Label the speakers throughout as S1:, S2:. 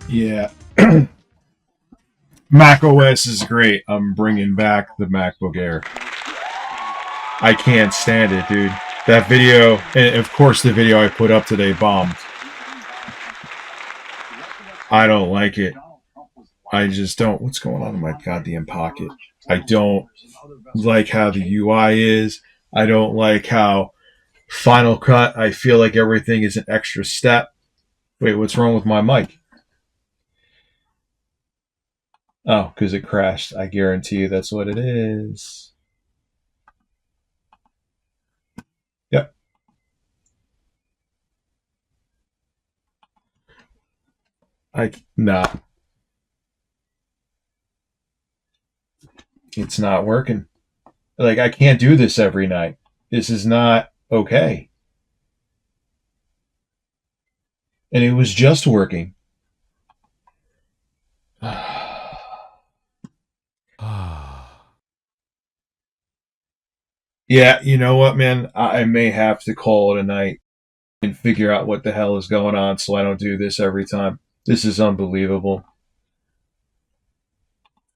S1: Yeah. Mac OS is great. I'm bringing back the MacBook Air. I can't stand it, dude. That video, and of course, the video I put up today bombed. I don't like it. I just don't. What's going on in my goddamn pocket? I don't like how the UI is. I don't like how Final Cut, I feel like everything is an extra step. Wait, what's wrong with my mic? Oh, because it crashed. I guarantee you that's what it is. Yep. Nah, it's not working. Like, I can't do this every night. This is not okay. And it was just working. Yeah, you know what, man? I may have to call it a night and figure out what the hell is going on so I don't do this every time. This is unbelievable.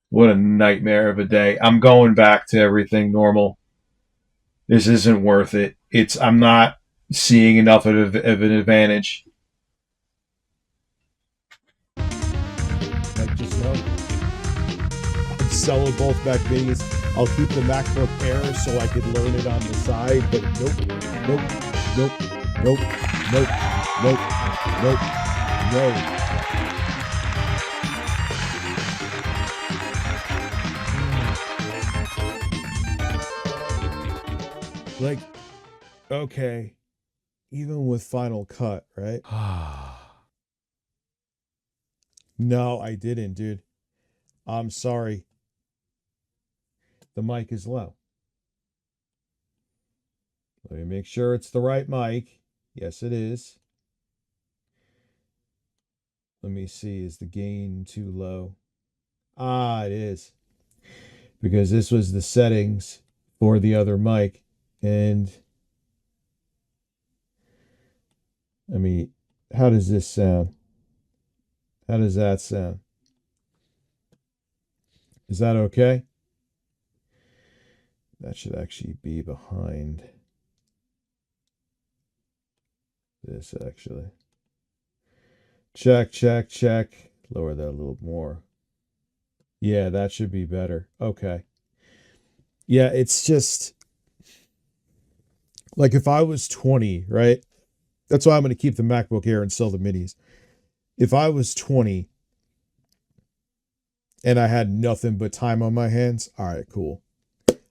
S1: What a nightmare of a day. I'm going back to everything normal. This isn't worth it. I'm not seeing enough of an advantage.
S2: Like, just know, I'm selling both Mac Minis. I'll keep the MacBook Air so I could learn it on the side, but nope, nope, nope, nope, nope, nope, nope, no. Like, okay, even with Final Cut, right? No, I didn't, dude. I'm sorry. The mic is low. Let me make sure it's the right mic. Yes, it is. Let me see. Is the gain too low? Ah, it is. Because this was the settings for the other mic. And I mean, how does this sound? How does that sound? Is that okay? That should actually be behind this, actually. Check, check, check. Lower that a little more. Yeah, that should be better. Okay. Yeah, it's just like if I was 20, right? That's why I'm going to keep the MacBook Air and sell the minis. If I was 20 and I had nothing but time on my hands, all right, cool.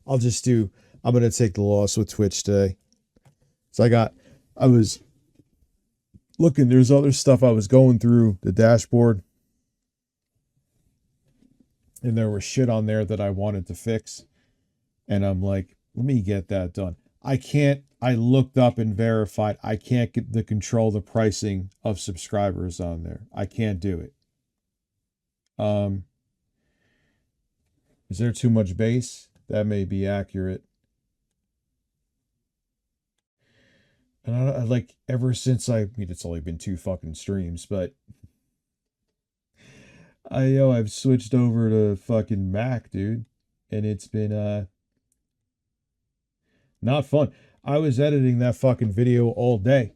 S2: I'm going to take the loss with Twitch today. So I was looking, there's other stuff I was going through the dashboard, and there was shit on there that I wanted to fix. And I'm like, let me get that done. I looked up and verified I can't get the control the pricing of subscribers on there. I can't do it. Is there too much bass? That may be accurate. And I like ever since I mean it's only been 2 fucking streams, but I know I've switched over to fucking Mac, dude, and it's been not fun. I was editing that fucking video all day,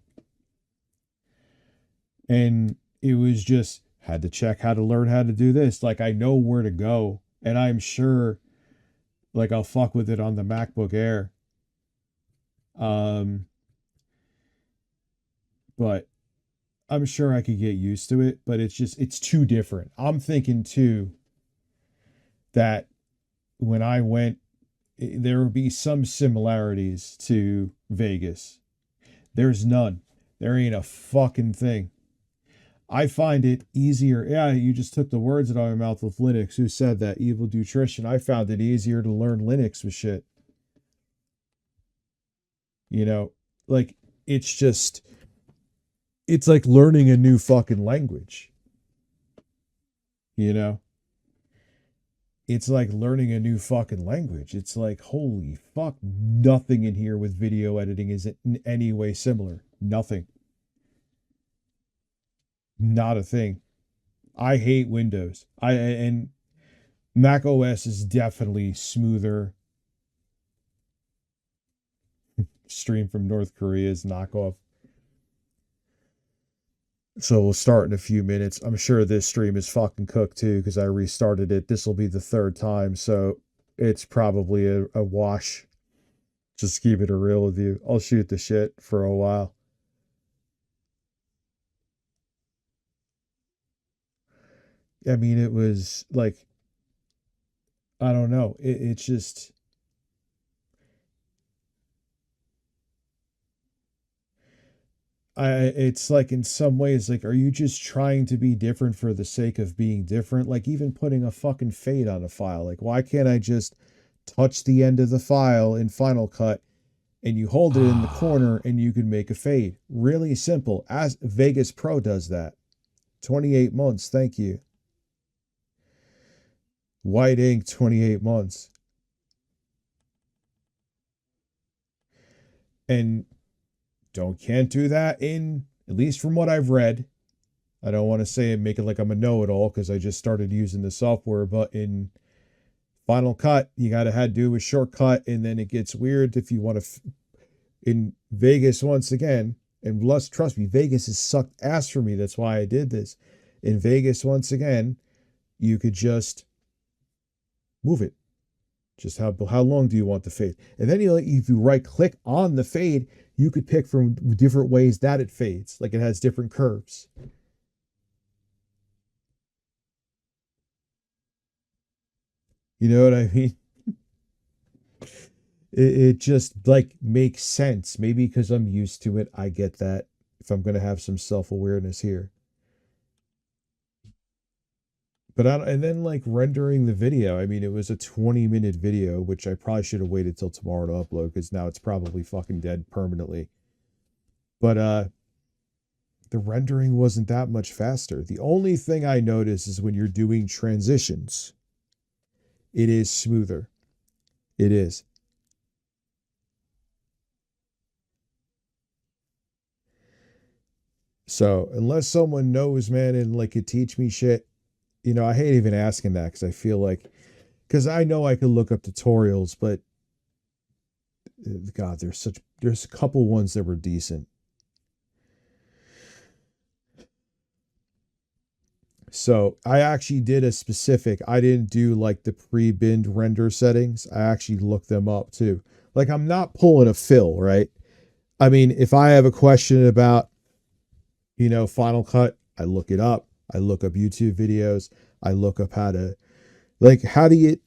S2: and it was just had to check how to learn how to do this. Like I know where to go, and I'm sure like I'll fuck with it on the MacBook Air. Um, but I'm sure I could get used to it, but it's too different. I'm thinking too that when I went, there would be some similarities to Vegas. There's none. There ain't a fucking thing. I find it easier. Yeah, you just took the words out of my mouth with Linux. Who said that? Evil Nutrition. I found it easier to learn Linux with shit. You know, like it's just, it's like learning a new fucking language. You know, it's like learning a new fucking language. It's like, holy fuck, nothing in here with video editing is in any way similar. Nothing. Not a thing. I hate Windows. And Mac OS is definitely smoother. Stream from North Korea's knockoff. So we'll start in a few minutes. I'm sure this stream is fucking cooked too because I restarted it. This will be the third time, so it's probably a wash. Just keep it real with you. I'll shoot the shit for a while. I mean, it was like, I don't know. It's just, it's like in some ways, like, are you just trying to be different for the sake of being different? Like, even putting a fucking fade on a file. Like, why can't I just touch the end of the file in Final Cut and you hold it in the corner and you can make a fade? Really simple. As Vegas Pro does that. 28 months. Thank you. White ink, 28 months. And can't do that in, at least from what I've read. I don't want to say and make it like I'm a know-it-all because I just started using the software, but in Final Cut, you got to do a shortcut, and then it gets weird if you want to. In Vegas, once again, and trust me, Vegas has sucked ass for me. That's why I did this. In Vegas, once again, you could just move it. Just how long do you want the fade? And then if you right click on the fade, you could pick from different ways that it fades. Like it has different curves. You know what I mean? It just like makes sense. Maybe because I'm used to it, I get that. If I'm going to have some self-awareness here. But and then like rendering the video, I mean, it was a 20-minute video, which I probably should have waited till tomorrow to upload because now it's probably fucking dead permanently. But the rendering wasn't that much faster. The only thing I notice is when you're doing transitions, it is smoother. It is. So unless someone knows, man, and like could teach me shit, I hate even asking that because I feel like, because I know I could look up tutorials, but God, there's a couple ones that were decent. So I actually did I didn't do like the pre-binned render settings. I actually looked them up too. Like I'm not pulling a fill, right? I mean, if I have a question about, Final Cut, I look it up. I look up YouTube videos. I look up how do you,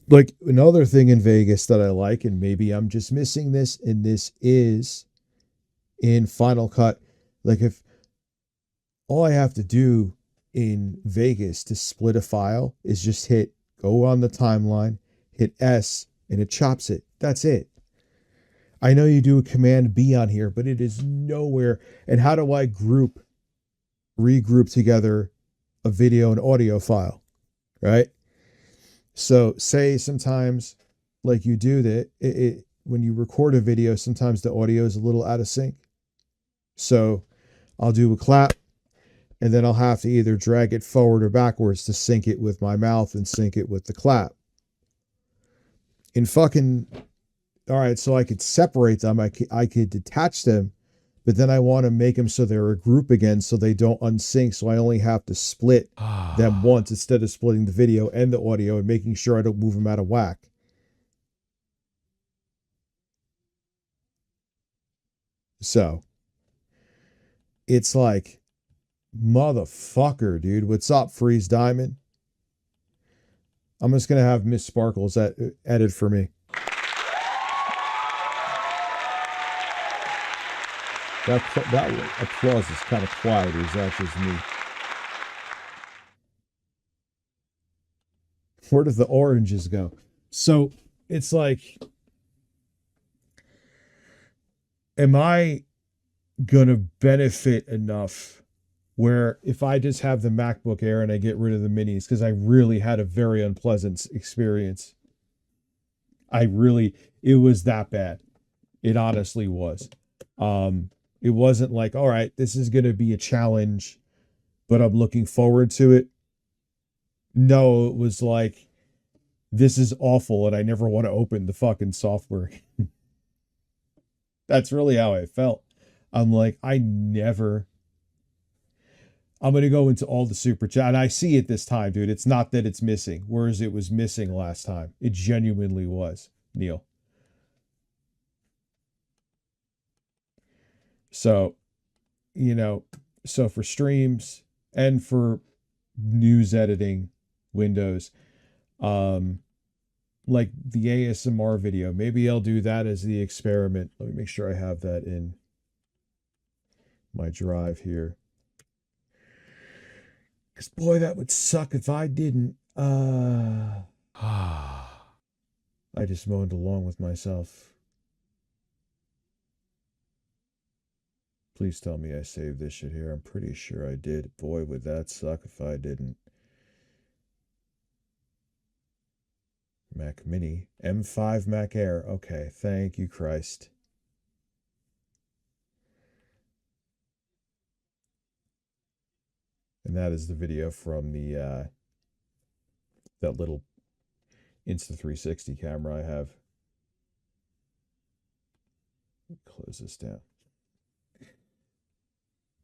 S2: like another thing in Vegas that I like, and maybe I'm just missing this, and this is in Final Cut. Like if all I have to do in Vegas to split a file is just go on the timeline, hit S, and it chops it. That's it. I know you do a Command B on here, but it is nowhere. And how do I regroup together a video and audio file, right? So say sometimes like you do that, when you record a video, sometimes the audio is a little out of sync. So I'll do a clap, and then I'll have to either drag it forward or backwards to sync it with my mouth and sync it with the clap. All right, so I could separate them. I could detach them, but then I want to make them so they're a group again so they don't unsync. So I only have to split them once instead of splitting the video and the audio and making sure I don't move them out of whack. So it's like, motherfucker, dude. What's up, Freeze Diamond? I'm just going to have Miss Sparkles edit for me. That applause is kind of quiet. Is that just me? Where did the oranges go? So it's like, am I gonna benefit enough where if I just have the MacBook Air and I get rid of the minis, because I really had a very unpleasant experience. It was that bad. It honestly was. It wasn't like, all right, this is going to be a challenge. but I'm looking forward to it. No, it was like, this is awful and I never want to open the fucking software. That's really how I felt. I'm like, I'm going to go into all the super chat. And I see it this time, dude. It's not that it's missing, whereas it was missing last time. It genuinely was, Neil. So, so for streams and for news editing windows, like the ASMR video, maybe I'll do that as the experiment. Let me make sure I have that in my drive here. Because boy, that would suck if I didn't. I just moaned along with myself. Please tell me I saved this shit here. I'm pretty sure I did. Boy, would that suck if I didn't. Mac Mini. M5 Mac Air. Okay, thank you, Christ. And that is the video from the that little Insta360 camera I have. Close this down.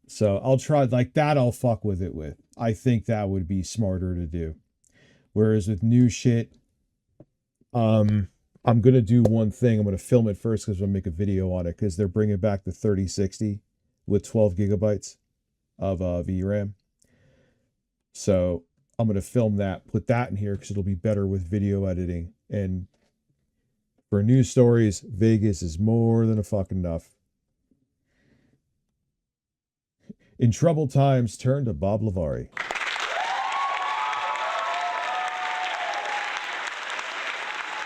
S2: So I'll try like that. I'll fuck with it with. I think that would be smarter to do. Whereas with new shit, I'm gonna do one thing. I'm gonna film it first because I'm gonna make a video on it because they're bringing back the 3060 with 12 gigabytes of VRAM. So I'm gonna film that, put that in here because it'll be better with video editing. And for news stories, Vegas is more than a fucking enough. In troubled times, turn to Bob Lavari.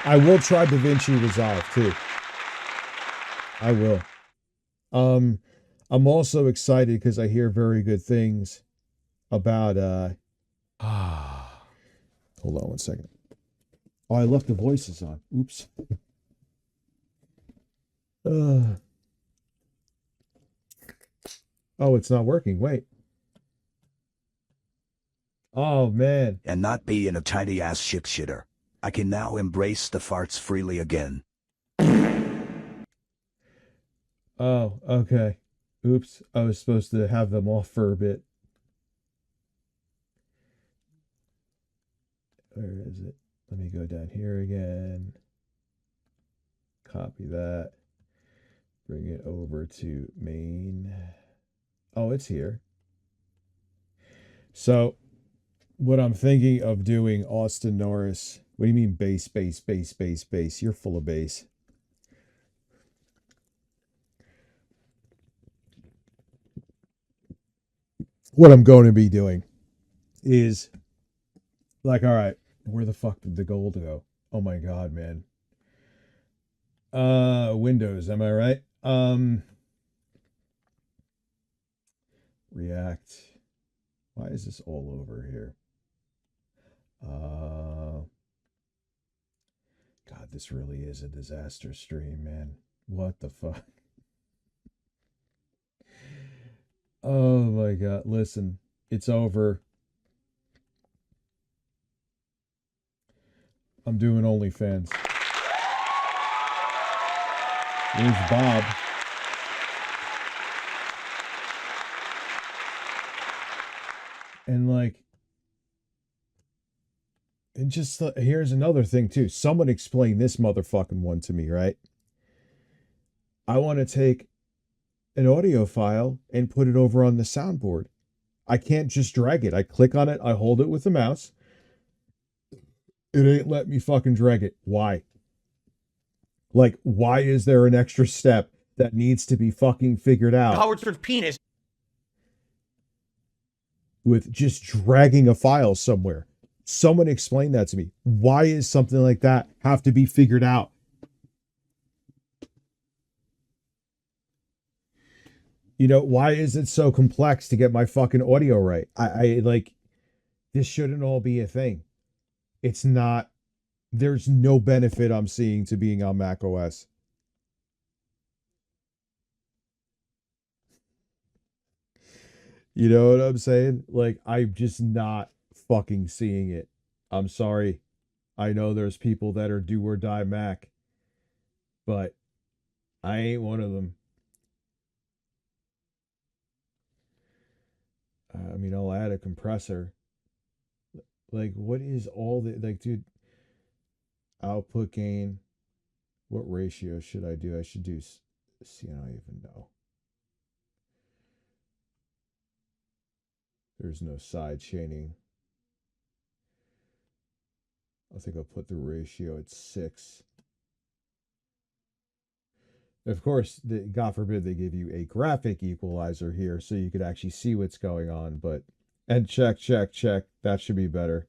S2: I will try DaVinci Resolve too. I will. I'm also excited because I hear very good things about hold on one second. Oh, I left the voices on. Oops. Oh, it's not working. Wait. Oh, man.
S3: And not being a tiny ass shit-shitter. I can now embrace the farts freely again.
S2: Oh, okay. Oops. I was supposed to have them off for a bit. Where is it? Let me go down here again. Copy that. Bring it over to main. Oh, it's here. So, what I'm thinking of doing, Austin Norris. What do you mean bass, bass, bass, bass, bass? You're full of bass. What I'm going to be doing is like, all right, where the fuck did the gold go? Oh my God, man. Windows, am I right? React. Why is this all over here? God, this really is a disaster stream, man. What the fuck? Oh my God. Listen, it's over. I'm doing OnlyFans. Here's Bob. And like, and just here's another thing too. Someone explain this motherfucking one to me, right? I want to take an audio file and put it over on the soundboard. I can't just drag it. I click on it, I hold it with the mouse. It ain't let me fucking drag it. Why? Like, why is there an extra step that needs to be fucking figured out?
S4: Howard Stern's penis.
S2: With just dragging a file somewhere. Someone explain that to me. Why is something like that have to be figured out? You know, why is it so complex to get my fucking audio right? I like, this shouldn't all be a thing. It's not. There's no benefit I'm seeing to being on Mac OS. You know what I'm saying? Like, I'm just not fucking seeing it. I'm sorry. I know there's people that are do or die Mac, but I ain't one of them. I mean, I'll add a compressor. Like, what is all the, like, dude, output gain? What ratio should I do? I should do, see, I don't even know. There's no side chaining. I think I'll put the ratio at 6. Of course, God forbid they give you a graphic equalizer here so you could actually see what's going on, but and check, check, check. That should be better.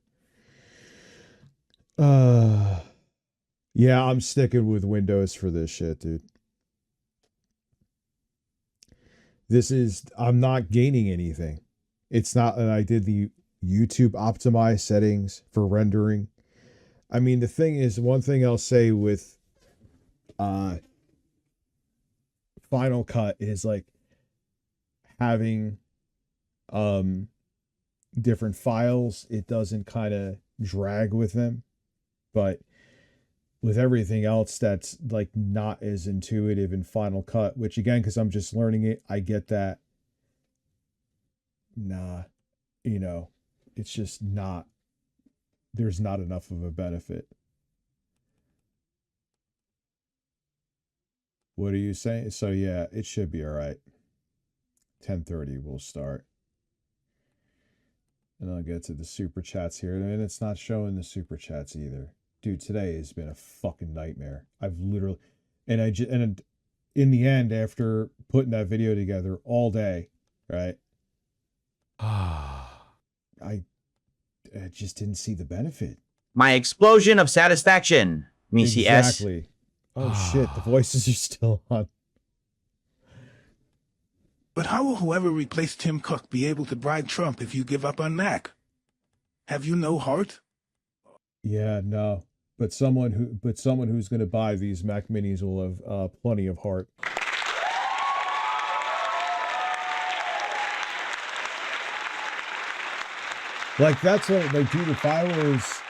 S2: Uh yeah, I'm sticking with Windows for this shit, dude. I'm not gaining anything. It's not that I did the YouTube optimized settings for rendering. I mean, the thing is, one thing I'll say with uh Final Cut is like having um different files, it doesn't kind of drag with them. But with everything else that's like not as intuitive in Final Cut, which again, because I'm just learning it, I get that. Nah, you know, it's just not, there's not enough of a benefit. What are you saying? So yeah, it should be all right. 10:30 we'll start. And I'll get to the super chats here. And it's not showing the super chats either. Dude, today has been a fucking nightmare. I've literally, and I just, and in the end, after putting that video together all day, right? I just didn't see the benefit.
S4: My explosion of satisfaction. Let me see S.
S2: Exactly. Oh shit, the voices are still on.
S5: But how will whoever replaced Tim Cook be able to bribe Trump if you give up on Mac? Have you no heart?
S2: Yeah, no. But someone who's going to buy these Mac Minis will have plenty of heart. Like that's what, like, dude, if I was,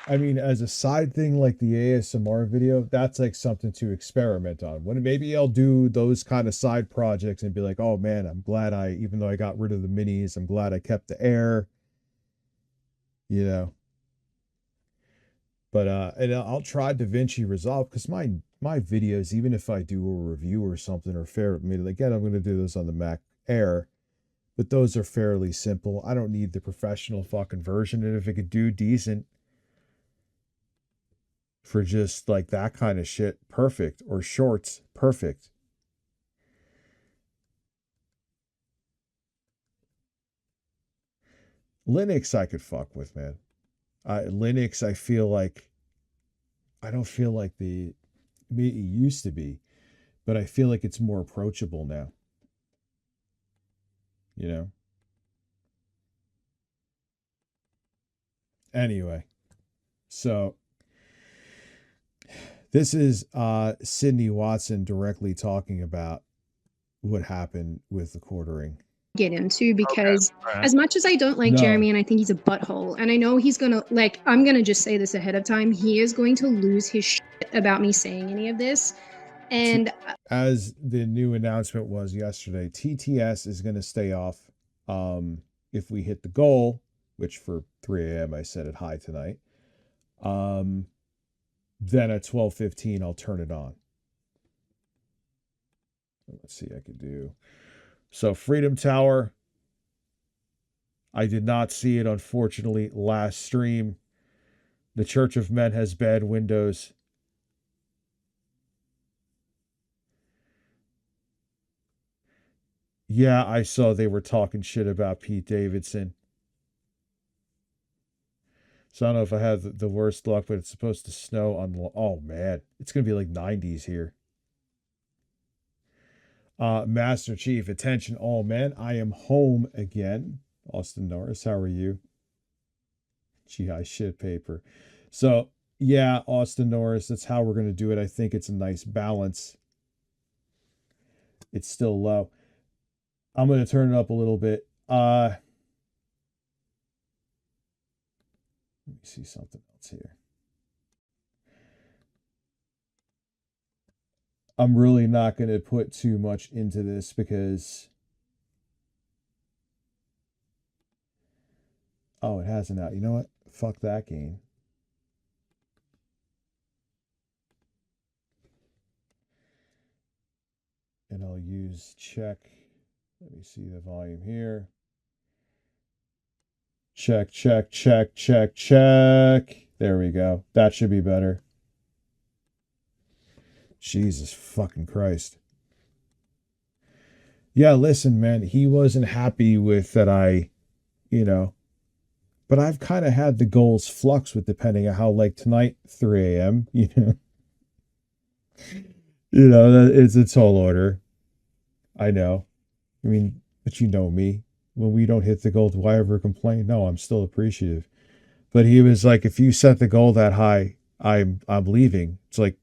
S2: I mean, as a side thing, like the ASMR video, that's like something to experiment on. When maybe I'll do those kind of side projects and be like, oh man, I'm glad even though I got rid of the minis, I'm glad I kept the Air, you know. But and I'll try DaVinci Resolve because my videos, even if I do a review or something, are fair. I mean, again, I'm going to do those on the Mac Air, but those are fairly simple. I don't need the professional fucking version, and if it could do decent for just like that kind of shit, perfect. Or shorts, perfect. Linux I could fuck with, man. Linux, I feel like I don't feel like it used to be, but I feel like it's more approachable now. You know? Anyway, so this is Sydney Watson directly talking about what happened with the quartering.
S6: Get into because as much as I don't like
S2: No.
S6: Jeremy and I think he's a butthole, and I know he's gonna, like, I'm gonna just say this ahead of time, he is going to lose his shit about me saying any of this. And
S2: as the new announcement was yesterday, TTS is going to stay off if we hit the goal, which for 3 a.m. I set it high tonight. Then at 12:15 I'll turn it on. Let's see, I could do. So Freedom Tower, I did not see it, unfortunately, last stream. The Church of Men has bad windows. Yeah, I saw they were talking shit about Pete Davidson. So I don't know if I had the worst luck, but it's supposed to snow on. Oh man, it's gonna be like 90s here. Master Chief, attention all men. I am home again. Austin Norris, how are you? GI shit paper. So yeah, Austin Norris, that's how we're gonna do it. I think it's a nice balance. It's still low. I'm gonna turn it up a little bit. Let me see something else here. I'm really not going to put too much into this because... Oh, it hasn't out. You know what? Fuck that game. And I'll use check. Let me see the volume here. Check, check, check, check, check. There we go. That should be better. Jesus fucking Christ. Yeah, listen, man. He wasn't happy with that you know. But I've kind of had the goals flux with depending on how, like tonight, 3 a.m., you know. It's a tall order. I know. I mean, but you know me. When we don't hit the goal, do I ever complain? No, I'm still appreciative. But he was like, if you set the goal that high, I'm leaving. It's like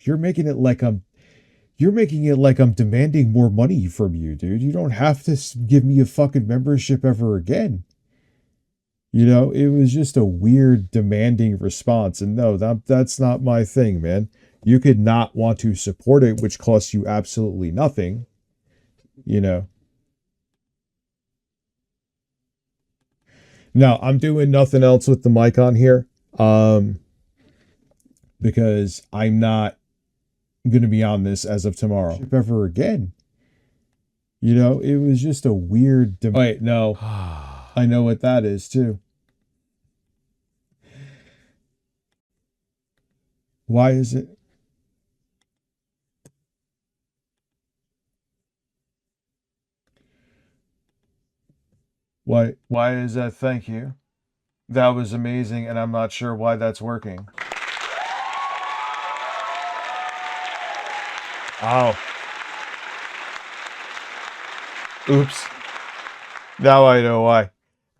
S2: you're making it like I'm demanding more money from you, dude. You don't have to give me a fucking membership ever again. It was just a weird demanding response. And no, that's not my thing, man. You could not want to support it, which costs you absolutely nothing. Now, I'm doing nothing else with the mic on here. Because I'm not going to be on this as of tomorrow. Ever again. It was just a weird... Wait, no. I know what that is, too. Why is it? Why is that? Thank you. That was amazing, and I'm not sure why that's working. Oh. Oops. Now I know why.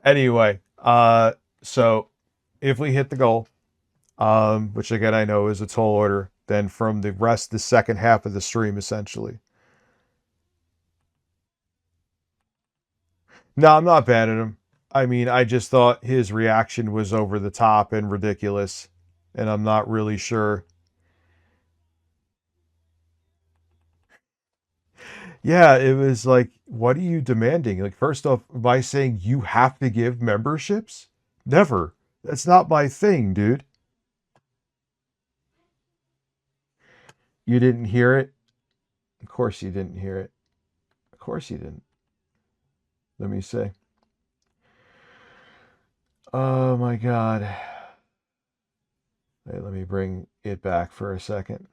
S2: Anyway, so if we hit the goal, which again I know is a tall order, then from the second half of the stream, essentially. No, I'm not banning him. I mean, I just thought his reaction was over the top and ridiculous, and I'm not really sure. Yeah, it was like, what are you demanding? Like, first off, by saying you have to give memberships? Never. That's not my thing, dude. You didn't hear it? Of course you didn't hear it. Of course you didn't. Let me see. Oh my God. Wait, let me bring it back for a second.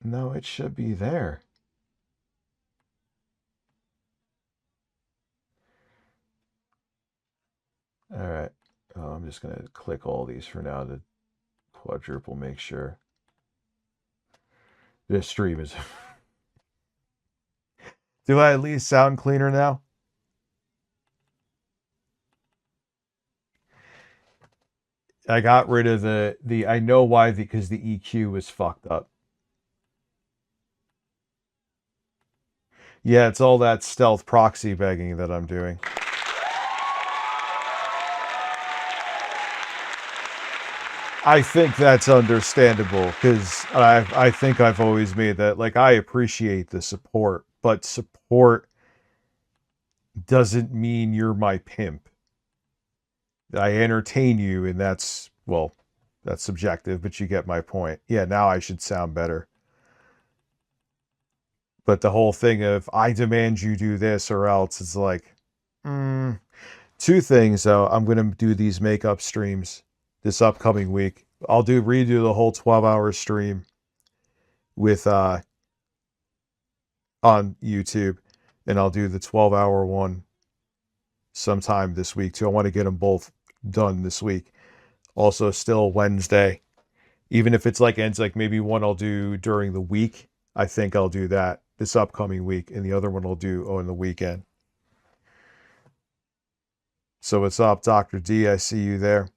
S2: No, it should be there. All right. Oh, I'm just going to click all these for now to quadruple make sure. This stream is... Do I at least sound cleaner now? I got rid of the I know why, because the EQ was fucked up. Yeah, it's all that stealth proxy begging that I'm doing. I think that's understandable, because I think I've always made that, like, I appreciate the support, but support doesn't mean you're my pimp. I entertain you, and that's subjective, but you get my point. Yeah, now I should sound better. But the whole thing of, I demand you do this or else, it's like, two things, though. I'm going to do these makeup streams this upcoming week. I'll redo the whole 12-hour stream with on YouTube, and I'll do the 12-hour one sometime this week too. I want to get them both done this week. Also, still Wednesday, even if it's like ends like maybe one I'll do during the week. I think I'll do that this upcoming week, and the other one I'll do on the weekend. So what's up, Dr. D? I see you there.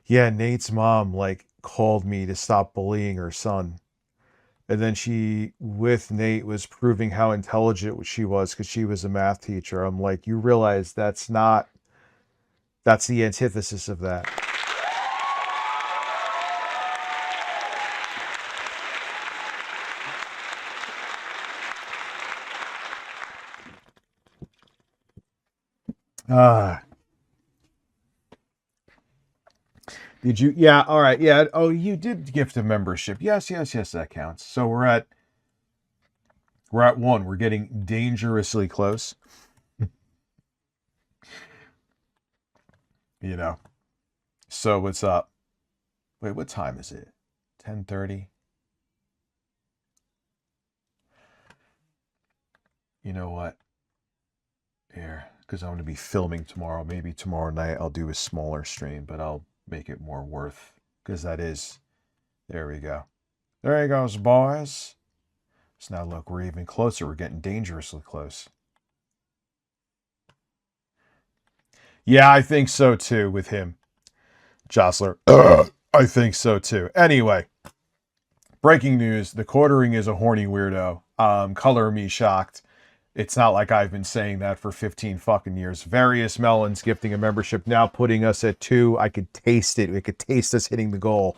S2: Yeah, Nate's mom like called me to stop bullying her son. And then she, with Nate, was proving how intelligent she was because she was a math teacher. I'm like, you realize that's the antithesis of that. Did you? Yeah, all right. Yeah. Oh, you did gift a membership. Yes, that counts. So we're at 1. We're getting dangerously close. You know. So what's up? Wait, what time is it? 10:30. You know what? Here, because I'm going to be filming tomorrow. Maybe tomorrow night I'll do a smaller stream, but I'll make it more worth, because that is. There we go. There he goes, boys. So now look, we're even closer. We're getting dangerously close. Yeah, I think so too with him. Jostler. I think so too. Anyway, breaking news. The quartering is a horny weirdo. Color me shocked. It's not like I've been saying that for 15 fucking years. Various Melons gifting a membership, now putting us at 2. I could taste it. We could taste us hitting the goal.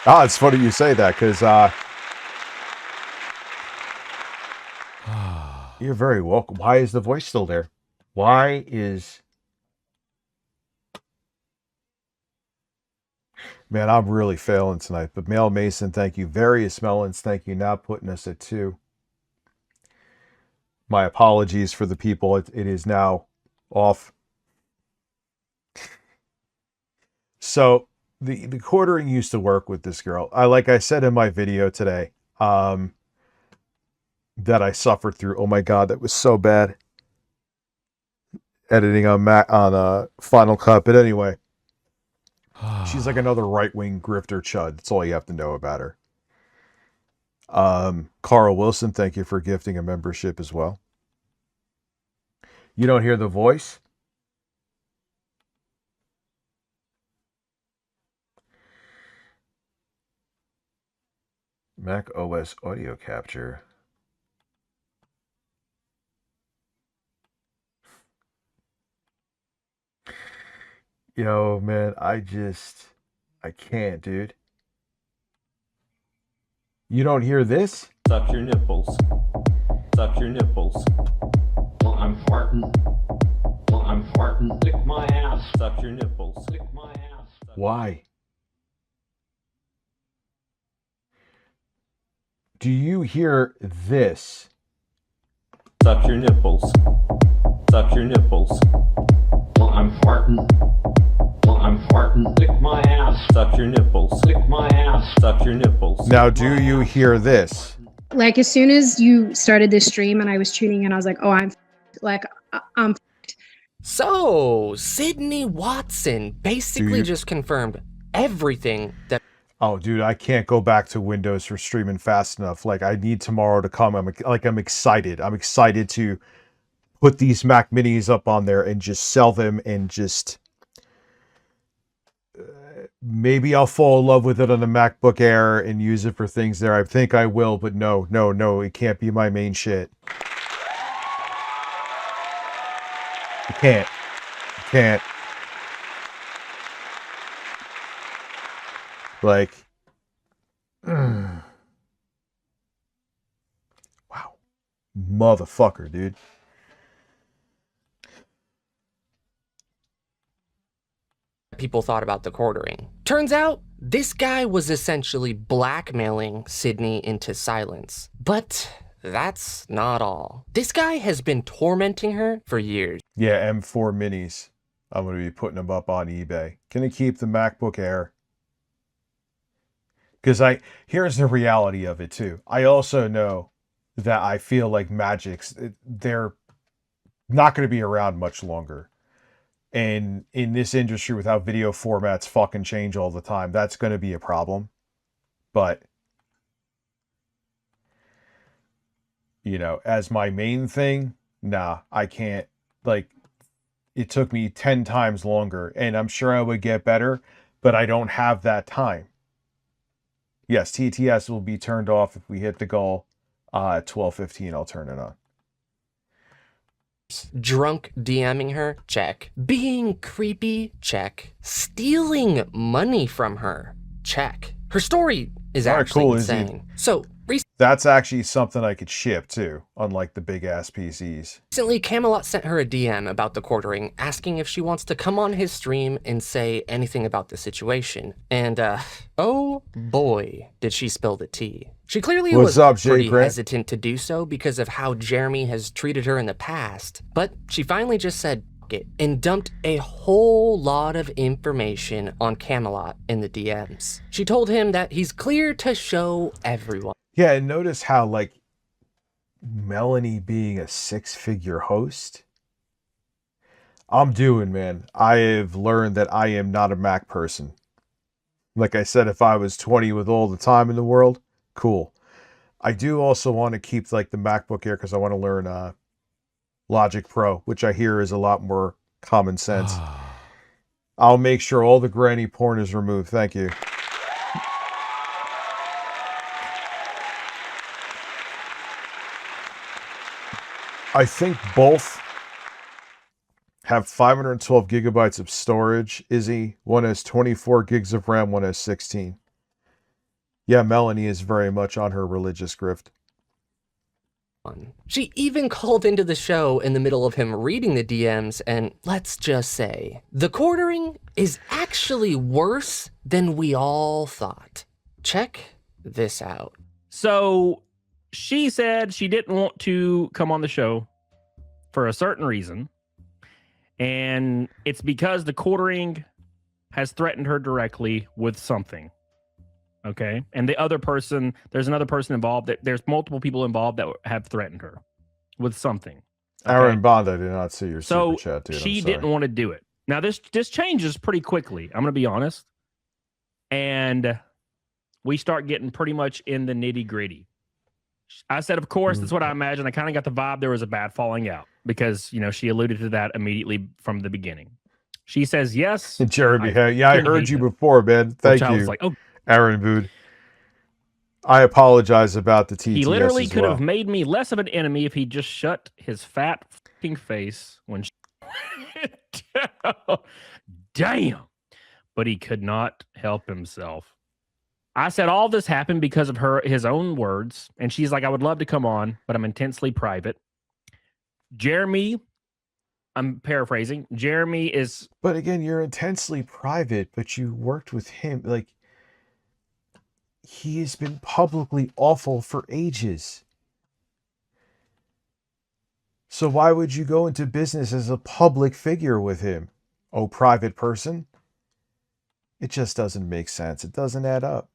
S2: It's funny you say that, because you're very welcome. Why is the voice still there? Why is... Man, I'm really failing tonight. But Mel Mason, thank you. Various Melons, thank you. Now putting us at 2. My apologies for the people. It is now off. So the quartering used to work with this girl. Like I said in my video today, that I suffered through. Oh my God, that was so bad. Editing on Final Cut. But anyway, she's like another right-wing grifter chud. That's all you have to know about her. Carl Wilson, thank you for gifting a membership as well. You don't hear the voice? Mac OS audio capture. Yo, man, I can't, dude. You don't hear this?
S7: Suck your nipples. Suck your nipples. Well, I'm farting. Well, I'm farting. Lick my ass. Suck your nipples. Lick my ass.
S2: Why? Do you hear this?
S7: Suck your nipples. Suck your nipples. Well, I'm farting. Well, I'm farting. Lick my ass. Suck your nipples. Lick my ass. Suck your nipples.
S2: Now, do you hear this?
S6: Like, as soon as you started this stream and I was tuning in, I was like, oh, I'm
S8: So, Sydney Watson basically just confirmed everything that...
S2: Oh, dude, I can't go back to Windows for streaming fast enough. Like, I need tomorrow to come. I'm excited. I'm excited to put these Mac Minis up on there and just sell them and just... maybe I'll fall in love with it on the MacBook Air and use it for things there. I think I will, but no, it can't be my main shit. It can't. It can't. Like, wow. Motherfucker, dude.
S8: people thought about the quartering. Turns out, this guy was essentially blackmailing Sydney into silence. But that's not all. This guy has been tormenting her for years.
S2: Yeah, M4 minis. I'm going to be putting them up on eBay. Gonna keep the MacBook Air. Because here's the reality of it too. I also know that I feel like Magics, they're not going to be around much longer. And in this industry, with how video formats fucking change all the time, that's going to be a problem. But, you know, as my main thing, nah, I can't. Like, it took me 10 times longer, and I'm sure I would get better, but I don't have that time. Yes, TTS will be turned off if we hit the goal at 12:15. I'll turn it on.
S8: Drunk DMing her? Check. Being creepy? Check. Stealing money from her? Check. Her story is
S2: All right,
S8: actually
S2: cool, Izzy.
S8: insane. So,
S2: That's actually something I could ship too, unlike the big ass PCs.
S8: recently, Camelot sent her a DM about the quartering, asking if she wants to come on his stream and say anything about the situation. And, oh boy, did she spill the tea. She clearly
S2: What's
S8: was
S2: up, Jay
S8: pretty
S2: Grant?
S8: hesitant to do so because of how Jeremy has treated her in the past, but she finally just said "F it" and dumped a whole lot of information on Camelot in the DMs. She told him that he's clear to show everyone.
S2: Yeah, and notice how, like, Melanie being a 6-figure host, I'm doing, man. I have learned that I am not a Mac person. Like I said, if I was 20 with all the time in the world, cool. I do also want to keep, like, the MacBook Air because I want to learn Logic Pro, which I hear is a lot more common sense. I'll make sure all the granny porn is removed. Thank you. I think both have 512 gigabytes of storage, Izzy. One has 24 gigs of RAM, one has 16. Yeah, Melanie is very much on her religious grift.
S8: She even called into the show in the middle of him reading the DMs, and let's just say, the quartering is actually worse than we all thought. Check this out.
S9: So she said she didn't want to come on the show for a certain reason. And it's because the quartering has threatened her directly with something. Okay. And the other person, there's another person involved. There's multiple people involved that have threatened her with something. Okay?
S2: Aaron Bond, I did not see your
S9: So
S2: super chat, dude.
S9: she didn't want to do it. Now, this changes pretty quickly. I'm going to be honest. And we start getting pretty much in the nitty gritty. I said, of course, that's what I imagined. I kind of got the vibe there was a bad falling out because, you know, she alluded to that immediately from the beginning. She says, yes.
S2: Jeremy, I heard you before, man. Thank you.
S9: I was like, oh,
S2: Aaron Bood. I apologize about the TTS.
S9: He literally
S2: as
S9: could
S2: well.
S9: have made me less of an enemy if he just shut his fat fucking face when she Damn. But he could not help himself. I said all this happened because of his own words, and she's like, I would love to come on, but I'm intensely private. Jeremy, I'm paraphrasing. Jeremy is...
S2: But again, you're intensely private, but you worked with him. Like, he has been publicly awful for ages. So why would you go into business as a public figure with him? Oh, private person? It just doesn't make sense. It doesn't add up.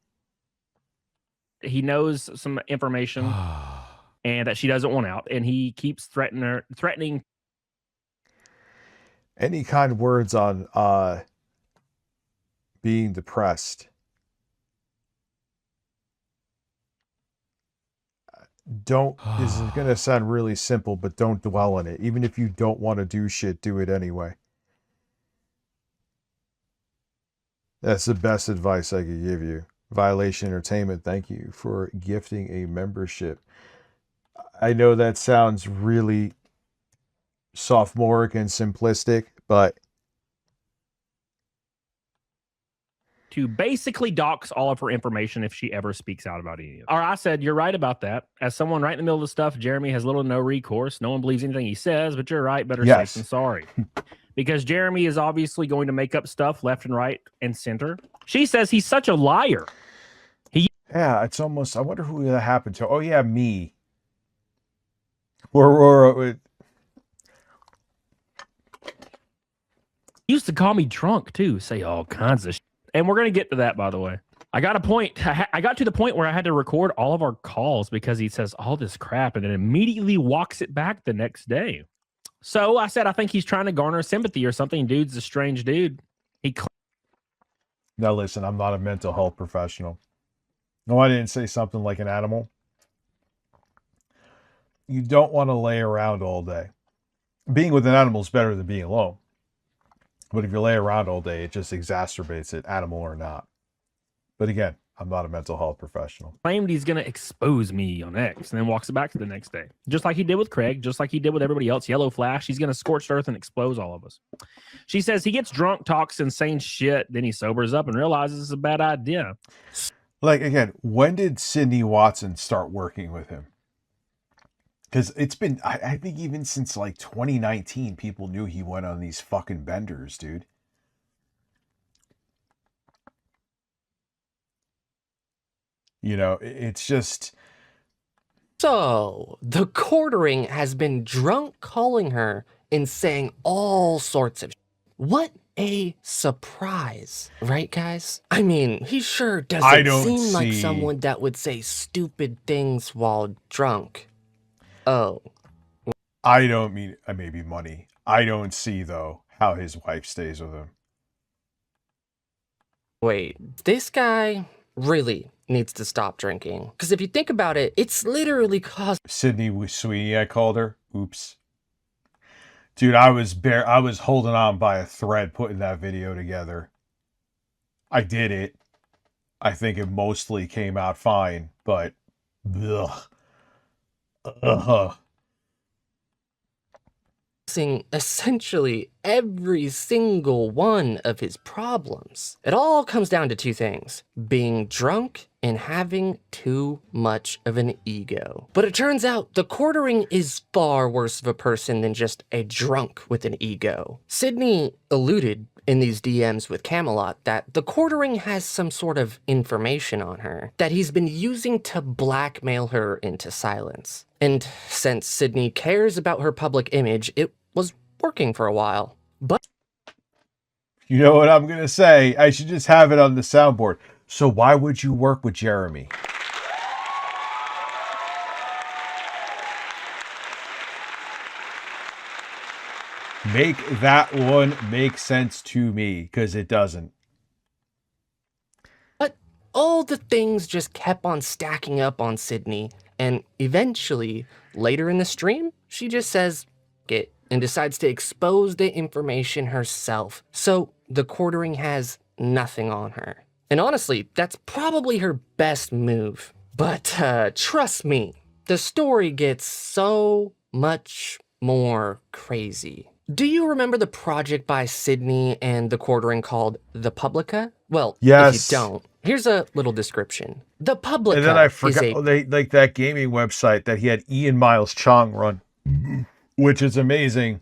S9: He knows some information and that she doesn't want out, and he keeps threatening.
S2: Any kind words on being depressed? This is going to sound really simple, but don't dwell on it. Even if you don't want to do shit, do it anyway. That's the best advice I could give you. Violation Entertainment, thank you for gifting a membership. I know that sounds really sophomoric and simplistic, but
S9: to basically dox all of her information if she ever speaks out about any of it. Or I said, you're right about that. As someone right in the middle of the stuff, Jeremy has little to no recourse. No one believes anything he says, but you're right. Better safe than sorry. Because Jeremy is obviously going to make up stuff left and right and center. She says he's such a liar.
S2: Yeah, it's almost, I wonder who that happened to. Oh, yeah, me. Or
S9: he used to call me drunk, too. Say all kinds of shit. And we're going to get to that, by the way. I got to the point where I had to record all of our calls because he says all this crap and then immediately walks it back the next day. So I said, I think he's trying to garner sympathy or something. Dude's a strange dude.
S2: Now, listen, I'm not a mental health professional. No, I didn't say something like an animal. You don't want to lay around all day. Being with an animal is better than being alone. But if you lay around all day, it just exacerbates it, animal or not. But again, I'm not a mental health professional.
S9: Claimed he's going to expose me on X and then walks it back to the next day. Just like he did with Craig, just like he did with everybody else. Yellow Flash, he's going to scorch earth and expose all of us. She says he gets drunk, talks insane shit, then he sobers up and realizes it's a bad idea.
S2: Like, again, when did Sydney Watson start working with him? Because it's been, I think even since like 2019, people knew he went on these fucking benders, dude. You know, it's just...
S8: So, the quartering has been drunk calling her and saying all sorts of shit. What a surprise, right, guys? I mean, he sure doesn't seem like someone that would say stupid things while drunk. Oh.
S2: I don't mean, maybe money. I don't see, though, how his wife stays with him.
S8: Wait, this guy really needs to stop drinking. Because if you think about it, it's literally caused...
S2: Sydney Sweeney, I called her. Oops. Dude, I was holding on by a thread putting that video together. I did it. I think it mostly came out fine, but... Ugh.
S8: Essentially every single one of his problems. It all comes down to two things: being drunk and having too much of an ego. But it turns out the quartering is far worse of a person than just a drunk with an ego. Sydney alluded in these DMs with Camelot that the quartering has some sort of information on her that he's been using to blackmail her into silence. And since Sydney cares about her public image, it was working for a while. But
S2: you know what I'm going to say? I should just have it on the soundboard. So why would you work with Jeremy? Make that one make sense to me, because it doesn't.
S8: But all the things just kept on stacking up on Sydney, and eventually, later in the stream, she just says, "Get," and decides to expose the information herself. So the quartering has nothing on her. And honestly, that's probably her best move. But trust me, the story gets so much more crazy. Do you remember the project by Sydney and the quartering called The Publica? Well,
S2: yes.
S8: If you don't, here's a little description. The Publica.
S2: And then I forgot they like that gaming website that he had Ian Miles Chong run, which is amazing.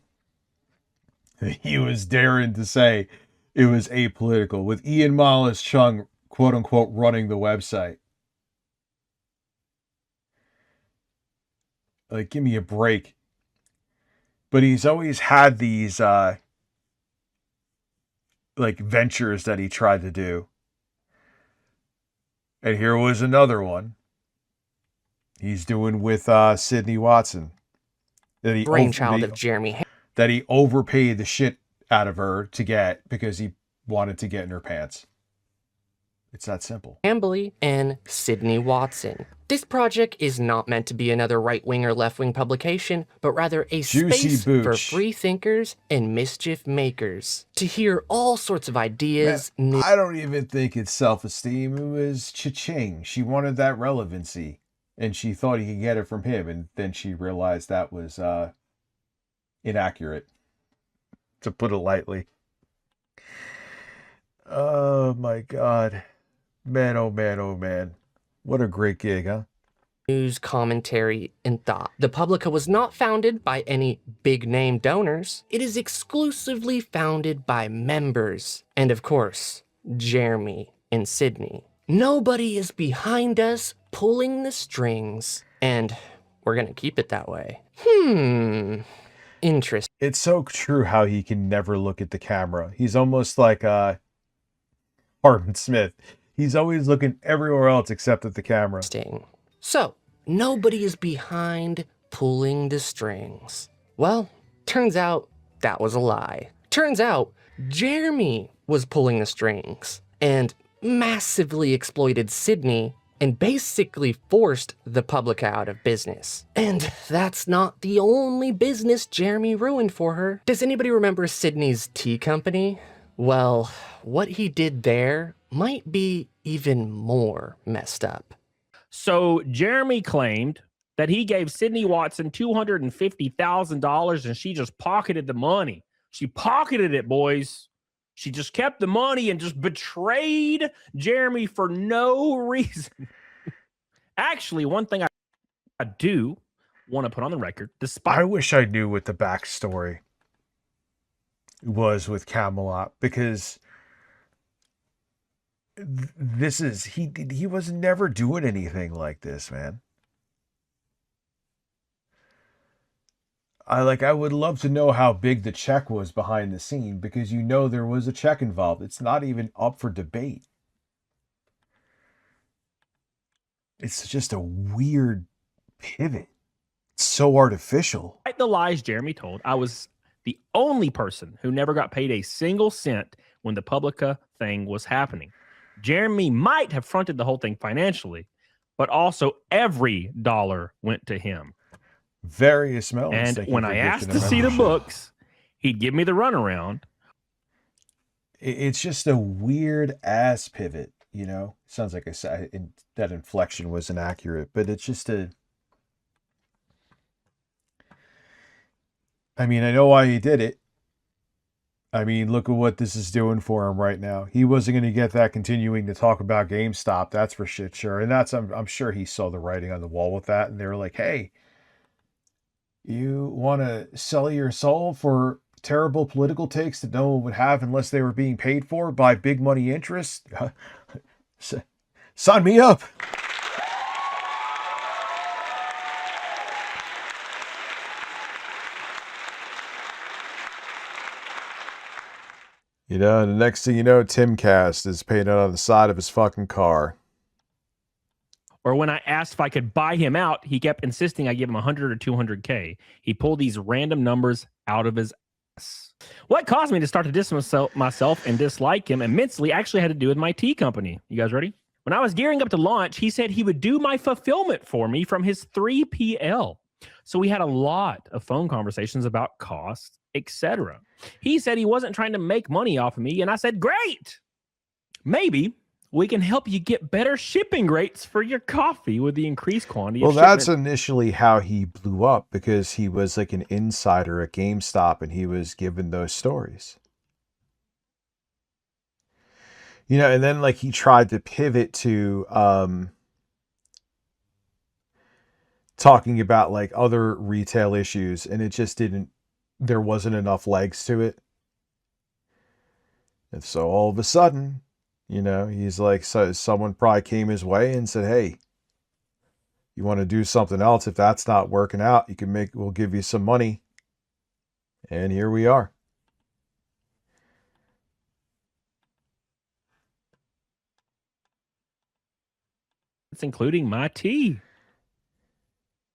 S2: He was daring to say it was apolitical with Ian Miles Chung, quote unquote, running the website. Like, give me a break. But he's always had these like ventures that he tried to do. And here was another one he's doing with Sydney Watson. That he
S8: brainchild of Jeremy.
S2: That he overpaid the shit out of her to get because he wanted to get in her pants. It's that simple.
S8: Ambly and Sydney Watson. This project is not meant to be another right-wing or left-wing publication, but rather a space for free thinkers and mischief makers to hear all sorts of ideas.
S2: Man, I don't even think it's self-esteem. It was cha-ching. She wanted that relevancy, and she thought he could get it from him, and then she realized that was inaccurate, to put it lightly. Oh my God. Man, oh man, oh man. What a great gig, huh?
S8: News, commentary, and thought. The Publica was not founded by any big-name donors. It is exclusively founded by members. And of course, Jeremy and Sydney. Nobody is behind us pulling the strings. And we're gonna keep it that way. Interesting.
S2: It's so true how he can never look at the camera. He's almost like Harden Smith. He's always looking everywhere else except at the camera.
S8: So, nobody is behind pulling the strings. Well, turns out that was a lie. Turns out Jeremy was pulling the strings and massively exploited Sydney and basically forced the Publica out of business. And that's not the only business Jeremy ruined for her. Does anybody remember Sydney's tea company? Well, what he did there might be even more messed up.
S9: So Jeremy claimed that he gave Sydney Watson $250,000 and she just pocketed the money. She pocketed it, boys. She just kept the money and just betrayed Jeremy for no reason. Actually, one thing I do want to put on the record, despite
S2: I wish I knew what the backstory was with Camelot, because this is he was never doing anything like this, man. I would love to know how big the check was behind the scene, because you know there was a check involved. It's not even up for debate. It's just a weird pivot. It's so artificial.
S9: the lies Jeremy told, I was the only person who never got paid a single cent when the Publica thing was happening. Jeremy might have fronted the whole thing financially, but also every dollar went to him.
S2: Various melons.
S9: And when I asked to see the books, he'd give me the runaround.
S2: It's just a weird ass pivot, you know? Sounds like that inflection was inaccurate, but it's just I mean, I know why he did it. I mean, look at what this is doing for him right now. He wasn't going to get that continuing to talk about GameStop, that's for shit sure. And I'm sure he saw the writing on the wall with that, and they were like, hey, you want to sell your soul for terrible political takes that no one would have unless they were being paid for by big money interests? Sign me up.
S1: You know, the next thing you know, Timcast is painted on the side of his fucking car.
S9: Or when I asked if I could buy him out, he kept insisting I give him 100 or 200K. He pulled these random numbers out of his ass. What caused me to start to diss myself and dislike him immensely actually had to do with my tea company. You guys ready? When I was gearing up to launch, he said he would do my fulfillment for me from his 3PL. So we had a lot of phone conversations about costs, etc. He said he wasn't trying to make money off of me, and I said, great. Maybe we can help you get better shipping rates for your coffee with the increased quantity
S1: Well,
S9: of
S1: that's
S9: shipment.
S1: initially how he blew up, because he was like an insider at GameStop and he was given those stories. You know, and then like he tried to pivot to talking about like other retail issues, and it just there wasn't enough legs to it. And so all of a sudden, you know, he's like, so someone probably came his way and said, hey, you want to do something else? If that's not working out, we'll give you some money. And here we are.
S9: It's including my tea.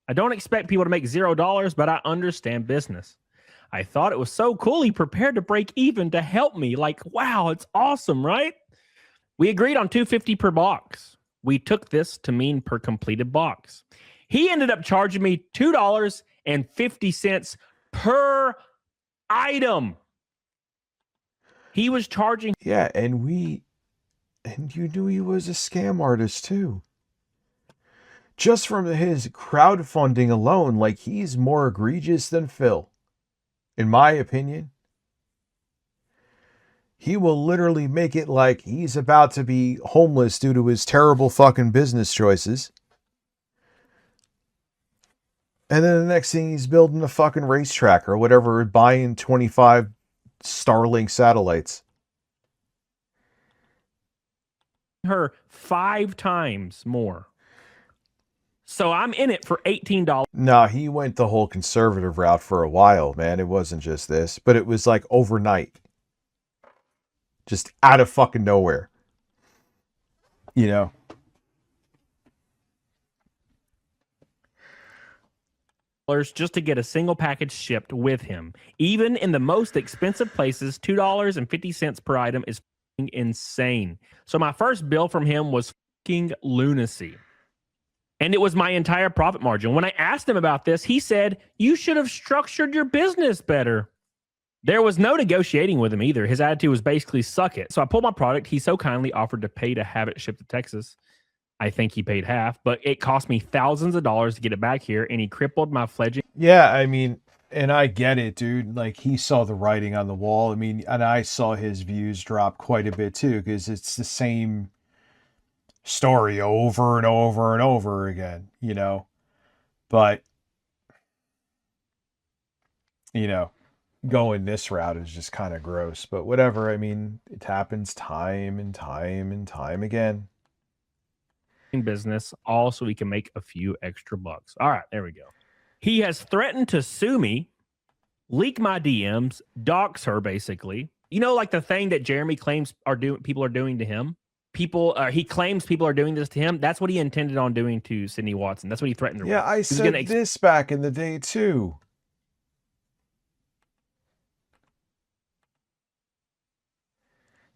S9: I don't expect people to make $0, but I understand business. I thought it was so cool he prepared to break even to help me. Like, wow, it's awesome, right? We agreed on $250 per box. We took this to mean per completed box. He ended up charging me $2.50 per item. He was charging.
S1: Yeah, and you knew he was a scam artist too. Just from his crowdfunding alone, like, he's more egregious than Phil. In my opinion. He will literally make it like he's about to be homeless due to his terrible fucking business choices. And then the next thing, he's building a fucking racetrack or whatever, buying 25 Starlink satellites.
S9: Her 5 times more. So I'm in it for $18.
S1: No, he went the whole conservative route for a while, man. It wasn't just this, but it was like overnight. Just out of fucking nowhere. You know?
S9: Just to get a single package shipped with him. Even in the most expensive places, $2.50 per item is insane. So my first bill from him was fucking lunacy. And it was my entire profit margin. When I asked him about this, he said, you should have structured your business better. There was no negotiating with him either. His attitude was basically suck it. So I pulled my product. He so kindly offered to pay to have it shipped to Texas. I think he paid half, but it cost me thousands of dollars to get it back here, and he crippled my fledgling.
S2: Yeah, I mean, and I get it, dude. Like, he saw the writing on the wall. I mean, and I saw his views drop quite a bit too, because it's the same story over and over and over again, you know. But, you know, going this route is just kind of gross. But whatever. I mean, it happens time and time and time again.
S9: Business, all so we can make a few extra bucks. All right, there we go. He has threatened to sue me, leak my DMs, dox her, basically. You know, like the thing that Jeremy claims people are doing to him. He claims people are doing this to him. That's what he intended on doing to Sydney Watson. That's what he threatened her.
S2: Yeah, I said this back in the day too.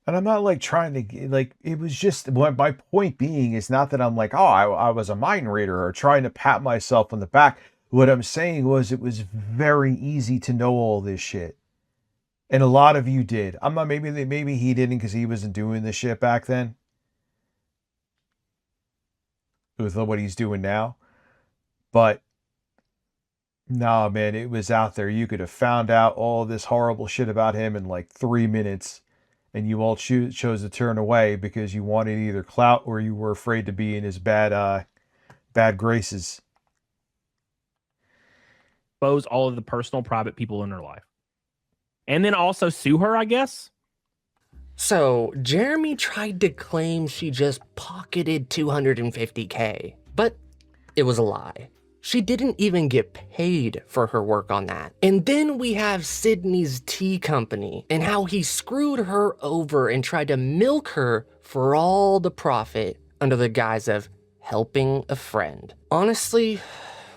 S2: And I'm not like trying to, like, it was just, what my point being is not that I'm like, oh, I was a mind reader or trying to pat myself on the back. What I'm saying was it was very easy to know all this shit. And a lot of you did. I'm not, maybe he didn't because he wasn't doing this shit back then. With what he's doing now. But, nah, man, it was out there. You could have found out all this horrible shit about him in like 3 minutes. And you all chose to turn away because you wanted either clout or you were afraid to be in his bad graces.
S9: Expose all of the personal, private people in her life. And then also sue her, I guess?
S8: So, Jeremy tried to claim she just pocketed $250K, but it was a lie. She didn't even get paid for her work on that. And then we have Sydney's tea company and how he screwed her over and tried to milk her for all the profit under the guise of helping a friend. Honestly,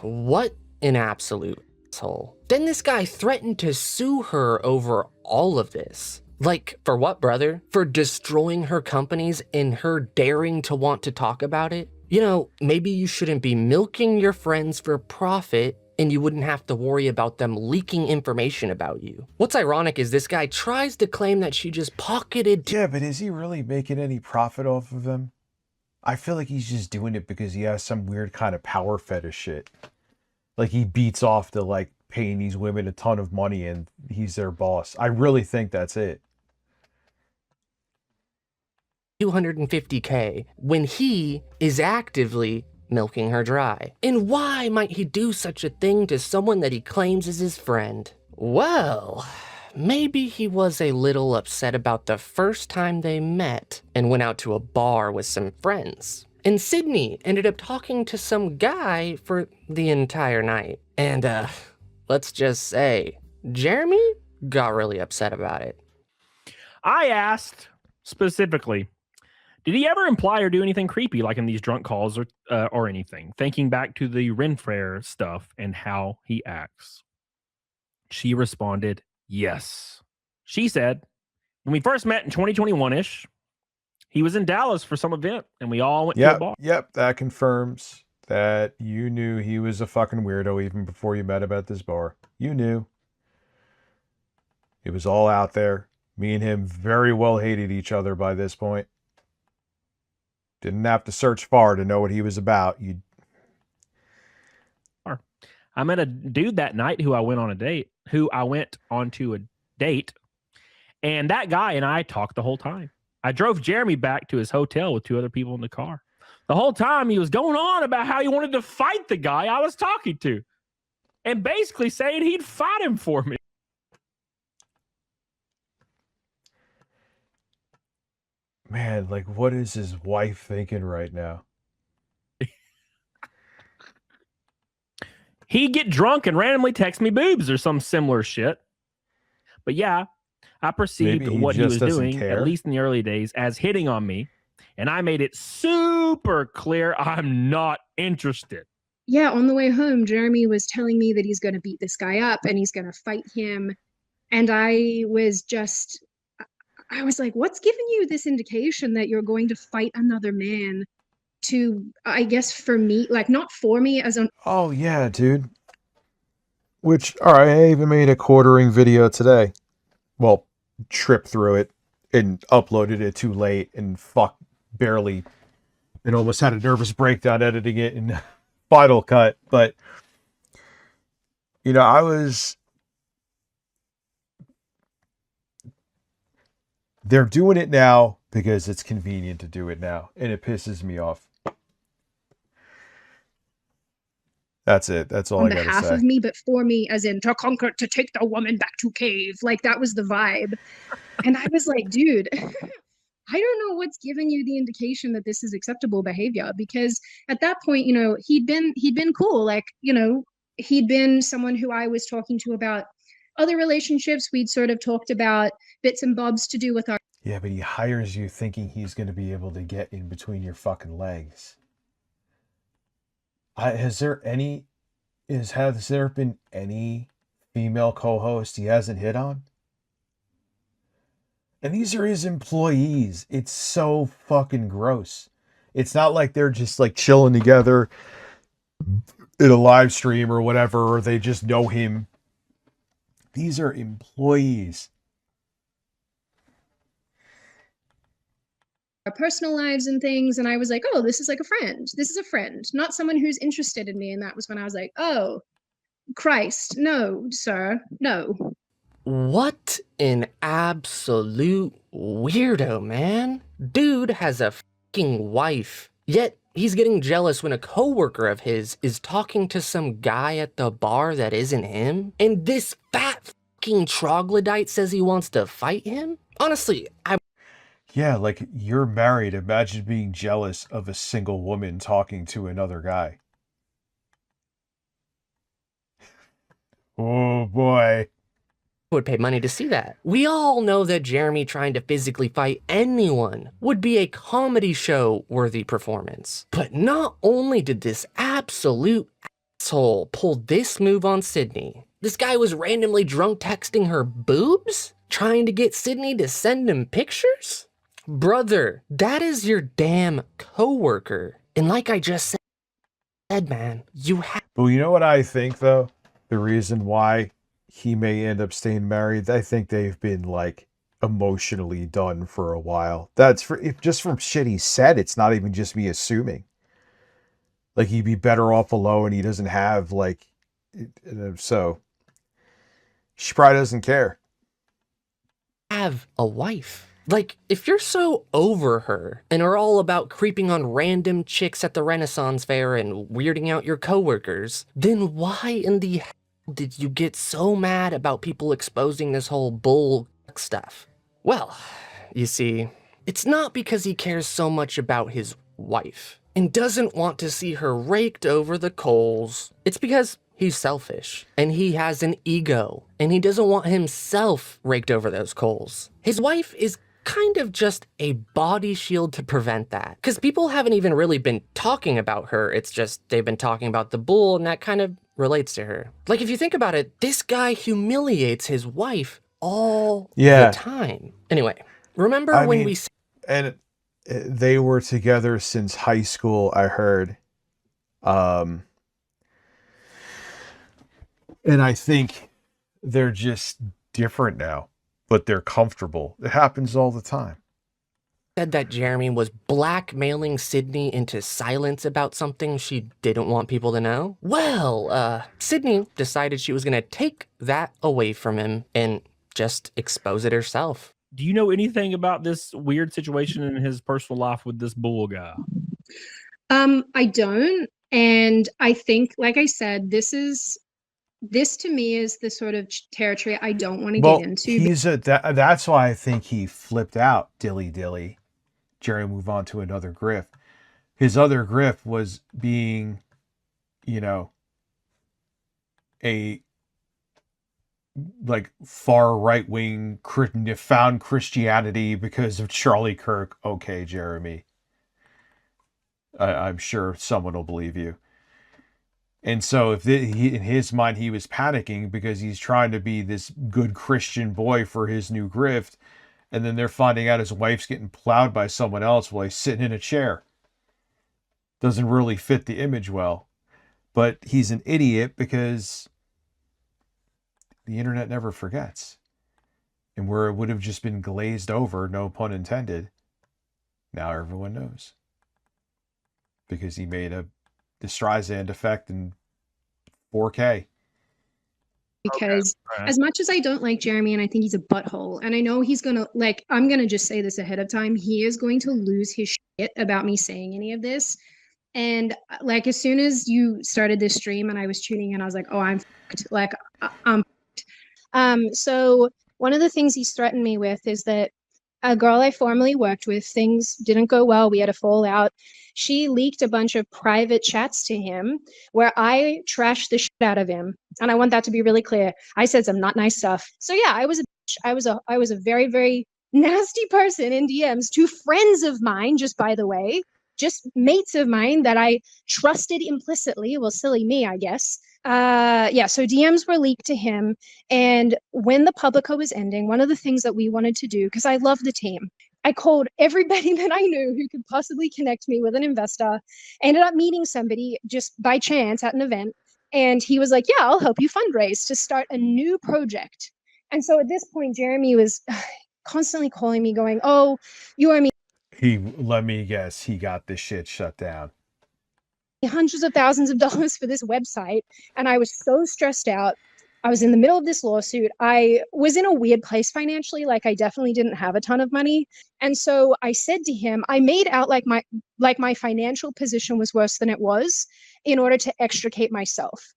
S8: what an absolute asshole. Then this guy threatened to sue her over all of this. Like, for what, brother? For destroying her companies and her daring to want to talk about it? You know, maybe you shouldn't be milking your friends for profit and you wouldn't have to worry about them leaking information about you. What's ironic is this guy tries to claim that she just pocketed...
S2: Yeah, but is he really making any profit off of them? I feel like he's just doing it because he has some weird kind of power fetish shit. Like he beats off to like paying these women a ton of money and he's their boss. I really think that's it.
S8: $250K when he is actively milking her dry. And why might he do such a thing to someone that he claims is his friend? Well, maybe he was a little upset about the first time they met and went out to a bar with some friends. And Sydney ended up talking to some guy for the entire night. And let's just say, Jeremy got really upset about it.
S9: I asked specifically, did he ever imply or do anything creepy like in these drunk calls or anything? Thinking back to the Renfair stuff and how he acts. She responded, yes. She said, when we first met in 2021-ish, he was in Dallas for some event and we all went to a bar.
S2: Yep, that confirms that you knew he was a fucking weirdo even before you met him at this bar. You knew. It was all out there. Me and him very well hated each other by this point. Didn't have to search far to know what he was about.
S9: I met a dude that night who I went on to a date, and that guy and I talked the whole time. I drove Jeremy back to his hotel with 2 other people in the car. The whole time he was going on about how he wanted to fight the guy I was talking to and basically saying he'd fight him for me.
S2: Man, like, what is his wife thinking right now?
S9: He'd get drunk and randomly text me boobs or some similar shit. But yeah, I perceived what he was doing, at least in the early days, as hitting on me. And I made it super clear I'm not interested.
S6: Yeah, on the way home, Jeremy was telling me that he's going to beat this guy up and he's going to fight him. And I was like, what's giving you this indication that you're going to fight another man to, I guess, for me, like not for me as an
S2: Oh yeah, dude. Which, all right, I even made a quartering video today. Well, tripped through it and uploaded it too late and barely, and almost had a nervous breakdown editing it in Final Cut. But they're doing it now because it's convenient to do it now, and it pisses me off. That's it. That's all
S6: on
S2: I gotta
S6: behalf
S2: say.
S6: of me, but for me, as in to conquer, to take the woman back to cave. Like that was the vibe. And I was like, dude, I don't know what's given you the indication that this is acceptable behavior, because at that point, he'd been cool. Like, he'd been someone who I was talking to about other relationships. We'd sort of talked about bits and bobs to do with our
S2: Yeah, but he hires you thinking he's going to be able to get in between your fucking legs. Has there been any female co-host he hasn't hit on? And these are his employees. It's so fucking gross. It's not like they're just like chilling together in a live stream or whatever, or they just know him. These are employees.
S6: personal lives and things, and I was like, oh, this is like a friend. This is a friend, not someone who's interested in me. And that was when I was like, oh, Christ, no, sir, no.
S8: What an absolute weirdo, man. Dude has a fucking wife, yet he's getting jealous when a coworker of his is talking to some guy at the bar that isn't him, and this fat fucking troglodyte says he wants to fight him? Honestly,
S2: Yeah, like you're married. Imagine being jealous of a single woman talking to another guy. Oh boy.
S8: would pay money to see that. We all know that Jeremy trying to physically fight anyone would be a comedy show worthy performance. But not only did this absolute asshole pull this move on Sydney, this guy was randomly drunk texting her boobs, trying to get Sydney to send him pictures? Brother, that is your damn coworker. And like I just said, man, you have.
S2: But you know what I think though? The reason why he may end up staying married, I think they've been like emotionally done for a while. Just from shit he said, it's not even just me assuming. Like he'd be better off alone. He doesn't have so she probably doesn't care.
S8: Have a wife. Like, if you're so over her and are all about creeping on random chicks at the Renaissance Fair and weirding out your coworkers, then why in the hell did you get so mad about people exposing this whole bull stuff? Well, you see, it's not because he cares so much about his wife and doesn't want to see her raked over the coals. It's because he's selfish, and he has an ego, and he doesn't want himself raked over those coals. His wife is kind of just a body shield to prevent that, because people haven't even really been talking about her. It's just they've been talking about the bull, and that kind of relates to her. Like, if you think about it, this guy humiliates his wife all the time. Anyway, remember when
S2: and they were together since high school, I heard. And I think they're just different now, but they're comfortable. It happens all the time.
S8: Said that Jeremy was blackmailing Sydney into silence about something she didn't want people to know. Well, Sydney decided she was going to take that away from him and just expose it herself.
S9: Do you know anything about this weird situation in his personal life with this bull guy?
S6: I don't. And I think, like I said, this to me is the sort of territory I don't want to get into.
S2: That's why I think he flipped out dilly. Jerry moved on to another grift. His other grift was being, a like far right wing found Christianity because of Charlie Kirk. Okay, Jeremy. I'm sure someone will believe you. And so in his mind, he was panicking because he's trying to be this good Christian boy for his new grift. And then they're finding out his wife's getting plowed by someone else while he's sitting in a chair. doesn't really fit the image well. But he's an idiot because the internet never forgets. And where it would have just been glazed over, no pun intended, now everyone knows. Because he made the Streisand effect in 4K.
S6: Because
S9: Okay.
S6: as much as I don't like Jeremy and I think he's a butthole, and I know he's gonna, like, I'm gonna just say this ahead of time, he is going to lose his shit about me saying any of this. And like, as soon as you started this stream and I was tuning in, I was like, oh, I'm fucked. Like, I'm fucked. So one of the things he's threatened me with is that a girl I formerly worked with, things didn't go well. We had a fallout. She leaked a bunch of private chats to him where I trashed the shit out of him. And I want that to be really clear. I said some not nice stuff. So yeah, I was a bitch. I was a very, very nasty person in DMs to friends of mine, just by the way, just mates of mine that I trusted implicitly. Well, silly me, I guess. Yeah, so DMs were leaked to him. And when the Publico was ending, one of the things that we wanted to do, because I love the team, I called everybody that I knew who could possibly connect me with an investor. I ended up meeting somebody just by chance at an event. And he was like, yeah, I'll help you fundraise to start a new project. And so at this point, Jeremy was constantly calling me going, oh, you owe me
S2: Let me guess, he got this shit shut down.
S6: hundreds of thousands of dollars for this website. And I was so stressed out. I was in the middle of this lawsuit. I was in a weird place financially. Like, I definitely didn't have a ton of money. And so I said to him, I made out like my financial position was worse than it was in order to extricate myself.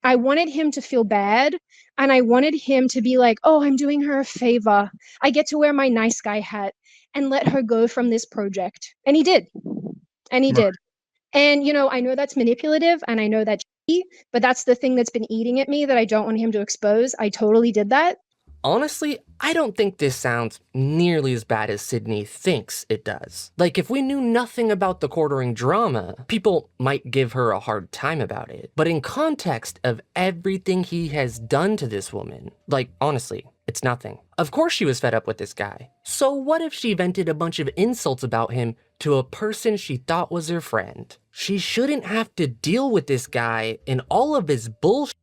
S6: I wanted him to feel bad, and I wanted him to be like, oh, I'm doing her a favor. I get to wear my nice guy hat and let her go from this project. And he did. And he did. And, you know, I know that's manipulative and I know that's shitty, but that's the thing that's been eating at me that I don't want him to expose. I totally did that.
S8: Honestly, I don't think this sounds nearly as bad as Sydney thinks it does. Like, if we knew nothing about the quartering drama, people might give her a hard time about it. But in context of everything he has done to this woman, like, honestly, it's nothing. Of course she was fed up with this guy. So what if she vented a bunch of insults about him to a person she thought was her friend? She shouldn't have to deal with this guy and all of his bullshit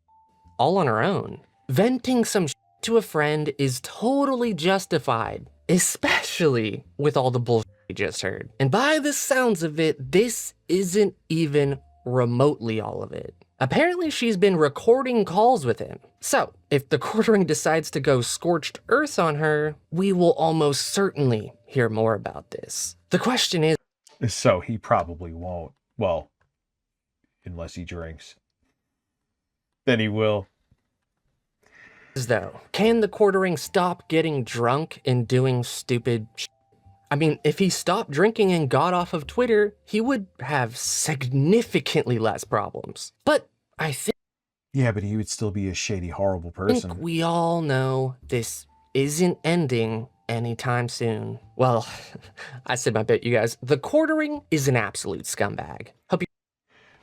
S8: all on her own. Venting some shit to a friend is totally justified, especially with all the bullshit we just heard. And by the sounds of it, this isn't even remotely all of it. Apparently she's been recording calls with him. So if the quartering decides to go scorched earth on her, we will almost certainly hear more about this. The question is,
S2: So he probably won't. Well, unless he drinks. Then he will.
S8: though, can the quartering stop getting drunk and doing stupid shit? I mean, if he stopped drinking and got off of Twitter, he would have significantly less problems. But I think
S2: Yeah, but he would still be a shady, horrible person.
S8: we all know this isn't ending anytime soon. Well, I said my bit, you guys. The quartering is an absolute scumbag. Hope you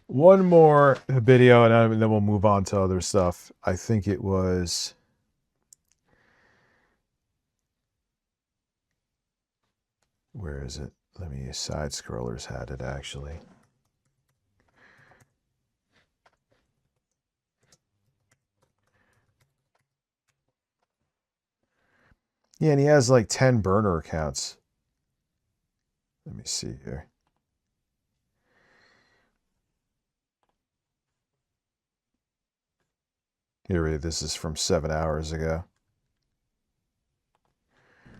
S2: One more video, and then we'll move on to other stuff. I think it was... Where is it? Let me... Side scrollers had it, actually. Yeah, and he has like 10 burner accounts. Let me see here. Here, this is from 7 hours ago.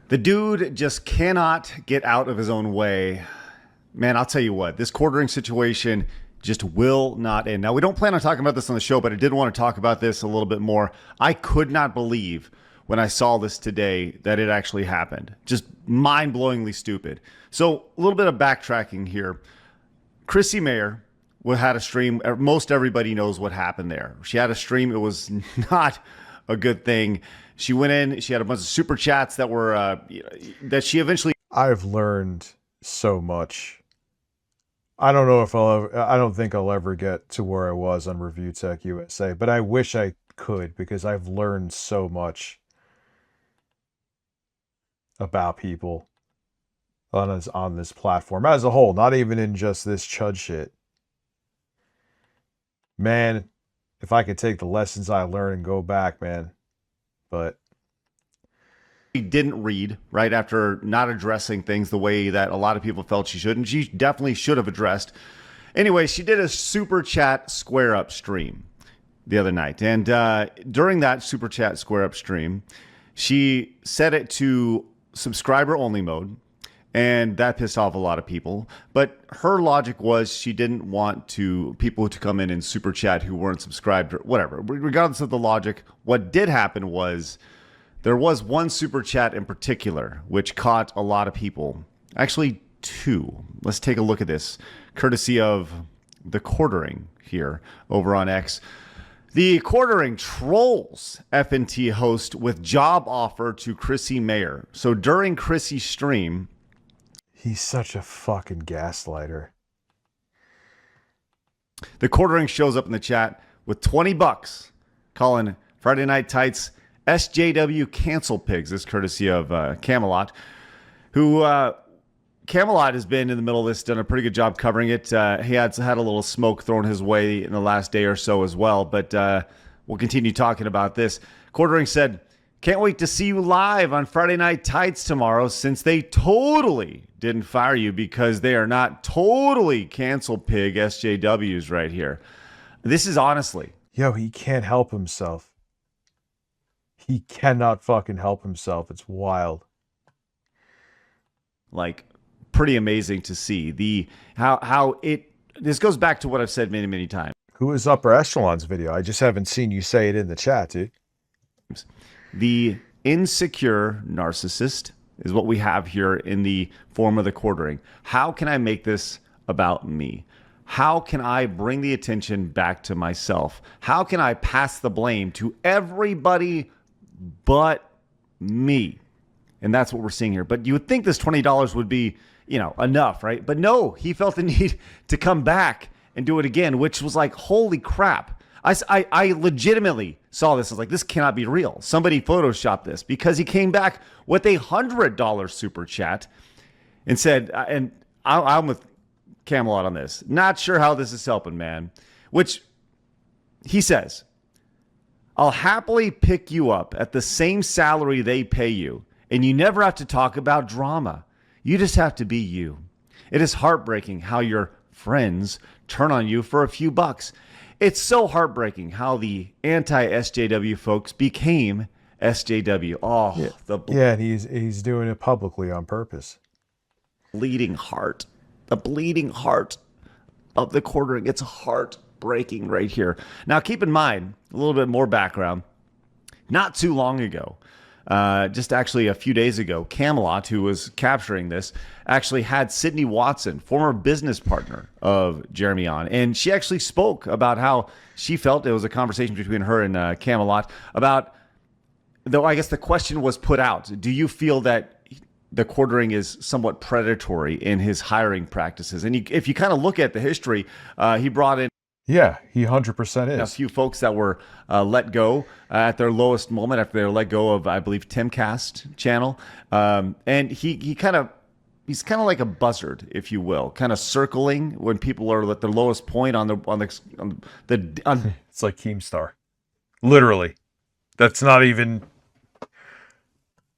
S10: The dude just cannot get out of his own way. Man, I'll tell you what, this quartering situation just will not end. Now, we don't plan on talking about this on the show, but I did want to talk about this a little bit more. I could not believe when I saw this today that it actually happened. Just mind-blowingly stupid. So, a little bit of backtracking here. Chrissy Mayer had a stream. Most everybody knows what happened there. She had a stream. It was not a good thing. She went in. She had a bunch of super chats that were that she eventually.
S2: I've learned so much. I don't know if I'll ever. I don't think I'll ever get to where I was on ReviewTechUSA, but I wish I could because I've learned so much about people. on this platform as a whole, not even in just this chud shit. Man, if I could take the lessons I learned and go back, man. But
S10: she didn't read right after not addressing things the way that a lot of people felt she should, and she definitely should have addressed. Anyway, she did a super chat square up stream the other night, and during that super chat square up stream, she set it to subscriber only mode, and that pissed off a lot of people. But her logic was she didn't want people to come in and super chat who weren't subscribed or whatever. Regardless of the logic, what did happen was there was one super chat in particular which caught a lot of people. Actually, two. Let's take a look at this, courtesy of the Quartering here over on X. The Quartering trolls FNT host with job offer to Chrissy Mayer. So during Chrissy's stream,
S2: he's such a fucking gaslighter.
S10: The Quartering shows up in the chat with $20, calling Friday Night Tights SJW cancel pigs. This courtesy of Camelot, who Camelot has been in the middle of this, done a pretty good job covering it. He had a little smoke thrown his way in the last day or so as well, but we'll continue talking about this. Quartering said, can't wait to see you live on Friday Night Tights tomorrow, since they totally didn't fire you because they are not totally cancel pig SJWs right here. This is honestly.
S2: Yo, he can't help himself. He cannot fucking help himself. It's wild.
S10: Like, pretty amazing to see how this goes back to what I've said many times.
S2: Who is Upper Echelon's video? I just haven't seen you say it in the chat, dude.
S10: The insecure narcissist is what we have here in the form of the Quartering. How can I make this about me? How can I bring the attention back to myself? How can I pass the blame to everybody but me? And that's what we're seeing here. But you would think this $20 would be, enough, right? But no, he felt the need to come back and do it again, which was like, holy crap. I legitimately saw this. I was like, this cannot be real. Somebody photoshopped this, because he came back with a $100 super chat and said, and I'm with Camelot on this. Not sure how this is helping, man. Which he says, I'll happily pick you up at the same salary they pay you, and you never have to talk about drama. You just have to be you. It is heartbreaking how your friends turn on you for a few bucks. It's so heartbreaking how the anti-SJW folks became SJW. Oh,
S2: yeah. And he's doing it publicly on purpose.
S10: Bleeding heart. The bleeding heart of the Quartering. It's heartbreaking right here. Now, keep in mind, a little bit more background. Not too long ago, just actually a few days ago, Camelot, who was capturing this, actually had Sydney Watson, former business partner of Jeremy, on. And she actually spoke about how she felt. It was a conversation between her and Camelot about, though I guess the question was put out, do you feel that the Quartering is somewhat predatory in his hiring practices? And if you kind of look at the history, he brought in,
S2: yeah, he 100% is.
S10: a few folks that were let go at their lowest moment after they were let go of, I believe, Timcast channel. And he's kind of like a buzzard, if you will, kind of circling when people are at their lowest point on the.
S2: It's like Keemstar, literally. That's not even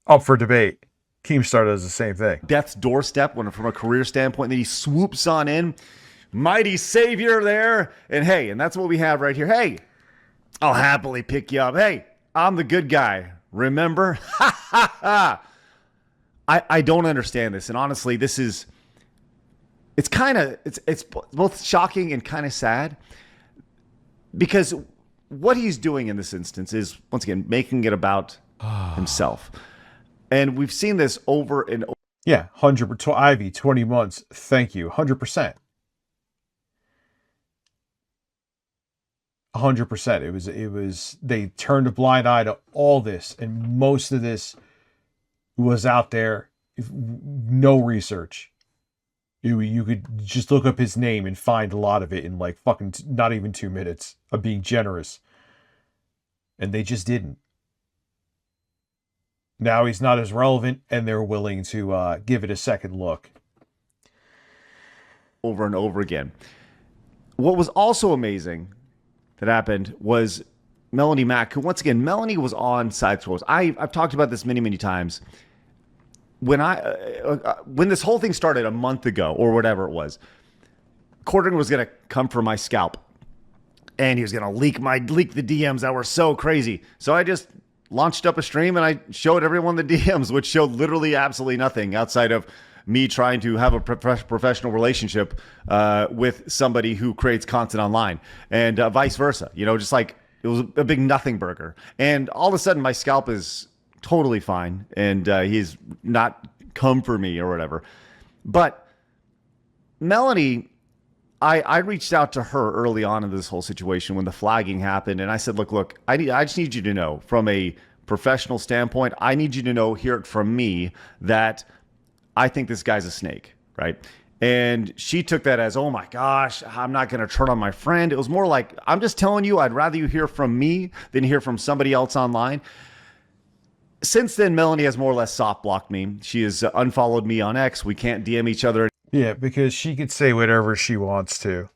S2: up for debate. Keemstar does the same thing.
S10: Death's doorstep from a career standpoint. Then he swoops on in. Mighty savior there. And hey, and that's what we have right here. Hey, I'll happily pick you up. Hey, I'm the good guy. Remember? I don't understand this. And honestly, it's both shocking and kind of sad, because what he's doing in this instance is, once again, making it about himself. And we've seen this over and over.
S2: Yeah, 100%. Ivy, 20 months. Thank you. 100%. 100%. It was, they turned a blind eye to all this, and most of this was out there. No research. You could just look up his name and find a lot of it in like fucking not even 2 minutes of being generous. And they just didn't. now he's not as relevant, and they're willing to give it a second look.
S10: Over and over again. What was also amazing that happened was Melanie Mack, who, once again, Melanie was on Side Scrolls. I've talked about this many, many times. When this whole thing started a month ago or whatever it was, Corden was going to come for my scalp, and he was going to leak the DMs that were so crazy. So I just launched up a stream and I showed everyone the DMs, which showed literally absolutely nothing outside of me trying to have a professional relationship with somebody who creates content online, and vice versa. You know, just like it was a big nothing burger. And all of a sudden my scalp is totally fine, and he's not come for me or whatever. But Melanie, I reached out to her early on in this whole situation when the flagging happened, and I said, look, I just need you to know from a professional standpoint, I need you to hear it from me that I think this guy's a snake, right? And she took that as, oh my gosh, I'm not going to turn on my friend. It was more like, I'm just telling you, I'd rather you hear from me than hear from somebody else online. Since then, Melanie has more or less soft blocked me. She has unfollowed me on X. We can't DM each other.
S2: Yeah, because she could say whatever she wants to.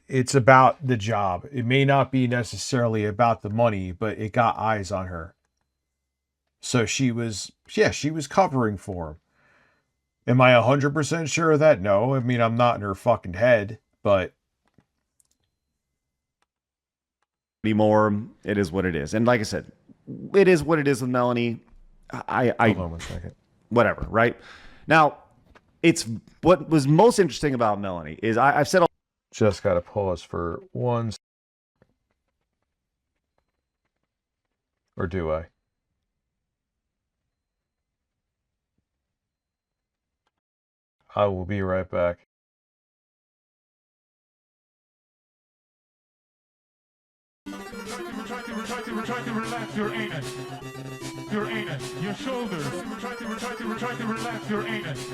S2: It's about the job. It may not be necessarily about the money, but it got eyes on her. So she was covering for him. Am I 100% sure of that? No. I mean, I'm not in her fucking head, but
S10: anymore, it is what it is. And like I said, it is what it is with Melanie.
S2: Hold on 1 second.
S10: Whatever, right? Now, it's what was most interesting about Melanie is I've said
S2: just got to pause for one. Or do I? I will be right back.
S11: Try to relax your anus. Your anus. Your shoulders. Try to relax your anus.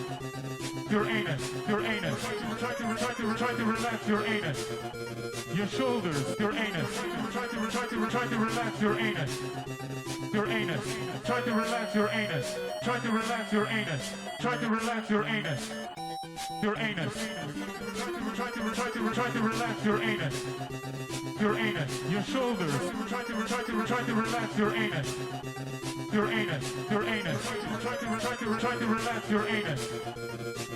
S11: Your anus. Your anus. Try to relax your anus. Your shoulders. Your anus. Try to relax your anus. Your anus. Try to relax your anus. Try to relax your anus. Try to relax your anus. Your anus. Try to relax your anus. Your anus. Your shoulders. Try to relax your anus. Your anus. Your anus. Try to relax your anus.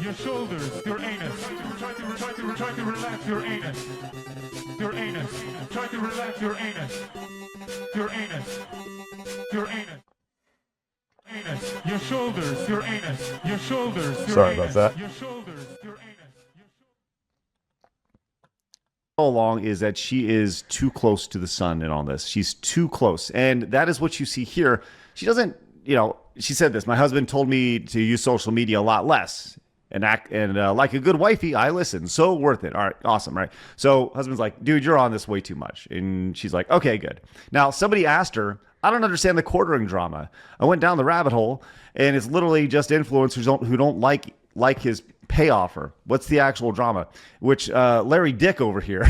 S11: Your shoulders. Your anus. Try to relax your anus. Your anus. Try to relax your anus. Your anus. Your anus. Anus. Your shoulders. Your anus. Your shoulders. Your
S2: Sorry
S11: anus.
S2: about that.
S11: Your shoulders. Your anus.
S10: all along is that she is too close to the sun in all this. She's too close. And that is what you see here. She doesn't, she said this, my husband told me to use social media a lot less and act, and like a good wifey, I listen. So worth it. All right. Awesome. Right. So husband's like, dude, you're on this way too much. And she's like, okay, good. Now somebody asked her, I don't understand the quartering drama. I went down the rabbit hole and it's literally just influencers who don't like his pay offer. What's the actual drama? Which Larry Dick over here,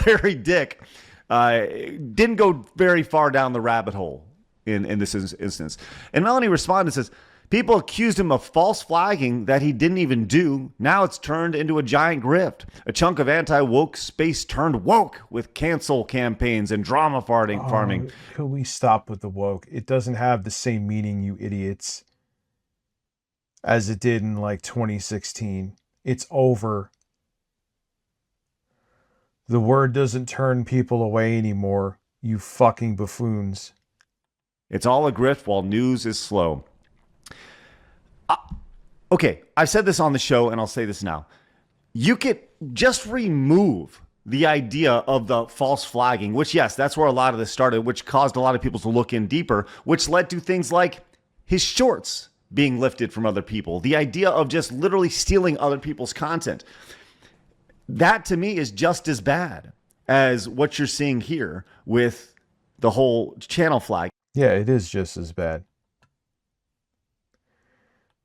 S10: Larry Dick didn't go very far down the rabbit hole in this instance. And Melanie responded and says, people accused him of false flagging that he didn't even do. Now it's turned into a giant grift. A chunk of anti-woke space turned woke with cancel campaigns and drama farming.
S2: Could we stop with the woke? It doesn't have the same meaning, you idiots, as it did in like 2016. It's over. The word doesn't turn people away anymore, you fucking buffoons.
S10: It's all a grift while news is slow. Okay, I've said this on the show and I'll say this now. You could just remove the idea of the false flagging, which, yes, that's where a lot of this started, which caused a lot of people to look in deeper, which led to things like his shorts being lifted from other people. The idea of just literally stealing other people's content. That to me is just as bad as what you're seeing here with the whole channel flag.
S2: Yeah, it is just as bad.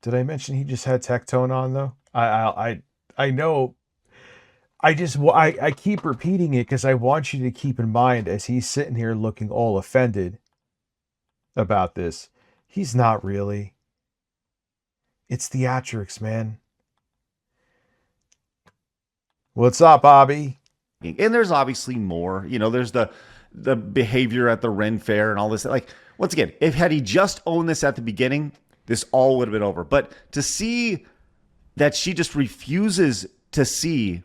S2: Did I mention he just had Tectone on though? I know I keep repeating it because I want you to keep in mind as he's sitting here looking all offended about this. He's not really. It's theatrics, man. What's up, Bobby?
S10: And there's obviously more. You know, there's the behavior at the Ren Fair and all this. Like, once again, if had he just owned this at the beginning, this all would have been over. But to see that she just refuses to see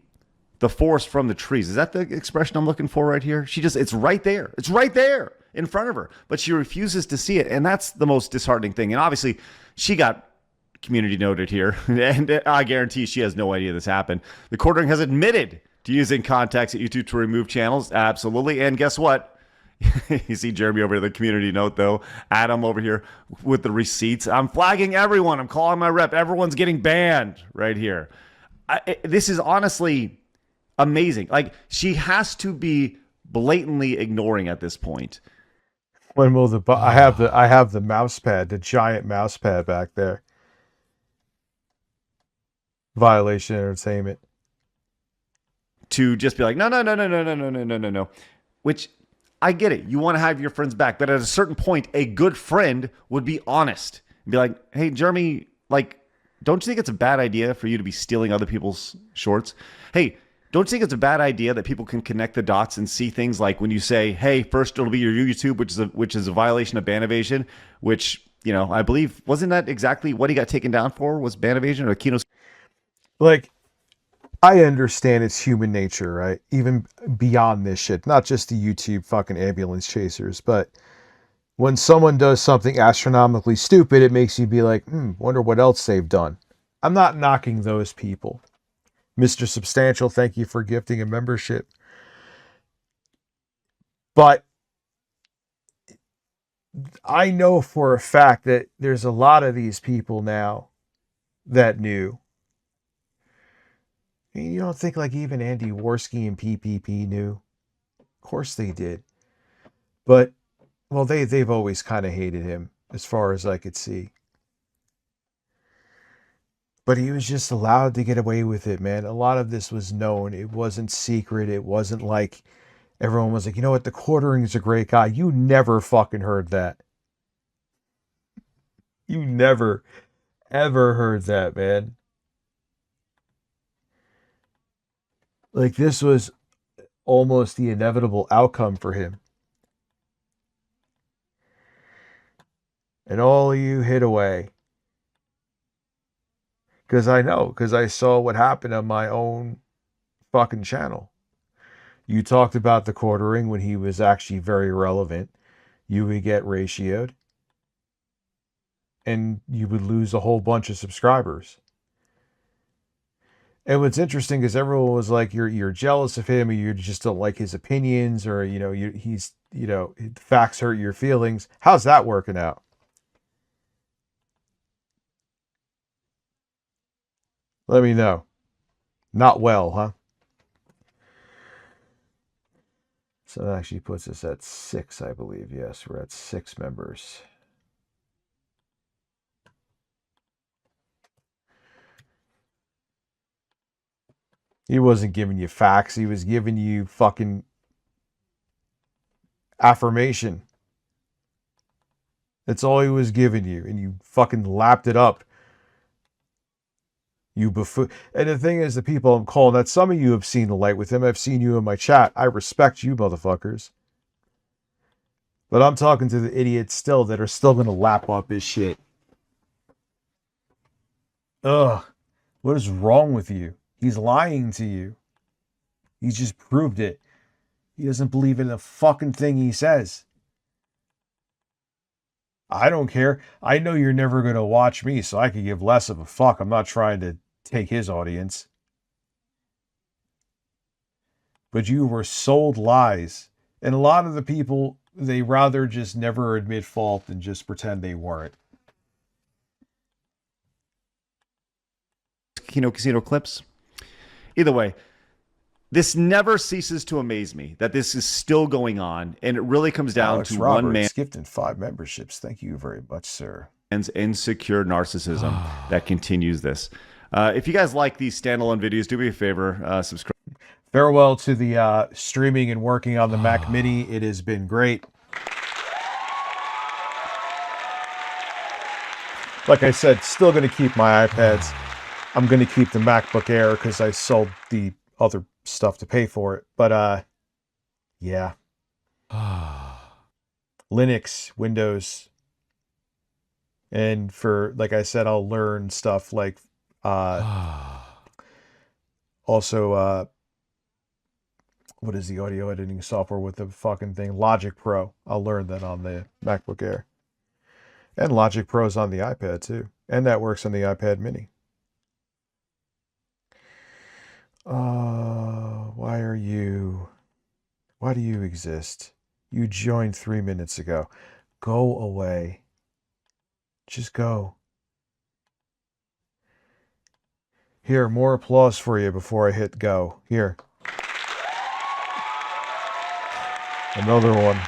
S10: the forest from the trees. Is that the expression I'm looking for right here? It's right there. It's right there in front of her, but she refuses to see it. And that's the most disheartening thing. And obviously she got community noted here, and I guarantee she has no idea this happened. The quartering has admitted to using contacts at YouTube to remove channels. Absolutely. And guess what? You see Jeremy over here, the community note, though. Adam over here with the receipts. I'm flagging everyone. I'm calling my rep. Everyone's getting banned right here. This is honestly amazing. Like, she has to be blatantly ignoring at this point.
S2: When will I have the mouse pad, the giant mouse pad back there. Violation Entertainment.
S10: To just be like, no. Which, I get it. You want to have your friends back. But at a certain point, a good friend would be honest. And be like, hey, Jeremy, like, don't you think it's a bad idea for you to be stealing other people's shorts? Hey, don't you think it's a bad idea that people can connect the dots and see things like when you say, hey, first it'll be your YouTube, which is a violation of ban evasion, which, you know, I believe, wasn't that exactly what he got taken down for, was ban evasion or Kino's?
S2: Like, I understand it's human nature, right? Even beyond this shit, not just the YouTube fucking ambulance chasers, but when someone does something astronomically stupid, it makes you be like, wonder what else they've done. I'm not knocking those people. Mr. Substantial, thank you for gifting a membership. But I know for a fact that there's a lot of these people now that knew. I mean, you don't think like even Andy Worski and PPP knew? Of course they did. But, well, they've always kind of hated him as far as I could see. But he was just allowed to get away with it, man. A lot of this was known. It wasn't secret. It wasn't like everyone was like, you know what, the Quartering's a great guy. You never fucking heard that. You never, ever heard that, man. Like, this was almost the inevitable outcome for him. And all of you hid away. Because I saw what happened on my own fucking channel. You talked about the Quartering when he was actually very relevant. You would get ratioed. And you would lose a whole bunch of subscribers. And what's interesting is everyone was like, you're jealous of him, or you just don't like his opinions, or, you know, he's, you know, facts hurt your feelings. How's that working out? Let me know. Not well, huh? So that actually puts us at 6, I believe. Yes, we're at 6 members. He wasn't giving you facts. He was giving you fucking affirmation. That's all he was giving you. And you fucking lapped it up. You buffoon. And the thing is, the people I'm calling that, some of you have seen the light with him. I've seen you in my chat. I respect you, motherfuckers. But I'm talking to the idiots still that are still going to lap up his shit. Ugh. What is wrong with you? He's lying to you. He's just proved it. He doesn't believe in the fucking thing he says. I don't care. I know you're never going to watch me, so I could give less of a fuck. I'm not trying to take his audience. But you were sold lies. And a lot of the people, they rather just never admit fault than just pretend they weren't.
S10: Casino clips. Either way, this never ceases to amaze me that this is still going on, and it really comes down
S2: Alex
S10: to
S2: Roberts,
S10: one man's
S2: gifted 5 memberships. Thank you very much, sir.
S10: insecure narcissism that continues this. If you guys like these standalone videos, do me a favor, subscribe.
S2: Farewell to the streaming and working on the Mac Mini. It has been great. Like I said, still going to keep my iPads. I'm going to keep the MacBook Air because I sold the other stuff to pay for it. But, yeah. Linux, Windows. And for, like I said, I'll learn stuff like, also, what is the audio editing software with the fucking thing? Logic Pro. I'll learn that on the MacBook Air. And Logic Pro's on the iPad too. And that works on the iPad mini. Why do you exist? You joined 3 minutes ago. Go away. Just go. Here, more applause for you before I hit go. Here. Another one.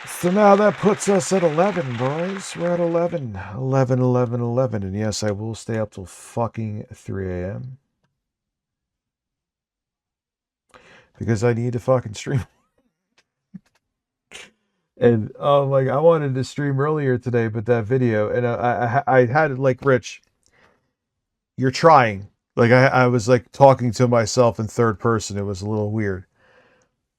S2: So now that puts us at 11, boys. We're at 11. 11, 11, 11. And yes, I will stay up till fucking 3 a.m. Because I need to fucking stream. And, oh my God, I wanted to stream earlier today, but that video, and I had it like, Rich, you're trying. Like, I was like talking to myself in third person. It was a little weird.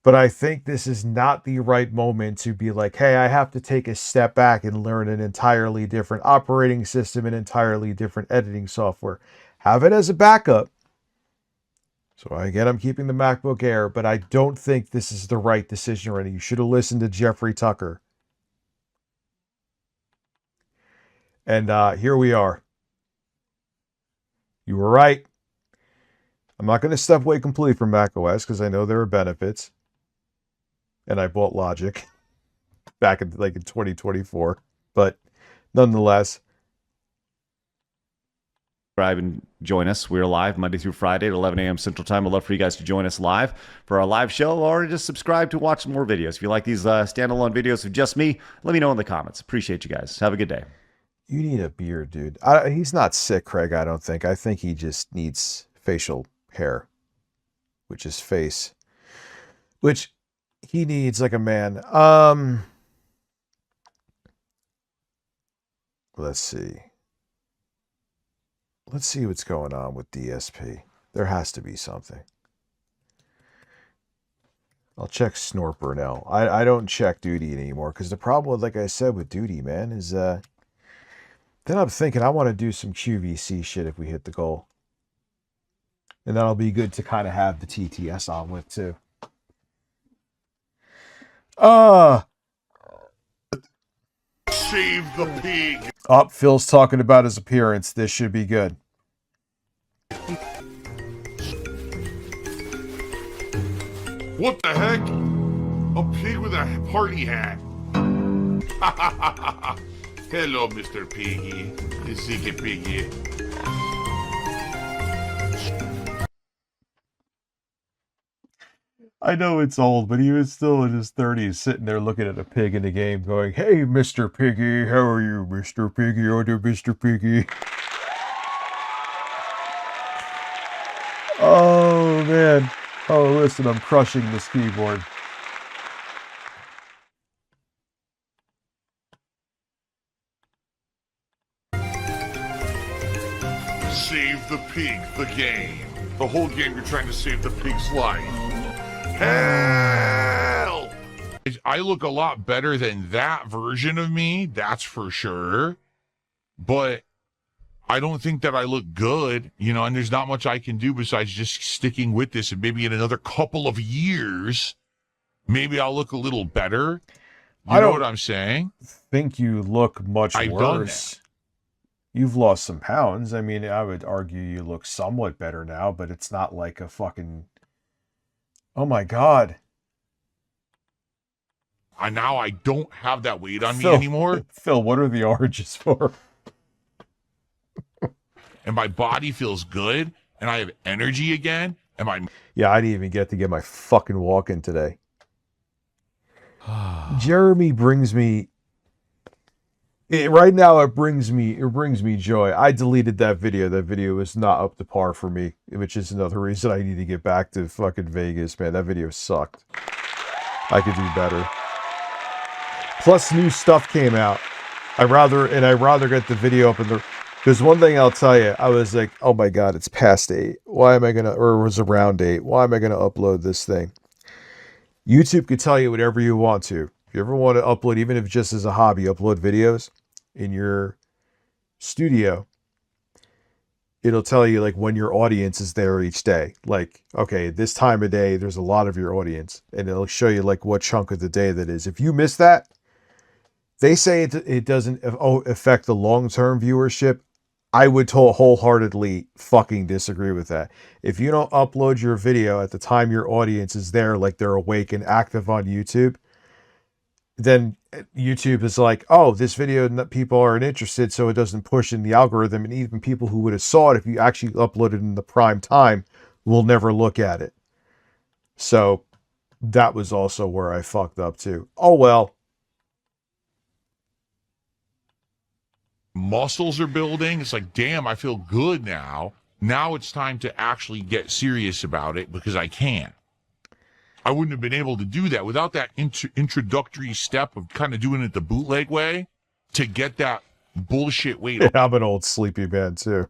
S2: But I think this is not the right moment to be like, hey, I have to take a step back and learn an entirely different operating system and entirely different editing software. Have it as a backup. So again, I'm keeping the MacBook Air, but I don't think this is the right decision already. You should have listened to Jeffrey Tucker. And here we are. You were right. I'm not going to step away completely from macOS because I know there are benefits. And I bought Logic back in 2024. But nonetheless.
S10: Subscribe and join us. We're live Monday through Friday at 11 a.m. Central Time. I'd love for you guys to join us live for our live show or just subscribe to watch more videos. If you like these standalone videos of just me, let me know in the comments. Appreciate you guys. Have a good day.
S2: You need a beard, dude. He's not sick, Craig, I don't think. I think he just needs facial hair, which is face, which he needs like a man. Let's see. Let's see what's going on with DSP. There has to be something. I'll check Snorper now. I don't check Duty anymore because the problem with, like I said, with Duty, man, is then I'm thinking I want to do some QVC shit if we hit the goal. And that'll be good to kind of have the TTS on with too.
S11: Save the pig.
S2: Oh, Phil's talking about his appearance. This should be good.
S11: What the heck? A pig with a party hat. Hello, Mr. Piggy. Ziggy Piggy.
S2: I know it's old, but he was still in his 30s sitting there looking at a pig in the game going, hey, Mr. Piggy, how are you, Mr. Piggy? Other Mr. Piggy. Oh, man. Oh, listen, I'm crushing this keyboard.
S11: Save the pig, the game. The whole game you're trying to save the pig's life. Hell! I look a lot better than that version of me, that's for sure. But I don't think that I look good, and there's not much I can do besides just sticking with this, and maybe in another couple of years, maybe I'll look a little better. You know what I'm saying?
S2: Think you look much
S11: I've
S2: worse.
S11: done that.
S2: You've lost some pounds. I mean, I would argue you look somewhat better now, but it's not like a fucking... Oh my God.
S11: Now I don't have that weight on me
S2: Phil,
S11: anymore.
S2: Phil, what are the oranges for?
S11: And my body feels good, and I have energy again, and my...
S2: Yeah, I didn't even get to get my fucking walk in today. Jeremy brings me right now it brings me joy. I deleted that video. That video is not up to par for me, which is another reason I need to get back to fucking Vegas, man. That video sucked. I could do better. Plus new stuff came out. I'd rather get the video up in the. There's one thing I'll tell you. I was like, oh my god, it's past 8. Why am I gonna? Or it was around 8. Why am I gonna upload this thing? YouTube could tell you whatever you want to. If you ever want to upload, even if just as a hobby, upload videos in your studio, it'll tell you like when your audience is there each day. Like, okay, this time of day, there's a lot of your audience, and it'll show you like what chunk of the day that is. If you miss that, they say it doesn't affect the long-term viewership. I would wholeheartedly fucking disagree with that. If you don't upload your video at the time your audience is there, like they're awake and active on YouTube, then YouTube is like, oh, this video, people aren't interested, so it doesn't push in the algorithm. And even people who would have saw it if you actually uploaded in the prime time will never look at it. So that was also where I fucked up too. Oh, well.
S11: Muscles are building. It's like, damn, I feel good now. Now it's time to actually get serious about it because I can. I wouldn't have been able to do that without that introductory step of kind of doing it the bootleg way to get that bullshit weight
S2: I'm an old sleepy man too.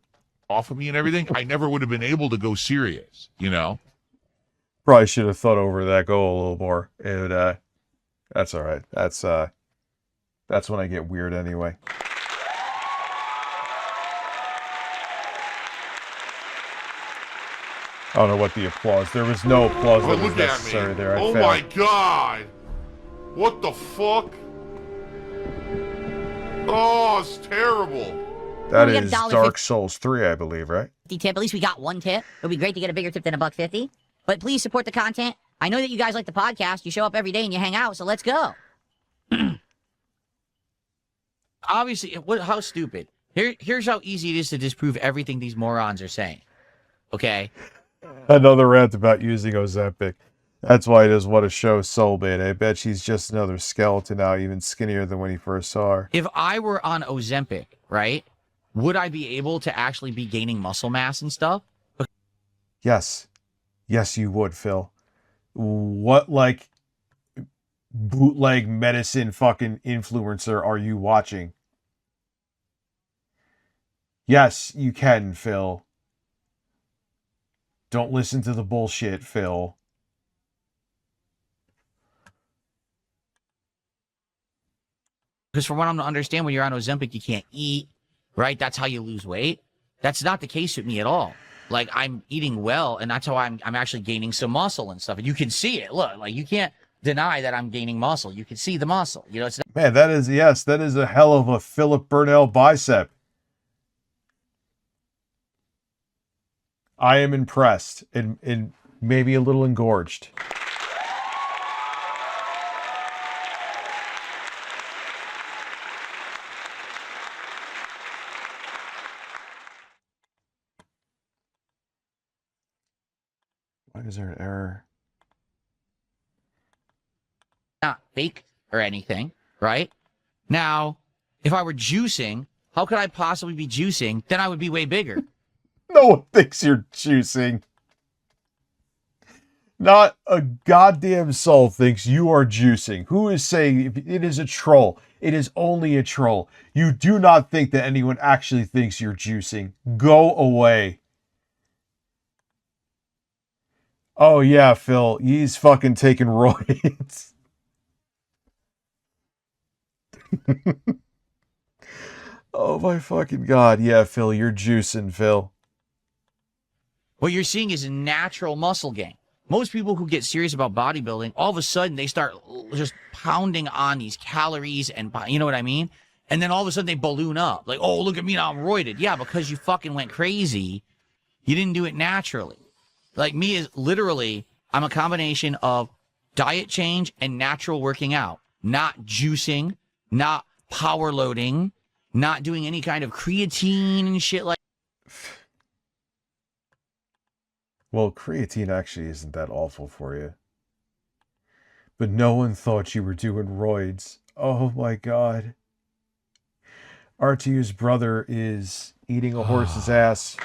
S11: Off of me and everything. I never would have been able to go serious, you know?
S2: Probably should have thought over that goal a little more. And that's all right. That's when I get weird anyway. I don't know what the applause. There was no applause that was necessary there.
S11: Oh my god! What the fuck? Oh, it's terrible.
S2: That is Dark Souls 3, I believe, right?
S12: Tip. At least we got one tip. It would be great to get a bigger tip than $1.50. But please support the content. I know that you guys like the podcast. You show up every day and you hang out, so let's go.
S4: Obviously, how stupid. Here's how easy it is to disprove everything these morons are saying. Okay?
S2: Another rant about using Ozempic. That's why he doesn't want to show soul bait. I bet she's just another skeleton now, even skinnier than when he first saw her.
S4: If I were on Ozempic, right, would I be able to actually be gaining muscle mass and stuff?
S2: Yes. Yes, you would, Phil. What, like, bootleg medicine fucking influencer are you watching? Yes, you can, Phil. Don't listen to the bullshit, Phil.
S4: Because from what I'm to understand, when you're on Ozempic, you can't eat, right? That's how you lose weight. That's not the case with me at all. Like, I'm eating well, and that's how I'm actually gaining some muscle and stuff. And you can see it. Look, like, you can't deny that I'm gaining muscle. You can see the muscle. You know, it's not—
S2: Man, that is a hell of a Philip Burnell bicep. I am impressed and maybe a little engorged. Why is there an error?
S4: not fake or anything, right? Now, if I were juicing, how could I possibly be juicing? Then I would be way bigger.
S2: No one thinks you're juicing. Not a goddamn soul thinks you are juicing. Who is saying it is a troll? It is only a troll. You do not think that anyone actually thinks you're juicing. Go away. Oh yeah, Phil, he's fucking taking roids. Oh my fucking god. Yeah, Phil, you're juicing, Phil.
S4: What you're seeing is natural muscle gain. Most people who get serious about bodybuilding, all of a sudden they start just pounding on these calories and, you know what I mean? And then all of a sudden they balloon up. Like, oh, look at me now, I'm roided. Yeah, because you fucking went crazy. You didn't do it naturally. Like me is literally, I'm a combination of diet change and natural working out. Not juicing, not power loading, not doing any kind of creatine and shit like.
S2: Well, creatine actually isn't that awful for you. But no one thought you were doing roids. Oh my god. R2's brother is eating a horse's ass,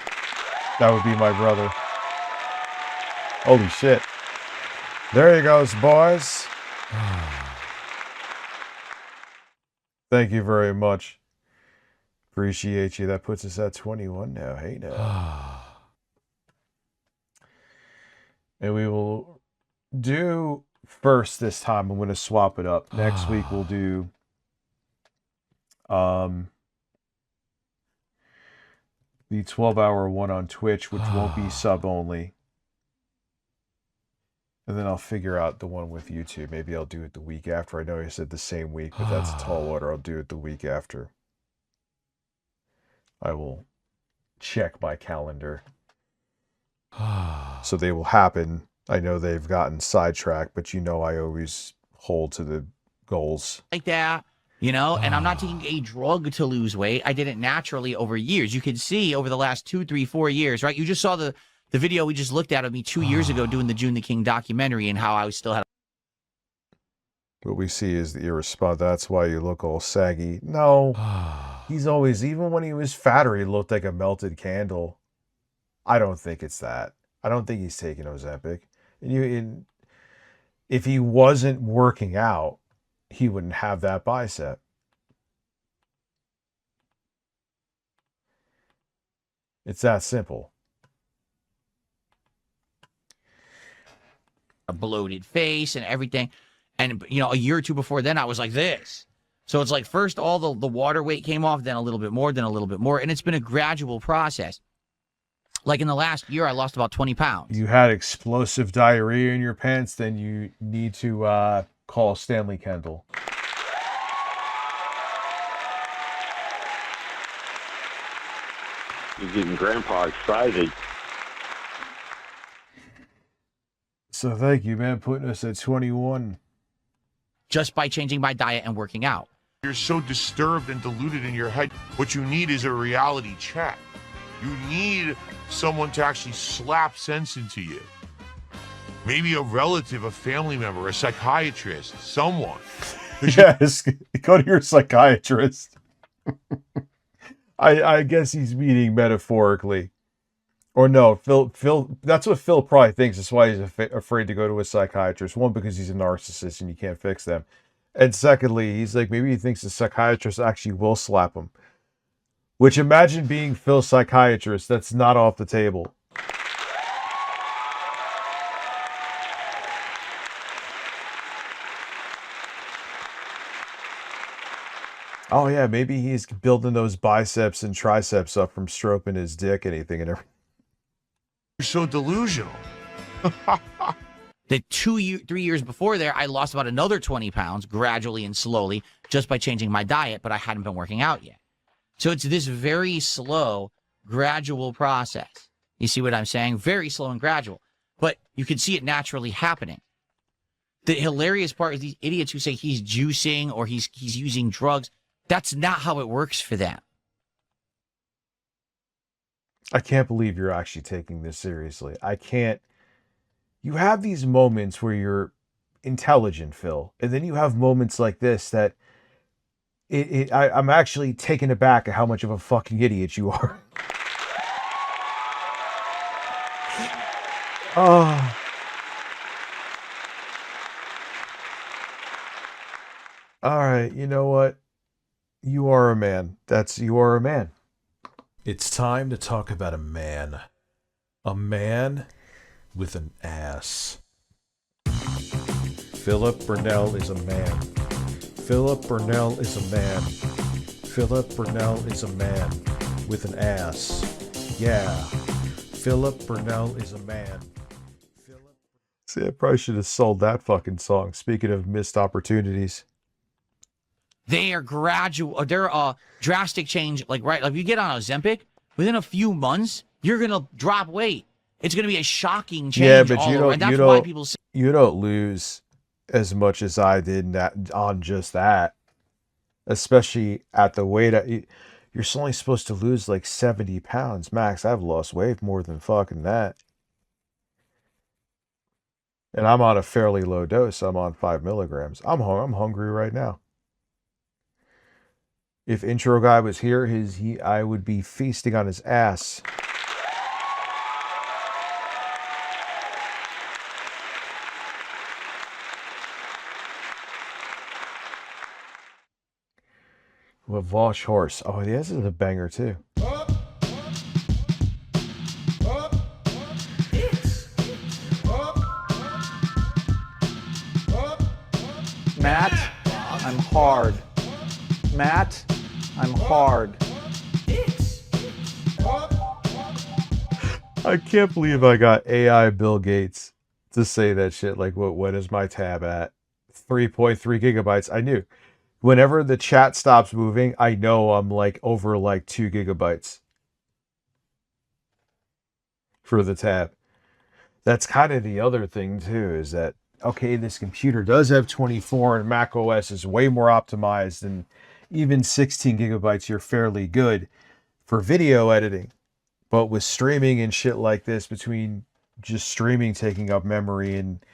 S2: that would be my brother. Holy shit. There he goes, boys. Thank you very much. Appreciate you. That puts us at 21 now. Hey now. And we will do first this time. I'm going to swap it up. Next week we'll do the 12-hour one on Twitch, which won't be sub only. And then I'll figure out the one with YouTube. Maybe I'll do it the week after. I know I said the same week, but that's a tall order. I'll do it the week after. I will check my calendar. So they will happen. I know they've gotten sidetracked, but you know I always hold to the goals.
S4: Like that, you know, and I'm not taking a drug to lose weight. I did it naturally over years. You can see over the last 2, 3, 4 years, right? You just saw the video we just looked at of me 2 years ago doing the June the King documentary and how I was still had.
S2: What we see is the irresponsible. That's why you look all saggy. No, he's always, even when he was fatter, he looked like a melted candle. I don't think it's that. I don't think he's taking Ozempic. And if he wasn't working out, he wouldn't have that bicep. It's that simple.
S4: A bloated face and everything. And, you know, a year or two before then, I was like this. So it's like first all the water weight came off, then a little bit more, then a little bit more. And it's been a gradual process. Like in the last year, I lost about 20 pounds.
S2: You had explosive diarrhea in your pants, then you need to call Stanley Kendall.
S13: You're getting Grandpa excited.
S2: So thank you, man, putting us at 21.
S4: Just by changing my diet and working out.
S11: You're so disturbed and deluded in your head. What you need is a reality check. You need someone to actually slap sense into you. Maybe a relative, a family member, a psychiatrist, someone.
S2: Yes, go to your psychiatrist. I guess he's meaning metaphorically. Or no, Phil, that's what Phil probably thinks. That's why he's afraid to go to a psychiatrist. One, because he's a narcissist and you can't fix them. And secondly, he's like, maybe he thinks the psychiatrist actually will slap him. Which, imagine being Phil's psychiatrist. That's not off the table. Oh yeah, maybe he's building those biceps and triceps up from stroking his dick, anything and everything.
S11: You're so delusional.
S4: The 3 years before there, I lost about another 20 pounds gradually and slowly just by changing my diet, but I hadn't been working out yet. So it's this very slow, gradual process. You see what I'm saying? Very slow and gradual. But you can see it naturally happening. The hilarious part is these idiots who say he's juicing or he's using drugs. That's not how it works for them.
S2: I can't believe you're actually taking this seriously. I can't. You have these moments where you're intelligent, Phil, and then you have moments like this that I'm actually taken aback at how much of a fucking idiot you are. Oh. All right, you know what? You are a man. You are a man. It's time to talk about a man. A man with an ass. Philip Burnell is a man. Philip Burnell is a man. Philip Burnell is a man with an ass. Yeah. Philip Burnell is a man. See, I probably should have sold that fucking song. Speaking of missed opportunities.
S4: They are gradual. They're a drastic change. Like if you get on Ozempic, within a few months, you're going to drop weight. It's going to be a shocking change.
S2: Yeah, but
S4: why people say
S2: you don't lose as much as I did on just that. Especially at the weight. You're only supposed to lose like 70 pounds max. I've lost way more than fucking that. And I'm on a fairly low dose. I'm on 5 milligrams. I'm hungry right now. If intro guy was here, I would be feasting on his ass. Lavash horse. Oh, this is a banger too.
S14: Matt, I'm hard. Matt, I'm hard.
S2: I can't believe I got AI Bill Gates to say that shit. Like, what is my tab at? 3.3 gigabytes. I knew. Whenever the chat stops moving, I know I'm like over like 2 gigabytes for the tab. That's kind of the other thing too, is that, okay, this computer does have 24 and Mac OS is way more optimized, and even 16 gigabytes, you're fairly good for video editing. But with streaming and shit like this, between just streaming taking up memory and,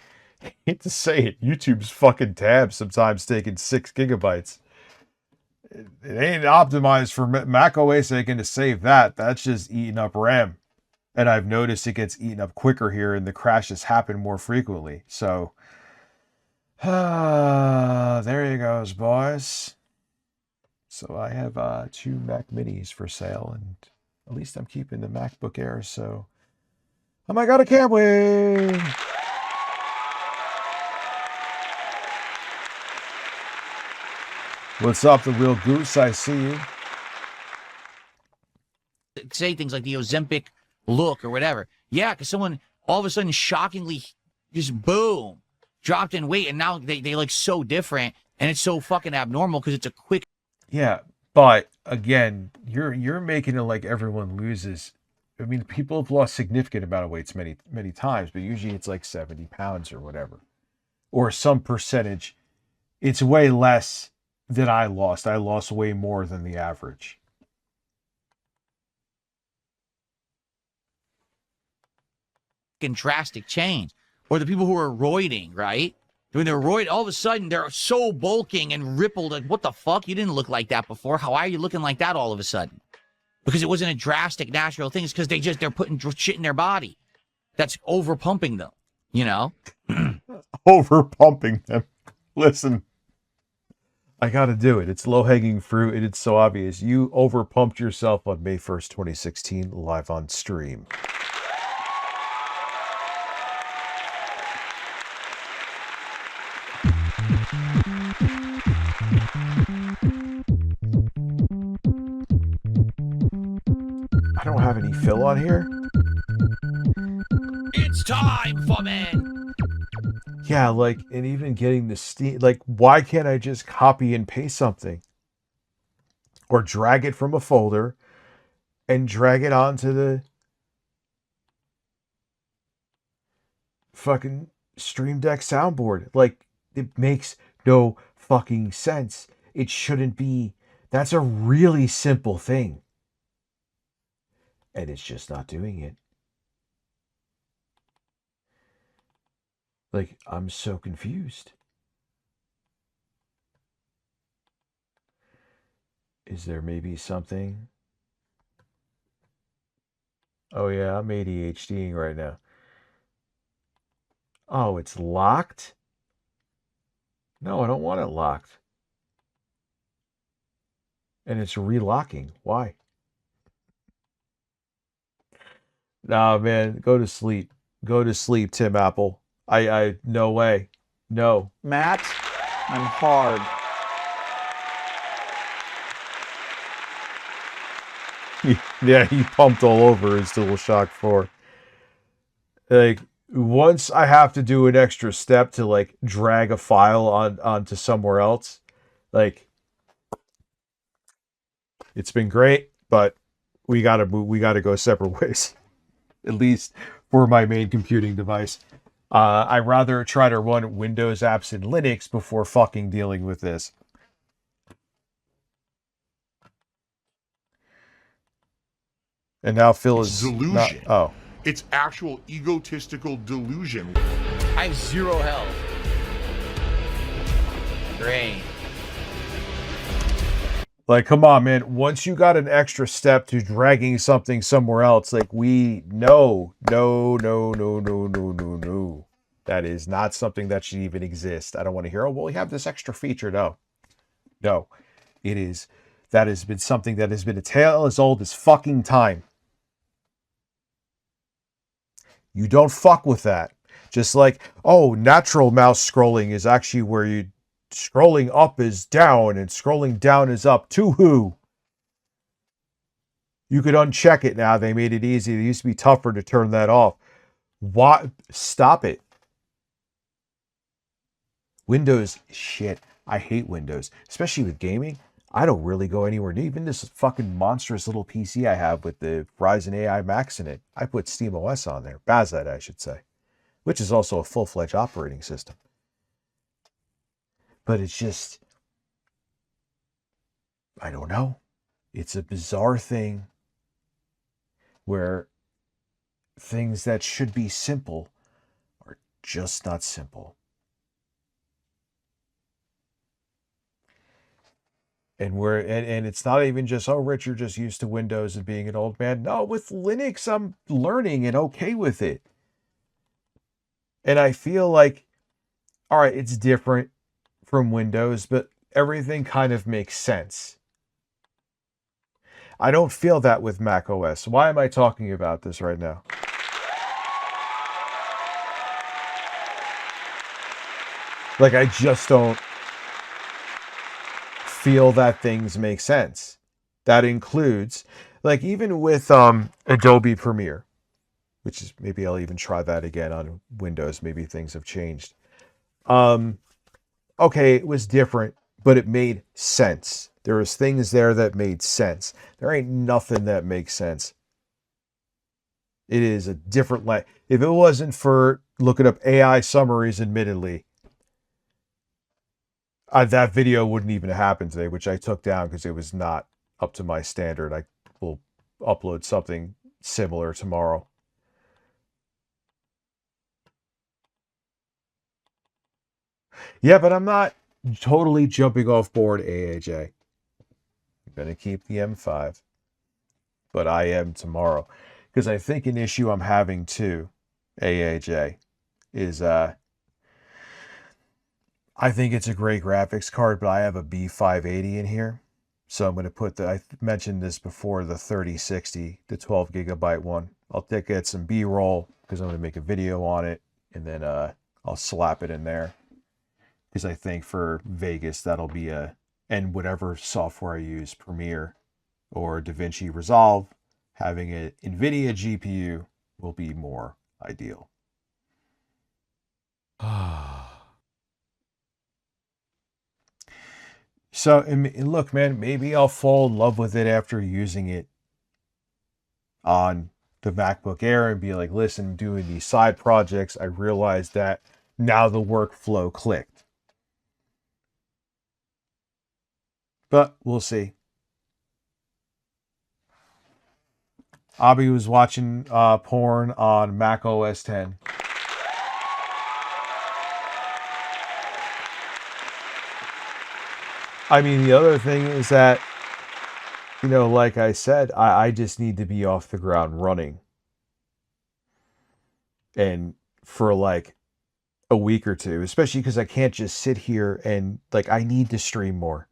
S2: I hate to say it, YouTube's fucking tab sometimes taking 6 gigabytes. It ain't optimized for Mac OS again to save that. That's just eating up RAM. And I've noticed it gets eaten up quicker here and the crashes happen more frequently. So, there you goes, boys. So I have 2 Mac Minis for sale, and at least I'm keeping the MacBook Air, so oh my god, I can't wait! What's up, the real goose? I see you.
S4: Say things like the Ozempic look or whatever. Yeah, because someone all of a sudden shockingly just boom dropped in weight, and now they look so different, and it's so fucking abnormal because it's a quick.
S2: Yeah, but again, you're making it like everyone loses. I mean, people have lost significant amount of weights many times, but usually it's like 70 pounds or whatever, or some percentage. It's way less than I lost. I lost way more than the average.
S4: Drastic change. Or the people who are roiding, right? When they're roid, all of a sudden they're so bulking and rippled. Like, what the fuck? You didn't look like that before. How are you looking like that all of a sudden? Because it wasn't a drastic natural thing. It's because they're putting shit in their body that's over pumping them, you know?
S2: Over pumping them. Listen, I gotta do it. It's low-hanging fruit and it's so obvious. You over pumped yourself on May 1st, 2016, live on stream. I don't have any fill on here.
S4: It's time for men.
S2: Yeah, like, and even getting the steam, like, why can't I just copy and paste something? Or drag it from a folder and drag it onto the fucking Stream Deck soundboard. Like, it makes no fucking sense. It shouldn't be. That's a really simple thing. And it's just not doing it. Like, I'm so confused. Is there maybe something? Oh yeah, I'm ADHDing right now. Oh, it's locked? No, I don't want it locked. And it's relocking. Why? Nah, man, go to sleep. Go to sleep, Tim Apple. No way. No.
S14: Matt, I'm hard.
S2: Yeah, he pumped all over his DualShock 4. Like, once I have to do an extra step to, like, drag a file onto somewhere else, like, it's been great, but we gotta go separate ways. At least for my main computing device. I'd rather try to run Windows apps in Linux before fucking dealing with this. And now Phil is
S15: delusion.
S2: Not, oh.
S15: It's actual egotistical delusion.
S4: I have 0 health. Great.
S2: Like, come on, man. Once you got an extra step to dragging something somewhere else, like no. That is not something that should even exist. I don't want to hear, oh, well, we have this extra feature. No. That has been something that has been a tale as old as fucking time. You don't fuck with that. Just like, oh, natural mouse scrolling is actually where you scrolling up is down and scrolling down is up. To who? You could uncheck it now. They made it easy. It used to be tougher to turn that off. Why? Stop it. Windows, shit. I hate Windows, especially with gaming. I don't really go anywhere near even this fucking monstrous little PC I have with the Ryzen AI Max in it. I put SteamOS on there. Bazite, I should say. Which is also a full-fledged operating system. But it's just, I don't know. It's a bizarre thing where things that should be simple are just not simple. And it's not even just, oh, Rich, you're just used to Windows and being an old man. No, with Linux, I'm learning and okay with it. And I feel like, all right, it's different from Windows, but everything kind of makes sense. I don't feel that with Mac OS. Why am I talking about this right now? Like, I just don't feel that things make sense. That includes, like, even with Adobe Premiere, which is, maybe I'll even try that again on Windows. Maybe things have changed. Okay, it was different, but it made sense. There was things there that made sense. There ain't nothing that makes sense. It is a different if it wasn't for looking up AI summaries, admittedly, that video wouldn't even happen today, which I took down because it was not up to my standard. I will upload something similar tomorrow. Yeah, but I'm not totally jumping off board AAJ. I'm going to keep the M5. But I am tomorrow. Because I think an issue I'm having too, AAJ, is I think it's a great graphics card, but I have a B580 in here. So I'm going to put I mentioned this before, the 3060, the 12 gigabyte one. I'll get some B-roll because I'm going to make a video on it. And then I'll slap it in there. Because I think for Vegas, that'll be and whatever software I use, Premiere or DaVinci Resolve, having an NVIDIA GPU will be more ideal. So, and look, man, maybe I'll fall in love with it after using it on the MacBook Air and be like, listen, I'm doing these side projects. I realized that now the workflow clicked. But we'll see. Abby was watching porn on Mac OS 10. I mean, the other thing is that, you know, like I said, I just need to be off the ground running. And for like a week or two, especially because I can't just sit here and like, I need to stream more.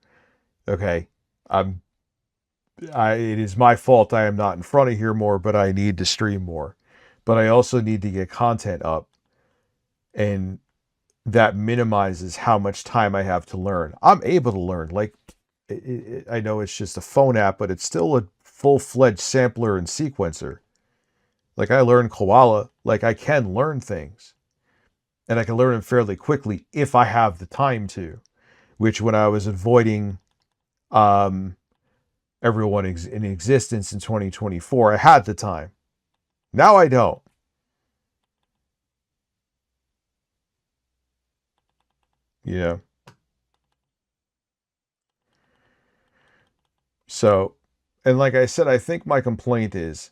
S2: Okay. It is my fault I am not in front of here more, but I need to stream more. But I also need to get content up. And that minimizes how much time I have to learn. I'm able to learn. Like, I know it's just a phone app, but it's still a full-fledged sampler and sequencer. Like, I learned Koala. Like, I can learn things. And I can learn them fairly quickly if I have the time to. Which, when I was avoiding everyone in existence in 2024, I had the time. Now I don't. Yeah. So, and like I said, I think my complaint is,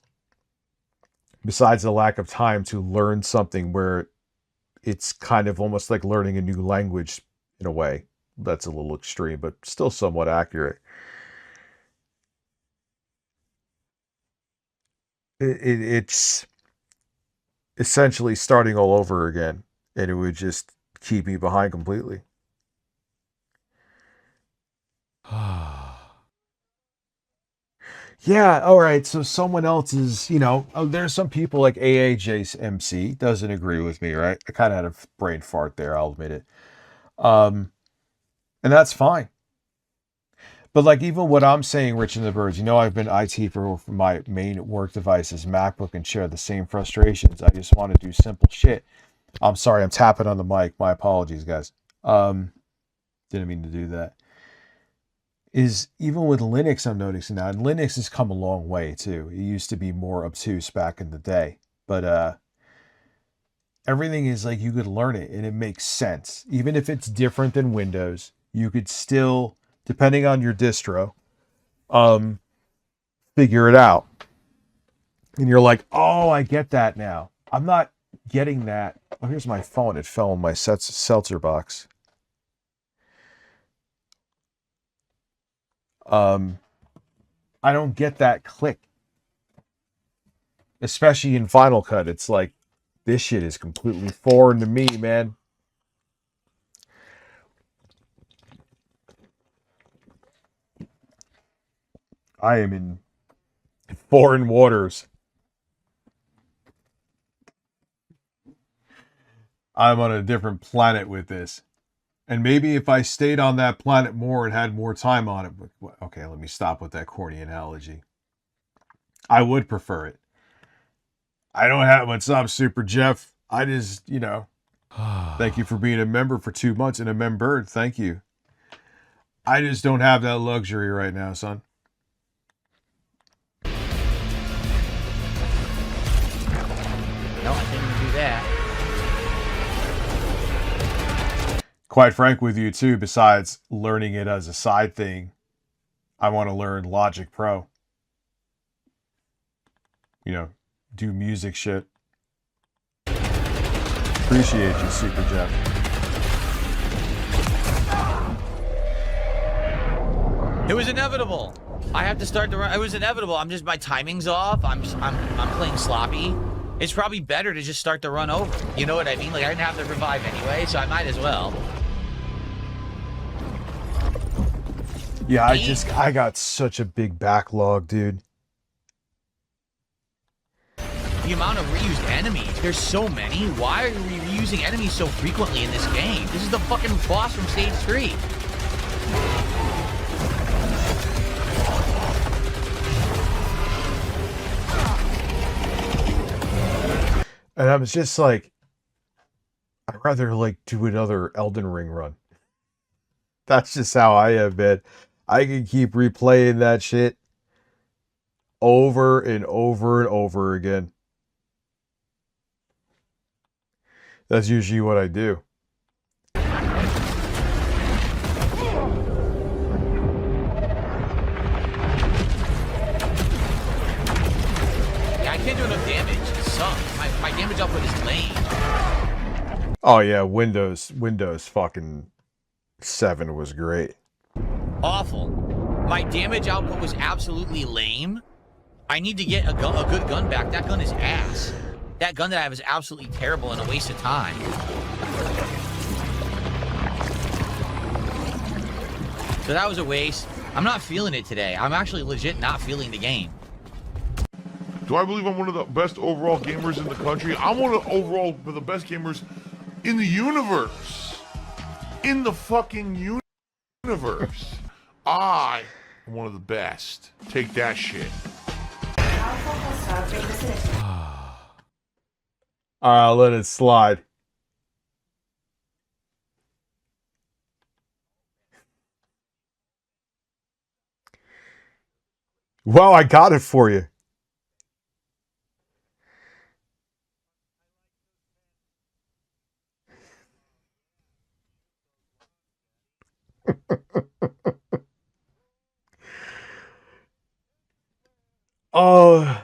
S2: besides the lack of time to learn something where it's kind of almost like learning a new language in a way. That's a little extreme, but still somewhat accurate. it's essentially starting all over again, and it would just keep me behind completely. Yeah, all right. So someone else is, there's some people like AAJMC doesn't agree with me, right? I kind of had a brain fart there, I'll admit it. And that's fine. But like even what I'm saying, Rich and the Birds, I've been IT for my main work devices, MacBook, and share the same frustrations. I just want to do simple shit. I'm sorry, I'm tapping on the mic. My apologies, guys. Didn't mean to do that. Is even with Linux, I'm noticing now, and Linux has come a long way too. It used to be more obtuse back in the day, but everything is like you could learn it and it makes sense. Even if it's different than Windows, you could still, depending on your distro, figure it out. And you're like, oh, I get that now. I'm not getting that. Oh, here's my phone. It fell in my seltzer box. I don't get that click. Especially in Final Cut. It's like, this shit is completely foreign to me, man. I am in foreign waters. I'm on a different planet with this. And maybe if I stayed on that planet more and had more time on it. Okay, let me stop with that corny analogy. I would prefer it. I don't have what's up, Super Jeff. I just, thank you for being a member for 2 months and a member. Thank you. I just don't have that luxury right now, son.
S4: No, I didn't do that.
S2: Quite frank with you too, besides learning it as a side thing, I want to learn Logic Pro. Do music shit. Appreciate you, Super Jeff.
S4: It was inevitable. I have to start the run. It was inevitable. My timing's off. I'm playing sloppy. It's probably better to just start the run over. You know what I mean? Like I didn't have to revive anyway, so I might as well.
S2: Yeah, I got such a big backlog, dude.
S4: The amount of reused enemies. There's so many. Why are we reusing enemies so frequently in this game? This is the fucking boss from stage 3.
S2: And I was just like, I'd rather do another Elden Ring run. That's just how I have been. I can keep replaying that shit over and over and over again. That's usually what I do.
S4: Yeah, I can't do enough damage. It sucks. My damage output is lame.
S2: Oh yeah, Windows fucking 7 was great.
S4: Awful. My damage output was absolutely lame. I need to get a good gun back. That gun is ass. That gun that I have is absolutely terrible and a waste of time. So that was a waste. I'm not feeling it today. I'm actually legit not feeling the game.
S15: Do I believe I'm one of the best overall gamers in the country? I'm one of the best gamers in the universe. In the fucking universe. I am one of the best. Take that shit.
S2: I'll let it slide. Well, I got it for you. Oh,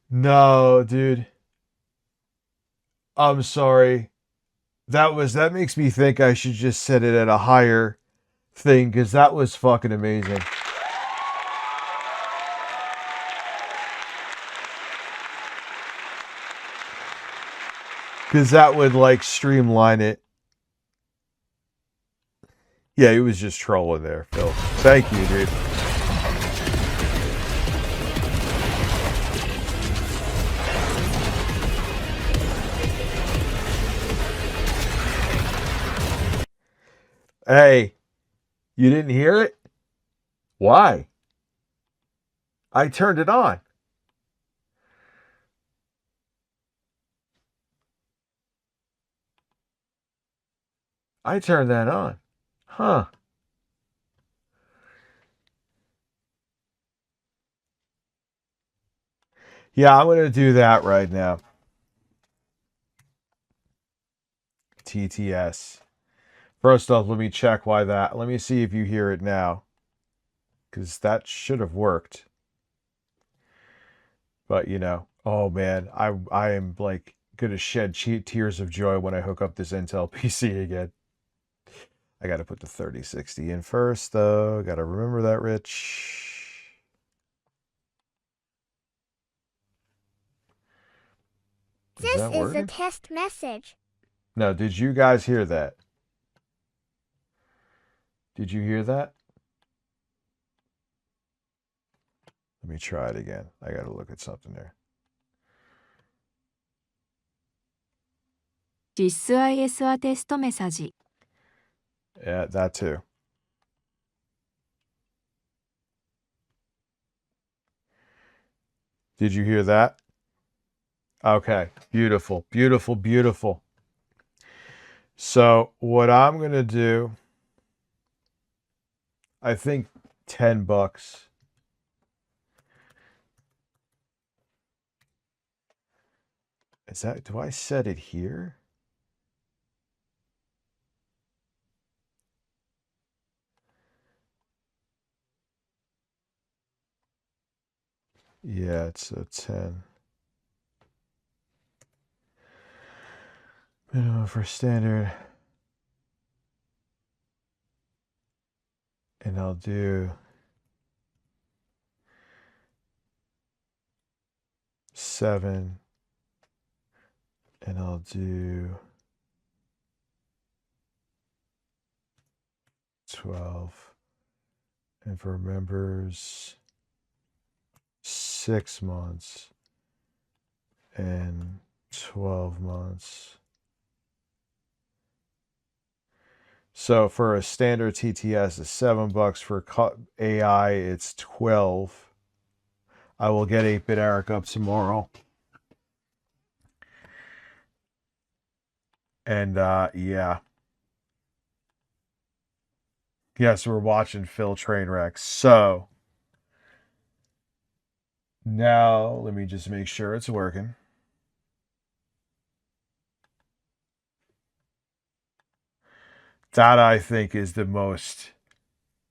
S2: no, dude. I'm sorry. That makes me think I should just set it at a higher thing, because that was fucking amazing.
S1: Because that would like streamline it. Yeah, he was just trolling there, Phil. Thank you, dude. Hey, you didn't hear it? Why? I turned it on. I turned that on. Huh. Yeah, I'm going to do that right now. TTS. First off, let me check why that. Let me see if you hear it now. Because that should have worked. But, you know, oh man, I am like going to shed tears of joy when I hook up this Intel PC again. I got to put the 3060 in first, though. Got to remember that, Rich.
S16: This is a test message.
S1: No, did you guys hear that? Did you hear that? Let me try it again. I got to look at something there.
S17: 実質 ISA テストメッセージ
S1: Yeah, that too. Did you hear that? Okay, beautiful, beautiful, beautiful. So what I'm going to do, I think $10. Is that, do I set it here? Yeah, it's a 10. Minimum for standard. And I'll do 7. And I'll do 12. And for members, 6 months and 12 months. So for a standard TTS, it's $7. For AI, it's 12. I will get 8-bit Eric up tomorrow. And yeah. Yes, we're watching Phil Trainwreck. So now let me just make sure it's working. That I think is the most.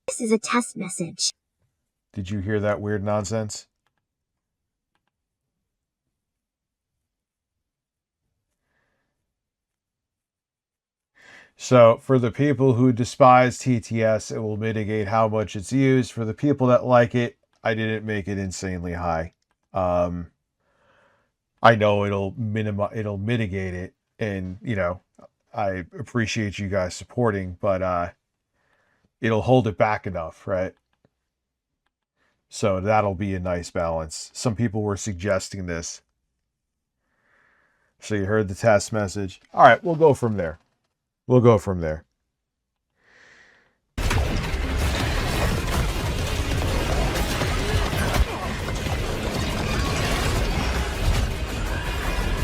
S16: This is a test message.
S1: Did you hear that weird nonsense? So for the people who despise TTS, it will mitigate how much it's used. For the people that like it, I didn't make it insanely high. I know it'll mitigate it, and you know, I appreciate you guys supporting, but it'll hold it back enough, right? So that'll be a nice balance. Some people were suggesting this. So you heard the test message. All right, we'll go from there. We'll go from there.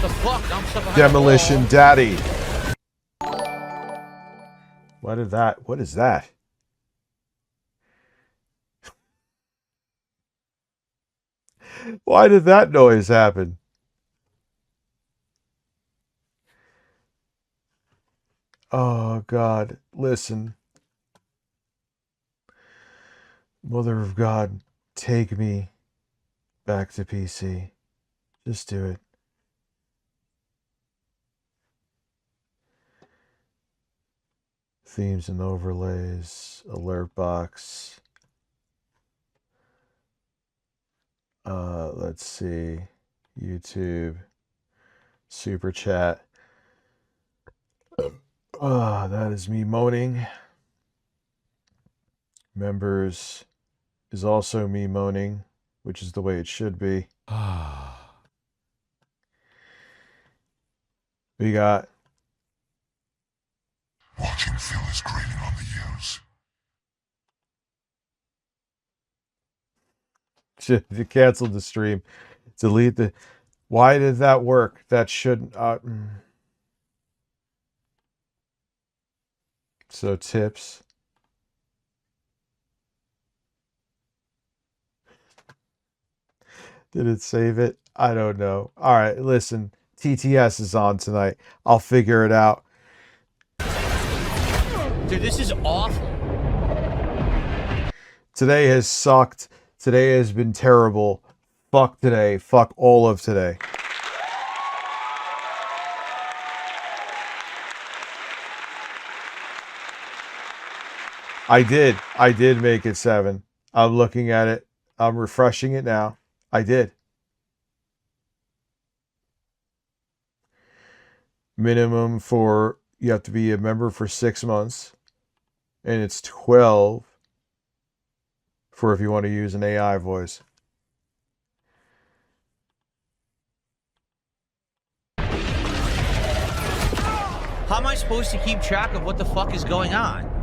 S4: The fuck? I'm stuck behind
S1: Demolition Daddy. What is that? Why did that noise happen? Oh, God. Listen. Mother of God, take me back to PC. Just do it. Themes and overlays, alert box. Let's see. YouTube, super chat.
S2: That is me moaning. Members is also me moaning, which is the way it should be. We got...
S11: Watching Phil is grating on the ears.
S2: You canceled the stream. Delete the... Why did that work? That shouldn't... So tips. Did it save it? I don't know. All right, listen. TTS is on tonight. I'll figure it out.
S4: Dude, this is awful.
S2: Today has sucked. Today has been terrible. Fuck today. Fuck all of today. I did make it 7. I'm looking at it. I'm refreshing it now. I did. Minimum for, you have to be a member for 6 months. And it's 12 for if you want to use an AI voice.
S4: How am I supposed to keep track of what the fuck is going on?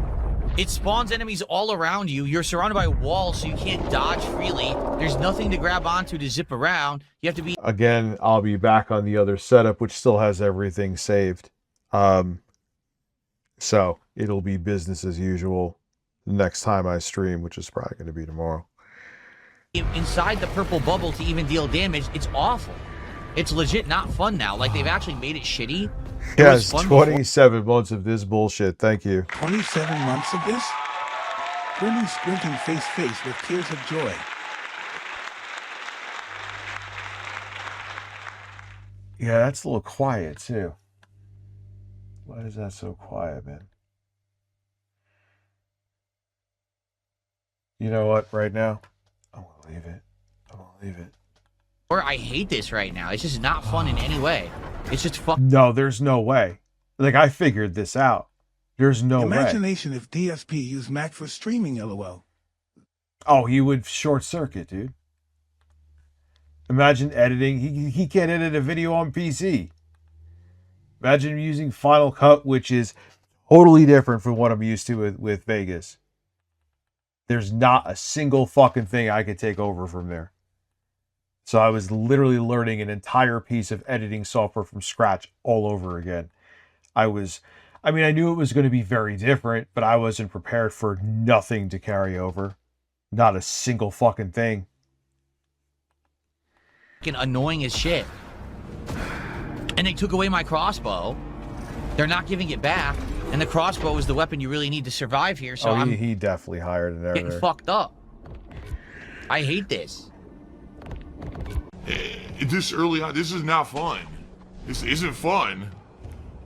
S4: It spawns enemies all around you. You're surrounded by walls, so you can't dodge freely. There's nothing to grab onto to zip around. You have to be...
S2: Again, I'll be back on the other setup, which still has everything saved. So it'll be business as usual the next time I stream, which is probably going to be tomorrow.
S4: Inside the purple bubble to even deal damage. It's awful. It's legit not fun now. Like, they've actually made it shitty.
S2: Yes, 27 months of this bullshit. Thank you.
S5: 27 months of this? Grinning, squinting face with tears of joy.
S2: Yeah, that's a little quiet, too. Why is that so quiet, man? You know what? Right now, I'm going to leave it. I'm going to leave it.
S4: Or I hate this right now. It's just not fun in any way. It's just fuck.
S2: No, there's no way. Like, I figured this out. There's no way.
S5: Imagination if DSP used Mac for streaming, LOL.
S2: Oh, he would short circuit, dude. Imagine editing. He can't edit a video on PC. Imagine using Final Cut, which is totally different from what I'm used to with Vegas. There's not a single fucking thing I could take over from there. So I was literally learning an entire piece of editing software from scratch all over again. I knew it was going to be very different, but I wasn't prepared for nothing to carry over. Not a single fucking thing.
S4: Fucking annoying as shit. And they took away my crossbow. They're not giving it back. And the crossbow is the weapon you really need to survive here. So
S2: he definitely hired an editor.
S4: Getting fucked up. I hate this.
S15: This early on, this is not fun. This isn't fun.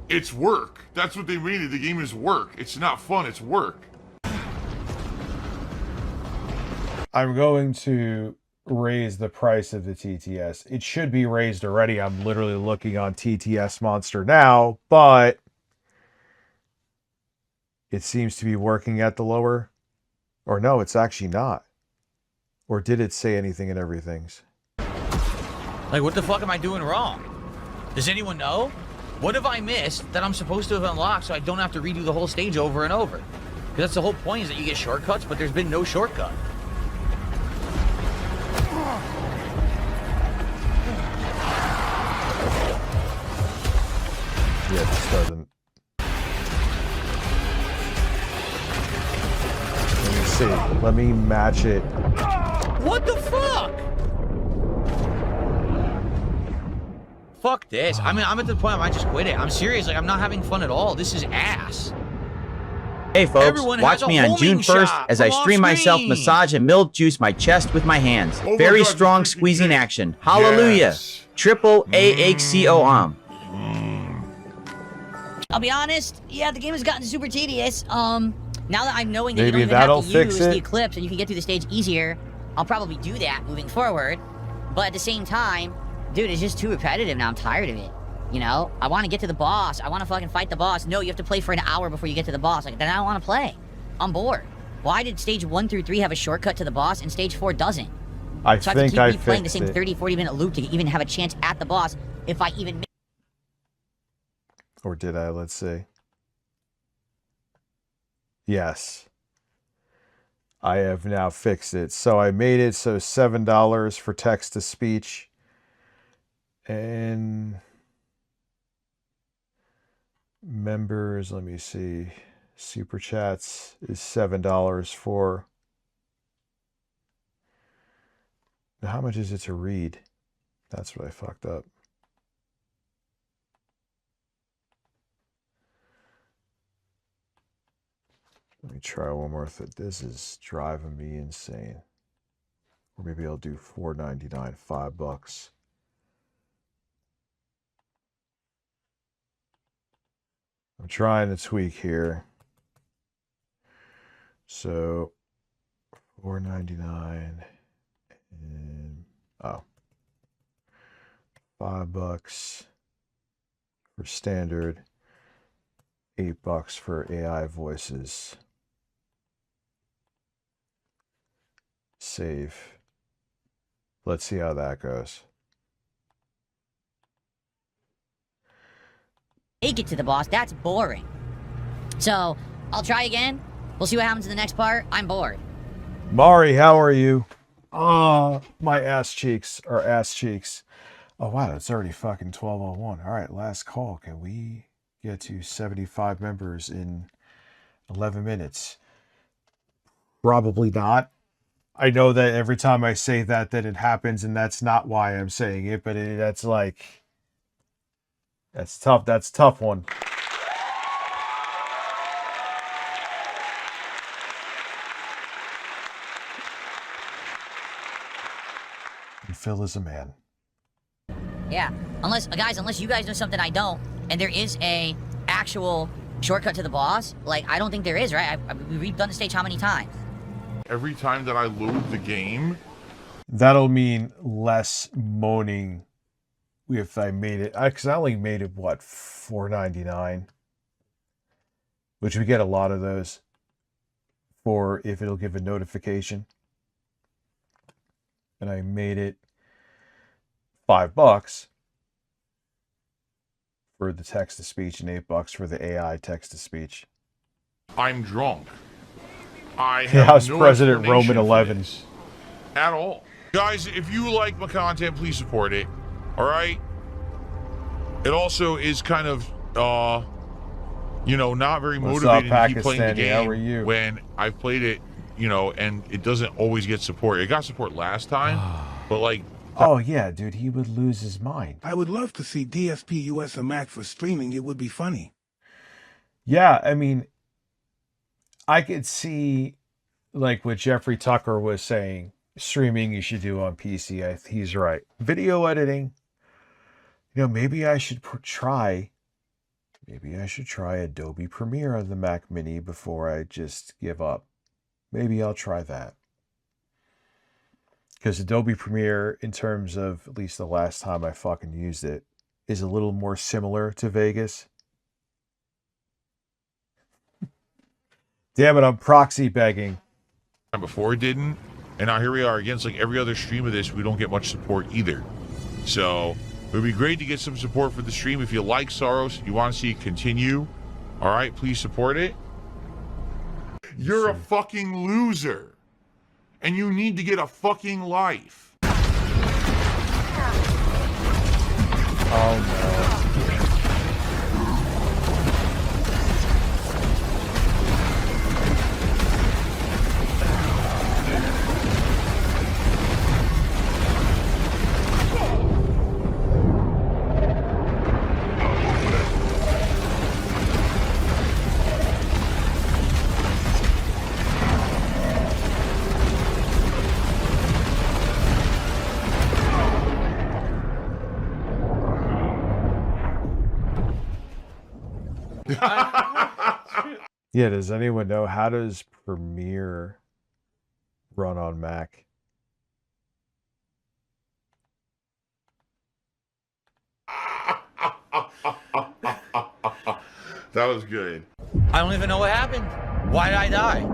S15: It's work. That's what they made it. The game is work. It's not fun. It's work.
S2: I'm going to raise the price of the TTS. It should be raised already. I'm literally looking on TTS Monster now, but it seems to be working at the lower. Or no, it's actually not. Or did it say anything in everything's?
S4: Like, what the fuck am I doing wrong? Does anyone know? What have I missed that I'm supposed to have unlocked so I don't have to redo the whole stage over and over? Because that's the whole point, is that you get shortcuts, but there's been no shortcut.
S2: Yeah, it just doesn't. Let me see. Let me match it.
S4: What the fuck? Fuck this. I mean, I'm at the point I might just quit it. I'm serious. Like, I'm not having fun at all. This is ass.
S18: Hey folks,
S4: Everyone
S18: watch
S4: has a
S18: me on June
S4: homing
S18: 1st
S4: shot
S18: as I
S4: from
S18: stream myself
S4: off-screen.
S18: massage and milk juice my chest with my hands.
S15: Oh my
S18: Very
S15: God,
S18: strong
S15: you freaking
S18: squeezing
S15: did.
S18: action. Hallelujah.
S15: Yes.
S18: Triple AHCO.
S12: I'll be honest, yeah, the game has gotten super tedious. Now that I'm knowing that you
S2: Maybe
S12: don't even
S2: that'll
S12: have to
S2: fix
S12: use the
S2: it.
S12: Eclipse and you can get through the stage easier, I'll probably do that moving forward. But at the same time, dude, it's just too repetitive now. I'm tired of it. You know, I want to get to the boss. I want to fucking fight the boss. No, you have to play for an hour before you get to the boss. Like, then I don't want to play. I'm bored. Why did stage 1 through 3 have a shortcut to the boss and stage 4 doesn't?
S2: I
S12: So
S2: think
S12: I
S2: I
S12: have to keep replaying the
S2: fixed
S12: same
S2: it.
S12: 30, 40-minute loop to even have a chance at the boss if I even...
S2: Or did I? Let's see. Yes. I have now fixed it. So I made it so $7 for text to speech. And members, let me see. Super chats is $7 for. Now, how much is it to read? That's what I fucked up. Let me try one more thing. This is driving me insane. Or maybe I'll do $4.99, $5. I'm trying to tweak here. So $4.99 and $5 for standard, $8 for AI voices. Save. Let's see how that goes.
S12: make it to the boss. That's boring. So, I'll try again. We'll see what happens in the next part. I'm bored.
S2: Mari, how are you? My ass cheeks are ass cheeks. Oh, wow, it's already fucking 12:01. All right, last call. Can we get to 75 members in 11 minutes? Probably not. I know that every time I say that it happens, and that's not why I'm saying it, but that's like... That's tough. That's a tough one. And Phil is a man.
S12: Yeah. Unless you guys know something I don't, and there is a actual shortcut to the boss, like, I don't think there is, right? We've done the stage how many times?
S15: Every time that I load the game,
S2: That'll mean less moaning if I made it. Because I only made it, what, $4.99? Which we get a lot of those for if it'll give a notification. And I made it $5 for the text-to-speech and $8 for the AI text-to-speech.
S15: I'm drunk. I
S2: Yeah,
S15: have
S2: House
S15: no
S2: President
S15: explanation
S2: Roman
S15: for
S2: 11.
S15: this at all. Guys, if you like my content, please support it. All right? It also is kind of, not very
S2: What's up,
S15: motivating to keep playing the
S2: Pakistani?
S15: game
S2: How are you?
S15: when I've played it, and it doesn't always get support. It got support last time, but like...
S2: Oh, yeah, dude, he would lose his mind.
S5: I would love to see DSPUSA Mac for streaming. It would be funny.
S2: Yeah, I mean, I could see, like, what Jeffrey Tucker was saying, streaming you should do on PC. He's right. Video editing, maybe I should try Adobe Premiere on the Mac Mini before I just give up. Maybe I'll try that. Because Adobe Premiere, in terms of at least the last time I fucking used it, is a little more similar to Vegas. Damn it, I'm proxy begging.
S15: Before it didn't, and now here we are again. It's like every other stream of this, we don't get much support either. So it would be great to get some support for the stream. If you like Soros, you want to see it continue, all right, please support it. You're a fucking loser, and you need to get a fucking life.
S2: Oh no. Yeah, does anyone know how does Premiere run on Mac?
S15: That was good.
S4: I don't even know what happened. Why did I die?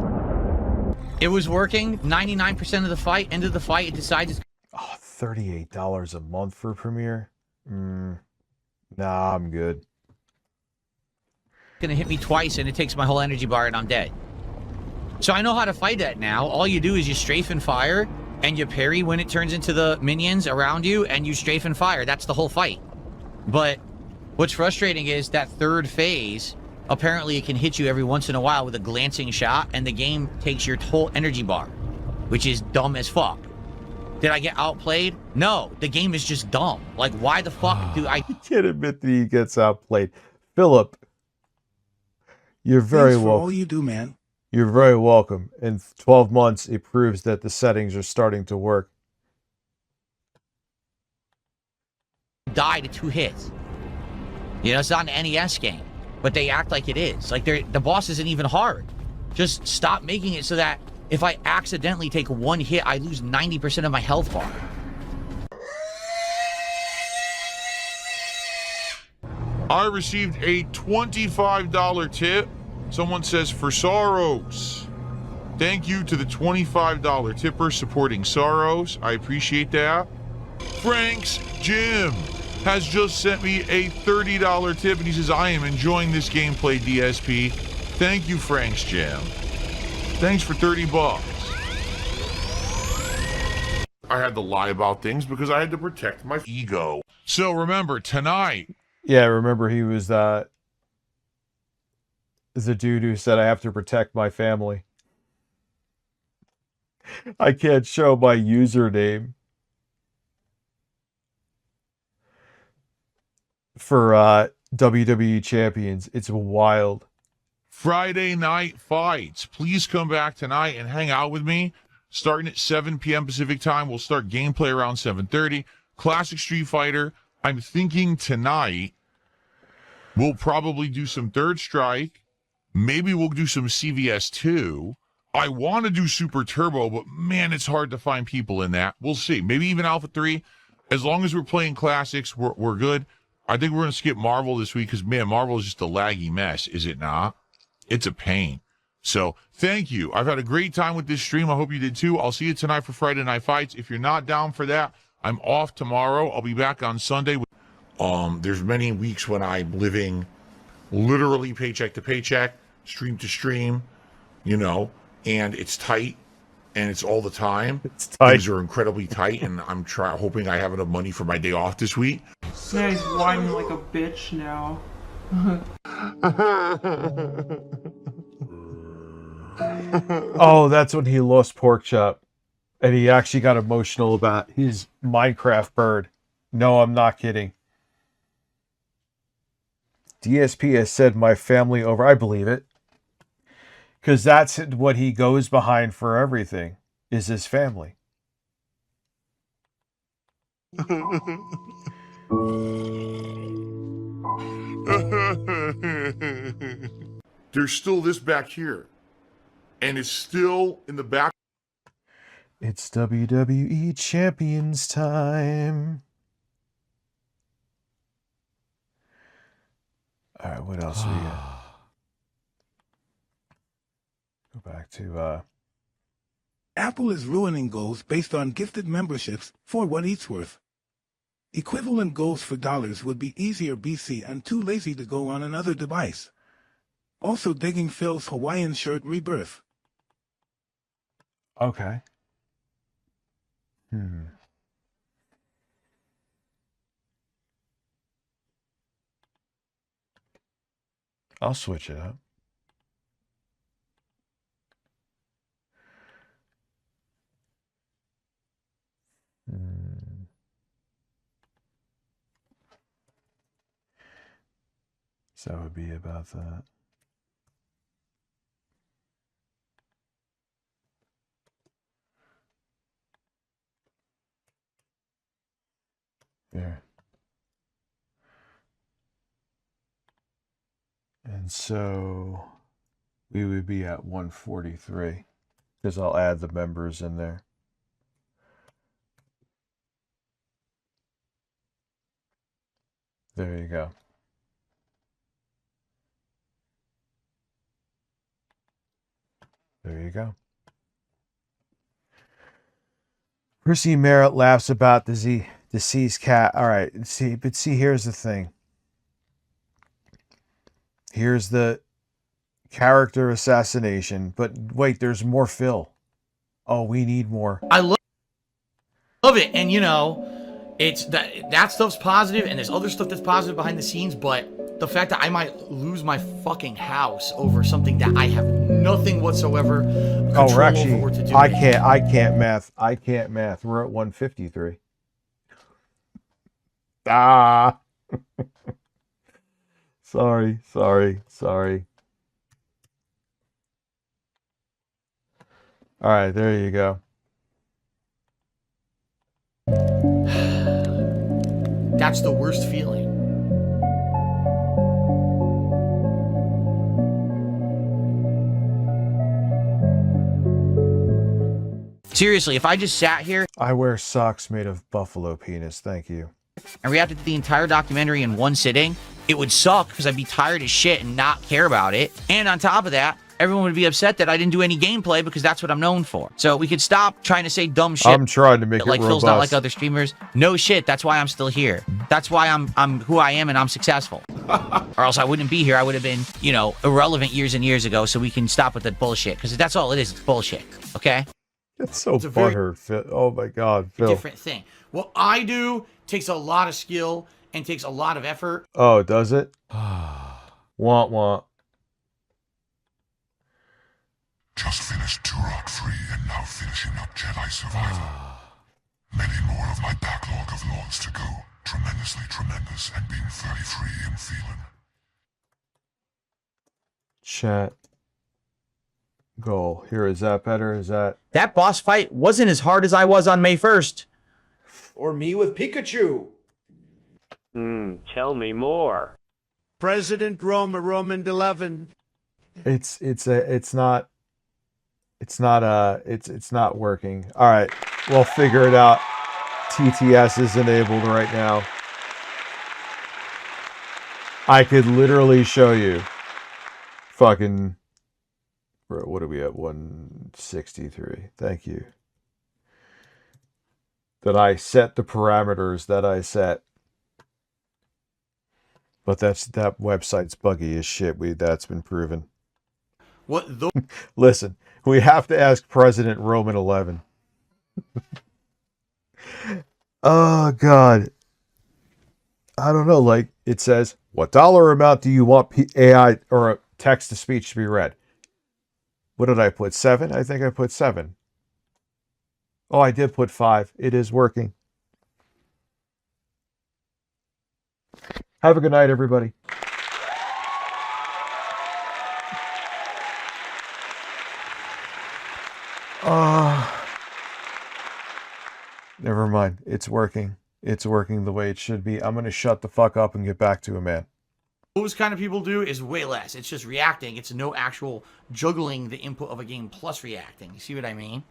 S4: It was working 99% of the fight. End of the fight, it decides.
S2: Oh, $38 a month for Premiere? Nah, I'm good.
S4: Gonna hit me twice and it takes my whole energy bar and I'm dead. So I know how to fight that now. All you do is you strafe and fire and you parry when it turns into the minions around you and you strafe and fire. That's the whole fight. But what's frustrating is that third phase, apparently it can hit you every once in a while with a glancing shot and the game takes your whole energy bar, which is dumb as fuck. Did I get outplayed? No, the game is just dumb. Like, why the fuck do I
S2: can't admit that he gets outplayed. Philip, you're very
S5: Thanks for
S2: welcome.
S5: all you do, man.
S2: You're very welcome. In 12 months, it proves that the settings are starting to work.
S4: die to 2 hits? You know, it's not an NES game, but they act like it is. Like, the boss isn't even hard. Just stop making it so that if I accidentally take 1 hit, I lose 90% of my health bar.
S15: I received a $25 tip. Someone says, for Soros. Thank you to the $25 tipper supporting Soros. I appreciate that. Frank's Gym has just sent me a $30 tip, and he says, I am enjoying this gameplay, DSP. Thank you, Frank's Gym. Thanks for 30 bucks. I had to lie about things because I had to protect my ego. So remember, tonight...
S2: Yeah, remember he was the dude who said, I have to protect my family. I can't show my username for WWE Champions. It's wild.
S15: Friday night fights. Please come back tonight and hang out with me. Starting at 7 p.m. Pacific time. We'll start gameplay around 7:30. Classic Street Fighter. I'm thinking tonight we'll probably do some Third Strike. Maybe we'll do some CVS 2. I want to do Super Turbo, but man, it's hard to find people in that. We'll see. Maybe even Alpha 3. As long as we're playing classics, we're good. I think we're going to skip Marvel this week because, man, Marvel is just a laggy mess, is it not? It's a pain. So thank you. I've had a great time with this stream. I hope you did too. I'll see you tonight for Friday Night Fights. If you're not down for that, I'm off tomorrow. I'll be back on Sunday. There's many weeks when I'm living literally paycheck to paycheck, stream to stream, you know, and it's tight and it's all the time.
S2: It's tight.
S15: Things are incredibly tight, and I'm hoping I have enough money for my day off this week.
S19: Yeah, he's whining like a bitch now.
S2: Oh, that's when he lost Pork Chop. And he actually got emotional about his Minecraft bird. No, I'm not kidding. DSP has said my family over. I believe it. Because that's what he goes behind for everything, is his family.
S15: There's still this back here, and it's still in the back.
S2: It's WWE Champions time. All right, what else we got? Go back to
S5: Apple is ruining goals based on gifted memberships for what each worth. Equivalent goals for dollars would be easier BC and too lazy to go on another device. Also digging Phil's Hawaiian shirt rebirth.
S2: Okay. I'll switch it up. So it would be about that. There. And so we would be at 143 because I'll add the members in there. There you go. There you go. Chrissy Merritt laughs about the deceased cat. All right, see, here's the thing. Here's the character assassination, but wait, there's more Phil. Oh, we need more.
S4: I love it, and you know, it's that stuff's positive, and there's other stuff that's positive behind the scenes, but the fact that I might lose my fucking house over something that I have nothing whatsoever control
S2: Oh, we're actually,
S4: over or to do.
S2: I can't math. We're at 153. Ah. Sorry. All right, there you go.
S4: That's the worst feeling. Seriously, if I just sat here...
S2: I wear socks made of buffalo penis. Thank you.
S4: ...and reacted to the entire documentary in one sitting, it would suck because I'd be tired as shit and not care about it. And on top of that, everyone would be upset that I didn't do any gameplay because that's what I'm known for. So we could stop trying to say dumb shit.
S2: I'm trying to make it
S4: like
S2: robust.
S4: Phil's not like other streamers. No shit, that's why I'm still here. That's why I'm who I am and I'm successful. Or else I wouldn't be here. I would have been, you know, irrelevant years and years ago, so we can stop with the bullshit. Because that's all it is. It's bullshit. Okay?
S2: It's so butthurt, Phil. Oh my God, Phil.
S4: Different thing. What I do takes a lot of skill and takes a lot of effort.
S2: Oh, does it? Want.
S11: Just finished Turok 3 and now finishing up Jedi Survivor. Many more of my backlog of logs to go. Tremendously tremendous and being very free and feeling.
S2: Chat. Goal. Here, is that better? Is that...
S18: That boss fight wasn't as hard as I was on May 1st.
S20: Or me with Pikachu.
S21: Tell me more.
S20: President Roman 11.
S2: It's not working. All right, we'll figure it out. TTS is enabled right now. I could literally show you. Fucking. What are we at? 163. Thank you. That I set the parameters that I set. But that website's buggy as shit. That's been proven.
S4: What the...
S2: Listen, we have to ask President Roman 11. Oh, God. I don't know. Like, it says, what dollar amount do you want AI or text-to-speech to be read? What did I put? 7? I think I put 7. Oh, I did put 5. It is working. Have a good night, everybody. Never mind. It's working. It's working the way it should be. I'm going to shut the fuck up and get back to it, man.
S4: Those kind of people do is way less. It's just reacting. It's no actual juggling the input of a game plus reacting. You see what I mean?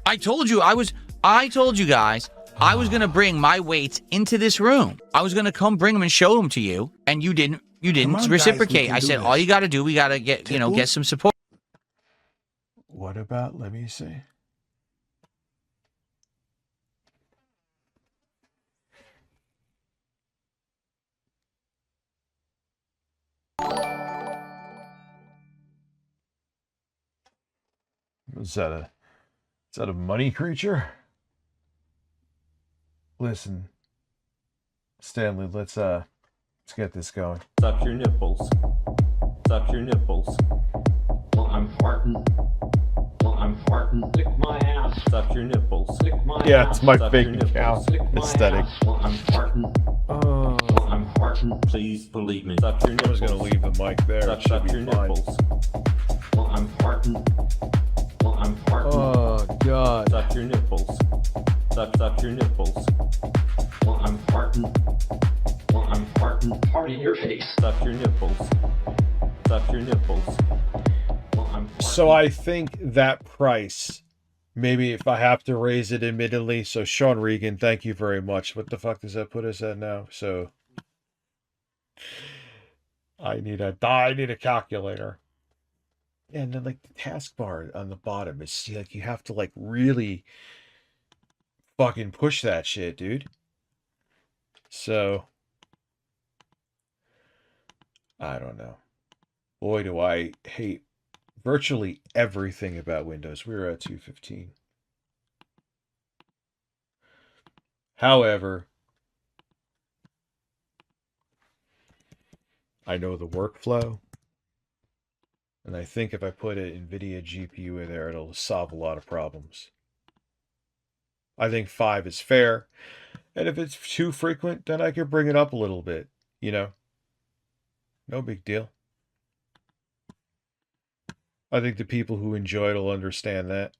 S4: I told you guys I was going to bring my weights into this room. I was going to come bring them and show them to you, and you didn't
S5: on,
S4: reciprocate.
S5: guys,
S4: I said, all you got to do, we got to get, get some support.
S2: What about, let me see. Is that a money creature? Listen, Stanley, let's get this going.
S7: Suck your nipples. Suck your nipples. Well, I'm farting. Lick my ass. Suck your nipples. Lick my ass.
S2: Yeah, it's my
S7: Suck
S2: fake
S7: your nipples.
S2: account
S7: Lick my
S2: aesthetic.
S7: ass. Well, I'm farting. Well, I'm farting. Please believe me. Suck your nipples.
S2: I was gonna leave the mic there.
S7: Suck,
S2: It should
S7: suck
S2: be
S7: your
S2: fine.
S7: nipples. Well, I'm farting. Well, I'm farting.
S2: Oh, God.
S7: Suck your nipples. Suck your nipples. Well, I'm farting. Well, I'm farting. Fart in your face. Suck your nipples. Suck your nipples. Well, I'm farting.
S2: So I think that price, maybe if I have to raise it admittedly, so Sean Regan, thank you very much. What the fuck does that put us at now? So I need a calculator.
S1: And then like the taskbar on the bottom is like you have to like really fucking push that shit, dude. So I don't know. Boy, do I hate virtually everything about Windows. We're at 2:15. However, I know the workflow. And I think if I put an NVIDIA GPU in there, it'll solve a lot of problems. I think 5 is fair. And if it's too frequent, then I could bring it up a little bit, you know? No big deal. I think the people who enjoy it will understand that.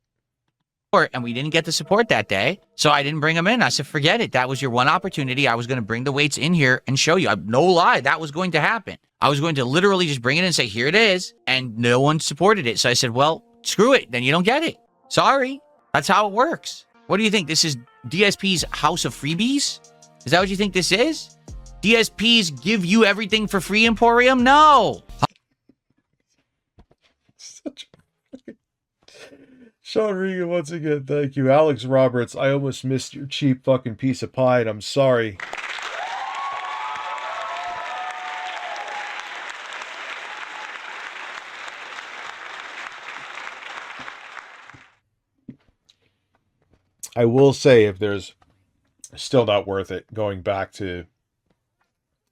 S4: And we didn't get the support that day, so I didn't bring them in. I said, forget it. That was your one opportunity. I was going to bring the weights in here and show you. No lie, that was going to happen. I was going to literally just bring it in and say, here it is, and no one supported it. So I said, well, screw it. Then you don't get it. Sorry. That's how it works. What do you think? This is DSP's house of freebies? Is that what you think this is? DSPs give you everything for free, Emporium? No.
S1: Sean Regan, once again, thank you. Alex Roberts, I almost missed your cheap fucking piece of pie, and I'm sorry. I will say, if there's still not worth it, going back to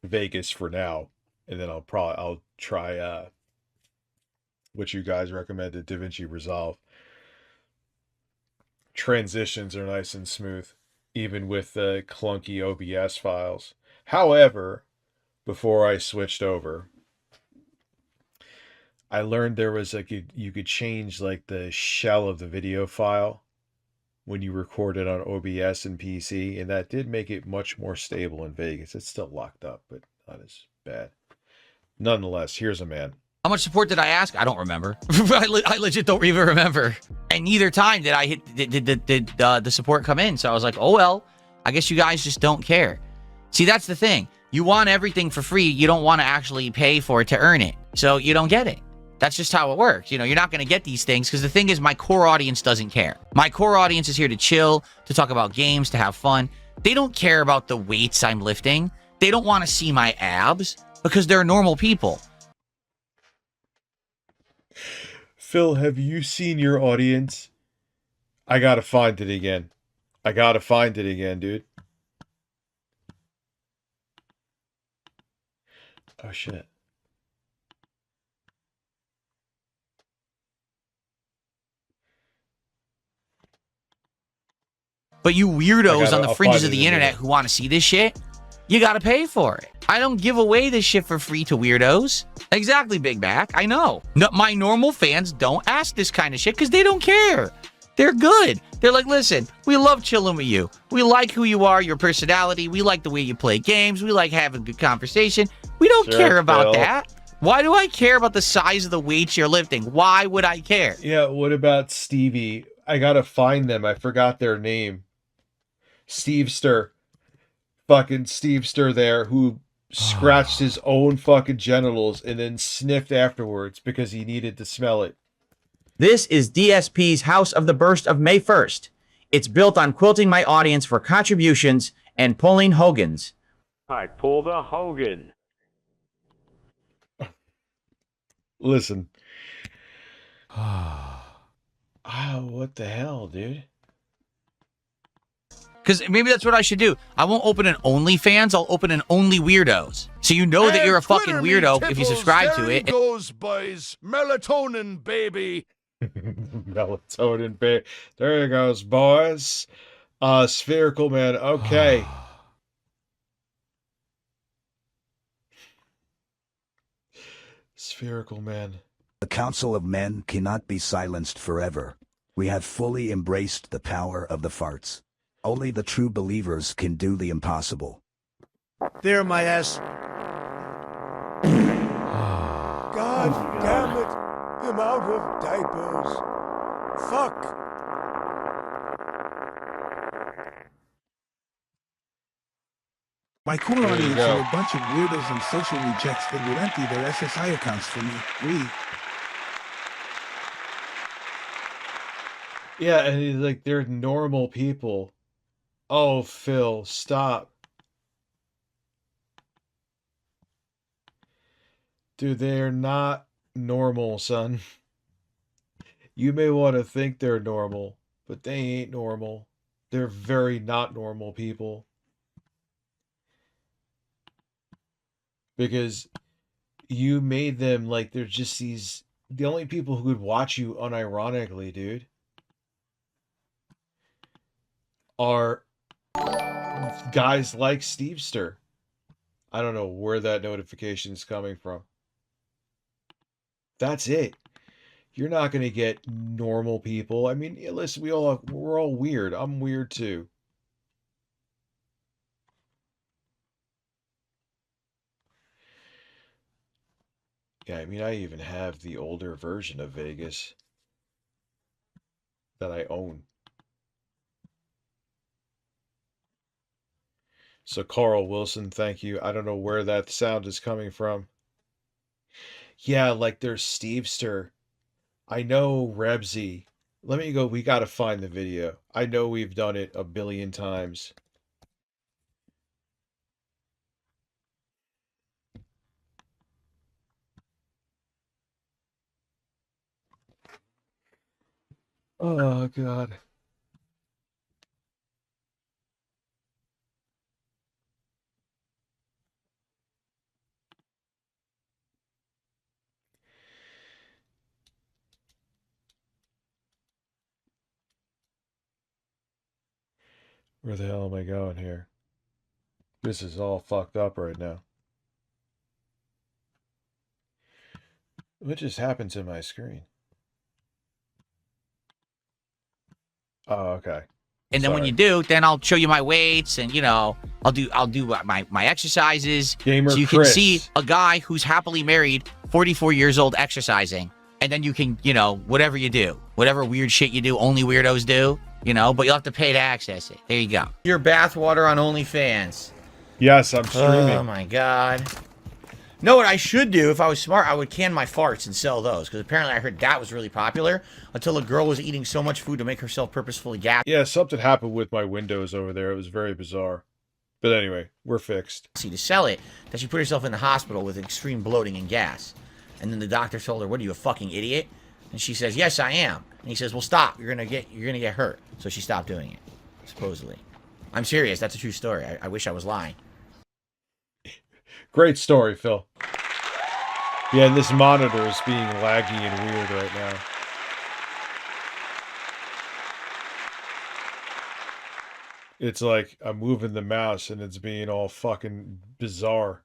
S1: Vegas for now, and then I'll try what you guys recommended, DaVinci Resolve. Transitions are nice and smooth, even with the clunky OBS files. However, before I switched over, I learned there was like you could change like the shell of the video file when you record it on OBS and PC, and that did make it much more stable in Vegas. It's still locked up, but not as bad. Nonetheless, here's a man.
S4: How much support did I ask? I don't remember. I legit don't even remember. And neither time did I did the support come in. So I was like, oh, well, I guess you guys just don't care. See, that's the thing. You want everything for free. You don't want to actually pay for it to earn it. So you don't get it. That's just how it works. You know, you're not going to get these things because the thing is my core audience doesn't care. My core audience is here to chill, to talk about games, to have fun. They don't care about the weights I'm lifting. They don't want to see my abs because they're normal people.
S1: Phil, have you seen your audience? I gotta find it again. Dude. Oh, shit.
S4: But you weirdos on the fringes of the internet who want to see this shit, you gotta pay for it. I don't give away this shit for free to weirdos. Exactly, Big Back. I know. No, my normal fans don't ask this kind of shit because they don't care. They're good. They're like, listen, we love chilling with you. We like who you are, your personality. We like the way you play games. We like having good conversation. We don't care about that. Why do I care about the size of the weights you're lifting? Why would I care?
S1: Yeah, what about Stevie? I gotta find them. I forgot their name. Stevester. Fucking Stevester there, who scratched his own fucking genitals and then sniffed afterwards because he needed to smell it.
S18: This is DSP's House of the Burst of May 1st. It's built on quilting my audience for contributions and pulling Hogans.
S21: I pull the Hogan.
S1: Listen. What the hell, dude?
S4: Because maybe that's what I should do. I won't open an OnlyFans. I'll open an Only Weirdos. So you know that you're a fucking weirdo if you subscribe to it.
S20: There he goes, boys. Melatonin, baby.
S1: Melatonin, baby. There he goes, boys. Spherical Man. Okay. Spherical Man.
S3: The Council of Men cannot be silenced forever. We have fully embraced the power of the farts. Only the true believers can do the impossible.
S20: There, my ass. God damn it. I'm out of diapers. Fuck.
S5: My core audience are a bunch of weirdos and social rejects that would empty their SSI accounts for me.
S1: Yeah, and he's like, they're normal people. Oh, Phil, stop. Dude, they're not normal, son. You may want to think they're normal, but they ain't normal. They're very not normal people. Because you made them like they're just these the only people who could watch you unironically, dude, are guys like Stevester. I don't know where that notification is coming from. That's it. You're not going to get normal people. I mean, listen, we're all weird. I'm weird too. Yeah, I mean, I even have the older version of Vegas that I own. So Carl Wilson, thank you. I don't know where that sound is coming from. Yeah, like there's Stevester. I know Rebsy. Let me go. We got to find the video. I know we've done it a billion times. Oh, God. Where the hell am I going here? This is all fucked up right now. What just happened to my screen? Oh, okay.
S4: And then when you do, then I'll show you my weights, and I'll do my exercises.
S1: Gamer
S4: so you
S1: Chris.
S4: can see a guy who's happily married, 44 years old, exercising. And then you can, whatever you do, whatever weird shit you do, only weirdos do, but you'll have to pay to access it. There you go. Your bathwater on OnlyFans.
S1: Yes, I'm streaming.
S4: Oh my God. No, what I should do, if I was smart, I would can my farts and sell those. Because apparently I heard that was really popular until a girl was eating so much food to make herself purposefully gassy.
S1: Yeah, something happened with my windows over there. It was very bizarre. But anyway, we're fixed.
S4: To sell it, that she put herself in the hospital with extreme bloating and gas. And then the doctor told her, "What are you, a fucking idiot?" And she says, "Yes, I am." And he says, "Well, stop. You're gonna get hurt." So she stopped doing it, supposedly. I'm serious. That's a true story. I wish I was lying.
S1: Great story, Phil. Yeah, and this monitor is being laggy and weird right now. It's like I'm moving the mouse and it's being all fucking bizarre.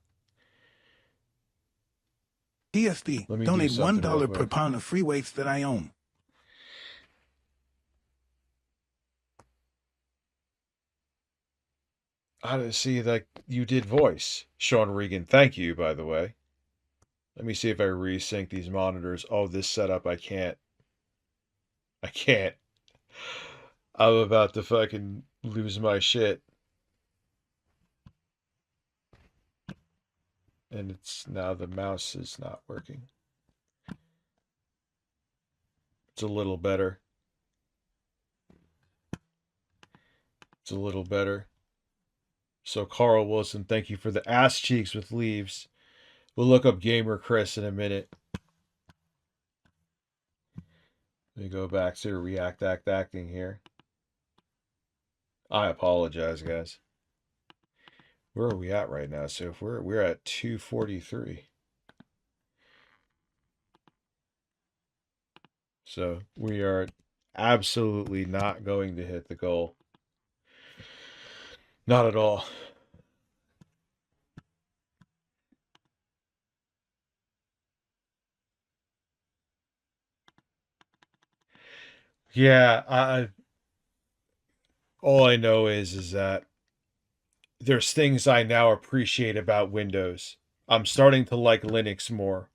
S5: DSD,
S1: Let me
S5: donate
S1: do something real
S5: $1 per
S1: quick.
S5: pound of free weights that I own.
S1: I didn't see that you did voice. Sean Regan, thank you, by the way. Let me see if I resync these monitors. Oh, this setup, I can't. I can't. I'm about to fucking lose my shit. And it's now the mouse is not working. It's a little better. It's a little better. So Carl Wilson, thank you for the ass cheeks with leaves. We'll look up Gamer Chris in a minute. Let me go back to React Acting here. I apologize, guys. Where are we at right now? So if we're at 243. So we are absolutely not going to hit the goal. Not at all. Yeah, all I know is that there's things I now appreciate about Windows. I'm starting to like Linux more.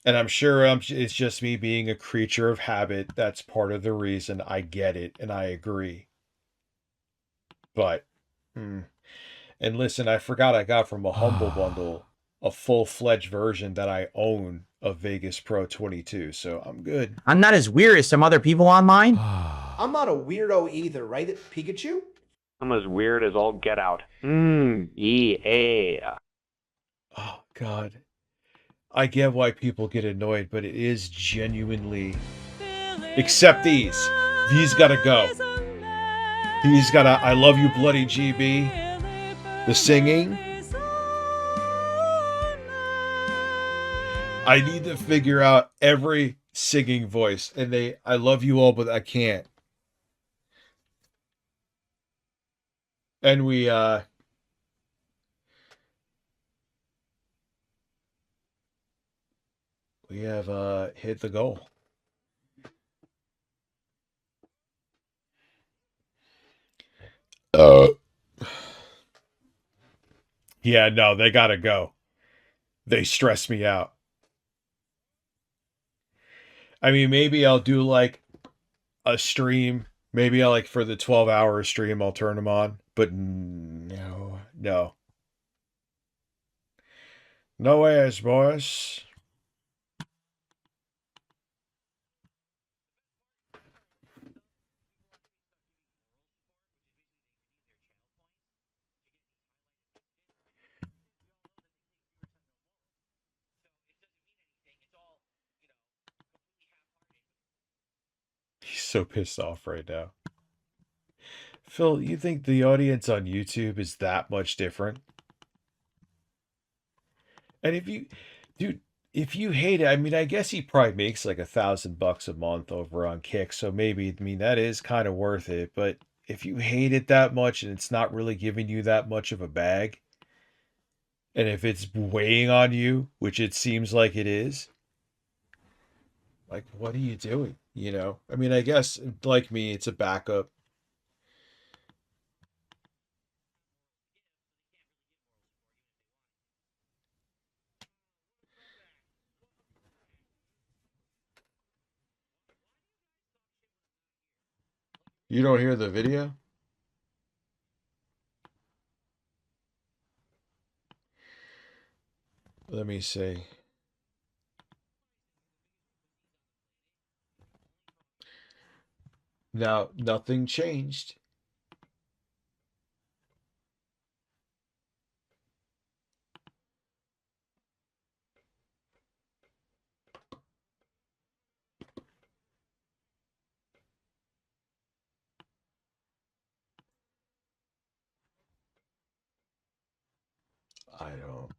S1: And I'm sure it's just me being a creature of habit. That's part of the reason. I get it, and I agree. But, and listen, I forgot I got from a Humble Bundle
S2: a full-fledged version that I own of Vegas Pro 22, so I'm good.
S18: I'm not as weird as some other people online.
S9: I'm not a weirdo either, right, Pikachu?
S21: I'm as weird as all get out. Yeah.
S2: Oh, God. I get why people get annoyed, but it is genuinely... Except these. These gotta go. These gotta... I Love You Bloody GB. The singing. I need to figure out every singing voice. And I love you all, but I can't. And we have hit the goal. Yeah, no, they gotta go. They stress me out. I mean, maybe I'll do like a stream. Maybe I'll for the 12-hour stream, I'll turn them on. But no. No ways, boys. He's so pissed off right now. Phil, you think the audience on YouTube is that much different? And if you hate it, I mean, I guess he probably makes like $1,000 a month over on Kick, so maybe, I mean, that is kind of worth it. But if you hate it that much and it's not really giving you that much of a bag, and if it's weighing on you, which it seems like it is, like, what are you doing? You know? I mean, I guess, like me, it's a backup. You don't hear the video? Let me see. Now, nothing changed. I don't.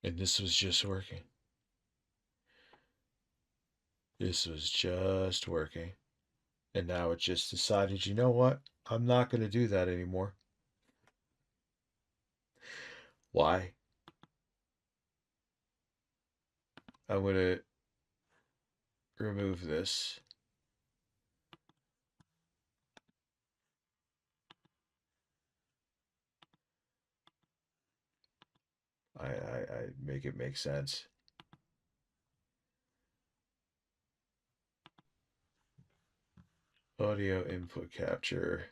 S2: And this was just working. This was just working. And now it just decided, you know what? I'm not going to do that anymore. Why? I'm going to remove this. I make it make sense. Audio input capture.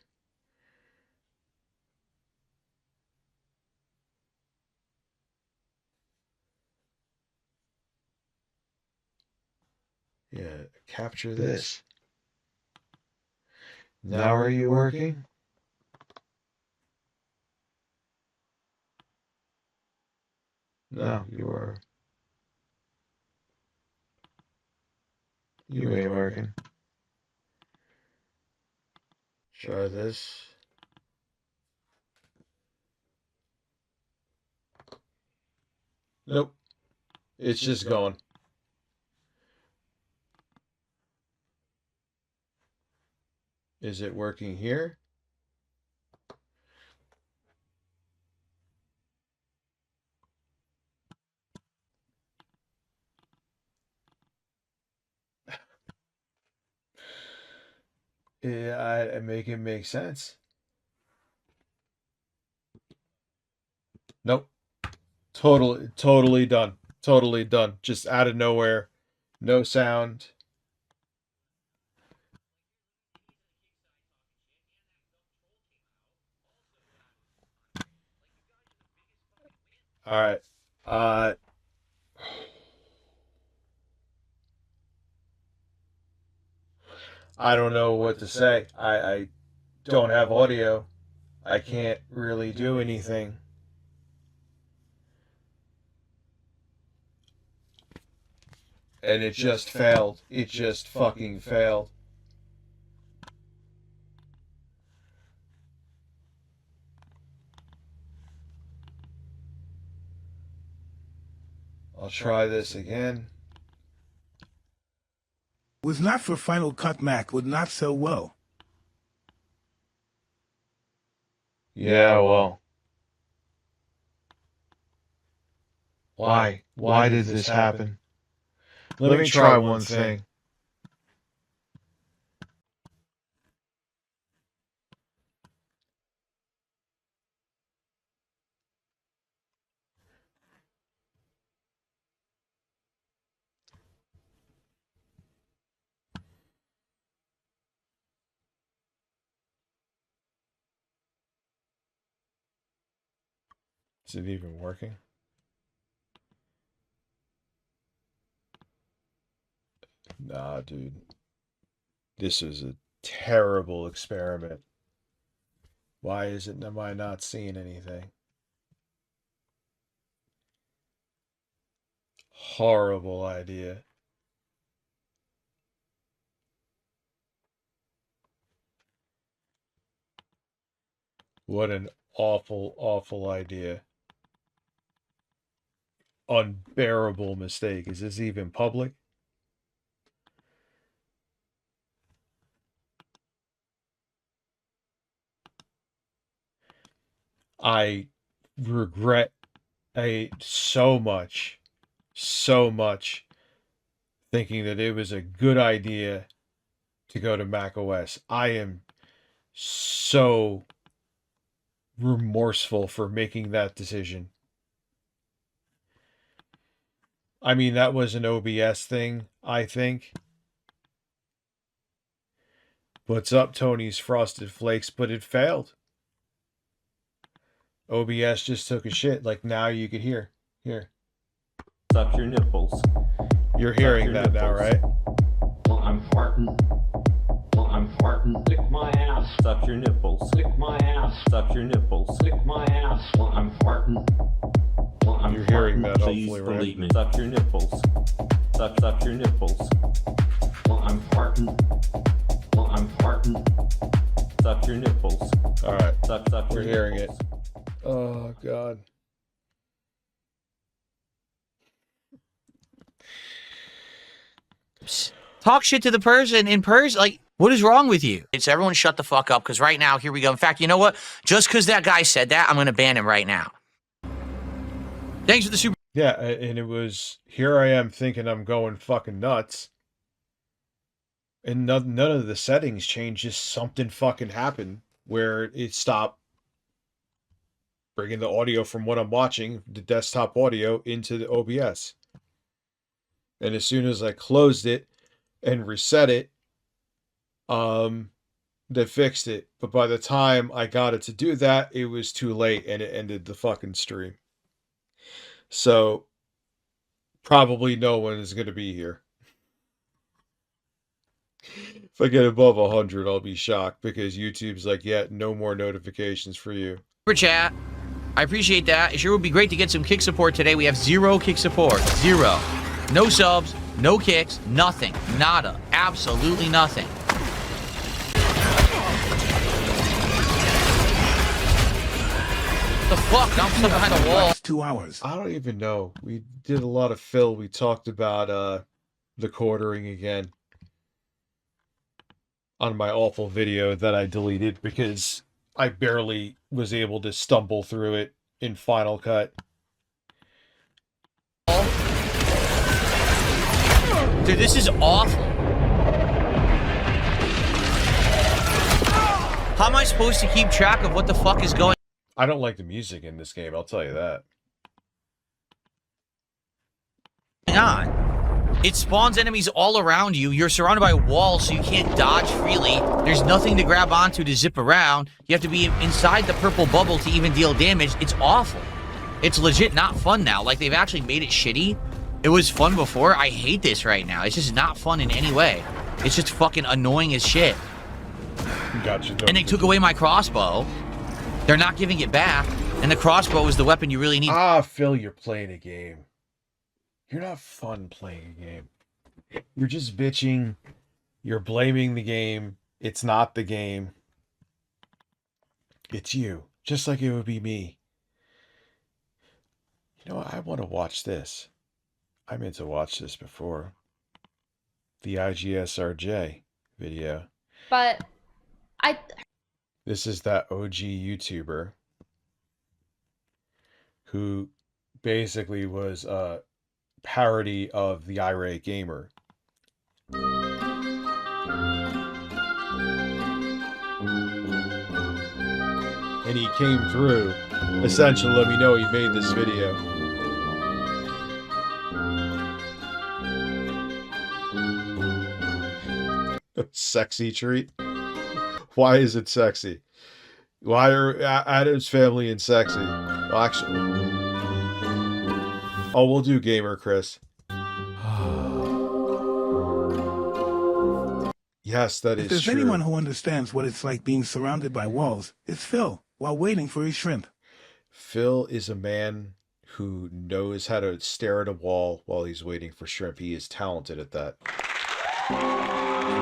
S2: Yeah, capture this. Now are you working? No, you are. You ain't working. Try this. Nope. It's just gone. Is it working here? Yeah, I make it make sense.
S1: Nope. Totally done. Totally done. Just out of nowhere. No sound. All right. I don't know what to say. I don't have audio. I can't really do anything. And it just failed. It just fucking failed. I'll try this again.
S5: Was not for Final Cut Mac would not sell well.
S1: Yeah, well. Why? Why did this happen? Let me try one thing. Is it even working? Nah, dude. This is a terrible experiment. Why am I not seeing anything? Horrible idea. What an awful, awful idea. Unbearable mistake. Is this even public? I regret so much thinking that it was a good idea to go to macOS. I am so remorseful for making that decision. I mean, that was an OBS thing, I think. What's up, Tony's Frosted Flakes? But it failed. OBS just took a shit. Like, now you could hear. Here.
S7: Suck your nipples.
S1: You're hearing that now, right?
S7: Well, I'm farting. Well, I'm farting. Lick my ass. Suck your nipples. Lick my ass. Suck your nipples. Lick my ass. Well, I'm farting. Well, I'm
S1: You're hearing that,
S7: Please
S1: hopefully, right?
S7: believe me. Suck your nipples. Suck your nipples. Well, I'm farting. Well, I'm farting. Suck your nipples.
S1: All right.
S7: Suck
S1: We're
S7: your
S1: hearing
S7: nipples.
S1: it. Oh, God.
S4: Talk shit to the person in person. Like, what is wrong with you? It's everyone shut the fuck up, because right now, here we go. In fact, you know what? Just because that guy said that, I'm going to ban him right now. Thanks for the super.
S1: Yeah, and it was, here I am thinking I'm going fucking nuts. And none of the settings changed, just something fucking happened where it stopped bringing the audio from what I'm watching, the desktop audio, into the OBS. And as soon as I closed it and reset it, they fixed it. But by the time I got it to do that, it was too late and it ended the fucking stream. So probably no one is going to be here. If I get above 100, I'll be shocked, because YouTube's like, yeah, no more notifications for you.
S4: Super chat. I appreciate that. It sure would be great to get some kick support today. We have 0 kick support. 0. No subs, no kicks, nothing. Nada. Absolutely nothing. The fuck? I'm stuck behind a wall.
S5: 2 hours.
S1: I don't even know. We did a lot of fill. We talked about the quartering again on my awful video that I deleted because I barely was able to stumble through it in Final Cut.
S4: Dude, this is awful. How am I supposed to keep track of what the fuck is going on?
S1: I don't like the music in this game, I'll tell you that.
S4: Hang on. It spawns enemies all around you. You're surrounded by walls, so you can't dodge freely. There's nothing to grab onto to zip around. You have to be inside the purple bubble to even deal damage. It's awful. It's legit not fun now. Like, they've actually made it shitty. It was fun before. I hate this right now. It's just not fun in any way. It's just fucking annoying as shit.
S1: Gotcha.
S4: And they took away my crossbow. They're not giving it back. And the crossbow is the weapon you really need.
S1: Ah, Phil, you're playing a game. You're not fun playing a game. You're just bitching. You're blaming the game. It's not the game. It's you. Just like it would be me. You know, I want to watch this. I meant to watch this before. The IGSRJ video.
S6: But
S1: This is that OG YouTuber who basically was a parody of the Irate Gamer. And he came through, essentially let me know he made this video. Sexy treat? Why is it sexy? Why are Adam's family and sexy? Well, actually... Oh, we'll do gamer, Chris. Yes, that is
S5: If there's
S1: true.
S5: anyone who understands what it's like being surrounded by walls, it's Phil, while waiting for his shrimp.
S1: Phil is a man who knows how to stare at a wall while he's waiting for shrimp. He is talented at that.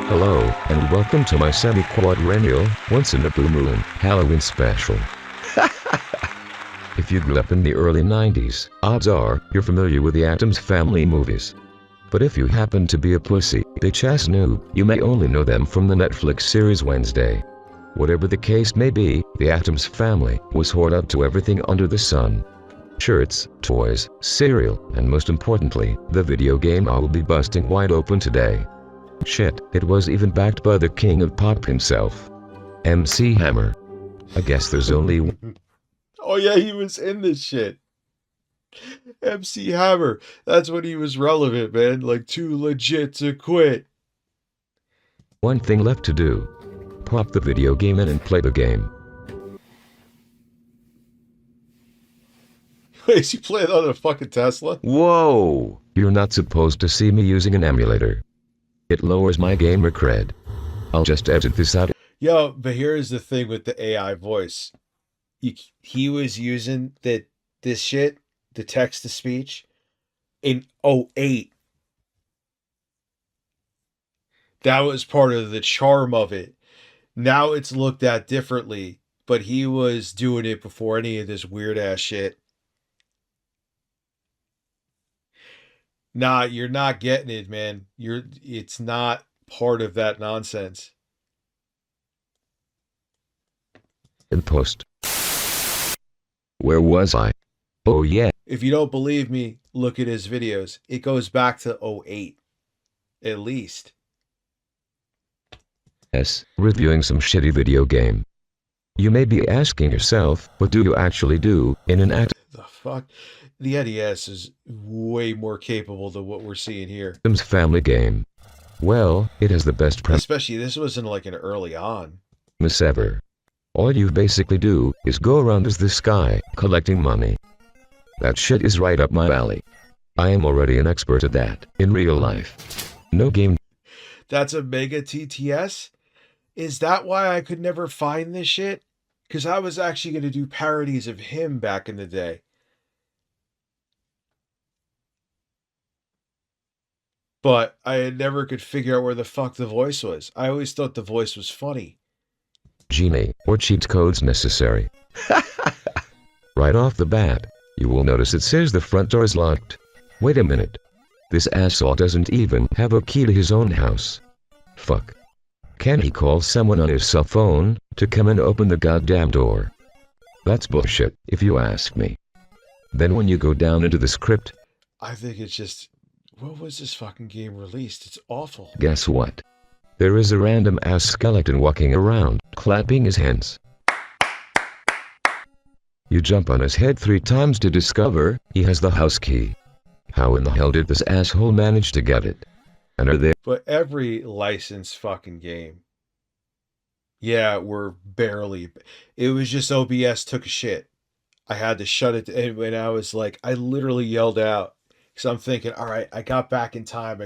S22: Hello, and welcome to my semi-quadrennial, once in a blue moon, Halloween special. If you grew up in the early 90s, odds are, you're familiar with the Addams Family movies. But if you happen to be a pussy, bitch-ass noob, you may only know them from the Netflix series Wednesday. Whatever the case may be, the Addams Family was hoard up to everything under the sun. Shirts, toys, cereal, and most importantly, the video game I will be busting wide open today. Shit, it was even backed by the king of pop himself. MC Hammer. I guess there's only...
S1: Oh yeah, he was in this shit. MC Hammer. That's when he was relevant, man. Like, too legit to quit.
S22: one thing left to do. Pop the video game in and play the game.
S1: Wait, is he playing on a fucking Tesla?
S22: Whoa! You're not supposed to see me using an emulator. It lowers my gamer cred. I'll just edit this out.
S1: Yo, but here's the thing with the AI voice. He was using this shit, the text-to-speech, in 2008. That was part of the charm of it. Now it's looked at differently, but he was doing it before any of this weird-ass shit. Nah, you're not getting it, man. It's not part of that nonsense.
S22: In post. Where was I? Oh yeah.
S1: If you don't believe me, look at his videos. It goes back to 2008. At least.
S22: Yes, reviewing some shitty video game. You may be asking yourself, what do you actually do in an act?
S1: The fuck? The NES is way more capable than what we're seeing here.
S22: Addams Family game. Well, it has the best premise
S1: Especially this wasn't like an early on.
S22: ever. All you basically do is go around as this guy, collecting money. That shit is right up my alley. I am already an expert at that, in real life. No game.
S1: That's a Mega TTS? Is that why I could never find this shit? Because I was actually going to do parodies of him back in the day. But I never could figure out where the fuck the voice was. I always thought the voice was funny.
S22: Genie, or cheat codes necessary. Right off the bat, you will notice it says the front door is locked. Wait a minute. This asshole doesn't even have a key to his own house. Fuck. Can he call someone on his cell phone to come and open the goddamn door? That's bullshit, if you ask me. Then when you go down into the script,
S1: I think it's just... What was this fucking game released? It's awful.
S22: guess what? There is a random ass skeleton walking around, clapping his hands. You jump on his head 3 times to discover he has the house key. How in the hell did this asshole manage to get it? And are they...
S1: But every licensed fucking game, yeah, we're barely... It was just OBS took a shit. I had to shut it, and I was like, I literally yelled out. Because I'm thinking, all right, I got back in time.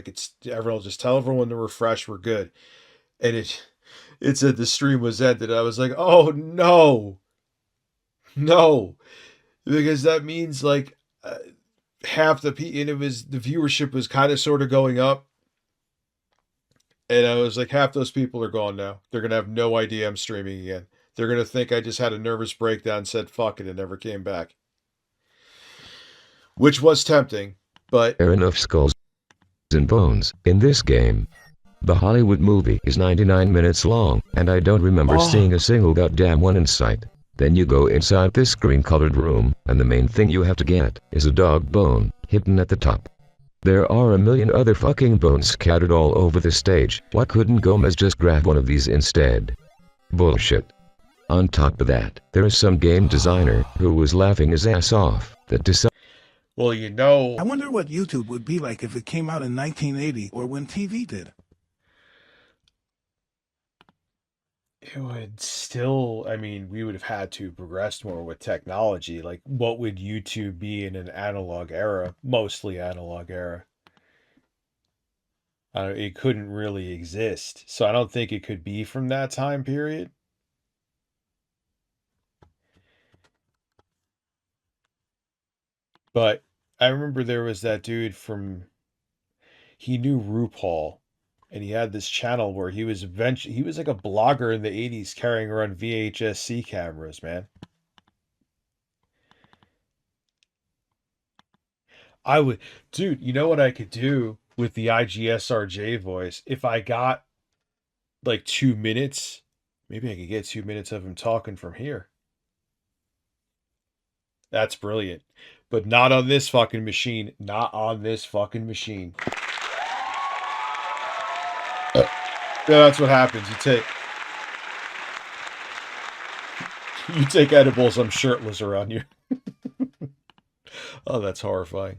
S1: Everyone will just tell everyone to refresh, we're good. And it said the stream was ended. I was like, oh no. No. Because that means like half the people, and the viewership was kind of sort of going up. And I was like, half those people are gone now. They're going to have no idea I'm streaming again. They're going to think I just had a nervous breakdown, said fuck it, and never came back. Which was tempting, but...
S22: There are enough skulls and bones in this game. The Hollywood movie is 99 minutes long, and I don't remember seeing a single goddamn one in sight. Then you go inside this green-colored room, and the main thing you have to get is a dog bone, hidden at the top. There are a million other fucking bones scattered all over the stage. Why couldn't Gomez just grab one of these instead? Bullshit. On top of that, there is some game designer who was laughing his ass off that decided...
S1: Well, you know...
S5: I wonder what YouTube would be like if it came out in 1980 or when TV did.
S1: It would still, I mean, we would have had to progress more with technology. Like, what would YouTube be in an analog era? Mostly analog era. It couldn't really exist. So I don't think it could be from that time period. But I remember there was that dude he knew RuPaul. And he had this channel where he was like a blogger in the 80s carrying around VHS-C cameras, man. Dude, you know what I could do with the IGSRJ voice? If I got like 2 minutes, maybe I could get 2 minutes of him talking from here. That's brilliant. But not on this fucking machine. Not on this fucking machine. Yeah, that's what happens. You take edibles, I'm shirtless around you. Oh, that's horrifying.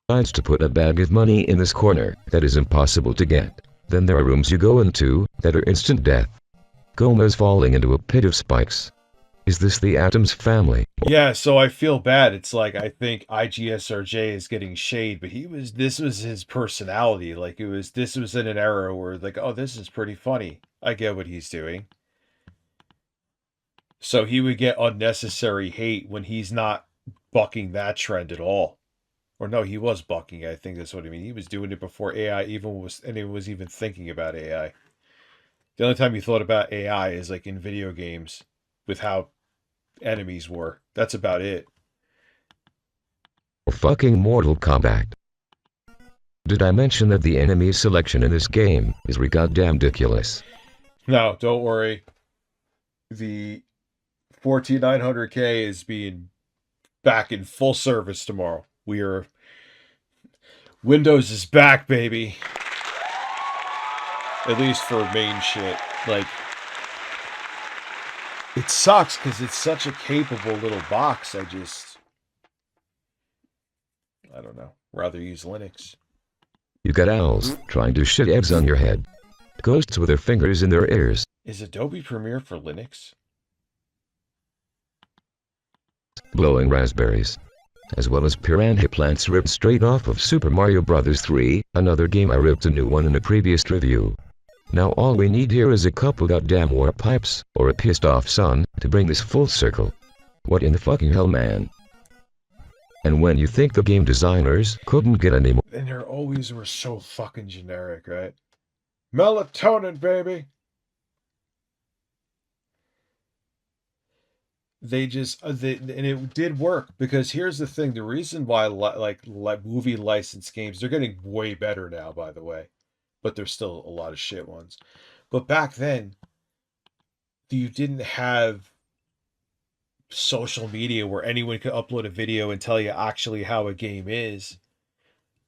S22: Decides to put a bag of money in this corner that is impossible to get. Then there are rooms you go into that are instant death. Gomez falling into a pit of spikes. Is this the Addams family?
S1: Yeah, so I feel bad. It's like, I think IGSRJ is getting shade, but this was his personality. Like, this was in an era where, like, oh, this is pretty funny. I get what he's doing. So he would get unnecessary hate when he's not bucking that trend at all. Or no, he was bucking. I think that's what I mean. He was doing it before AI was even thinking about AI. The only time he thought about AI is like in video games with how enemies were. That's about it.
S22: Fucking Mortal Kombat. Did I mention that the enemy selection in this game is goddamn ridiculous?
S1: No, don't worry. The 14900K is being back in full service tomorrow. Windows is back, baby. At least for main shit. Like, it sucks because it's such a capable little box. I don't know. Rather use Linux.
S22: You got owls trying to shit eggs on your head. Ghosts with their fingers in their ears.
S1: Is Adobe Premiere for Linux?
S22: Blowing raspberries. As well as piranha plants ripped straight off of Super Mario Bros. 3, another game I ripped a new one in a previous review. Now all we need here is a couple goddamn warp pipes, or a pissed off son, to bring this full circle. What in the fucking hell, man? And when you think the game designers couldn't get any more...
S1: And they always were so fucking generic, right? Melatonin, baby! They just, and it did work, because here's the thing, the reason why, like movie license games, they're getting way better now, by the way. But there's still a lot of shit ones. But back then, you didn't have social media where anyone could upload a video and tell you actually how a game is.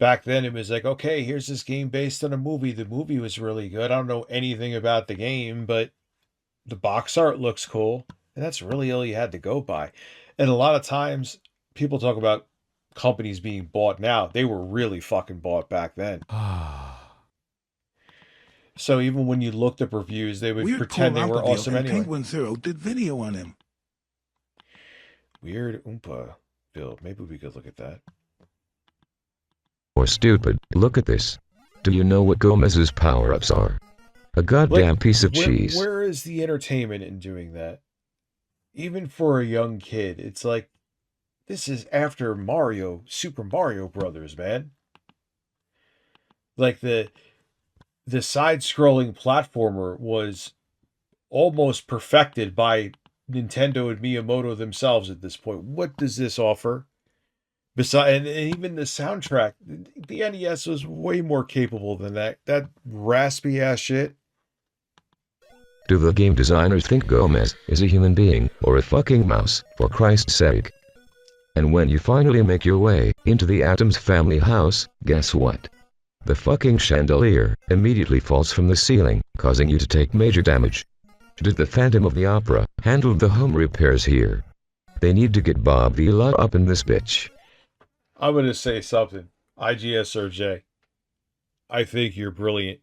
S1: Back then, it was like, okay, here's this game based on a movie. The movie was really good. I don't know anything about the game, but the box art looks cool.
S2: And that's really all you had to go by. And a lot of times people talk about companies being bought now. They were really fucking bought back then. So even when you looked up reviews, they would
S5: Weird
S2: pretend they were
S5: Paul
S2: awesome
S5: and
S2: anyway.
S5: Penguin Zero did video on him.
S2: Weird Oompa build. Maybe we could look at that.
S22: Or stupid, look at this. Do you know what Gomez's power-ups are? A goddamn piece of cheese.
S2: Where is the entertainment in doing that? Even for a young kid, it's like, this is after Mario, Super Mario Brothers, man. Like the side-scrolling platformer was almost perfected by Nintendo and Miyamoto themselves at this point. What does this offer? Besides, and even the soundtrack, the NES was way more capable than that. That raspy ass shit.
S22: Do the game designers think Gomez is a human being or a fucking mouse, for Christ's sake? And when you finally make your way into the Addams family house, guess what? The fucking chandelier immediately falls from the ceiling, causing you to take major damage. Did the Phantom of the Opera handle the home repairs here? They need to get Bob Vila up in this bitch.
S2: I'm going to say something. IGSRJ, I think you're brilliant.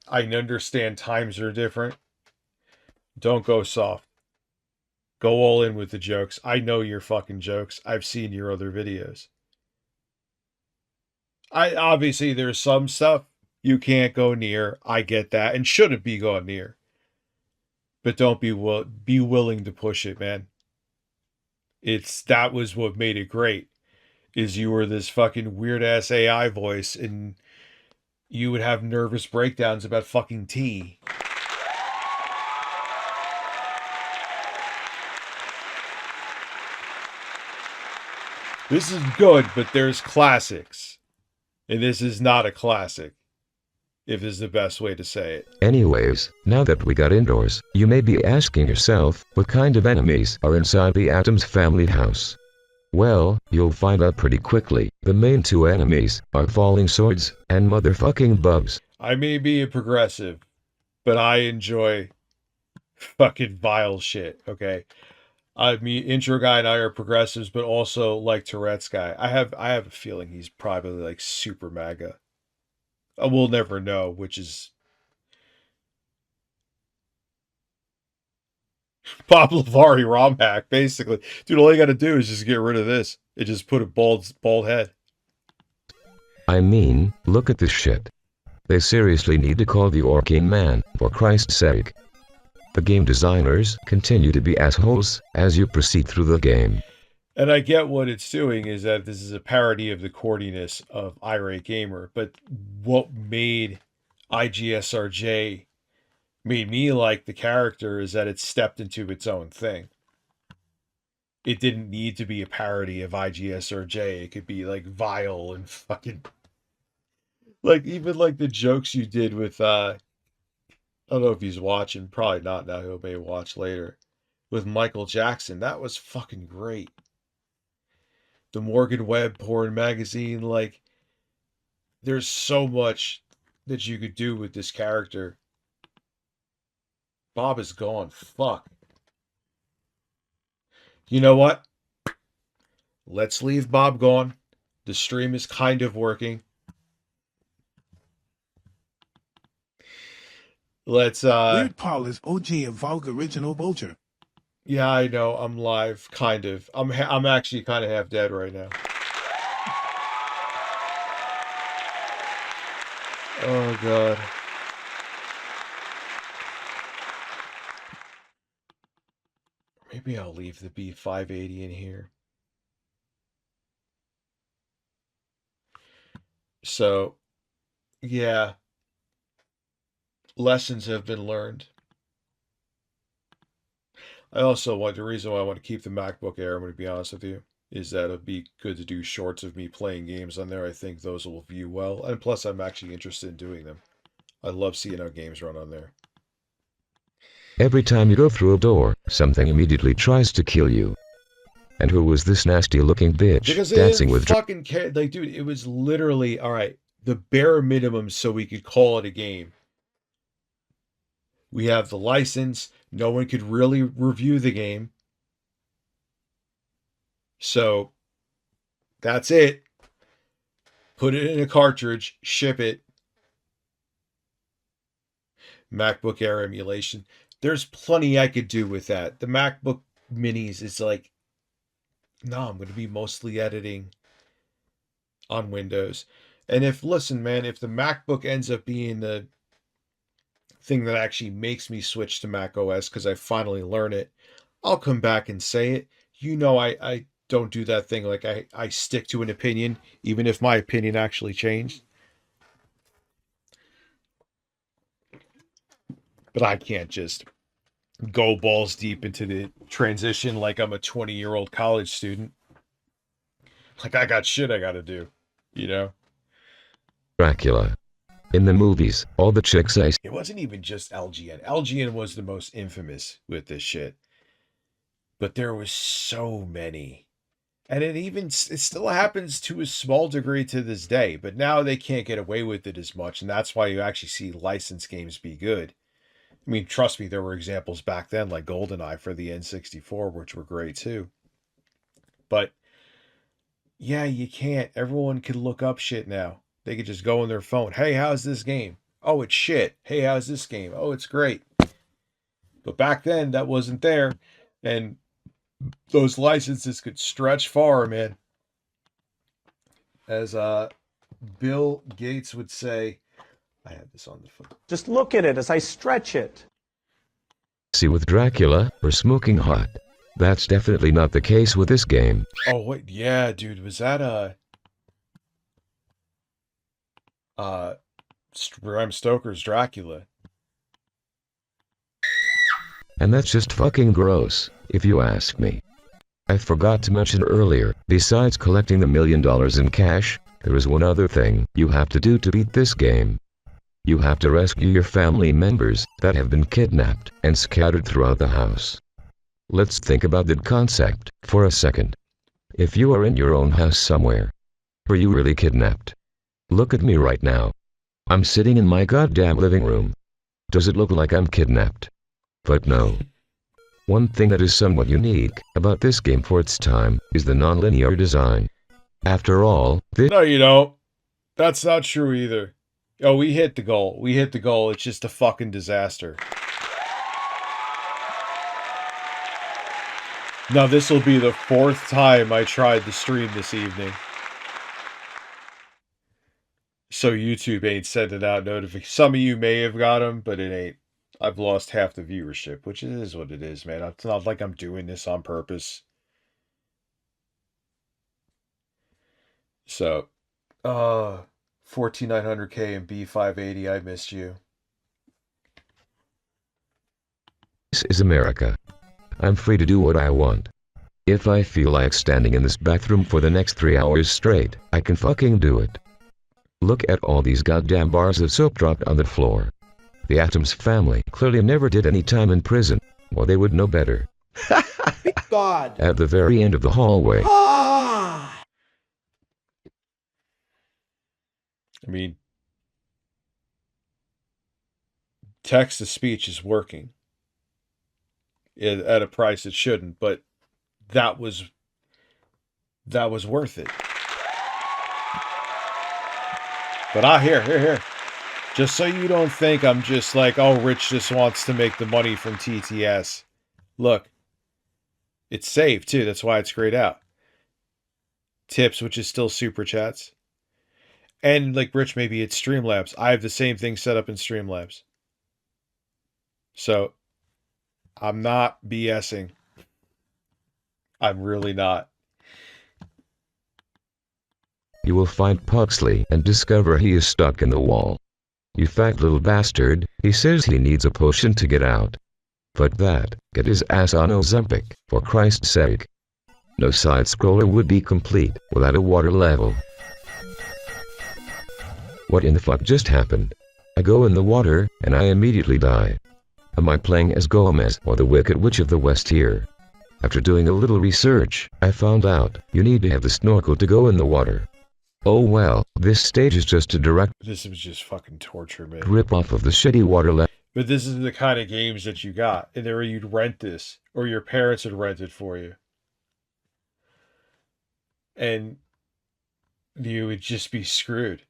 S2: I understand times are different. Don't go soft. Go all in with the jokes. I know your fucking jokes. I've seen your other videos. Obviously there's some stuff you can't go near. I get that, and shouldn't be gone near. But don't be willing to push it, man. That was what made it great. Is you were this fucking weird ass AI voice, and you would have nervous breakdowns about fucking tea. This is good, but there's classics. And this is not a classic, if this is the best way to say it.
S22: Anyways, now that we got indoors, you may be asking yourself, what kind of enemies are inside the Addams family house? Well, you'll find out pretty quickly. The main two enemies are falling swords and motherfucking bugs.
S2: I may be a progressive, but I enjoy fucking vile shit, okay? I mean, Intro Guy and I are progressives, but also like Tourette's Guy. I have a feeling he's probably like super MAGA. We'll never know, which is Bob Lavari ROM hack, basically. Dude, all you got to do is just get rid of this and just put a bald head.
S22: I mean, look at this shit. They seriously need to call the Orking Man, for Christ's sake. The game designers continue to be assholes as you proceed through the game.
S2: And I get what it's doing is that this is a parody of the corniness of Irate Gamer, but what made IGSRJ made me like the character is that it stepped into its own thing. It didn't need to be a parody of IGSRJ. It could be like vile and fucking like even like the jokes you did with I don't know if he's watching, probably not now, he may watch later. With Michael Jackson, that was fucking great. The Morgan Webb porn magazine, like there's so much that you could do with this character. Bob is gone. Fuck. You know what? Let's leave Bob gone. The stream is kind of working. Let's
S5: Weird Paul is OG of Vogue Original Vulture.
S2: Yeah, I know. I'm live, kind of. I'm actually kind of half dead right now. Oh god. Maybe I'll leave the B580 in here. So, yeah. Lessons have been learned. I also want, the reason why I want to keep the MacBook Air, I'm going to be honest with you, is that it'd be good to do shorts of me playing games on there. I think those will view well. And plus, I'm actually interested in doing them. I love seeing how games run on there.
S22: Every time you go through a door, something immediately tries to kill you. And who was this nasty-looking bitch
S2: because
S22: dancing with...
S2: fucking care. Like, dude, it was literally, all right, the bare minimum so we could call it a game. We have the license. No one could really review the game.
S1: So that's it. Put it in a cartridge, ship it. MacBook Air emulation. There's plenty I could do with that. The MacBook Minis is like, no, I'm going to be mostly editing on Windows. And listen, man, if the MacBook ends up being the thing that actually makes me switch to Mac OS because I finally learn it, I'll come back and say it. You know, I don't do that thing. Like I stick to an opinion, even if my opinion actually changed. But I can't just go balls deep into the transition like I'm a 20-year-old college student. Like I got shit I got to do, you know?
S22: Dracula. In the movies, all the chicks I...
S1: It wasn't even just LGN. LGN was the most infamous with this shit. But there was so many. And it still happens to a small degree to this day. But now they can't get away with it as much. And that's why you actually see licensed games be good. I mean, trust me, there were examples back then like GoldenEye for the N64, which were great too. But yeah, you can't. Everyone can look up shit now. They could just go on their phone. Hey, how's this game? Oh, it's shit. Hey, how's this game? Oh, it's great. But back then, that wasn't there. And those licenses could stretch far, man. As Bill Gates would say, I have this on the phone.
S14: Just look at it as I stretch it.
S22: See with Dracula or smoking hot. That's definitely not the case with this game.
S1: Oh, wait. Yeah, dude. Was that Bram Stoker's Dracula?
S22: And that's just fucking gross, if you ask me. I forgot to mention earlier, besides collecting the $1 million in cash, there is one other thing you have to do to beat this game. You have to rescue your family members that have been kidnapped and scattered throughout the house. Let's think about that concept for a second. If you are in your own house somewhere, were you really kidnapped? Look at me right now. I'm sitting in my goddamn living room. Does it look like I'm kidnapped? But no. One thing that is somewhat unique about this game for its time is the non-linear design. After all,
S1: No, you don't. That's not true either. Oh, we hit the goal. We hit the goal. It's just a fucking disaster. Now, this will be the 4th time I tried to stream this evening. So YouTube ain't sending out notifications. Some of you may have got them, but it ain't. I've lost half the viewership, which is what it is, man. It's not like I'm doing this on purpose. So, 14900K and B580, I missed you.
S22: this is America. I'm free to do what I want. If I feel like standing in this bathroom for the next 3 hours straight, I can fucking do it. Look at all these goddamn bars of soap dropped on the floor. The Addams family clearly never did any time in prison, or they would know better.
S9: God.
S22: At the very end of the hallway.
S9: Ah!
S1: I mean, text-to-speech is working at a price it shouldn't, but that was worth it. But here. Just so you don't think I'm just like, oh, Rich just wants to make the money from TTS. Look, it's saved too. That's why it's grayed out. Tips, which is still super chats. And like Rich, maybe it's Streamlabs. I have the same thing set up in Streamlabs. So I'm not BSing. I'm really not.
S22: You will find Pugsley and discover he is stuck in the wall. You fat little bastard, he says he needs a potion to get out. But get his ass on Ozempic, for Christ's sake. No side-scroller would be complete without a water level. What in the fuck just happened? I go in the water, and I immediately die. Am I playing as Gomez or the Wicked Witch of the West here? After doing a little research, I found out you need to have the snorkel to go in the water. Oh well, this stage is just a direct
S1: This was just fucking torture, man.
S22: rip-off of the shitty water level.
S1: But this is the kind of games that you got. And there you'd rent this. Or your parents would rent it for you. and you would just be screwed.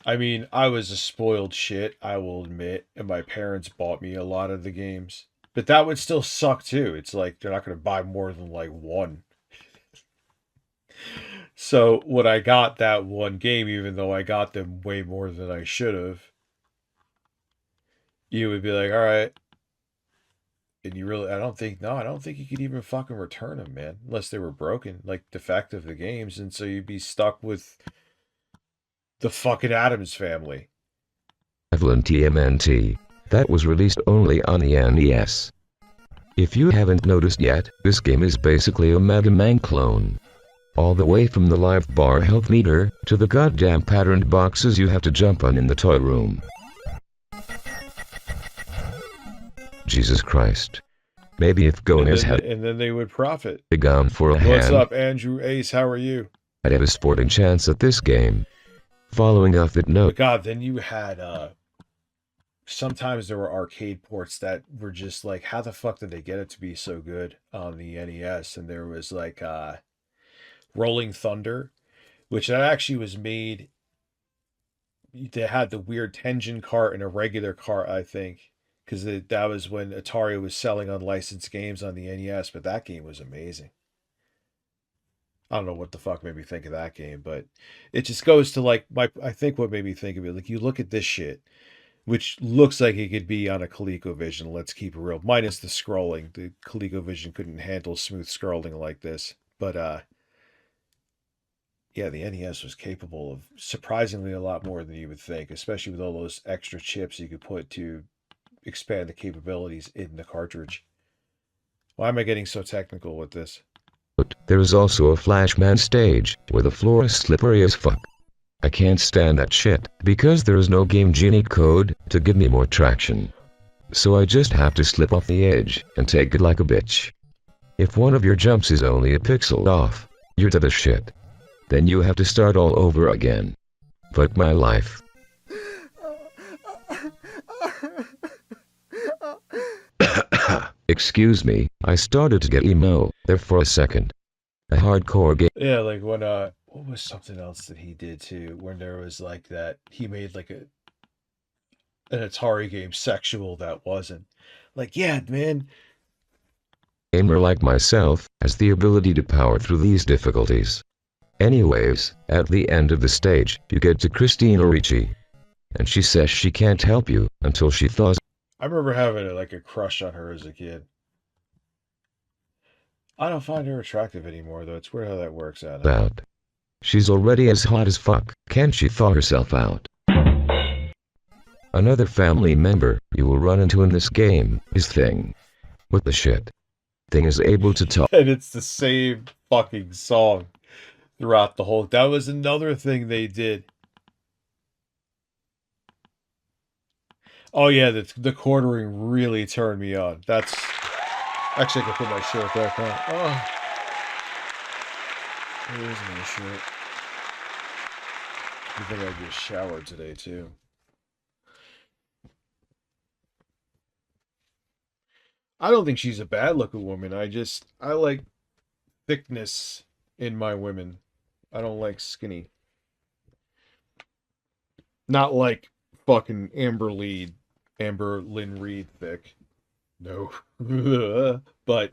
S1: I mean, I was a spoiled shit, I will admit, and my parents bought me a lot of the games. But that would still suck too. It's like they're not going to buy more than like one. So when I got that one game, even though I got them way more than I should have, you would be like, all right. And you really, I don't think you could even fucking return them, man, unless they were broken, like defective the games. And so you'd be stuck with the fucking Addams family.
S22: Evelyn TMNT. That was released only on the NES. If you haven't noticed yet, this game is basically a Mega Man clone. All the way from the live bar health meter, to the goddamn patterned boxes you have to jump on in the toy room. Jesus Christ. Maybe if Gonez had
S1: and then they would profit.
S22: a gun for a
S1: What's
S22: hand,
S1: up, Andrew Ace? How are you?
S22: I'd have a sporting chance at this game. Following off that note,
S1: But God, then you had sometimes there were arcade ports that were just like, how the fuck did they get it to be so good on the NES? And there was like Rolling Thunder, which that actually was made. They had the weird Tengen cart and a regular cart, I think, because that was when Atari was selling unlicensed games on the NES. But that game was amazing. I don't know what the fuck made me think of that game, but it just goes to like I think what made me think of it. Like you look at this shit, which looks like it could be on a ColecoVision. Let's keep it real, minus the scrolling. The ColecoVision couldn't handle smooth scrolling like this, but yeah, the NES was capable of surprisingly a lot more than you would think, especially with all those extra chips you could put to expand the capabilities in the cartridge. Why am I getting so technical with this?
S22: there is also a Flashman stage, where the floor is slippery as fuck. I can't stand that shit, because there is no Game Genie code to give me more traction. So I just have to slip off the edge, and take it like a bitch. If one of your jumps is only a pixel off, you're to the shit. Then you have to start all over again. Fuck my life. Excuse me, I started to get emo there for a second. A hardcore game.
S1: Yeah, like when what was something else that he did too? When there was like that he made like an Atari game sexual that wasn't. Like, yeah, man.
S22: Gamer like myself has the ability to power through these difficulties. Anyways, at the end of the stage, you get to Christina Ricci. And she says she can't help you until she thaws
S1: I remember having like a crush on her as a kid. I don't find her attractive anymore, though. It's weird how that works out.
S22: out. She's already as hot as fuck. Can she thaw herself out? Another family member you will run into in this game is Thing. What the shit? Thing is able to talk.
S1: And it's the same fucking song throughout the whole. That was another thing they did. Oh yeah, the quartering really turned me on. That's actually I can put my shirt back on. Oh, there's my shirt. I think I just showered today too. I don't think she's a bad looking woman. I like thickness in my women. I don't like skinny. Not like fucking Amber Lynn Reed thick. No. But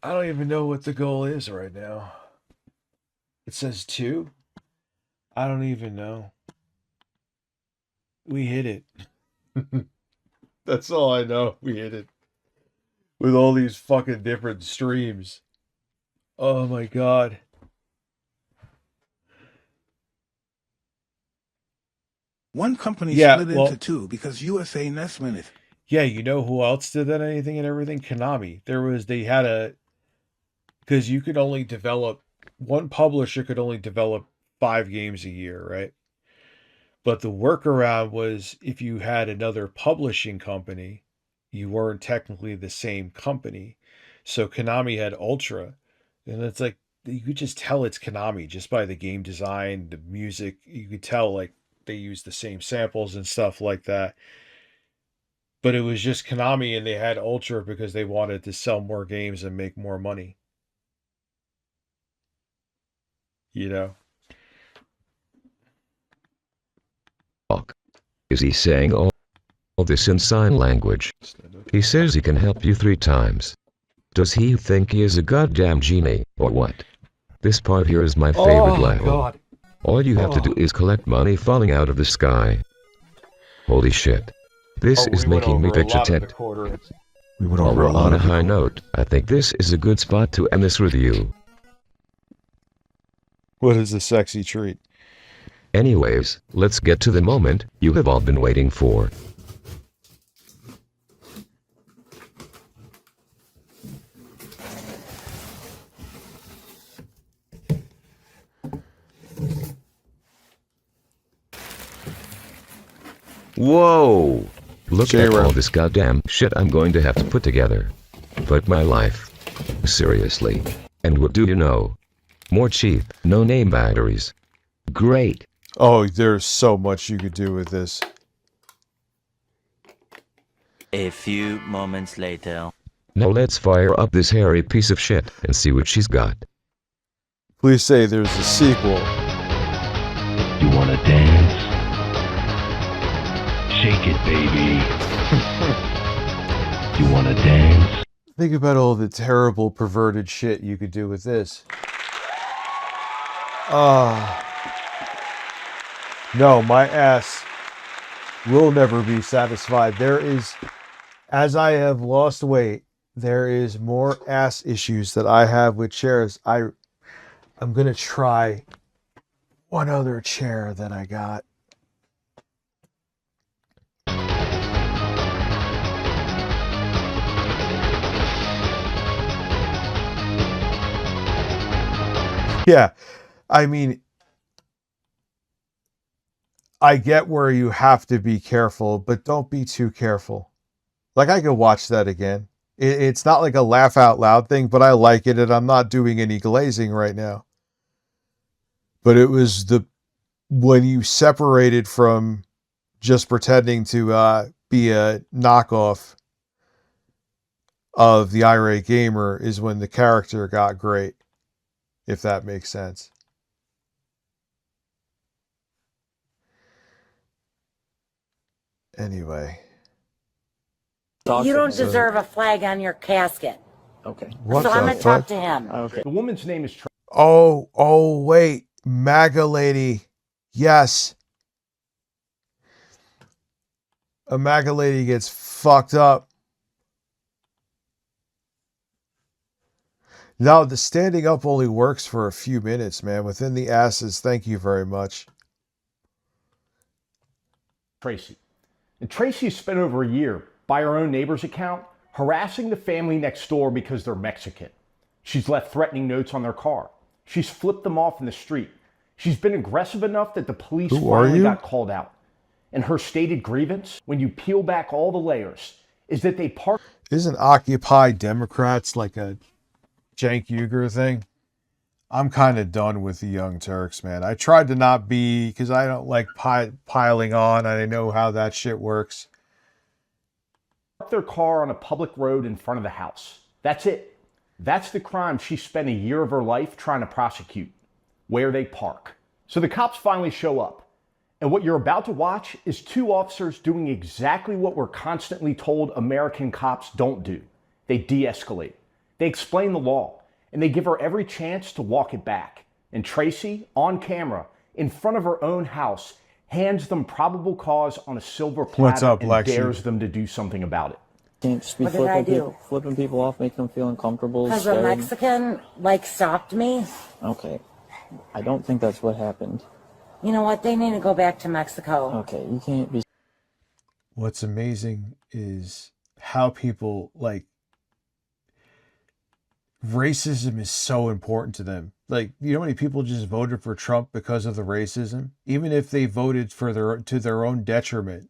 S1: I don't even know what the goal is right now. It says 2. I don't even know. We hit it. That's all I know. We hit it. With all these fucking different streams. Oh my god.
S5: One company split into two because USA Nesman it.
S1: Yeah, you know who else did that anything and everything? Konami. They had because you could only develop, one publisher could only develop 5 games a year, right? But the workaround was if you had another publishing company, you weren't technically the same company. So Konami had Ultra. And it's like, you could just tell it's Konami just by the game design, the music. You could tell like they use the same samples and stuff like that. But it was just Konami and they had Ultra because they wanted to sell more games and make more money.
S2: You know?
S22: Is he saying all this in sign language? He says he can help you 3 times. Does he think he is a goddamn genie, or what? This part here is my favorite level.
S2: God.
S22: All you have to do is collect money falling out of the sky. Holy shit. This is making me pitch a tent.
S1: We went
S22: While
S1: over
S22: we're
S1: a lot
S22: on a
S1: of
S22: high note, I think this is a good spot to end this review.
S2: What is a sexy treat?
S22: Anyways, let's get to the moment you have all been waiting for. Whoa! Look at all this goddamn shit I'm going to have to put together. But my life. Seriously. And what do you know? More cheap, no-name batteries. Great.
S2: Oh, there's so much you could do with this.
S6: A few moments later.
S22: Now let's fire up this hairy piece of shit and see what she's got.
S2: Please say there's a sequel.
S8: You wanna dance? Shake it, baby. You wanna dance?
S2: Think about all the terrible, perverted shit you could do with this. No, my ass will never be satisfied. There is, as I have lost weight, there is more ass issues that I have with chairs. I'm going to try one other chair that I got. Yeah, I mean, I get where you have to be careful, but don't be too careful. Like, I could watch that again. It's not like a laugh out loud thing, but I like it, and I'm not doing any glazing right now. But it was when you separated from just pretending to be a knockoff of the irate gamer is when the character got great, if that makes sense. Anyway.
S23: You don't deserve a flag on your casket.
S24: Okay.
S23: So I'm going to talk to him.
S24: Okay. The woman's name is...
S2: Oh, wait. MAGA lady. Yes. A MAGA lady gets fucked up. Now, the standing up only works for a few minutes, man. Within the asses, thank you very much.
S24: Tracy. And Tracy spent over a year, by her own neighbor's account, harassing the family next door because they're Mexican. She's left threatening notes on their car. She's flipped them off in the street. She's been aggressive enough that the police finally got called out. And her stated grievance, when you peel back all the layers, is that they park...
S2: Isn't Occupy Democrats like a Cenk Uygur thing? I'm kind of done with the Young Turks, man. I tried to not be, because I don't like piling on. I know how that shit works.
S24: Their car on a public road in front of the house. That's it. That's the crime she spent a year of her life trying to prosecute. Where they park. So the cops finally show up. And what you're about to watch is 2 officers doing exactly what we're constantly told American cops don't do. They de-escalate. They explain the law. And they give her every chance to walk it back. And Tracy, on camera, in front of her own house, hands them probable cause on a silver platter and dares them to do something about it.
S6: Can't just be
S23: What did I do?
S6: flipping people off, make them feel uncomfortable.
S23: Because a Mexican, stopped me.
S6: Okay. I don't think that's what happened.
S23: You know what? They need to go back to Mexico.
S6: Okay, you can't be...
S2: What's amazing is how people, racism is so important to them. Like, you know how many people just voted for Trump because of the racism? Even if they voted to their own detriment.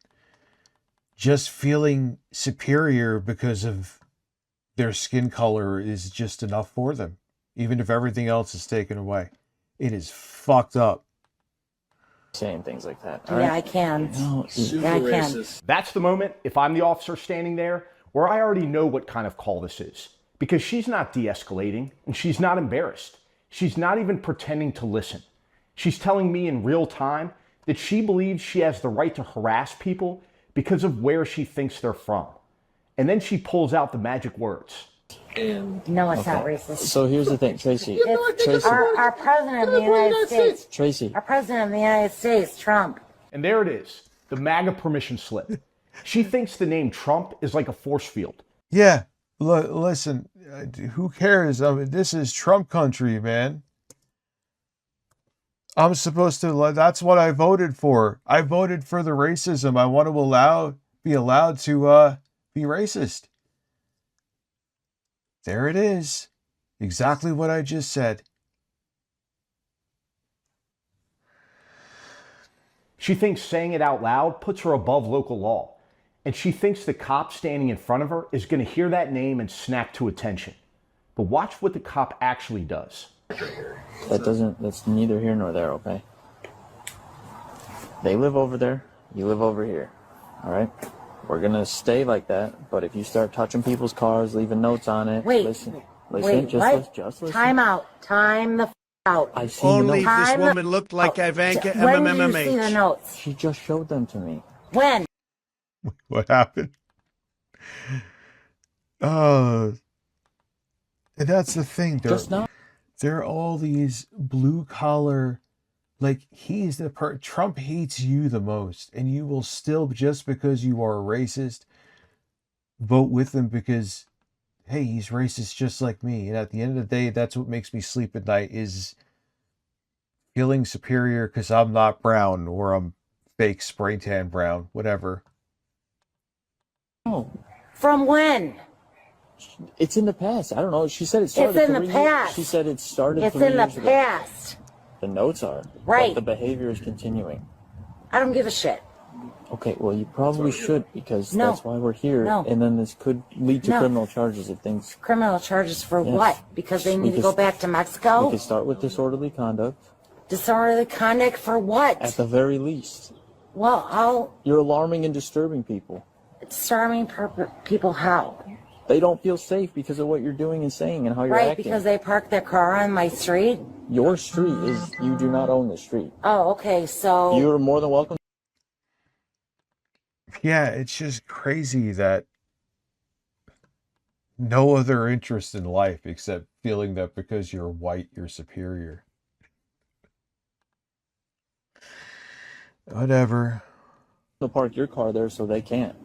S2: Just feeling superior because of their skin color is just enough for them. Even if everything else is taken away. It is fucked up.
S6: Saying things like that.
S23: Yeah, right? I can.
S6: No,
S23: yeah, I can.
S24: That's the moment, if I'm the officer standing there, where I already know what kind of call this is. Because she's not de-escalating, and she's not embarrassed. She's not even pretending to listen. She's telling me in real time that she believes she has the right to harass people because of where she thinks they're from. And then she pulls out the magic words.
S23: No, it's not racist.
S6: So here's the thing, Tracy.
S23: It's our president of the United States.
S6: Tracy.
S23: Our president of the United States, Trump.
S24: And there it is, the MAGA permission slip. She thinks the name Trump is like a force field.
S2: Yeah, listen, who cares? I mean, this is Trump country, man. I'm supposed to, that's what I voted for. I voted for the racism. I want to be allowed to be racist. There it is. Exactly what I just said.
S24: She thinks saying it out loud puts her above local law. And she thinks the cop standing in front of her is going to hear that name and snap to attention. But watch what the cop actually does.
S6: That's neither here nor there, okay? They live over there, you live over here, all right? We're gonna stay like that, but if you start touching people's cars, leaving notes on it, listen, just listen.
S23: Time out. Time the out.
S6: I see the
S20: Only
S6: notes.
S20: this woman looked like Ivanka
S23: When did you see the
S20: MMMH.
S23: notes?
S6: She just showed them to me.
S23: When?
S2: What happened? And that's the thing. There are all these blue collar, like Trump hates you the most, and you will still, just because you are a racist, vote with him because, hey, he's racist just like me. And at the end of the day, that's what makes me sleep at night, is feeling superior because I'm not brown, or I'm fake spray tan brown, whatever.
S6: Oh.
S23: From when?
S6: It's in the past. I don't know. She said it started.
S23: It's in the past.
S6: She said it started.
S23: It's in the past.
S6: The notes are.
S23: Right.
S6: But the behavior is continuing.
S23: I don't give a shit.
S6: Okay, well, you probably should, because that's why we're here.
S23: No.
S6: And then this could lead to criminal charges if things...
S23: Criminal charges for what? Because they need to go back to Mexico?
S6: We could start with disorderly conduct.
S23: Disorderly conduct for what?
S6: At the very least.
S23: Well,
S6: You're alarming and disturbing people.
S23: Disturbing people how?
S6: They don't feel safe because of what you're doing and saying and how you're
S23: Right,
S6: acting.
S23: because they park their car on my street?
S6: Your street is... You do not own the street.
S23: Oh, okay, so...
S6: You're more than welcome.
S2: Yeah, it's just crazy that no other interest in life except feeling that because you're white, you're superior. Whatever.
S6: To park your car there so they can't.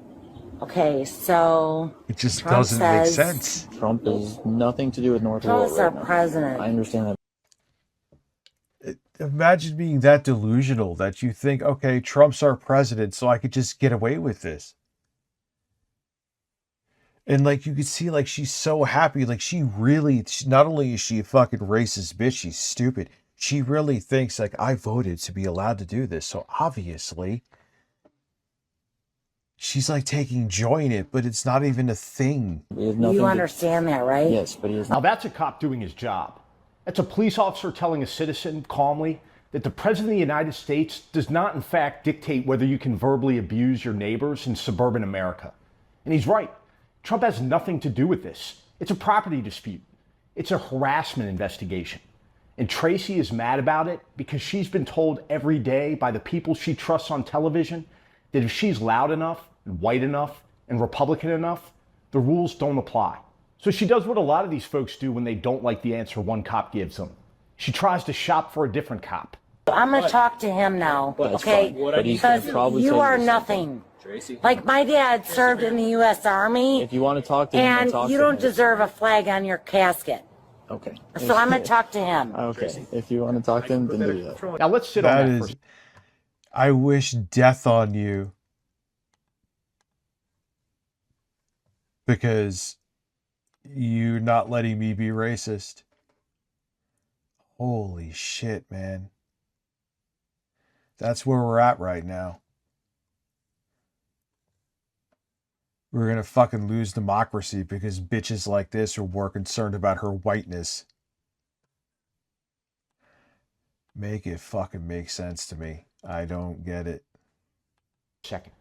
S23: Okay, so...
S2: It just
S23: Trump
S2: doesn't make
S23: says-
S2: sense.
S6: Trump has nothing to do with North
S23: Trump's
S6: World
S23: our
S6: right now.
S23: president.
S6: I understand that.
S2: Imagine being that delusional that you think, okay, Trump's our president, so I could just get away with this. And like you could see, like she's so happy, like not only is she a fucking racist bitch, she's stupid. She really thinks like I voted to be allowed to do this, so obviously she's like taking joy in it, but it's not even a thing.
S23: You understand that, right?
S6: Yes, but he is
S24: Now that's a cop doing his job. That's a police officer telling a citizen calmly that the President of the United States does not in fact dictate whether you can verbally abuse your neighbors in suburban America. And he's right. Trump has nothing to do with this. It's a property dispute. It's a harassment investigation. And Tracy is mad about it because she's been told every day by the people she trusts on television that if she's loud enough and white enough and Republican enough, the rules don't apply. So she does what a lot of these folks do when they don't like the answer one cop gives them. She tries to shop for a different cop.
S23: I'm going to talk to him now, okay? Because you are nothing. Like, my dad served in the U.S. Army.
S6: If you want to talk to him,
S23: and
S6: talk
S23: you
S6: to
S23: don't
S6: him.
S23: deserve a flag on your casket.
S6: Okay.
S23: So I'm going to talk to him.
S6: Okay. If you want to talk to him, then do that.
S24: Now let's sit on that
S2: That
S24: for a
S2: is,
S24: second.
S2: I wish death on you. Because you're not letting me be racist. Holy shit, man. That's where we're at right now. We're gonna fucking lose democracy because bitches like this are more concerned about her whiteness. Make it fucking make sense to me. I don't get it.
S24: Second.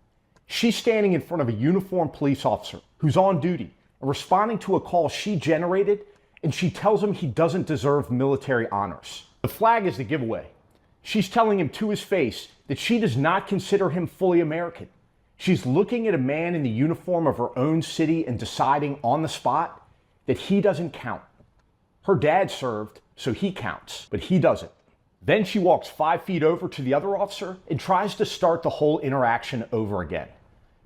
S24: She's standing in front of a uniformed police officer who's on duty and responding to a call she generated and she tells him he doesn't deserve military honors. The flag is the giveaway. She's telling him to his face that she does not consider him fully American. She's looking at a man in the uniform of her own city and deciding on the spot that he doesn't count. Her dad served, so he counts, but he doesn't. Then she walks 5 feet over to the other officer and tries to start the whole interaction over again.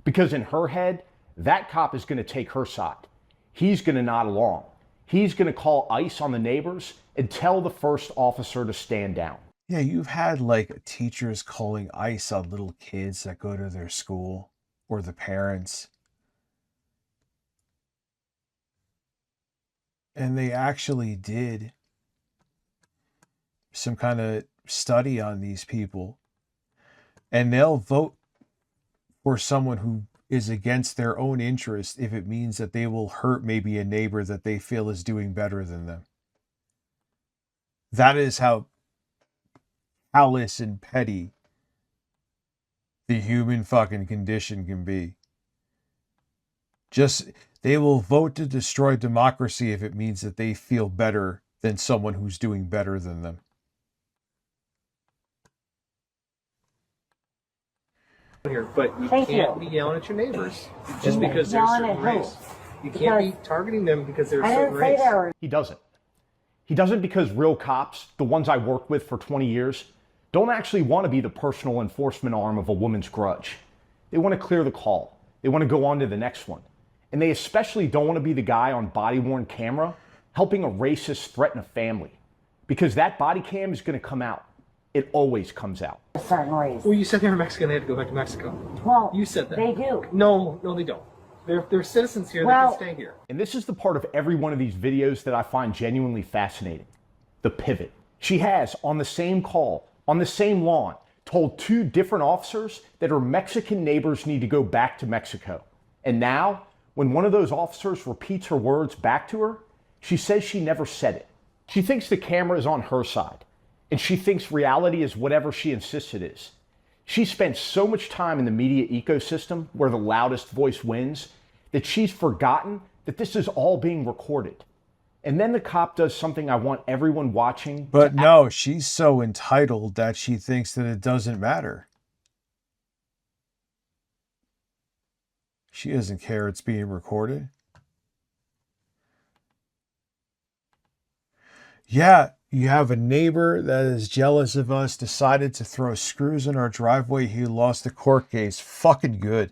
S24: Because in her head, that cop is going to take her side. He's going to nod along. He's going to call ICE on the neighbors and tell the first officer to stand down.
S2: Yeah, you've had like teachers calling ICE on little kids that go to their school or the parents. And they actually did some kind of study on these people. And they'll vote for someone who is against their own interest if it means that they will hurt maybe a neighbor that they feel is doing better than them. That is how callous and petty the human fucking condition can be. Just, they will vote to destroy democracy if it means that they feel better than someone who's doing better than them.
S10: Here, but you can't be yelling at your neighbors just because they're a certain race. You can't be targeting them because they're a certain race.
S24: He doesn't. He doesn't because real cops, the ones I worked with for 20 years, don't actually want to be the personal enforcement arm of a woman's grudge. They want to clear the call. They want to go on to the next one. And they especially don't want to be the guy on body-worn camera helping a racist threaten a family. Because that body cam is going to come out. It always comes out.
S23: A certain race.
S10: Well, you said they were Mexican, they had to go back to Mexico.
S23: Well,
S10: you said that.
S23: they do.
S10: No, they don't. They're citizens here, they can stay here.
S24: And this is the part of every one of these videos that I find genuinely fascinating. The pivot. She has, on the same call, on the same lawn, told 2 different officers that her Mexican neighbors need to go back to Mexico. And now, when one of those officers repeats her words back to her, she says she never said it. She thinks the camera is on her side, and she thinks reality is whatever she insists it is. She spent so much time in the media ecosystem where the loudest voice wins that she's forgotten that this is all being recorded. And then the cop does something I want everyone watching.
S2: But no, she's so entitled that she thinks that it doesn't matter. She doesn't care it's being recorded. Yeah, you have a neighbor that is jealous of us, decided to throw screws in our driveway. He lost a court case. Fucking good.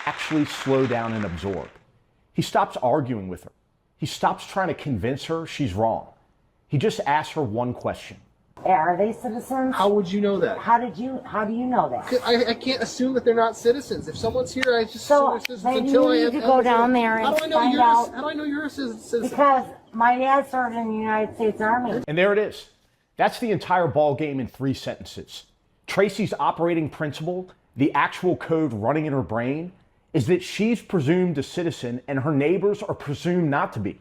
S24: Actually slow down and absorb. He stops arguing with her. He stops trying to convince her she's wrong. He just asks her one question.
S23: Are they citizens?
S10: How would you know that?
S23: How do you know that?
S10: I can't assume that they're not citizens. If someone's here, I just assume they're citizens
S23: then
S10: until I
S23: you
S10: have
S23: need to go down there and find out.
S10: How do I know you're a citizen?
S23: Because my dad served in the United States Army.
S24: And there it is. That's the entire ball game in 3 sentences. Tracy's operating principle, the actual code running in her brain, is that she's presumed a citizen and her neighbors are presumed not to be.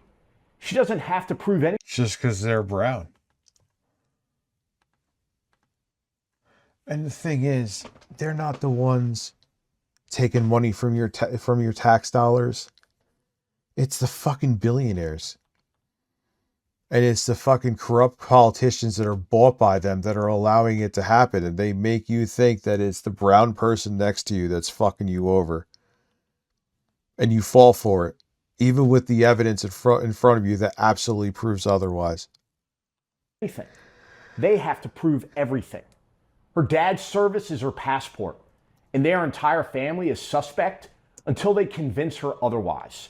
S24: She doesn't have to prove anything.
S2: Just because they're brown. And the thing is, they're not the ones taking money from your tax dollars. It's the fucking billionaires. And it's the fucking corrupt politicians that are bought by them that are allowing it to happen. And they make you think that it's the brown person next to you that's fucking you over. And you fall for it, even with the evidence in front of you that absolutely proves otherwise.
S24: They have to prove everything. Her dad's service is her passport, and their entire family is suspect until they convince her otherwise.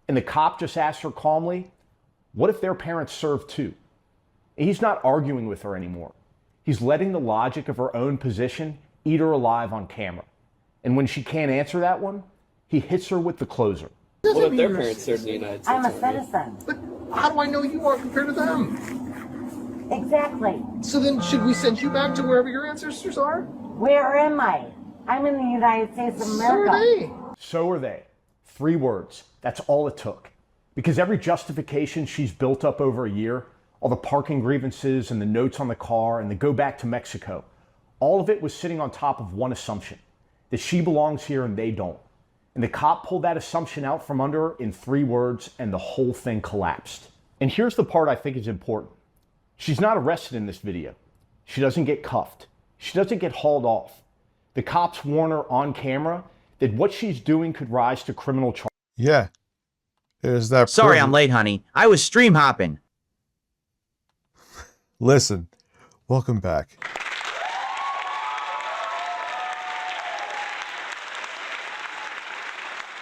S24: And the cop just asks her calmly, what if their parents served too? And he's not arguing with her anymore. He's letting the logic of her own position eat her alive on camera. And when she can't answer that one, he hits her with the closer.
S10: What if their parents served in the United States?
S23: I'm a citizen.
S10: But how do I know you are compared to them?
S23: Exactly.
S10: So then should we send you back to wherever your ancestors are?
S23: Where am I? I'm in the United States of America.
S10: So are they.
S24: So are they. 3 words. That's all it took. Because every justification she's built up over a year, all the parking grievances and the notes on the car and the go back to Mexico, all of it was sitting on top of one assumption, that she belongs here and they don't. And the cop pulled that assumption out from under her in 3 words, and the whole thing collapsed. And here's the part I think is important. She's not arrested in this video. She doesn't get cuffed. She doesn't get hauled off. The cops warn her on camera that what she's doing could rise to criminal charges.
S2: Yeah. There's that.
S18: Sorry I'm late, honey. I was stream hopping.
S2: Listen, welcome back.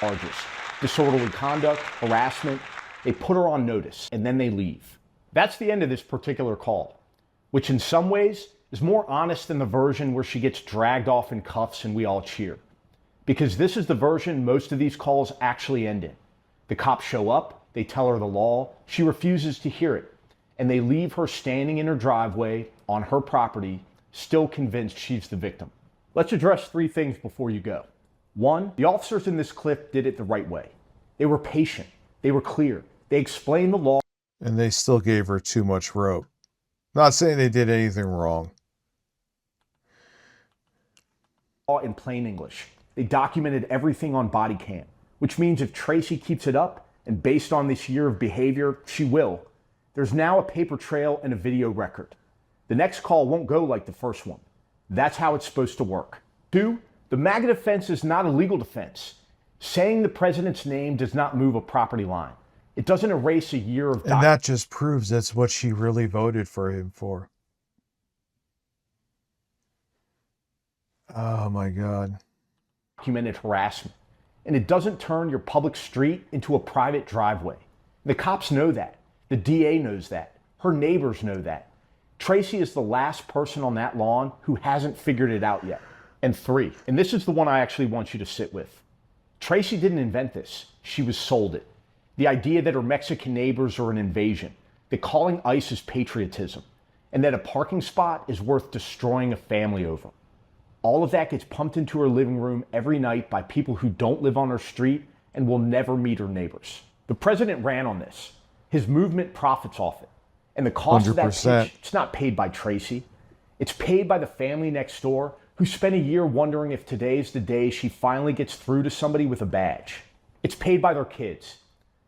S24: Charges. Disorderly conduct, harassment. They put her on notice, and then they leave. That's the end of this particular call, which in some ways is more honest than the version where she gets dragged off in cuffs and we all cheer. Because this is the version most of these calls actually end in. The cops show up, they tell her the law, she refuses to hear it, and they leave her standing in her driveway on her property, still convinced she's the victim. Let's address 3 things before you go. 1, the officers in this clip did it the right way. They were patient, they were clear, they explained the law.
S2: And they still gave her too much rope. Not saying they did anything wrong.
S24: In plain English. They documented everything on body cam, which means if Tracy keeps it up, and based on this year of behavior, she will, there's now a paper trail and a video record. The next call won't go like the first one. That's how it's supposed to work. 2, the MAGA defense is not a legal defense. Saying the president's name does not move a property line. It doesn't erase a year of...
S2: And that just proves that's what she really voted for him for. Oh my God.
S24: Documented harassment. And it doesn't turn your public street into a private driveway. The cops know that. The DA knows that. Her neighbors know that. Tracy is the last person on that lawn who hasn't figured it out yet. And 3, and this is the one I actually want you to sit with. Tracy didn't invent this. She was sold it. The idea that her Mexican neighbors are an invasion, that calling ICE is patriotism, and that a parking spot is worth destroying a family over. All of that gets pumped into her living room every night by people who don't live on her street and will never meet her neighbors. The president ran on this. His movement profits off it. And the cost 100%. Of that pitch, it's not paid by Tracy. It's paid by the family next door who spent a year wondering if today's the day she finally gets through to somebody with a badge. It's paid by their kids.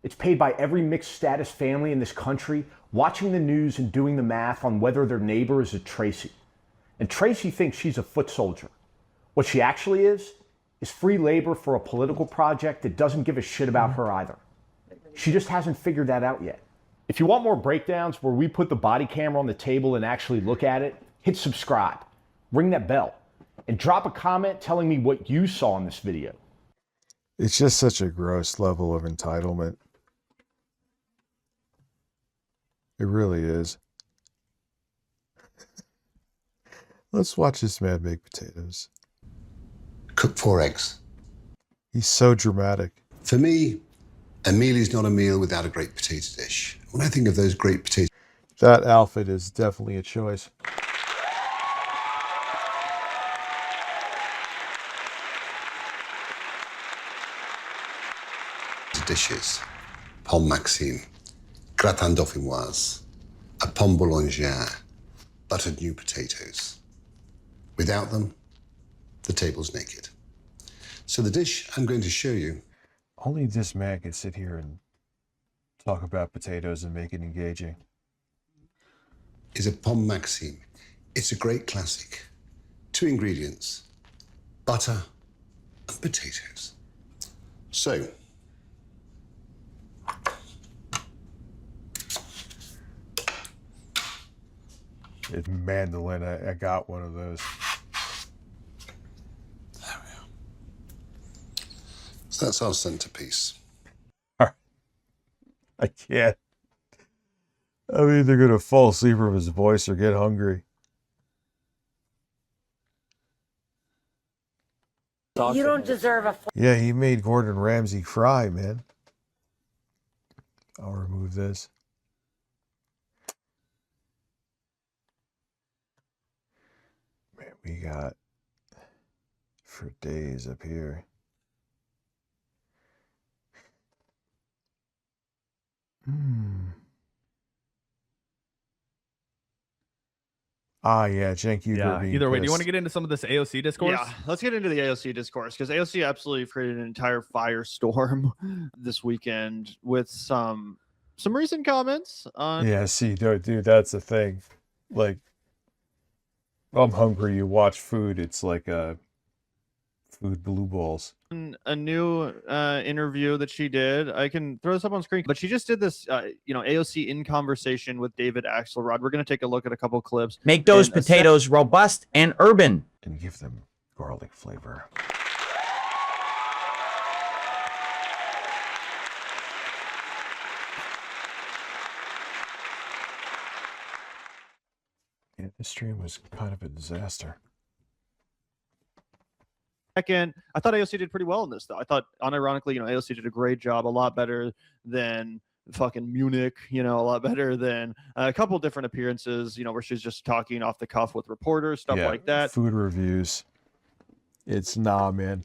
S24: It's paid by every mixed status family in this country watching the news and doing the math on whether their neighbor is a Tracy. And Tracy thinks she's a foot soldier. What she actually is free labor for a political project that doesn't give a shit about her either. She just hasn't figured that out yet. If you want more breakdowns where we put the body camera on the table and actually look at it, hit subscribe, ring that bell, and drop a comment telling me what you saw in this video.
S2: It's just such a gross level of entitlement. It really is. Let's watch this man make potatoes.
S12: Cook 4 eggs.
S2: He's so dramatic.
S12: For me, a meal is not a meal without a great potato dish. When I think of those great potatoes...
S2: That outfit is definitely a choice.
S12: Dishes. Pomme Maxime, gratin dauphinoise, a pomme boulangère, buttered new potatoes. Without them, the table's naked. So the dish I'm going to show you...
S2: Only this man can sit here and talk about potatoes and make it engaging.
S12: ...is a pomme Maxime. It's a great classic. 2 ingredients, butter and potatoes. So...
S2: It's mandolin. I got one of those.
S12: There we are. So that's our centerpiece.
S2: I can't. I'm either going to fall asleep from his voice or get hungry.
S23: You don't deserve a...
S2: Yeah, he made Gordon Ramsay cry, man. I'll remove this. Man, we got for days up here. Ah, yeah, Cenk Uygur
S13: Yeah.
S2: being
S13: Either way, do you want to
S2: pissed.
S13: get into some of this AOC discourse?
S16: Yeah, let's get into the AOC discourse because AOC absolutely created an entire firestorm this weekend with some recent comments on.
S2: Yeah, see, dude, that's the thing. Like, I'm hungry. You watch food. It's like food blue balls.
S16: A new interview that she did. I can throw this up on screen, but she just did this, AOC in conversation with David Axelrod. We're going to take a look at a couple clips.
S18: Make those potatoes robust and urban.
S2: And give them garlic flavor. Yeah, this stream was kind of a disaster.
S16: Second, I thought AOC did pretty well in this, though. I thought, unironically, AOC did a great job, a lot better than fucking Munich, a lot better than a couple different appearances, where she's just talking off the cuff with reporters, stuff like that.
S2: Food reviews. It's man.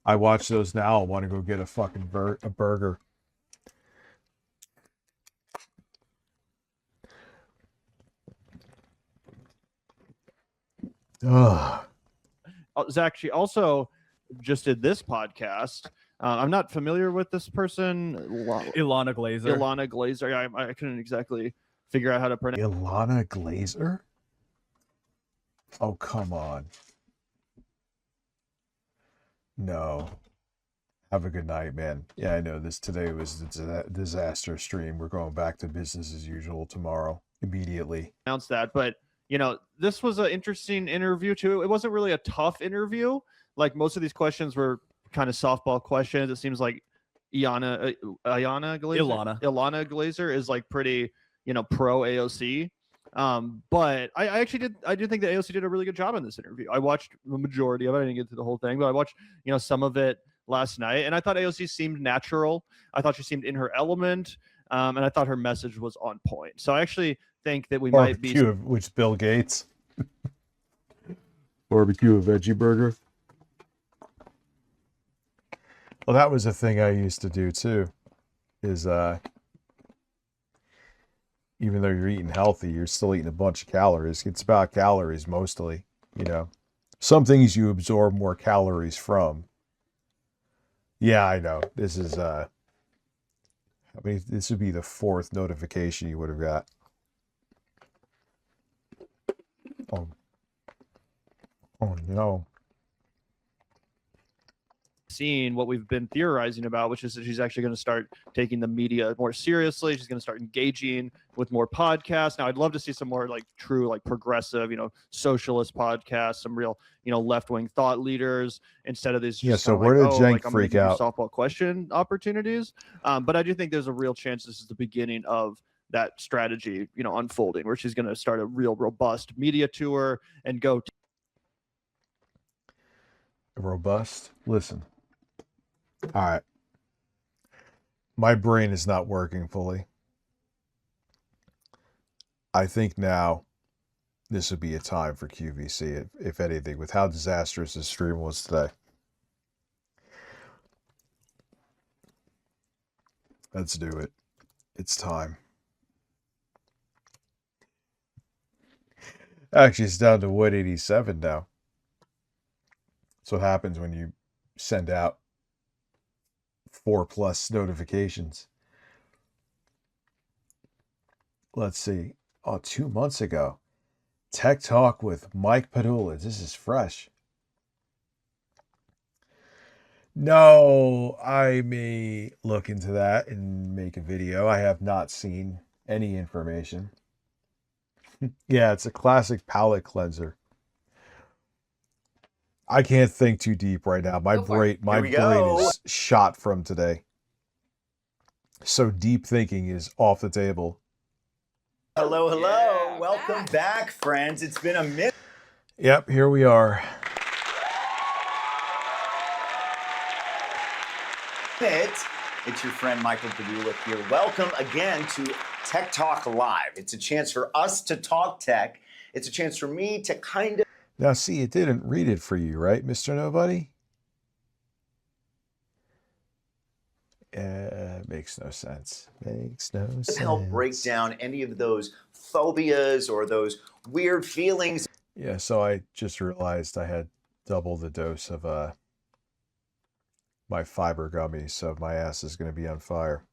S2: I watch those now. I want to go get a fucking a burger. Ugh.
S16: Zach, she also just did this podcast. I'm not familiar with this person.
S13: Ilana Glazer.
S16: Ilana Glazer. I couldn't exactly figure out how to pronounce.
S2: Ilana Glazer? Oh, come on. No. Have a good night, man. Yeah, I know today was a disaster stream. We're going back to business as usual tomorrow, immediately.
S16: Announce that, but this was an interesting interview too. It wasn't really a tough interview. Like most of these questions were kind of softball questions. It seems like Ilana Glazer is like pretty, pro AOC. But I do think that AOC did a really good job in this interview. I watched the majority of it. I didn't get through the whole thing, but I watched, some of it last night, and I thought AOC seemed natural. I thought she seemed in her element, and I thought her message was on point. So I actually think that we might be
S2: which Bill Gates. Barbecue a veggie burger. Well, that was a thing I used to do too. Is even though you're eating healthy, you're still eating a bunch of calories. It's about calories mostly, Some things you absorb more calories from. Yeah, I know. This is this would be the 4th notification you would have got. Oh no.
S16: Seeing what we've been theorizing about, which is that she's actually going to start taking the media more seriously. She's going to start engaging with more podcasts. Now, I'd love to see some more true, progressive, socialist podcasts, some real, left-wing thought leaders instead of these.
S2: Yeah. So where did Cenk freak out?
S16: Softball question opportunities. But I do think there's a real chance this is the beginning of that strategy, unfolding, where she's going to start a real robust media tour and go.
S2: Robust. Listen. All right. My brain is not working fully. I think now this would be a time for QVC, if anything, with how disastrous the stream was today. Let's do it. It's time. Actually, it's down to 187 now. That's what happens when you send out 4+ notifications. Let's see. Oh, 2 months ago. Tech Talk with Mike Padula. This is fresh. No, I may look into that and make a video. I have not seen any information. Yeah, it's a classic palate cleanser. I can't think too deep right now. My brain is shot from today. So deep thinking is off the table.
S17: Hello, hello. Yeah, welcome back, friends. It's been a minute.
S2: Yep, here we are.
S17: It's your friend Michael Padula here. Welcome again to Tech Talk Live. It's a chance for us to talk tech. It's a chance for me to kind of...
S2: Now, see, it didn't read it for you, right, Mr. Nobody?
S1: Makes no sense. Makes no sense.
S17: Help break down any of those phobias or those weird feelings.
S1: Yeah, so I just realized I had double the dose of my fiber gummies, so my ass is going to be on fire.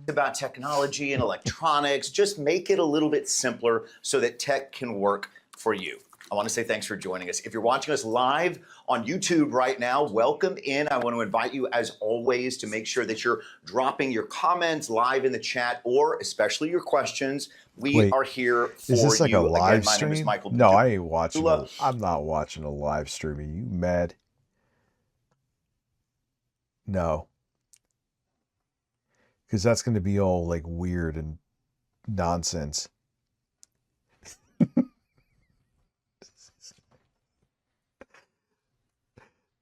S17: About technology and electronics, just make it a little bit simpler so that tech can work for you. I want to say thanks for joining us. If you're watching us live on YouTube right now, welcome in. I want to invite you, as always, to make sure that you're dropping your comments live in the chat, or especially your questions. We are here for you.
S1: Is this like a live
S17: Again, my
S1: stream?
S17: name is Michael.
S1: No, I ain't watching. I'm not watching a live stream. Are you mad? No. Because that's going to be all like weird and nonsense.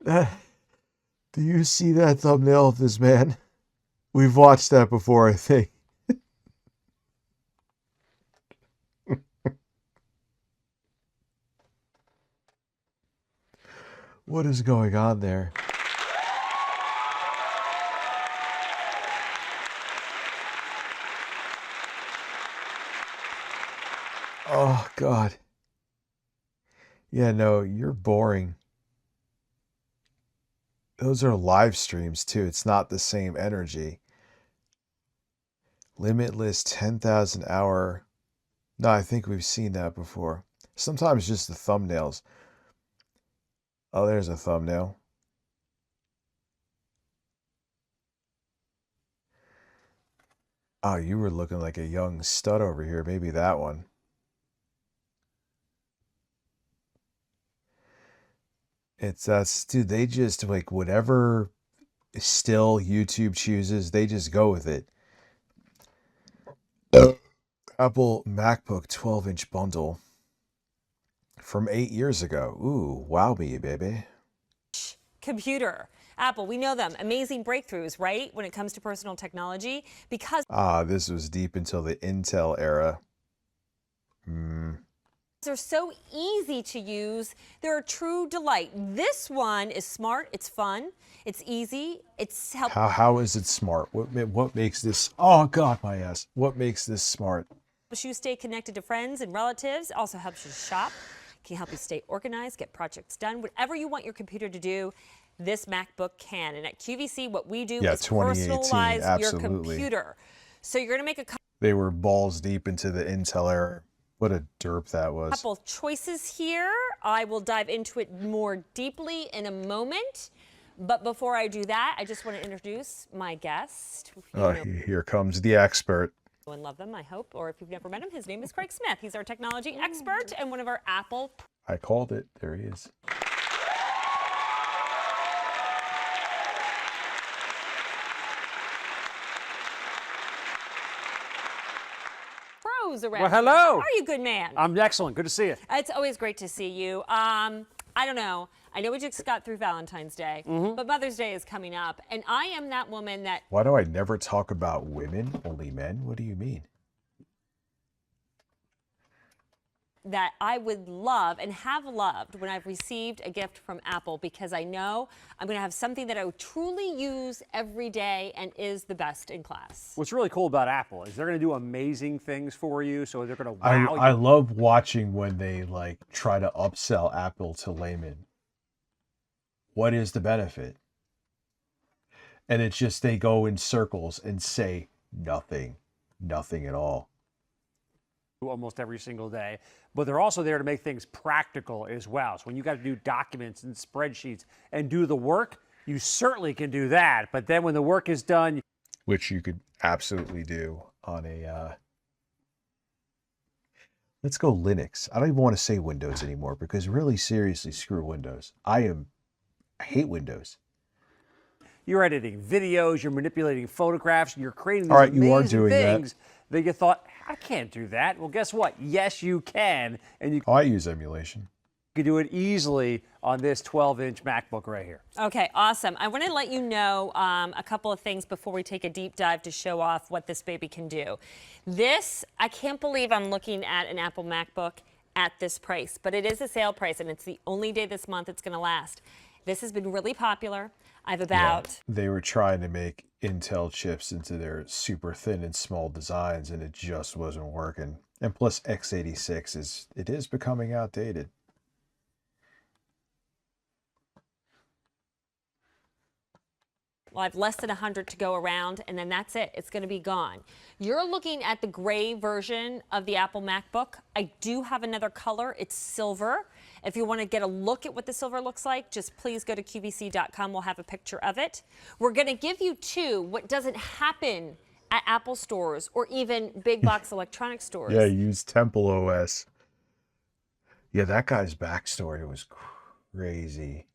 S1: Do you see that thumbnail of this man? We've watched that before, I think. What is going on there? Oh, God. Yeah, no, you're boring. Those are live streams, too. It's not the same energy. Limitless 10,000 hour. No, I think we've seen that before. Sometimes just the thumbnails. Oh, there's a thumbnail. Oh, you were looking like a young stud over here. Maybe that one. Dude, they just like whatever still YouTube chooses, they just go with it. Apple MacBook 12-inch bundle from 8 years ago. Ooh, wow me, baby.
S3: Computer. Apple, we know them. Amazing breakthroughs, right? When it comes to personal technology, because
S1: This was deep until the Intel era.
S3: they're so easy to use. They're a true delight. This one is smart. It's fun. It's easy. It's helpful.
S1: How is it smart? What makes this? Oh God, my ass! What makes this smart?
S3: Helps you stay connected to friends and relatives. Also helps you shop. Can help you stay organized, get projects done. Whatever you want your computer to do, this MacBook can. And at QVC, what we do is personalize your computer. So you're going to make a
S1: They were balls deep into the Intel era. What a derp that was.
S3: couple of choices here. I will dive into it more deeply in a moment. But before I do that, I just want to introduce my guest.
S1: Oh, here comes the expert.
S3: And love them, I hope. Or if you've never met him, his name is Craig Smith. He's our technology expert and one of our Apple.
S1: I called it. There he is.
S3: Pros around.
S11: Well, hello.
S3: Here. How are you, good man?
S11: I'm excellent. Good to see you.
S3: It's always great to see you. I don't know. I know we just got through Valentine's Day, but Mother's Day is coming up, and I am that woman that.
S1: Why do I never talk about women, only men? What do you mean?
S3: That I would love and have loved when I've received a gift from Apple, because I know I'm going to have something that I would truly use every day and is the best in class.
S11: What's really cool about Apple is they're going to do amazing things for you, so they're going to wow you.
S1: I love watching when they like try to upsell Apple to laymen. What is the benefit? And it's just they go in circles and say nothing at all.
S11: Almost every single day, but they're also there to make things practical as well. So when you got to do documents and spreadsheets and do the work, you certainly can do that. But then when the work is done,
S1: which you could absolutely do on a let's go Linux. I don't even want to say Windows anymore, because really seriously, screw Windows. I hate Windows.
S11: You're editing videos, you're manipulating photographs, you're creating
S1: all
S11: these
S1: right, you are
S11: amazing
S1: doing
S11: things that you thought, I can't do that. Well, guess what? Yes, you can. And you
S1: I use emulation.
S11: can do it easily on this 12-inch MacBook right here.
S3: Okay, awesome. I want to let you know a couple of things before we take a deep dive to show off what this baby can do. This, I can't believe I'm looking at an Apple MacBook at this price, but it is a sale price, and it's the only day this month it's going to last. This has been really popular. I have about...
S2: They were trying to make Intel chips into their super thin and small designs, and it just wasn't working. And plus x86 is becoming outdated.
S3: Well, I have less than 100 to go around, and then that's it. It's going to be gone. You're looking at the gray version of the Apple MacBook. I do have another color. It's silver. If you want to get a look at what the silver looks like, just please go to QVC.com. We'll have a picture of it. We're going to give you, too, what doesn't happen at Apple stores or even big box electronic stores.
S2: Yeah, use Temple OS. Yeah, that guy's backstory was crazy.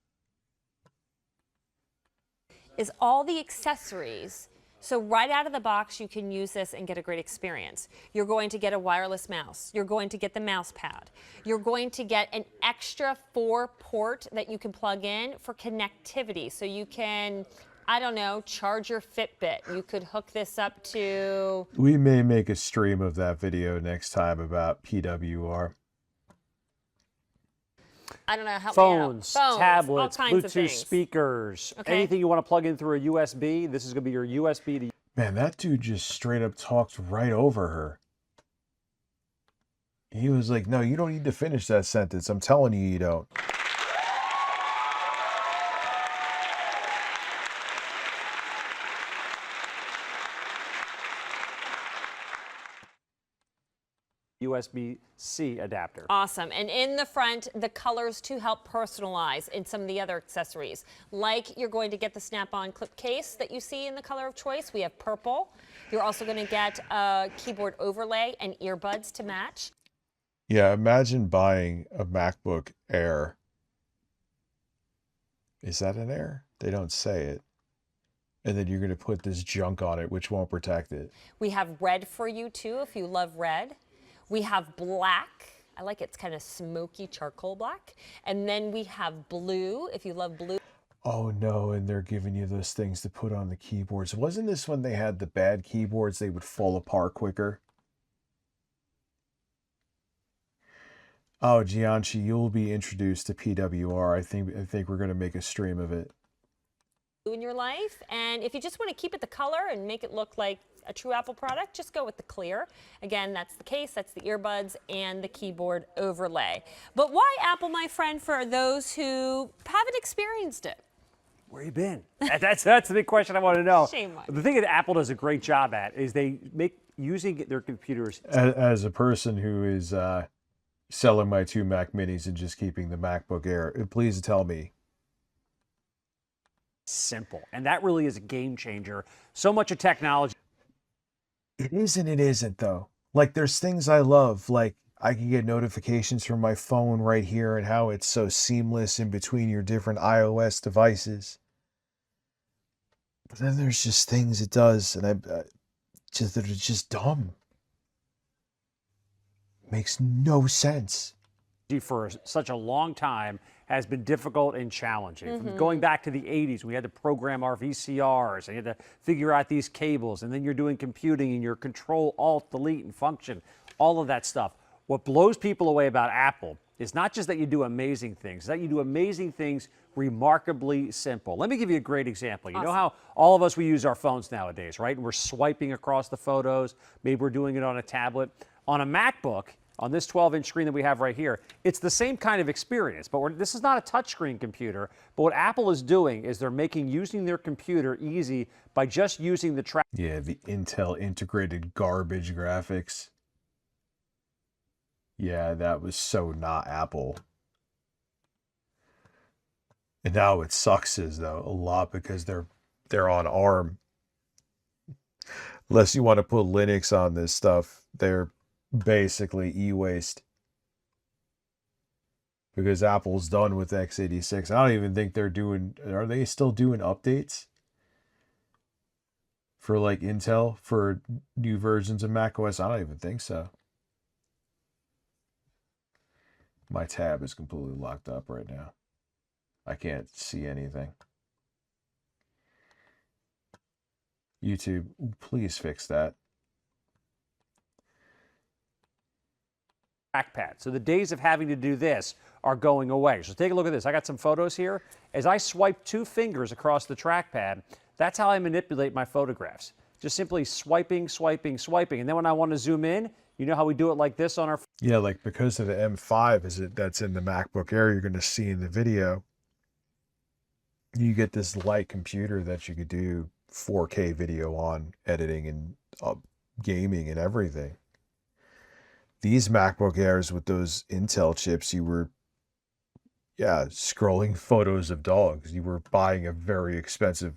S3: Is all the accessories. So right out of the box, you can use this and get a great experience. You're going to get a wireless mouse. You're going to get the mouse pad. You're going to get an extra 4-port that you can plug in for connectivity. So you can, I don't know, charge your Fitbit. You could hook this up to...
S2: We may make a stream of that video next time about PWR.
S3: I don't know, help
S11: phones,
S3: me out.
S11: tablets,
S3: all kinds of
S11: Bluetooth
S3: things.
S11: speakers,
S3: Okay.
S11: anything you want to plug in through a USB. This is going to be your USB to...
S2: Man, that dude just straight up talked right over her. He was like, no, you don't need to finish that sentence. I'm telling you, you don't.
S11: USB-C adapter.
S3: Awesome. And in the front, the colors to help personalize in some of the other accessories. Like you're going to get the snap-on clip case that you see in the color of choice. We have purple. You're also going to get a keyboard overlay and earbuds to match.
S2: Yeah, imagine buying a MacBook Air. Is that an Air? They don't say it. And then you're going to put this junk on it, which won't protect it.
S3: We have red for you, too, if you love red. We have black. I like it's kind of smoky charcoal black. And then we have blue, if you love blue.
S2: Oh, no, and they're giving you those things to put on the keyboards. Wasn't this when they had the bad keyboards? They would fall apart quicker. Oh, Gianchi, you'll be introduced to PWR. I think we're going to make a stream of it.
S3: In your life, and if you just want to keep it the color and make it look like a true Apple product, just go with the clear. Again, that's the case, that's the earbuds, and the keyboard overlay. But why Apple, my friend, for those who haven't experienced it?
S11: Where you been? That's the big question I want to know.
S3: Shame on you.
S11: The thing that Apple does a great job at is they make using their computers.
S2: As a person who is selling my 2 Mac Minis and just keeping the MacBook Air, please tell me.
S11: Simple. And that really is a game changer. So much of technology.
S2: It is and it isn't, though. Like, there's things I love. Like, I can get notifications from my phone right here and how it's so seamless in between your different iOS devices. But then there's just things it does, and that are just dumb. Makes no sense.
S11: For such a long time has been difficult and challenging. From going back to the 80s, we had to program our VCRs, and you had to figure out these cables, and then you're doing computing and your Control, Alt, Delete, and Function, all of that stuff. What blows people away about Apple is not just that you do amazing things, that you do amazing things remarkably simple. Let me give you a great example. You know how all of us, we use our phones nowadays, right? And we're swiping across the photos. Maybe we're doing it on a tablet. On a MacBook, on this 12-inch screen that we have right here, it's the same kind of experience, but this is not a touchscreen computer. But what Apple is doing is they're making using their computer easy by just using the track.
S2: Yeah, the Intel integrated garbage graphics. Yeah, that was so not Apple. And now what sucks is, though, a lot because they're on ARM. Unless you want to put Linux on this stuff, they're basically e-waste. Because Apple's done with x86. I don't even think they're doing... Are they still doing updates? For like Intel? For new versions of macOS? I don't even think so. My tab is completely locked up right now. I can't see anything. YouTube, please fix that.
S11: trackpad. So the days of having to do this are going away. So take a look at this. I got some photos here. As I swipe 2 fingers across the trackpad, that's how I manipulate my photographs. Just simply swiping, swiping, swiping. And then when I want to zoom in, you know how we do it like this on our...
S2: Yeah, like because of the M5 that's in the MacBook Air, you're going to see in the video, you get this light computer that you could do 4K video on, editing and gaming and everything. These MacBook Airs with those Intel chips, you were, scrolling photos of dogs. You were buying a very expensive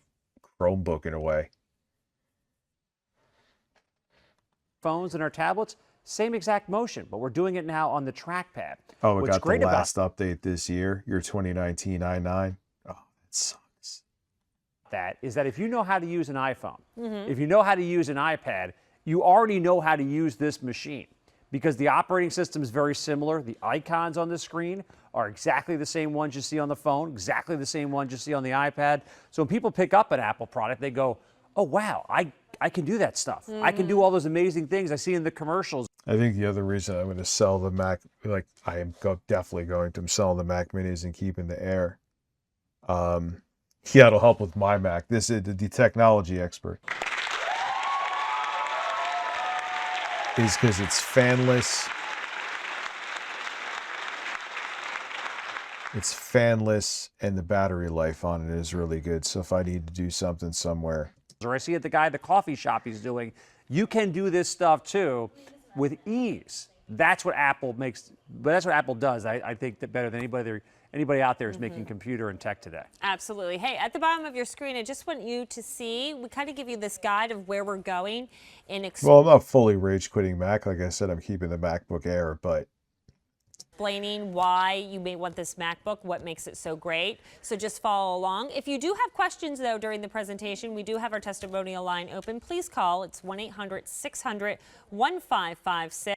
S2: Chromebook in a way.
S11: Phones and our tablets, same exact motion, but we're doing it now on the trackpad.
S2: Oh, it
S11: What's
S2: got
S11: great
S2: the last update this year, your 2019 i9. Oh, it sucks.
S11: That is that if you know how to use an iPhone, if you know how to use an iPad, you already know how to use this machine because the operating system is very similar. The icons on the screen are exactly the same ones you see on the phone, exactly the same ones you see on the iPad. So when people pick up an Apple product, they go, oh, wow, I can do that stuff. I can do all those amazing things I see in the commercials.
S2: I think the other reason I'm going to sell the Mac, like I am definitely going to sell the Mac Minis and keeping the Air. It'll help with my Mac. This is the technology expert. Is because it's fanless. It's fanless and the battery life on it is really good. So if I need to do something somewhere.
S11: Or I see it the guy at the coffee shop he's doing. You can do this stuff too with ease. That's what Apple makes, but that's what Apple does. I think that better than anybody out there is making computer and tech today.
S3: Absolutely. Hey, at the bottom of your screen, I just want you to see, we kind of give you this guide of where we're going.
S2: Well, I'm not fully rage quitting Mac. Like I said, I'm keeping the MacBook Air, but
S3: explaining why you may want this MacBook, what makes it so great. So just follow along. If you do have questions, though, during the presentation, we do have our testimonial line open. Please call. It's 1-800-600-1556.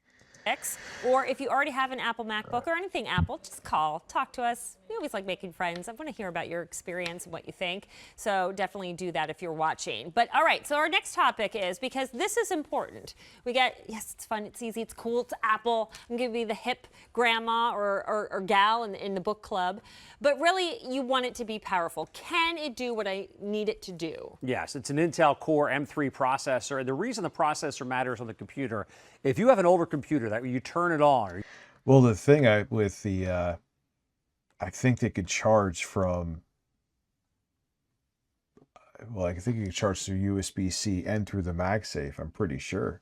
S3: Or if you already have an Apple MacBook or anything Apple, just call, talk to us. We always like making friends. I want to hear about your experience and what you think. So definitely do that if you're watching. But all right, so our next topic is, because this is important. We get, yes, it's fun, it's easy, it's cool, it's Apple. I'm going to be the hip grandma or gal in the book club. But really, you want it to be powerful. Can it do what I need it to do?
S11: Yes, it's an Intel Core M3 processor. And the reason the processor matters on the computer, if you have an older computer that you turn it on.
S2: Well, the thing with the, I think they could charge from, well, I think you can charge through USB-C and through the MagSafe, I'm pretty sure.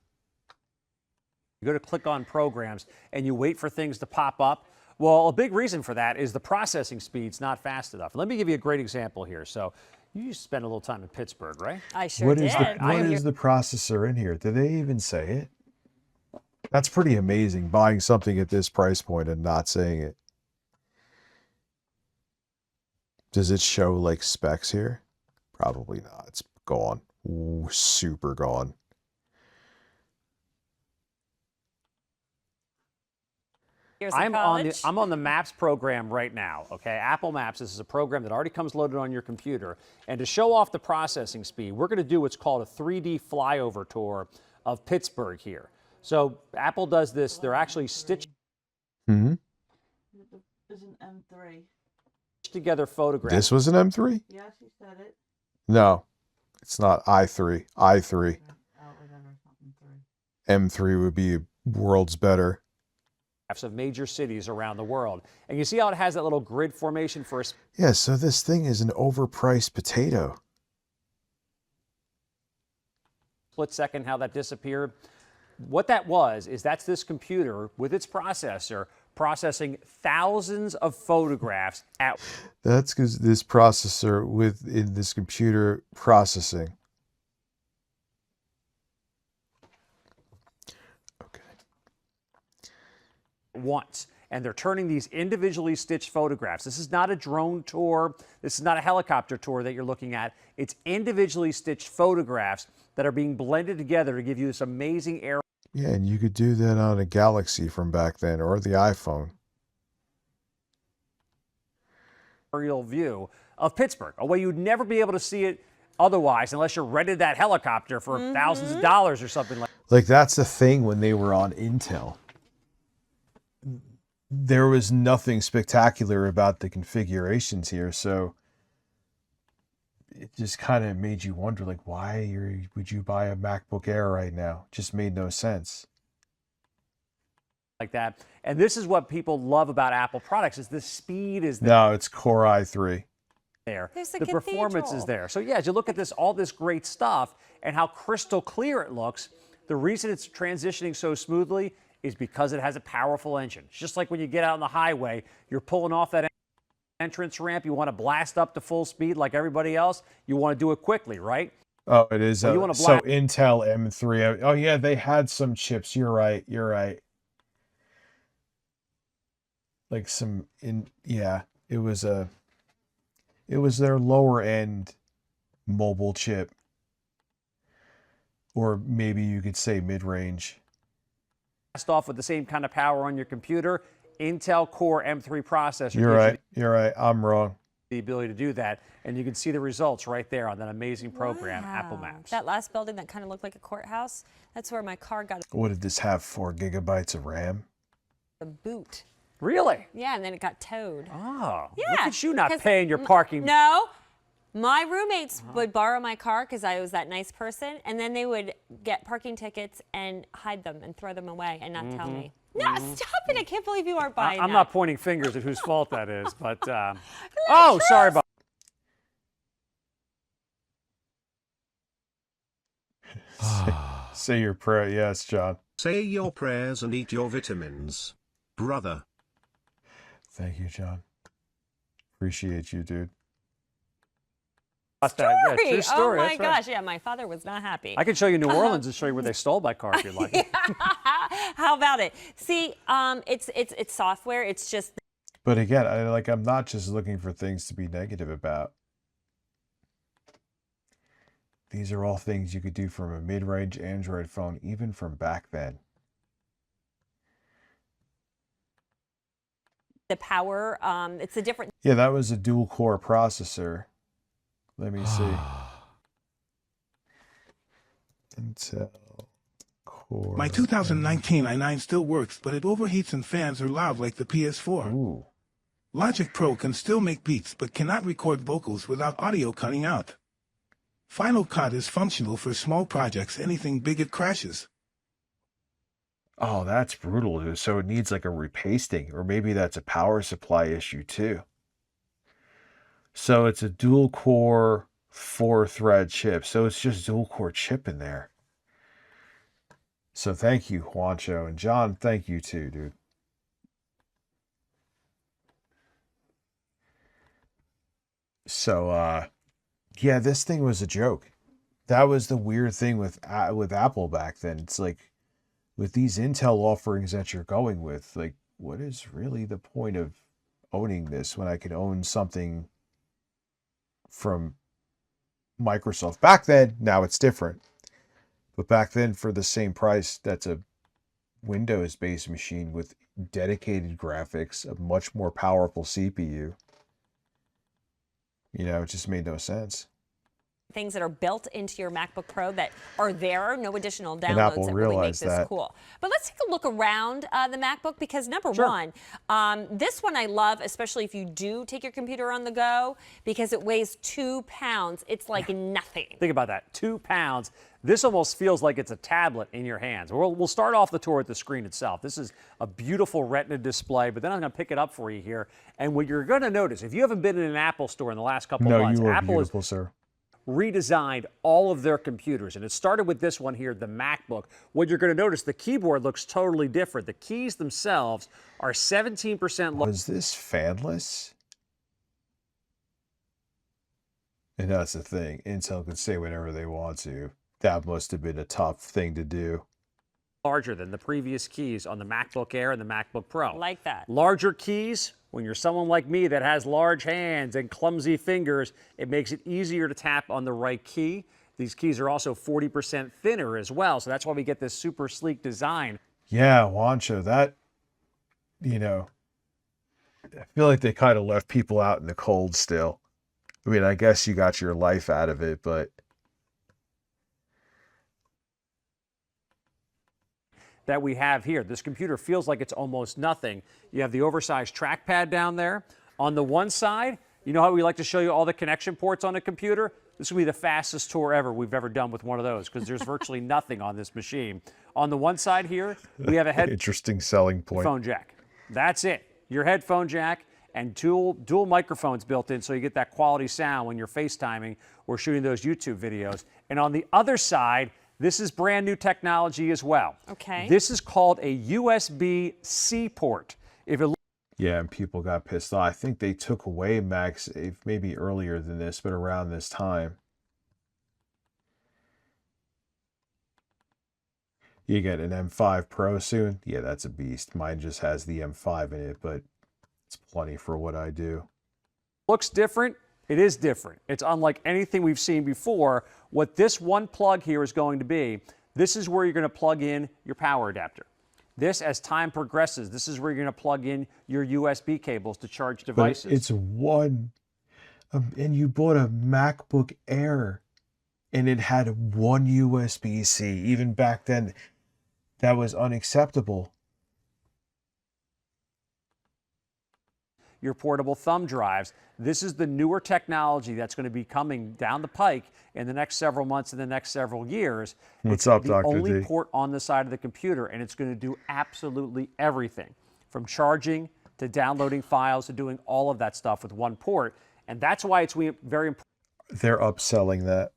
S11: You go to click on programs and you wait for things to pop up. Well, a big reason for that is the processing speed's not fast enough. Let me give you a great example here. So you spent a little time in Pittsburgh, right?
S3: I sure did.
S2: What is the processor in here? Did they even say it? That's pretty amazing, buying something at this price point and not saying it. Does it show like specs here? Probably not. It's gone. Ooh, super gone.
S11: I'm on the Maps program right now, okay? Apple Maps, this is a program that already comes loaded on your computer. And to show off the processing speed, we're going to do what's called a 3D flyover tour of Pittsburgh here. So Apple does this. They're actually stitched
S7: There's an M3.
S11: together photographs.
S2: This was an M3?
S7: Yes, you said it.
S2: No, it's not i3. i3. M3 would be worlds better.
S11: Of major cities around the world. And you see how it has that little grid formation for a
S2: Yeah, so this thing is an overpriced potato.
S11: split second, how that disappeared. What that was is that's this computer with its processor processing thousands of photographs at.
S2: That's because this processor within this computer processing.
S11: Once, and they're turning these individually stitched photographs. This is not a drone tour. This is not a helicopter tour that you're looking at. It's individually stitched photographs that are being blended together to give you this amazing air.
S2: Yeah, and you could do that on a Galaxy from back then or the iPhone.
S11: Aerial view of Pittsburgh, a way you'd never be able to see it otherwise unless you rented that helicopter for thousands of dollars or something like that.
S2: Like that's the thing when they were on Intel. there was nothing spectacular about the configurations here, so it just kind of made you wonder, like, why would you buy a MacBook Air right now? It just made no sense.
S11: Like that. And this is what people love about Apple products is the speed is there.
S2: No, it's Core i3.
S11: The performance is there. So yeah, as you look at this, all this great stuff and how crystal clear it looks, the reason it's transitioning so smoothly is because it has a powerful engine. It's just like when you get out on the highway, you're pulling off that entrance ramp, you want to blast up to full speed like everybody else, you want to do it quickly, right?
S2: Oh, it is.
S11: Well, you
S2: So
S11: wanna blast-
S2: Intel M3. Oh yeah, they had some chips. You're right. Like it was their lower end mobile chip, or maybe you could say mid-range.
S11: Blast off with the same kind of power on your computer. Intel Core M3 processor.
S2: You're right. I'm wrong.
S11: The ability to do that, and you can see the results right there on that amazing program, Apple Maps.
S3: That last building that kind of looked like a courthouse, that's where my car got
S2: What did this have? 4 gigabytes of RAM?
S3: a boot.
S11: Really?
S3: Yeah, and then it got towed.
S11: Oh,
S3: Yeah.
S11: look at you not
S3: 'cause
S11: paying your parking.
S3: No. My roommates would borrow my car because I was that nice person, and then they would get parking tickets and hide them and throw them away and not tell me. No, stop it. I can't believe you aren't buying
S11: I'm
S3: that.
S11: not pointing fingers at whose fault that is, but oh, sorry about.
S2: Say your prayer. Yes, John.
S4: Say your prayers and eat your vitamins, brother.
S2: Thank you, John. Appreciate you, dude.
S11: Yeah, true story.
S3: Oh my
S11: That's right.
S3: gosh, yeah, my father was not happy.
S11: I can show you New Orleans and show you where they stole my car if you'd like.
S3: How about it? See, it's software. It's just.
S2: But again, I'm not just looking for things to be negative about. These are all things you could do from a mid-range Android phone, even from back then.
S3: The power, it's a different.
S2: Yeah, that was a dual-core processor. Let me see. Intel Core.
S5: My 2019 i9 still works, but it overheats and fans are loud like the PS4.
S2: Ooh.
S5: Logic Pro can still make beats, but cannot record vocals without audio cutting out. Final Cut is functional for small projects. Anything big, it crashes.
S2: Oh, that's brutal, dude. So it needs like a repasting, or maybe that's a power supply issue too. So it's a dual core 4-thread chip. So it's just dual core chip in there. So thank you, Juancho. And John, thank you too, dude. So, yeah, this thing was a joke. That was the weird thing with Apple back then. It's like, with these Intel offerings that you're going with, like, what is really the point of owning this when I could own something from Microsoft? Back then, now it's different. But back then, for the same price, that's a Windows-based machine with dedicated graphics, a much more powerful CPU. You know, it just made no sense.
S3: Things that are built into your MacBook Pro that are there, no additional
S2: And Apple
S3: downloads that really make
S2: realized
S3: this
S2: that.
S3: cool. But let's take a look around the MacBook because number one, this one I love, especially if you do take your computer on the go because it weighs 2 pounds. It's like nothing.
S11: Think about that, 2 pounds. This almost feels like it's a tablet in your hands. We'll start off the tour with the screen itself. This is a beautiful Retina display, but then I'm going to pick it up for you here. And what you're going to notice, if you haven't been in an Apple store in the last couple of months,
S2: you are
S11: Apple
S2: beautiful, sir.
S11: redesigned all of their computers. And it started with this one here, the MacBook. What you're going to notice, the keyboard looks totally different. The keys themselves are 17% lower.
S2: Was this fanless? And that's the thing. Intel could say whatever they want to. That must have been a tough thing to do.
S11: Larger than the previous keys on the MacBook Air and the MacBook Pro.
S3: Like that.
S11: Larger keys, when you're someone like me that has large hands and clumsy fingers, it makes it easier to tap on the right key. These keys are also 40% thinner as well, so that's why we get this super sleek design.
S2: Yeah, Juancho, that, you know, I feel like they kind of left people out in the cold still. I mean, I guess you got your life out of it, but...
S11: that we have here. This computer feels like it's almost nothing. You have the oversized trackpad down there. On the one side, you know how we like to show you all the connection ports on a computer? This will be the fastest tour ever we've ever done with one of those because there's virtually nothing on this machine. On the one side here, we have a
S1: Interesting selling point.
S11: headphone jack. That's it. Your headphone jack and dual microphones built in so you get that quality sound when you're FaceTiming or shooting those YouTube videos. And on the other side, this is brand new technology as well.
S3: Okay.
S11: This is called a USB-C port. If it
S1: Yeah, and people got pissed off. I think they took away MagSafe maybe earlier than this, but around this time. You get an M5 Pro soon. Yeah, that's a beast. Mine just has the M5 in it, but it's plenty for what I do.
S11: looks different, it is different. It's unlike anything we've seen before. What this one plug here is going to be, this is where you're going to plug in your power adapter. This, as time progresses, this is where you're going to plug in your USB cables to charge devices.
S1: But it's one, and you bought a MacBook Air, and it had one USB-C. Even back then, that was unacceptable.
S11: Your portable thumb drives. This is the newer technology that's going to be coming down the pike in the next several months and the next several years.
S1: What's up, Dr.
S11: It's the only
S1: D?
S11: port on the side of the computer, and it's going to do absolutely everything, from charging to downloading files to doing all of that stuff with one port. And that's why it's very important.
S1: They're upselling that.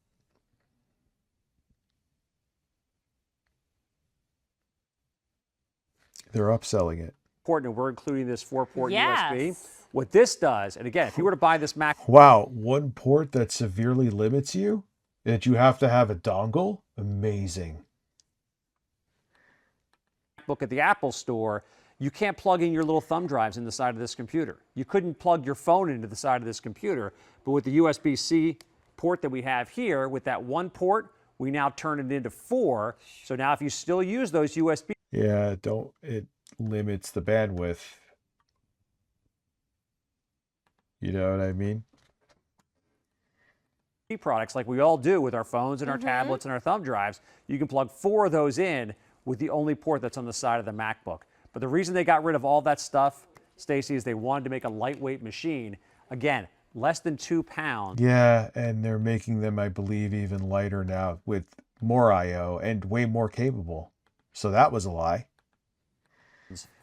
S1: They're upselling it.
S11: And we're including this 4-port
S3: Yes.
S11: USB. What this does, and again, if you were to buy this
S1: Wow, one port that severely limits you? That you have to have a dongle? Amazing.
S11: MacBook at the Apple Store, you can't plug in your little thumb drives in the side of this computer. You couldn't plug your phone into the side of this computer, but with the USB-C port that we have here, with that one port, we now turn it into 4. So now if you still use those USB
S1: Yeah, it limits the bandwidth. You know what I mean?
S11: products like we all do with our phones and our tablets and our thumb drives, you can plug 4 of those in with the only port that's on the side of the MacBook. But the reason they got rid of all that stuff, Stacy, is they wanted to make a lightweight machine. Again, less than 2 pounds.
S1: Yeah, and they're making them, I believe, even lighter now with more I/O and way more capable. So that was a lie.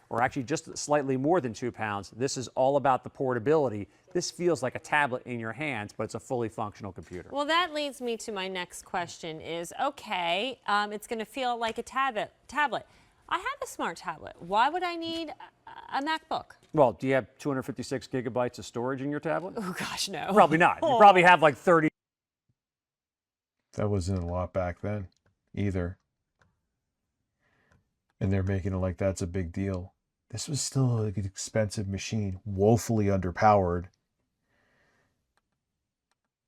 S11: Or actually just slightly more than 2 pounds. This is all about the portability. This feels like a tablet in your hands, but it's a fully functional computer.
S3: Well, that leads me to my next question is, okay, it's going to feel like a tablet. I have a smart tablet. Why would I need a MacBook?
S11: Well, do you have 256 gigabytes of storage in your tablet?
S3: Oh, gosh, no.
S11: Probably not. You probably have like 30.
S1: That wasn't a lot back then either. And they're making it like that's a big deal. This was still an expensive machine, woefully underpowered.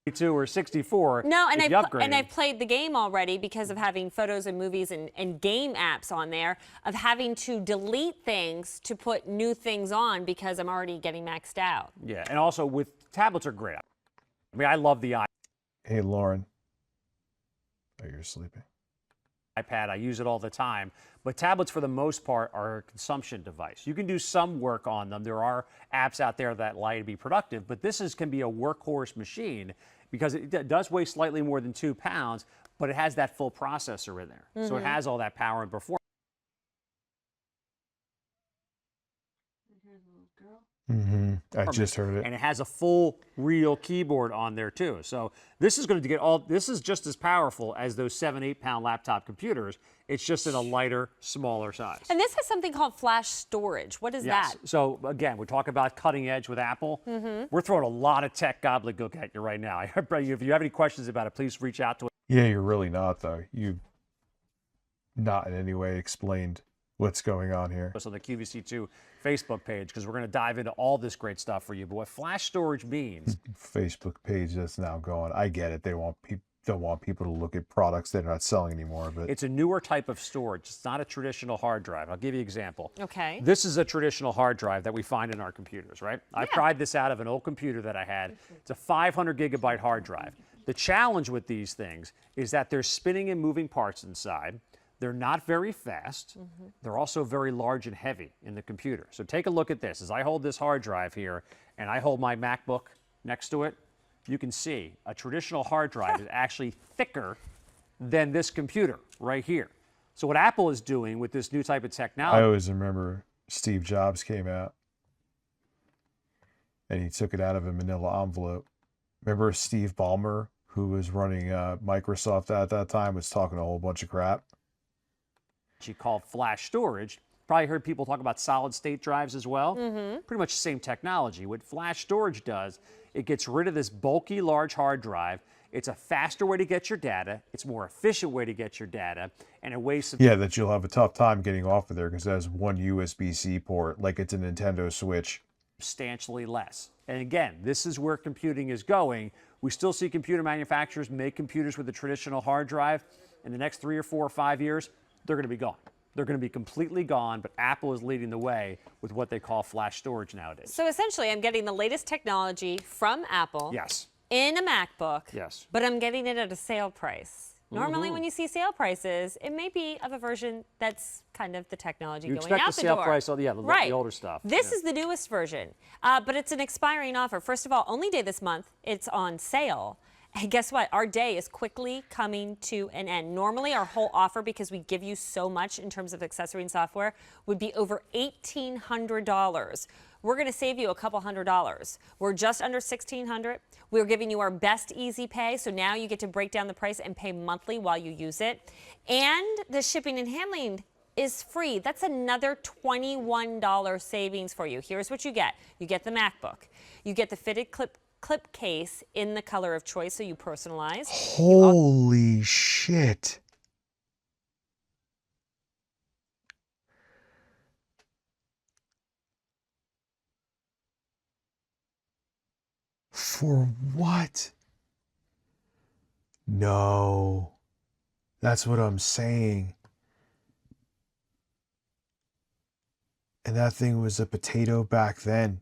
S11: 62 or 64.
S3: No, and
S11: and
S3: I've played the game already because of having photos and movies and game apps on there, of having to delete things to put new things on because I'm already getting maxed out.
S11: Yeah, and also with tablets are great. I mean, I love the
S1: Hey, Lauren. Oh, you're sleeping.
S11: iPad. I use it all the time. But tablets, for the most part, are a consumption device. You can do some work on them. There are apps out there that allow you to be productive, but this can be a workhorse machine because it does weigh slightly more than 2 pounds, but it has that full processor in there. So it has all that power and performance.
S1: I just heard it.
S11: And it has a full real keyboard on there too. So this is going to get this is just as powerful as those 7-8 pound laptop computers. It's just in a lighter, smaller size.
S3: And this has something called flash storage. What is that?
S11: So again, we're talking about cutting edge with Apple. We're throwing a lot of tech gobbledygook at you right now. If you have any questions about it, please reach out to us.
S1: Yeah, you're really not, though. You not in any way explained what's going on here.
S11: On the QVC2 Facebook page, because we're going to dive into all this great stuff for you. But what flash storage means.
S1: Facebook page that's now going. I get it. They don't want people to look at products they're not selling anymore. But
S11: it's a newer type of storage. It's not a traditional hard drive. I'll give you an example.
S3: Okay.
S11: This is a traditional hard drive that we find in our computers, right? I tried this out of an old computer that I had. It's a 500 gigabyte hard drive. The challenge with these things is that there's spinning and moving parts inside. They're not very fast. They're also very large and heavy in the computer. So take a look at this. As I hold this hard drive here and I hold my MacBook next to it, you can see a traditional hard drive is actually thicker than this computer right here. So what Apple is doing with this new type of technology.
S2: I always remember Steve Jobs came out and he took it out of a manila envelope. Remember Steve Ballmer, who was running Microsoft at that time, was talking a whole bunch of crap.
S11: Called flash storage. Probably heard people talk about solid state drives as well. Pretty much the same technology. What flash storage does, it gets rid of this bulky large hard drive. It's a faster way to get your data. It's a more efficient way to get your data, and it weighs.
S2: Yeah, that you'll have a tough time getting off of there because it has one USB-C port, like it's a Nintendo Switch.
S11: Substantially less. And again, this is where computing is going. We still see computer manufacturers make computers with a traditional hard drive. In the next 3 or 4 or 5 years, they're going to be gone. They're going to be completely gone, but Apple is leading the way with what they call flash storage nowadays.
S3: So essentially, I'm getting the latest technology from Apple.
S11: Yes.
S3: In a MacBook.
S11: Yes.
S3: But I'm getting it at a sale price. Normally, when you see sale prices, it may be of a version that's kind of the technology going out the door.
S11: You expect the sale price, the older stuff.
S3: This is the newest version, but it's an expiring offer. First of all, only day this month, it's on sale. And guess what? Our day is quickly coming to an end. Normally, our whole offer, because we give you so much in terms of accessory and software, would be over $1,800. We're going to save you a couple $100. We're just under $1,600. We're giving you our best easy pay, so now you get to break down the price and pay monthly while you use it. And the shipping and handling is free. That's another $21 savings for you. Here's what you get. You get the MacBook. You get the fitted clip case in the color of choice, so you personalize.
S2: Holy shit. For what? No. That's what I'm saying. And that thing was a potato back then.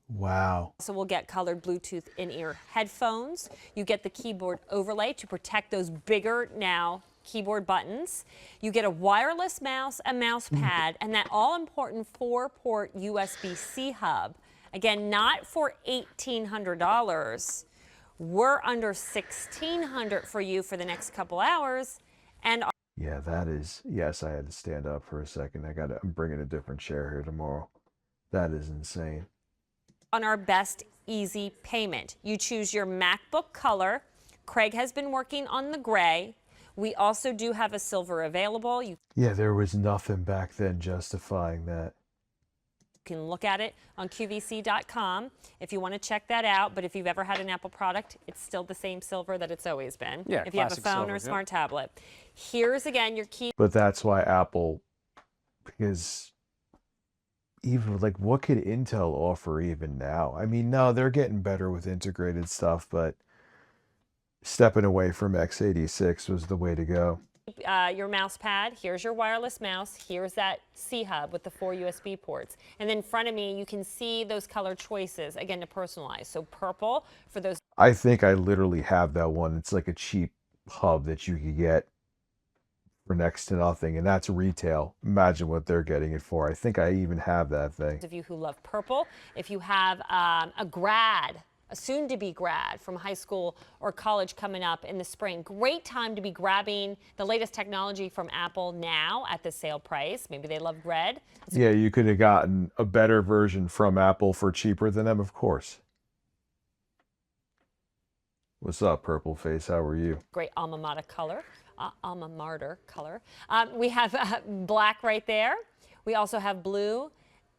S2: Wow.
S3: So we'll get colored Bluetooth in-ear headphones. You get the keyboard overlay to protect those bigger now keyboard buttons. You get a wireless mouse, a mouse pad, and that all-important 4-port USB-C hub. Again, not for $1,800. We're under $1,600 for you for the next couple hours. And
S2: yeah, that is, yes, I had to stand up for a second. I'm bringing a different chair here tomorrow. That is insane.
S3: On our best easy payment. You choose your MacBook color. Craig has been working on the gray. We also do have a silver available. You
S2: Yeah, there was nothing back then justifying that.
S3: can look at it on QVC.com if you want to check that out. But if you've ever had an Apple product, it's still the same silver that it's always been.
S11: Yeah,
S3: if you have a
S11: classic
S3: phone
S11: silver,
S3: or a smart tablet. Here's again your key.
S2: But that's why Apple, because even like what could Intel offer even now? I mean, no, they're getting better with integrated stuff, but stepping away from x86 was the way to go.
S3: Your mouse pad, here's your wireless mouse, here's that C-hub with the 4 USB ports. And then in front of me, you can see those color choices, again, to personalize. So purple for those.
S2: I think I literally have that one. It's like a cheap hub that you could get for next to nothing, and that's retail. Imagine what they're getting it for. I think I even have that thing.
S3: Those of you who love purple, if you have a grad, a soon-to-be grad from high school or college coming up in the spring, great time to be grabbing the latest technology from Apple now at the sale price. Maybe they love red.
S2: Yeah, you could have gotten a better version from Apple for cheaper than them, of course. What's up, Purple Face? How are you?
S3: Great alma mater color. We have black right there. We also have blue.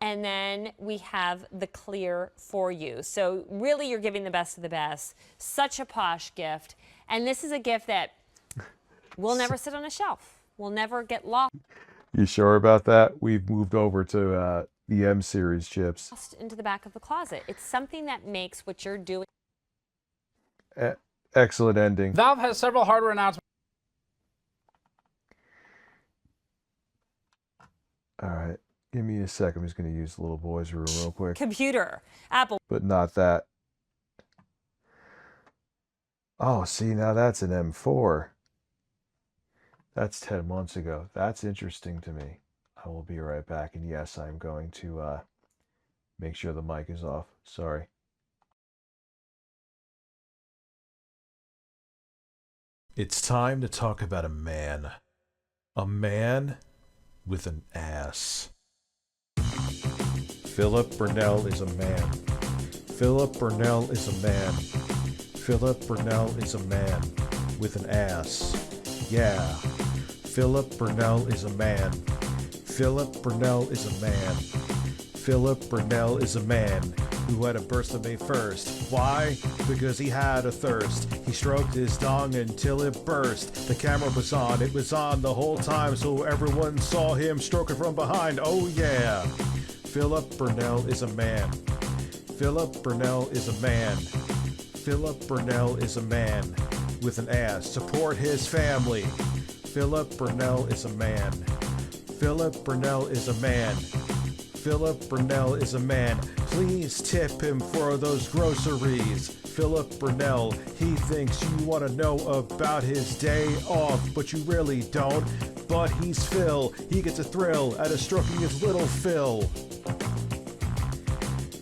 S3: And then we have the clear for you. So really you're giving the best of the best. Such a posh gift. And this is a gift that will never sit on a shelf. Will never get lost.
S2: You sure about that? We've moved over to the M series chips.
S3: Into the back of the closet. It's something that makes what you're doing.
S2: Excellent ending.
S14: Valve has several hardware announcements.
S2: All right. Give me a sec. I'm just going to use the little boy's room real quick.
S3: Computer. Apple.
S2: But not that. Oh, see, now that's an M4.
S1: That's 10 months ago. That's interesting to me. I will be right back. And yes, I'm going to make sure the mic is off. Sorry. It's time to talk about a man. A man with an ass. Philip Burnell is a man. Philip Burnell is a man. Philip Burnell is a man with an ass. Yeah. Philip Burnell is a man. Philip Burnell is a man. Philip Burnell is a man who had a burst on May 1st. Why? Because he had a thirst. He stroked his dong until it burst. The camera was on. It was on the whole time, so everyone saw him stroking from behind. Oh yeah. Philip Burnell is a man. Philip Burnell is a man. Philip Burnell is a man with an ass. Support his family. Philip Burnell is a man. Philip Burnell is a man. Philip Burnell is a man. Please tip him for those groceries. Philip Burnell, he thinks you want to know about his day off, but you really don't. But he's Phil. He gets a thrill out of stroking his little Phil.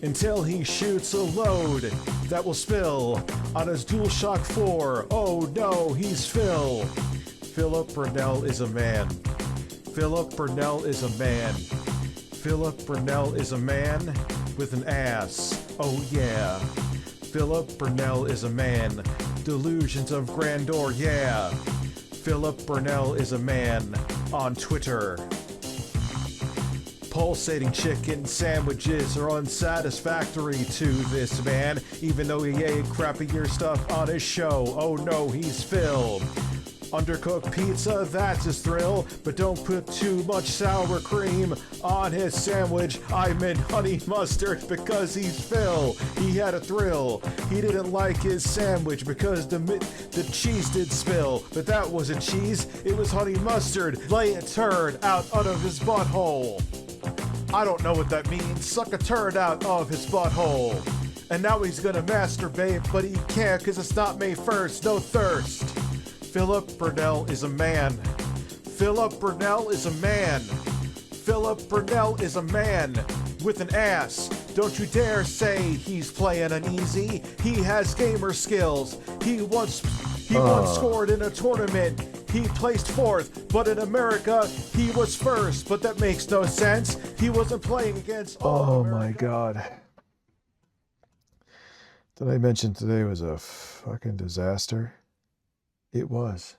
S1: Until he shoots a load that will spill on his DualShock 4. Oh no, he's Phil. Philip Burnell is a man. Philip Burnell is a man. Philip Burnell is a man with an ass. Oh yeah. Philip Burnell is a man. Delusions of grandeur, yeah. Philip Burnell is a man on Twitter. Pulsating chicken sandwiches are unsatisfactory to this man, even though he ate crappier stuff on his show. Oh no, he's Phil. Undercooked pizza, that's his thrill, but don't put too much sour cream on his sandwich. I meant honey mustard because he's Phil. He had a thrill. He didn't like his sandwich because the cheese did spill, but that wasn't cheese, it was honey mustard. Lay a turd out of his butthole. I don't know what that means. Suck a turd out of his butthole. And now he's gonna masturbate, but he can't because it's not May 1st. No thirst. Philip Burnell is a man. Philip Burnell is a man. Philip Burnell is a man with an ass. Don't you dare say he's playing uneasy. He has gamer skills. He once scored in a tournament. He placed fourth, but in America, he was first. But that makes no sense. He wasn't playing against all America. My God. Did I mention today was a fucking disaster? It was.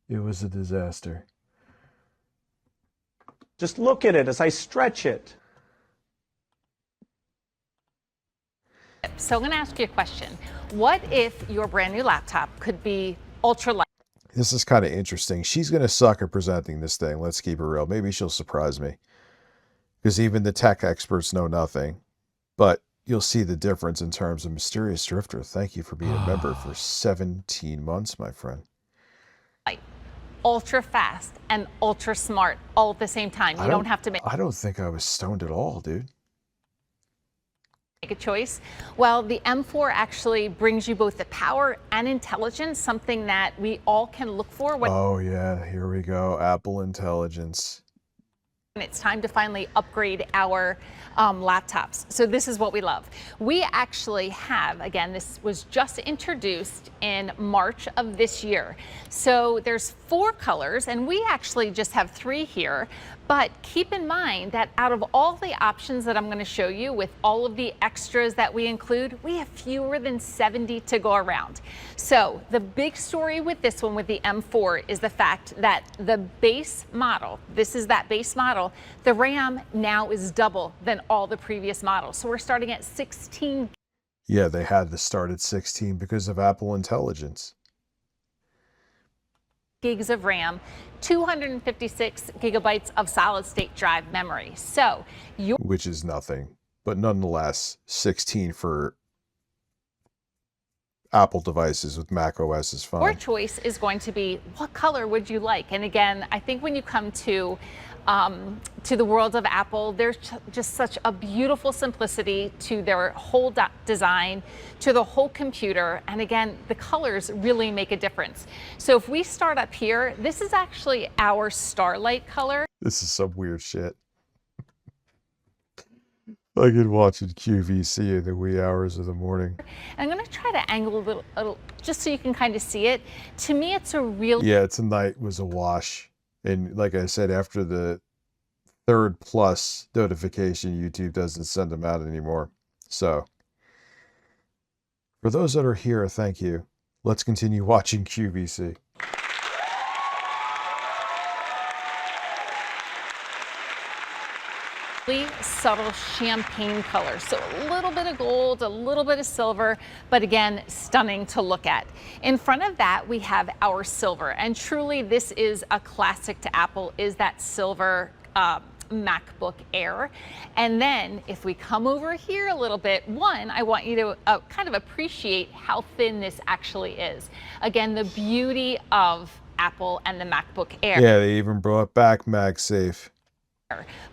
S1: It was a disaster.
S9: Just look at it as I stretch it.
S14: So I'm going to ask you a question. What if your brand new laptop could be ultra light?
S1: This is kind of interesting. She's going to suck at presenting this thing. Let's keep it real. Maybe she'll surprise me. Because even the tech experts know nothing. But you'll see the difference in terms of Mysterious Drifter. Thank you for being a member for 17 months, my friend.
S14: Ultra fast and ultra smart all at the same time. You don't have to make...
S1: I don't think I was stoned at all, dude.
S14: Make a choice. Well, the M4 actually brings you both the power and intelligence, something that we all can look for when
S1: here we go. Apple Intelligence.
S14: it's time to finally upgrade our laptops. So this is what we love. We actually have, again, this was just introduced in March of this year. So there's 4 colors, and we actually just have 3 here. But keep in mind that out of all the options that I'm going to show you with all of the extras that we include, we have fewer than 70 to go around. So the big story with this one, with the M4, is the fact that the base model, this is that base model, the RAM now is double than all the previous models. So we're starting at 16.
S1: Yeah, they had to start at 16 because of Apple Intelligence.
S14: Gigs of RAM, 256 gigabytes of solid state drive memory. So
S1: which is nothing, but nonetheless, 16 for Apple devices with Mac OS is fine.
S14: Your choice is going to be, what color would you like? And again, I think when you come to to the world of Apple. There's just such a beautiful simplicity to their whole design, to the whole computer. And again, the colors really make a difference. So if we start up here, this is actually our Starlight color.
S1: This is some weird shit. I could watch it QVC in the wee hours of the morning.
S14: And I'm going to try to angle a little just so you can kind of see it. To me, it's a real...
S1: Yeah, tonight was a wash. And like I said, after the 3rd+ notification, YouTube doesn't send them out anymore. So, for those that are here, thank you. Let's continue watching QVC.
S14: Subtle champagne color. So a little bit of gold, a little bit of silver, but again, stunning to look at. In front of that, we have our silver. And truly, this is a classic to Apple, is that silver MacBook Air. And then if we come over here a little bit, one, I want you to kind of appreciate how thin this actually is. Again, the beauty of Apple and the MacBook Air.
S1: Yeah, they even brought back MagSafe.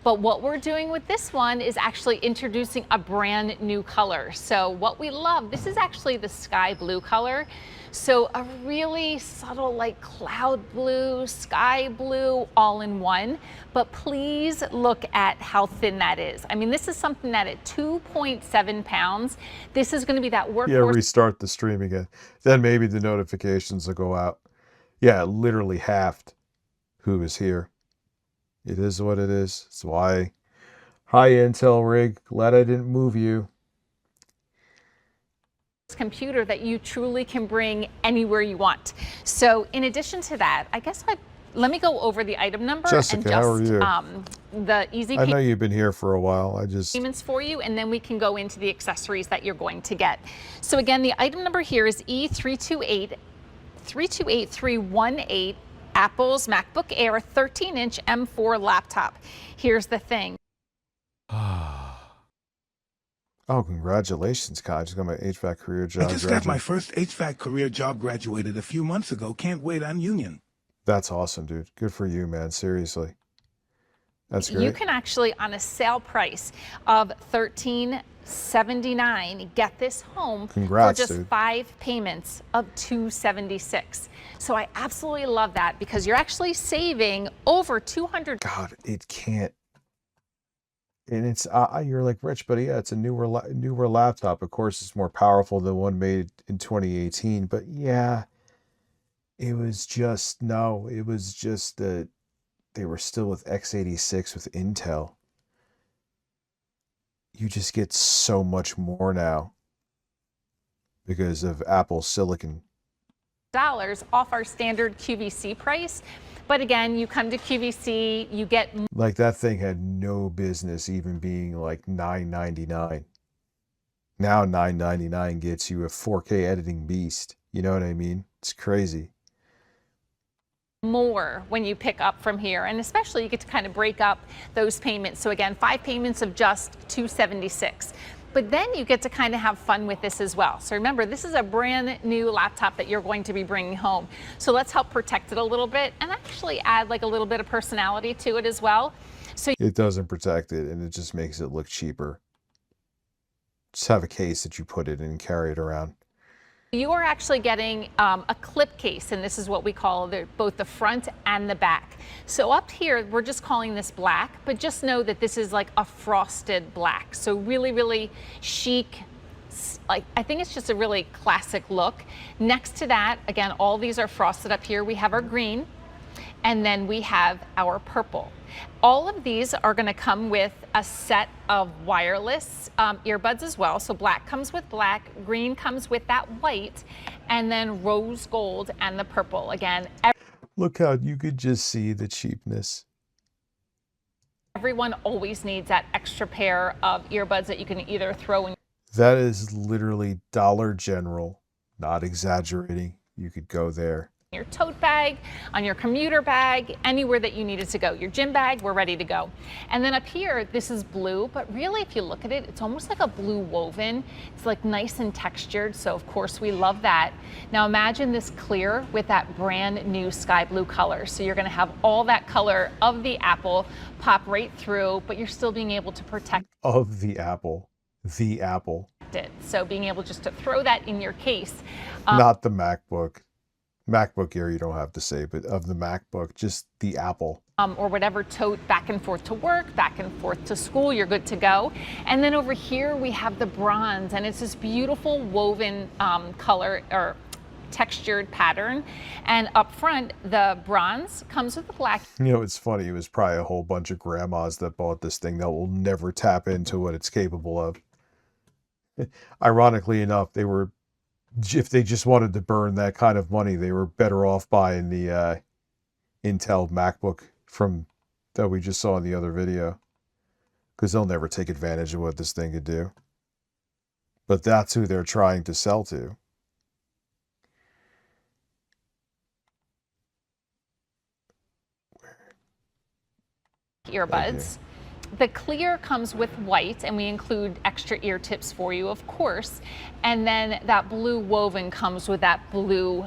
S14: But what we're doing with this one is actually introducing a brand new color. So what we love, this is actually the sky blue color. So a really subtle like cloud blue, sky blue, all in one. But please look at how thin that is. I mean, this is something that at 2.7 pounds, this is going to be that workhorse.
S1: Yeah, restart the stream again. Then maybe the notifications will go out. Yeah, literally halved who is here. It is what it is. That's why. Hi, Intel rig. Glad I didn't move you.
S14: Computer that you truly can bring anywhere you want. So in addition to that, I guess let me go over the item number.
S1: Jessica,
S14: and just,
S1: how are you?
S14: The easy
S1: I know you've been here for a while.
S14: payments for you, and then we can go into the accessories that you're going to get. So again, the item number here is E328318. Apple's MacBook Air 13-inch M4 laptop. Here's the thing.
S1: Oh, congratulations, Kai. I just got my HVAC career job.
S5: I just got my first HVAC career job graduated a few months ago. Can't wait on Union.
S1: That's awesome, dude. Good for you, man. Seriously. That's great.
S14: You can actually, on a sale price of $13.79, get this home
S1: Congrats,
S14: for just
S1: dude.
S14: 5 payments of $276. So I absolutely love that because you're actually saving over $200.
S1: God, it can't. And it's you're like, Rich, but yeah, it's a newer laptop. Of course, it's more powerful than one made in 2018. But yeah, it was just that they were still with x86 with Intel. You just get so much more now because of Apple Silicon.
S14: Off our standard QVC price. But again, you come to QVC, you get...
S1: Like that thing had no business even being like $9.99. Now $9.99 gets you a 4K editing beast. You know what I mean? It's crazy.
S14: More when you pick up from here, and especially you get to kind of break up those payments. So again, 5 payments of just $276. But then you get to kind of have fun with this as well. So remember, this is a brand new laptop that you're going to be bringing home. So let's help protect it a little bit and actually add like a little bit of personality to it as well. So
S1: it doesn't protect it, and it just makes it look cheaper. Just have a case that you put it in and carry it around.
S14: you are actually getting a clip case, and this is what we call both the front and the back. So up here, we're just calling this black, but just know that this is like a frosted black. So really, really chic. Like, I think it's just a really classic look. Next to that, again, all these are frosted up here. We have our green, and then we have our purple. All of these are going to come with a set of wireless earbuds as well. So black comes with black, green comes with that white, and then rose gold and the purple. Again,
S1: look how you could just see the cheapness.
S14: Everyone always needs that extra pair of earbuds that you can either throw in.
S1: That is literally Dollar General, not exaggerating. You could go there.
S14: your tote bag, on your commuter bag, anywhere that you needed to go. Your gym bag, we're ready to go. And then up here, this is blue, but really if you look at it, it's almost like a blue woven. It's like nice and textured, so of course we love that. Now imagine this clear with that brand new sky blue color. So you're gonna have all that color of the apple pop right through, but you're still being able to protect
S2: Of the apple. The apple.
S14: it. So being able just to throw that in your case.
S2: Not the MacBook. MacBook Air you don't have to say, but of the MacBook, just the apple.
S14: Or whatever tote back and forth to work, back and forth to school, you're good to go. And then over here we have the bronze, and it's this beautiful woven color or textured pattern. And up front, the bronze comes with the black.
S2: You know, it's funny. It was probably a whole bunch of grandmas that bought this thing that will never tap into what it's capable of. Ironically enough, they were, if they just wanted to burn that kind of money, they were better off buying the Intel MacBook from that we just saw in the other video, because they'll never take advantage of what this thing could do. But that's who they're trying to sell to.
S14: Earbuds. The clear comes with white, and we include extra ear tips for you, of course. And then that blue woven comes with that blue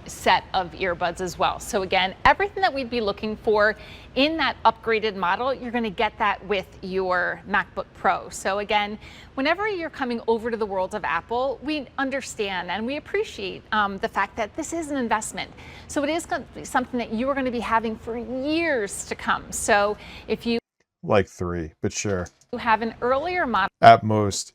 S14: set of earbuds as well. So again, everything that we'd be looking for in that upgraded model, you're going to get that with your MacBook Pro. So again, whenever you're coming over to the world of Apple, we understand and we appreciate the fact that this is an investment. So it is going to be something that you are going to be having for years to come. So if you
S2: Like 3, but sure.
S14: have an earlier model
S2: At most,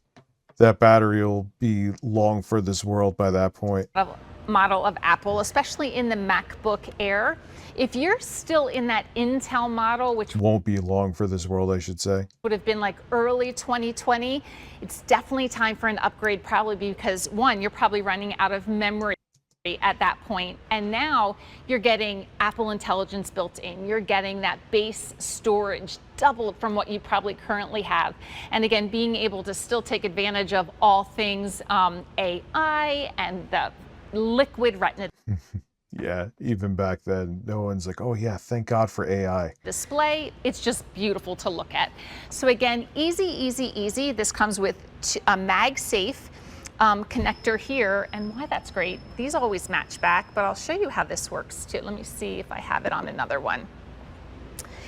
S2: that battery will be long for this world by that point.
S14: of Apple, especially in the MacBook Air, if you're still in that Intel model, which
S2: Won't be long for this world, I should say.
S14: would have been like early 2020, it's definitely time for an upgrade, probably because one, you're probably running out of memory at that point, and now you're getting Apple Intelligence built in. You're getting that base storage double from what you probably currently have, and again, being able to still take advantage of all things AI and the liquid retina
S2: Yeah, even back then, no one's like, oh yeah, thank God for AI.
S14: display. It's just beautiful to look at. So again, easy, easy, easy. This comes with a MagSafe connector here, and why that's great, these always match back, but I'll show you how this works too. Let me see if I have it on another one.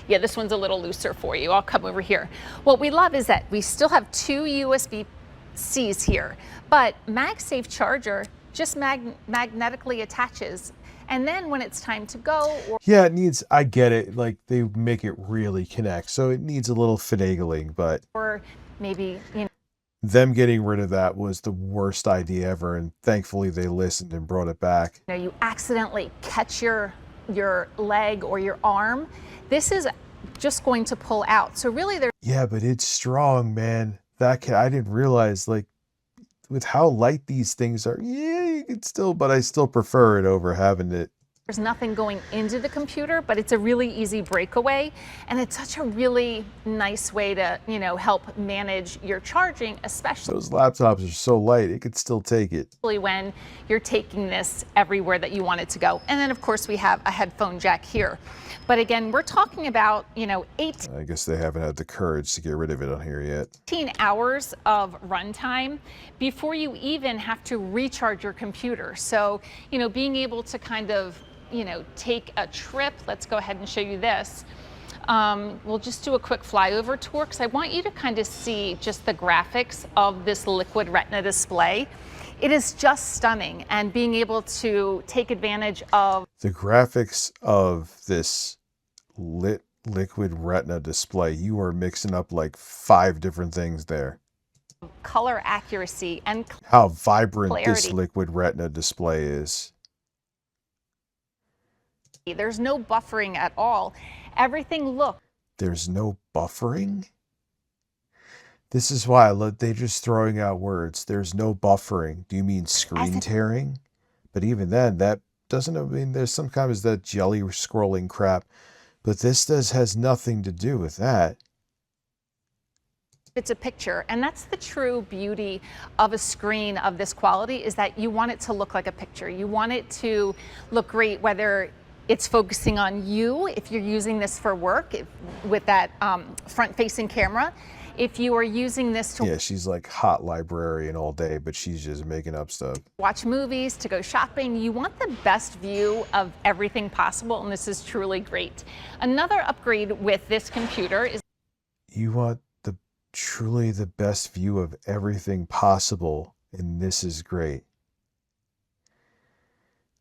S14: Yeah, this one's a little looser for you. I'll come over here. What we love is that we still have 2 USB-Cs here, but MagSafe charger just magnetically attaches, and then when it's time to go,
S2: Yeah, it needs, I get it, like they make it really connect, so it needs a little finagling, but
S14: or maybe, you know,
S2: them getting rid of that was the worst idea ever, and thankfully they listened and brought it back.
S14: you accidentally catch your leg or your arm, this is just going to pull out. So really there's
S2: Yeah, but it's strong, man. That can, I didn't realize, like, with how light these things are, yeah, you could still, but I still prefer it over having it.
S14: nothing going into the computer, but it's a really easy breakaway, and it's such a really nice way to, help manage your charging, especially
S2: Those laptops are so light, it could still take it.
S14: when you're taking this everywhere that you want it to go. And then of course we have a headphone jack here. But again, we're talking about, 18
S2: I guess they haven't had the courage to get rid of it on here yet.
S14: hours of runtime before you even have to recharge your computer. So, being able to kind of, take a trip, let's go ahead and show you this. We'll just do a quick flyover tour because I want you to kind of see just the graphics of this liquid retina display. It is just stunning, and being able to take advantage of
S2: The graphics of this liquid retina display, you are mixing up like 5 different things there.
S14: color accuracy and
S2: How vibrant this
S14: clarity.
S2: liquid retina display is.
S14: There's no buffering at all. Everything looks
S2: There's no buffering? This is why I love, they're just throwing out words. There's no buffering. Do you mean screen tearing? But even then, that doesn't, I mean, there's some kind of that jelly scrolling crap. But this has nothing to do with that.
S14: It's a picture, and that's the true beauty of a screen of this quality, is that you want it to look like a picture. You want it to look great, whether it's focusing on you, if you're using this for work, with that front-facing camera. If you are using this to
S2: she's like hot librarian all day, but she's just making up stuff.
S14: watch movies, to go shopping, you want the best view of everything possible, and this is truly great. Another upgrade with this computer is
S2: You want truly the best view of everything possible, and this is great.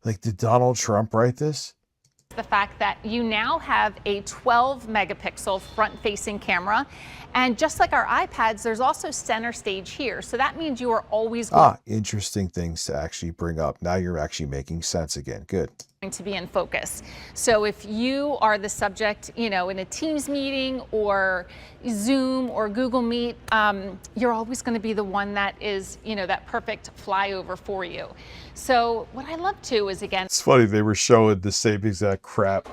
S2: Like, did Donald Trump write this?
S14: the fact that you now have a 12 megapixel front-facing camera, and just like our iPads, there's also center stage here, so that means you are always
S2: Interesting things to actually bring up. Now you're actually making sense again. Good.
S14: going to be in focus. So if you are the subject, in a Teams meeting or Zoom or Google Meet, you're always going to be the one that is, that perfect flyover for you. So what I love too is, again,
S2: It's funny, they were showing the same exact crap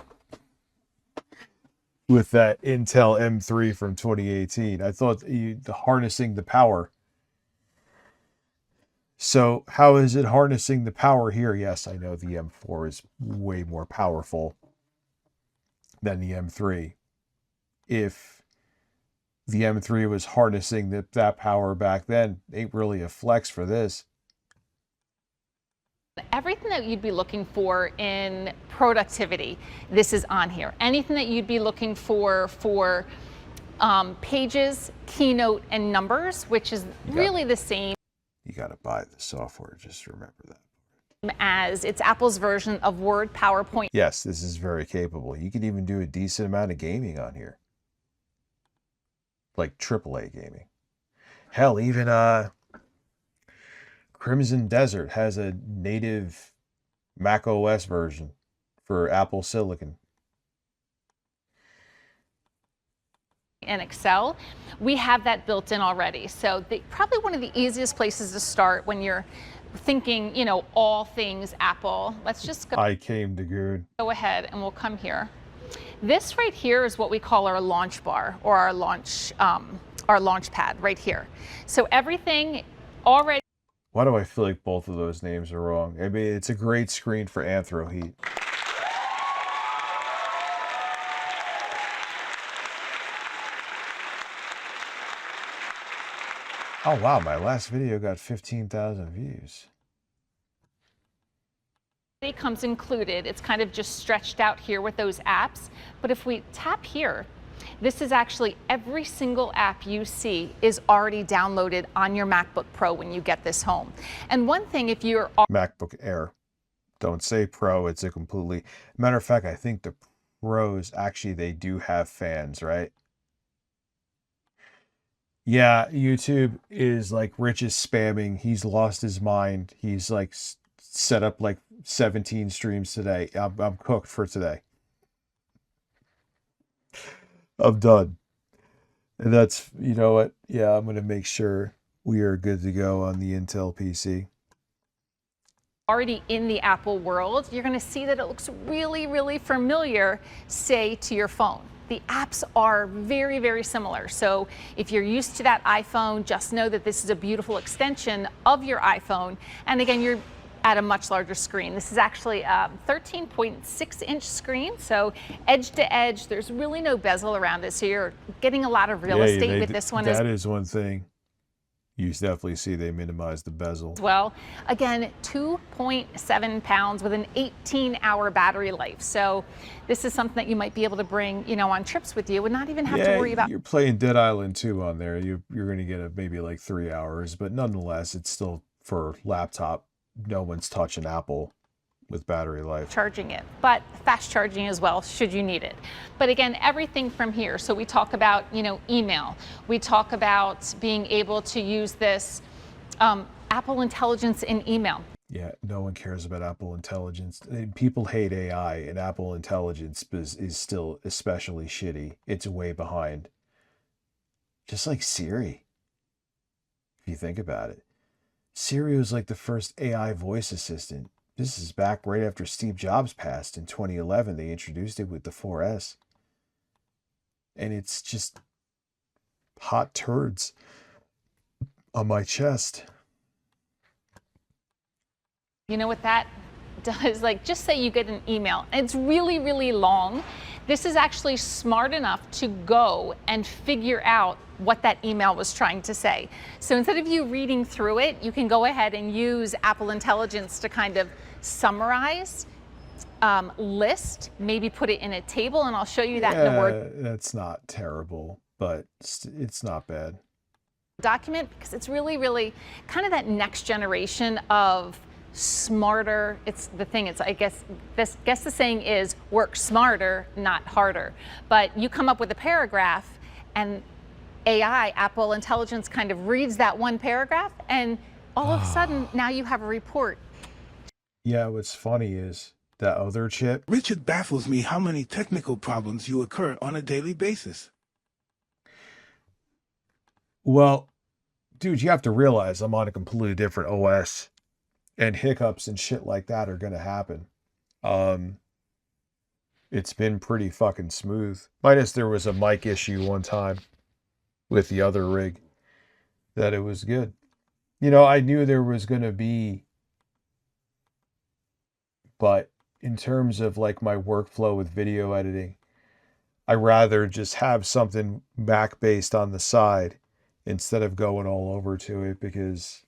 S2: with that Intel M3 from 2018. I thought the harnessing the power. So how is it harnessing the power here? Yes, I know the M4 is way more powerful than the M3. If the M3 was harnessing that power back then, ain't really a flex for this.
S14: everything that you'd be looking for in productivity, this is on here. Anything that you'd be looking for pages, keynote, and numbers, which is really the same.
S2: You got to buy the software, just remember that.
S14: As it's Apple's version of Word, PowerPoint.
S2: Yes, this is very capable. You can even do a decent amount of gaming on here. Like AAA gaming. Hell, even Crimson Desert has a native Mac OS version for Apple Silicon.
S14: And Excel, we have that built in already. So probably one of the easiest places to start when you're thinking, all things Apple. Let's just
S2: I came to good.
S14: Go ahead and we'll come here. This right here is what we call our launch bar, or our launch pad right here. So everything already.
S2: Why do I feel like both of those names are wrong? I mean, it's a great screen for Anthro Heat. Oh wow, my last video got 15,000 views.
S14: It comes included. It's kind of just stretched out here with those apps. But if we tap here, this is actually every single app you see is already downloaded on your MacBook Pro when you get this home. And one thing, if you're
S2: MacBook Air, don't say Pro, it's a completely, matter of fact, I think the Pros, actually, they do have fans, right? Yeah, YouTube is like Rich is spamming. He's lost his mind. He's like set up like 17 streams today. I'm cooked for today. I'm done. And that's, you know what? Yeah, I'm going to make sure we are good to go on the Intel PC.
S14: Already in the Apple world, you're going to see that it looks really, really familiar, say, to your phone. The apps are very, very similar. So if you're used to that iPhone, just know that this is a beautiful extension of your iPhone. And again, you're at a much larger screen. This is actually a 13.6-inch screen, so edge to edge. There's really no bezel around it, so you're getting a lot of real estate with this one.
S2: That is one thing. You definitely see they minimize the bezel.
S14: Well, again, 2.7 pounds with an 18-hour battery life. So this is something that you might be able to bring, on trips with you and not even have to worry about.
S2: You're playing Dead Island 2 on there. You're going to get maybe like 3 hours, but nonetheless, it's still for laptop. No one's touching Apple with battery life.
S14: Charging it, but fast charging as well, should you need it. But again, everything from here. So we talk about, email. We talk about being able to use this Apple Intelligence in email.
S2: Yeah, no one cares about Apple Intelligence. People hate AI, and Apple Intelligence is still especially shitty. It's way behind. Just like Siri, if you think about it. Siri was like the first AI voice assistant. This is back right after Steve Jobs passed in 2011. They introduced it with the 4S. And it's just hot turds on my chest.
S14: You know what that does? Like, just say you get an email and it's really, really long. This is actually smart enough to go and figure out what that email was trying to say. So instead of you reading through it, you can go ahead and use Apple Intelligence to kind of summarize, list, maybe put it in a table, and I'll show you that in a Word.
S2: That's not terrible, but it's not bad.
S14: Document, because it's really, really kind of that next generation of smarter. It's the thing. It's, I guess the saying is work smarter, not harder. But you come up with a paragraph, and AI, Apple Intelligence, kind of reads that one paragraph, and all of a sudden now you have a report.
S2: Yeah, what's funny is that other chip.
S5: Richard baffles me how many technical problems you occur on a daily basis.
S2: Well, dude, you have to realize I'm on a completely different OS, and hiccups and shit like that are going to happen. It's been pretty fucking smooth. Minus there was a mic issue one time with the other rig that it was good. You know, I knew there was going to be, but in terms of like my workflow with video editing, I rather just have something Mac-based on the side instead of going all over to it, because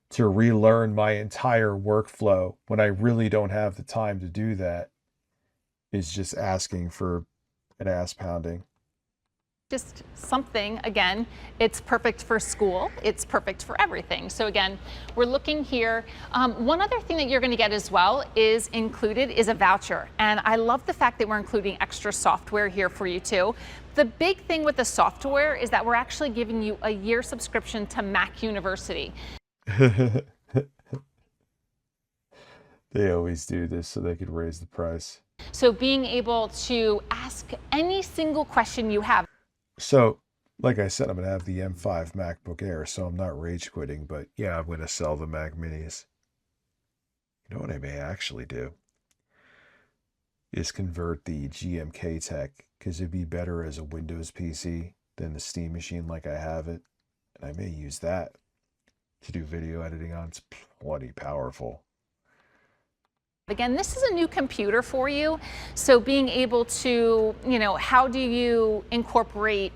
S2: to relearn my entire workflow when I really don't have the time to do that is just asking for an ass pounding.
S14: Just something, again, it's perfect for school. It's perfect for everything. So again, we're looking here. One other thing that you're going to get as well is included is a voucher. And I love the fact that we're including extra software here for you too. The big thing with the software is that we're actually giving you a year subscription to Mac University.
S2: They always do this so they could raise the price.
S14: So being able to ask any single question you have.
S2: So, like I said, I'm going to have the M5 MacBook Air, so I'm not rage quitting, but yeah, I'm going to sell the Mac Minis. You know what I may actually do? Is convert the GMK tech, because it'd be better as a Windows PC than the Steam machine like I have it. And I may use that to do video editing on. It's plenty powerful.
S14: Again, this is a new computer for you. So being able to, you know, how do you incorporate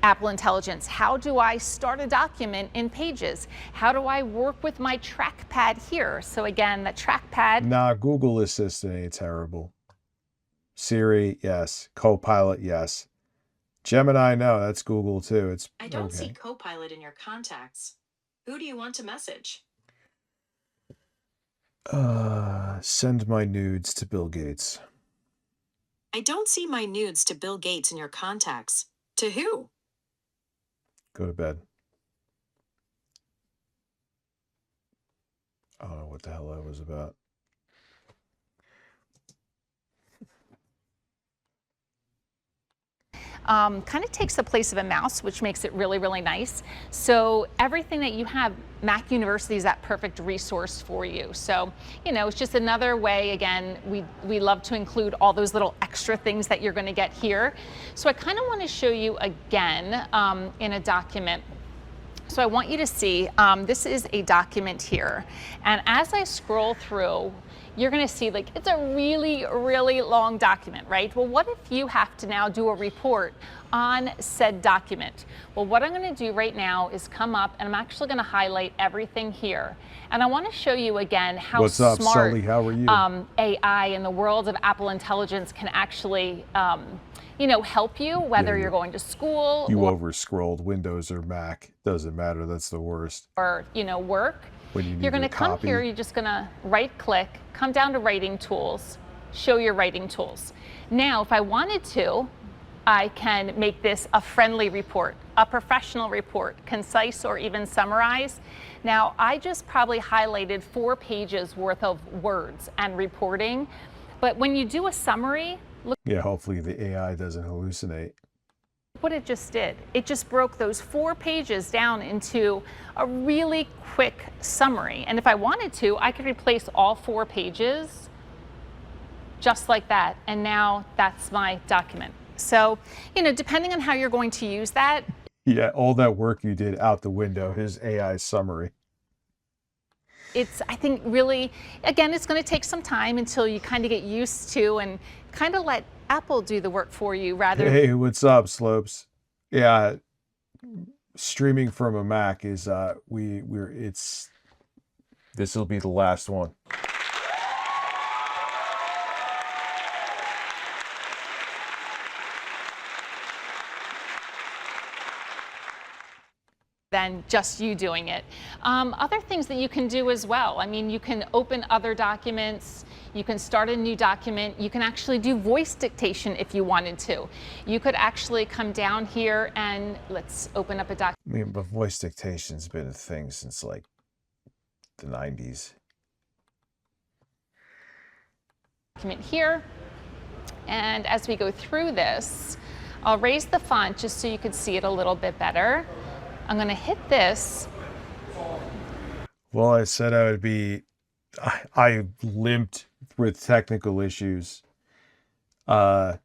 S14: Apple Intelligence? How do I start a document in Pages? How do I work with my trackpad here? So again, the trackpad.
S2: Nah, Google Assistant ain't terrible. Siri, yes. Copilot, yes. Gemini, no, that's Google too. It's
S15: I don't
S2: okay.
S15: see Copilot in your contacts. Who do you want to message?
S2: Send my nudes to Bill Gates.
S15: I don't see my nudes to Bill Gates in your contacts. To who?
S2: Go to bed. I don't know what the hell that was about.
S14: Kind of takes the place of a mouse, which makes it really, really nice. So everything that you have, Mac University is that perfect resource for you. So, you know, it's just another way, again, we love to include all those little extra things that you're going to get here. So I kind of want to show you again in a document. So I want you to see, this is a document here. And as I scroll through, you're going to see like it's a really, really long document, right? Well, what if you have to now do a report on said document? Well, what I'm going to do right now is come up and I'm actually going to highlight everything here. And I want to show you again how
S2: What's up,
S14: smart
S2: Sully? How are you?
S14: AI in the world of Apple Intelligence can actually you know, help you, whether you're going to school
S2: You
S14: or,
S2: over-scrolled Windows or Mac. Doesn't matter. That's the worst.
S14: or you know, work.
S2: When you need
S14: You're going to
S2: to
S14: come
S2: copy.
S14: here, you're just going to right-click, come down to Writing Tools, show your writing tools. Now, if I wanted to, I can make this a friendly report, a professional report, concise or even summarize. Now, I just probably highlighted 4 pages worth of words and reporting, but when you do a summary, look
S2: Yeah, hopefully the AI doesn't hallucinate.
S14: what it just did. It just broke those 4 pages down into a really quick summary. And if I wanted to, I could replace all 4 pages just like that. And now that's my document. So, you know, depending on how you're going to use that.
S2: Yeah, all that work you did out the window, his AI summary.
S14: It's, I think, really, again, it's going to take some time until you kind of get used to and kind of let Apple do the work for you rather.
S2: Hey, what's up, Slopes? Yeah, streaming from a Mac is this will be the last one.
S14: Than just you doing it. Other things that you can do as well. I mean, you can open other documents, you can start a new document, you can actually do voice dictation if you wanted to. You could actually come down here and let's open up a document.
S2: I mean, but voice dictation's been a thing since like the 90s.
S14: Here, and as we go through this, I'll raise the font just so you could see it a little bit better. I'm going to hit this.
S2: Well, I said I would be, I limped with technical issues, the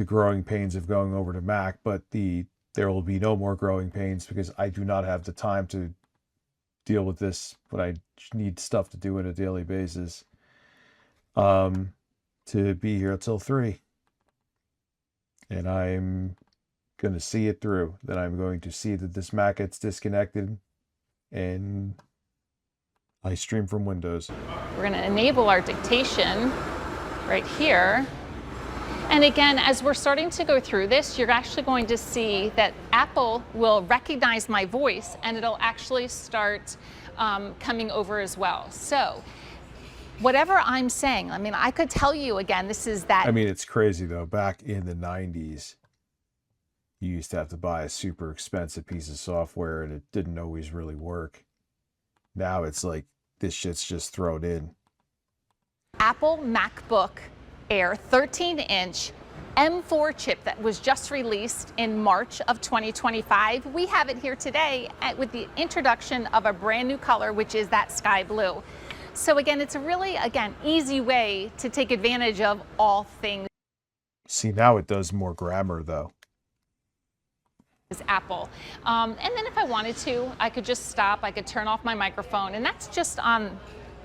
S2: growing pains of going over to Mac, but there will be no more growing pains because I do not have the time to deal with this when I need stuff to do on a daily basis, to be here till 3. And I'm going to see it through. Then I'm going to see that this Mac gets disconnected and I stream from Windows.
S14: We're going to enable our dictation right here. And again, as we're starting to go through this, you're actually going to see that Apple will recognize my voice and it'll actually start coming over as well. So whatever I'm saying, I mean, I could tell you again, this is that.
S2: I mean, it's crazy though. Back in the 90s, you used to have to buy a super expensive piece of software and it didn't always really work. Now it's like this shit's just thrown in.
S14: Apple MacBook Air 13-inch M4 chip that was just released in March of 2025. We have it here today with the introduction of a brand new color, which is that sky blue. So again, it's a really, again, easy way to take advantage of all things.
S2: See, now it does more grammar though.
S14: Apple. And then if I wanted to, I could just stop, I could turn off my microphone, and that's just on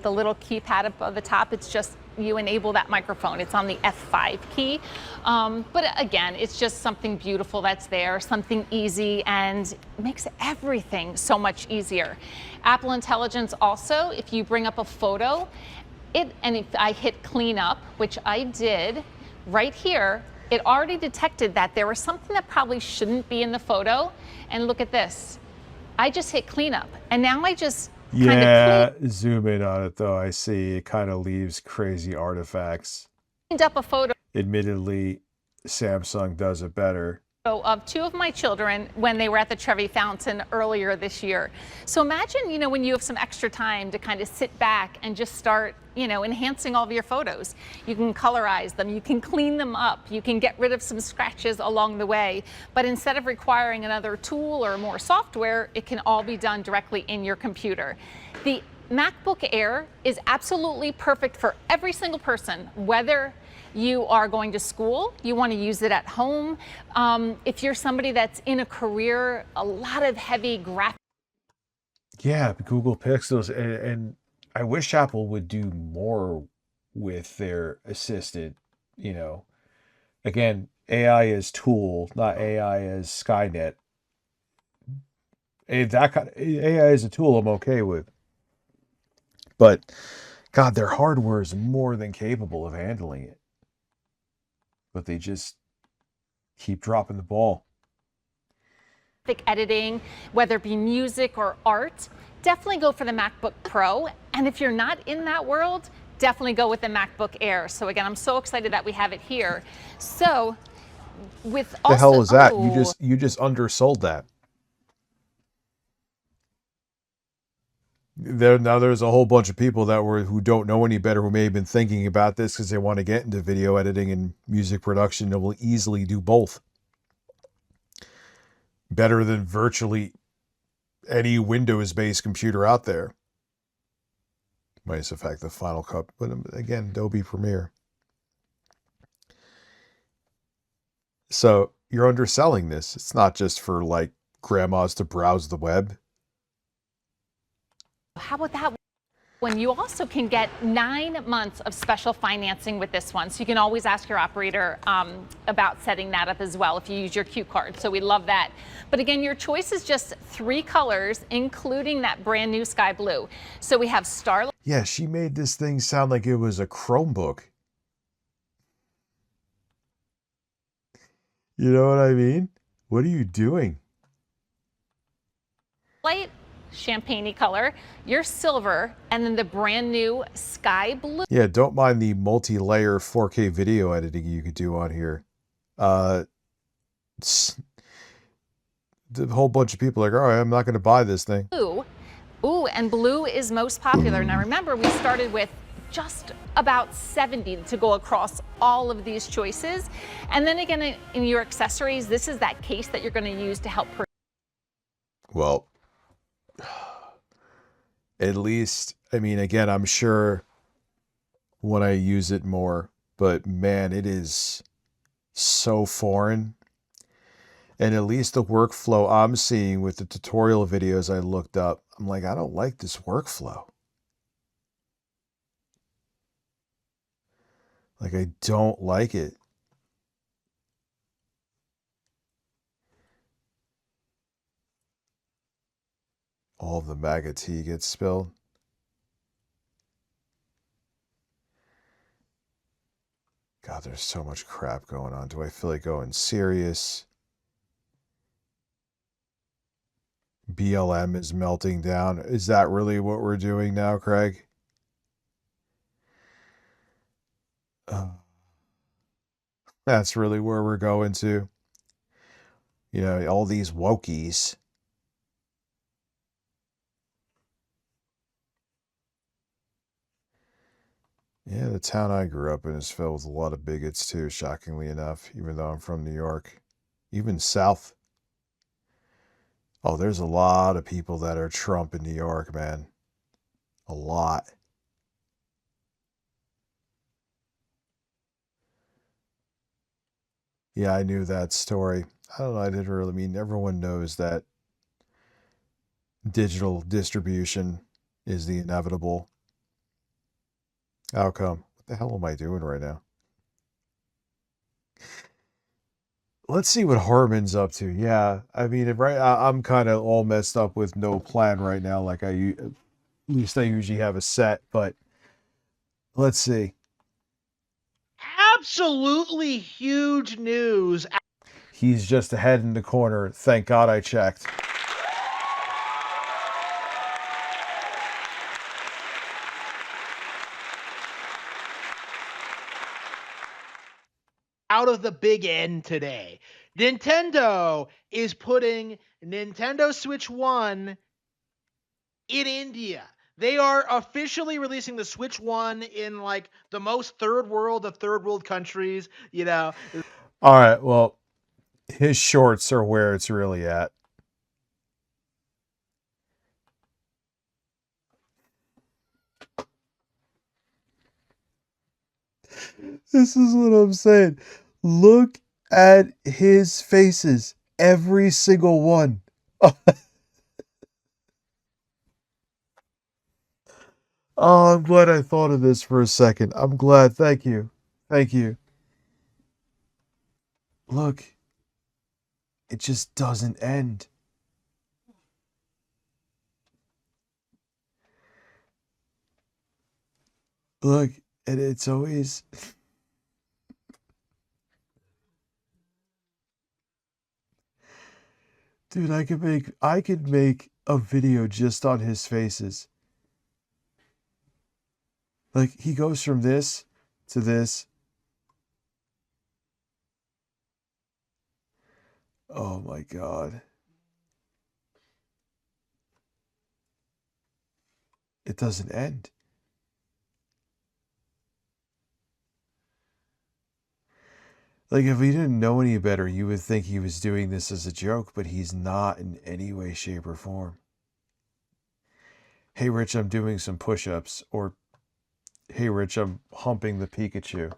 S14: the little keypad up at the top. It's just, you enable that microphone. It's on the F5 key. But again, it's just something beautiful that's there, something easy, and makes everything so much easier. Apple Intelligence also, if you bring up a photo, and if I hit clean up, which I did right here, it already detected that there was something that probably shouldn't be in the photo. And look at this. I just hit cleanup. And now I just kind of
S2: zoom in on it though. I see it kind of leaves crazy artifacts.
S14: cleaned up a photo
S2: Admittedly, Samsung does it better.
S14: of 2 of my children when they were at the Trevi Fountain earlier this year. So imagine, when you have some extra time to kind of sit back and just start, enhancing all of your photos. You can colorize them, you can clean them up, you can get rid of some scratches along the way. But instead of requiring another tool or more software, it can all be done directly in your computer. The MacBook Air is absolutely perfect for every single person, whether you are going to school, you want to use it at home. If you're somebody that's in a career, a lot of heavy graphics.
S2: Yeah, Google Pixels, and I wish Apple would do more with their assistant, Again, AI as tool, not AI as Skynet. That kind of AI as a tool I'm okay with. But God, their hardware is more than capable of handling it. But they just keep dropping the ball.
S14: Editing, whether it be music or art, definitely go for the MacBook Pro. And if you're not in that world, definitely go with the MacBook Air. So again, I'm so excited that we have it here. So with
S2: The hell is that? You just undersold that. There's a whole bunch of people who don't know any better, who may have been thinking about this because they want to get into video editing and music production, and will easily do both. Better than virtually any Windows-based computer out there. Minus the fact that Final Cut, but again, Adobe Premiere. So you're underselling this. It's not just for like grandmas to browse the web.
S14: How about that? When you also can get 9 months of special financing with this one. So you can always ask your operator about setting that up as well if you use your Q card. So we love that. But again, your choice is just 3 colors, including that brand new sky blue. So we have Starlight.
S2: Yeah, she made this thing sound like it was a Chromebook. You know what I mean? What are you doing?
S14: Champagne-y color, your silver, and then the brand new sky blue.
S2: Yeah, don't mind the multi-layer 4K video editing you could do on here. The whole bunch of people are like, all right, I'm not going to buy this thing.
S14: Ooh, and blue is most popular. Now remember, we started with just about 70 to go across all of these choices. And then again, in your accessories, this is that case that you're going to use to help.
S2: Well, at least, I mean, again, I'm sure when I use it more, but man, it is so foreign. And at least the workflow I'm seeing with the tutorial videos I looked up, I'm like, I don't like this workflow. Like, I don't like it. All of the MAGA tea gets spilled. God, there's so much crap going on. Do I feel like going serious? BLM is melting down. Is that really what we're doing now, Craig? That's really where we're going to. You know, all these wokies. Yeah, the town I grew up in is filled with a lot of bigots too, shockingly enough, even though I'm from New York. Even South. Oh, there's a lot of people that are Trump in New York, man. A lot. Yeah, I knew that story. I don't know, I didn't really mean everyone knows that digital distribution is the inevitable outcome. What the hell am I doing right now? Let's see what Harmon's up to. Yeah, I mean, I'm kind of all messed up with no plan right now. Like at least I usually have a set, but let's see.
S8: Absolutely huge news.
S2: He's just ahead in the corner. Thank God I checked.
S8: Out of the big N today. Nintendo is putting Nintendo Switch 1 in India. They are officially releasing the Switch 1 in like the most third world of third world countries, you know.
S2: All right, well, his shorts are where it's really at. This is what I'm saying. Look at his faces. Every single one. Oh, I'm glad I thought of this for a second. I'm glad. Thank you. Thank you. Look. It just doesn't end. Look, and it's always... Dude, I could make a video just on his faces. Like, he goes from this to this. Oh my God. It doesn't end. Like, if we didn't know any better, you would think he was doing this as a joke, but he's not in any way, shape, or form. Hey, Rich, I'm doing some push-ups. Or, hey, Rich, I'm humping the Pikachu.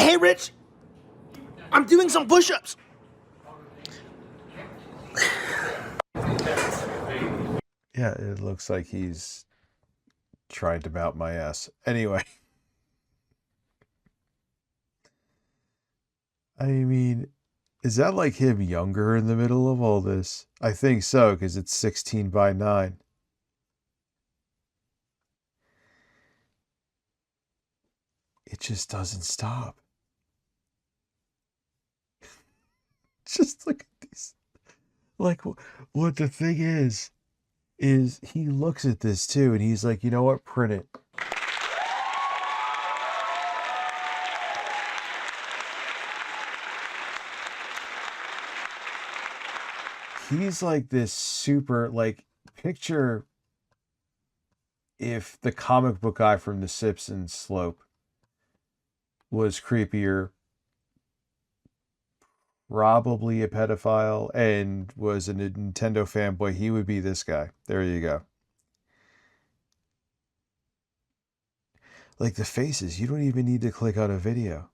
S8: Hey, Rich, I'm doing some push-ups.
S2: Yeah, it looks like he's trying to mount my ass. Anyway. I mean, is that like him younger in the middle of all this? I think so, because it's 16:9. It just doesn't stop. Just look at these. Like, what the thing is he looks at this too, and he's like, you know what? Print it. He's like this super, like, picture if the comic book guy from The Simpsons, Slope, was creepier, probably a pedophile, and was a Nintendo fanboy, he would be this guy. There you go. Like the faces, you don't even need to click on a video.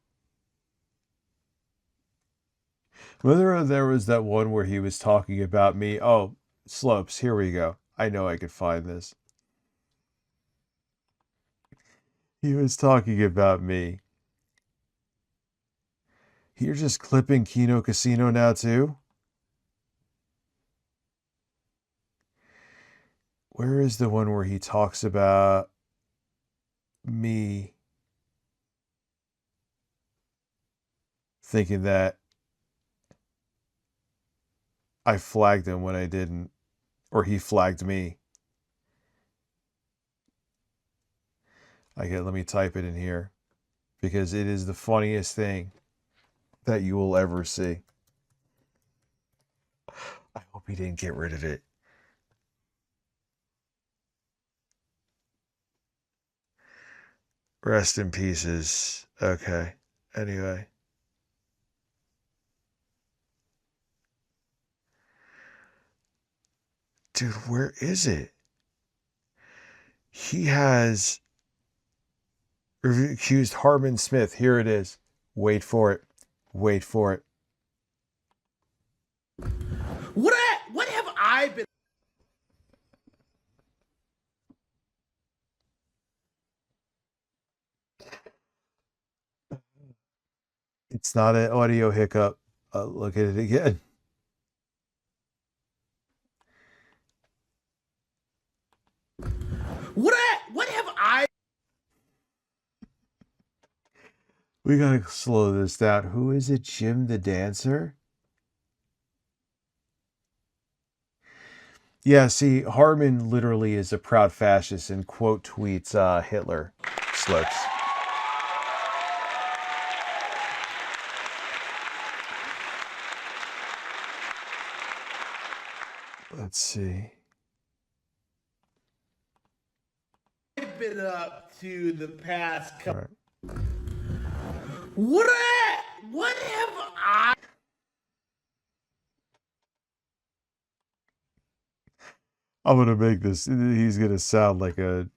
S2: Whether there was that one where he was talking about me. Oh, Slopes, here we go. I know I could find this. He was talking about me. You're just clipping Kino Casino now too? Where is the one where he talks about me thinking that I flagged him when I didn't, or he flagged me? Let me type it in here, because it is the funniest thing that you will ever see. I hope he didn't get rid of it. Rest in pieces. Okay. Anyway. Dude, where is it? He has accused Harmon Smith. Here it is. Wait for it. Wait for it.
S8: What have I been?
S2: It's not an audio hiccup. Look at it again.
S8: What have I?
S2: We gotta slow this down. Who is it? Jim the Dancer? Yeah, see, Harmon literally is a proud fascist and quote tweets Hitler. Slopes. Let's see.
S8: I've been up to the past couple.
S2: Right.
S8: What have I?
S2: I'm gonna make this. He's gonna sound like a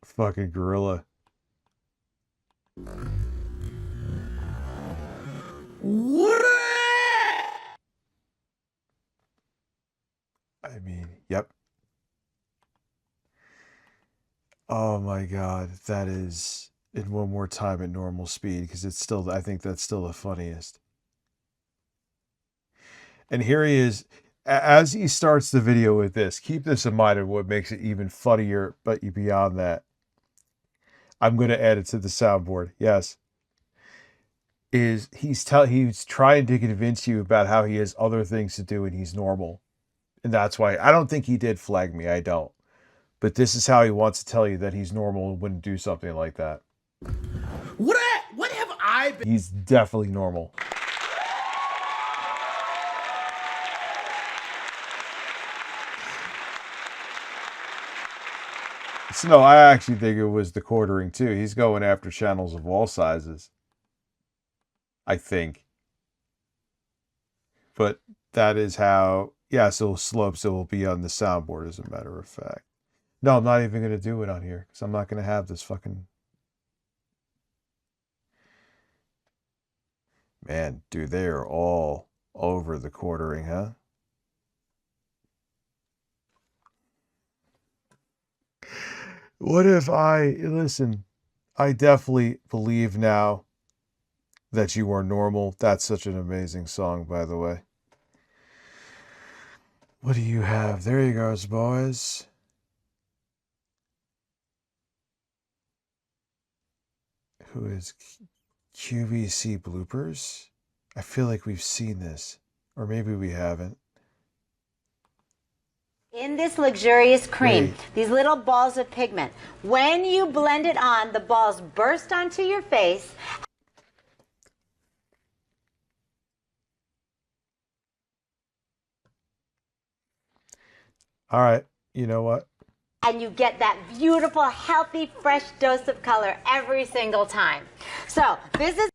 S2: fucking gorilla.
S8: What?
S2: I mean, yep. Oh my god, that is in one more time at normal speed, because it's still, I think that's still the funniest. And here he is, as he starts the video with this. Keep this in mind, and what makes it even funnier, but beyond that, I'm going to add it to the soundboard. Yes. He's trying to convince you about how he has other things to do and he's normal. And that's why I don't think he did flag me. I don't. But this is how he wants to tell you that he's normal and wouldn't do something like that.
S8: What have I been?
S2: He's definitely normal. So no, I actually think it was the quartering too. He's going after channels of all sizes. I think. But that is how, yeah, so Slopes, it will be on the soundboard, as a matter of fact. No, I'm not even going to do it on here, because I'm not going to have this fucking...
S1: Man, dude, they are all over the quartering, huh? What if listen, I definitely believe now that you are normal. That's such an amazing song, by the way. What do you have? There you goes, boys. Who is QVC bloopers? I feel like we've seen this, or maybe we haven't.
S23: In this luxurious cream, these little balls of pigment, when you blend it on, the balls burst onto your face.
S1: All right, you know what?
S23: And you get that beautiful, healthy, fresh dose of color every single time. So this is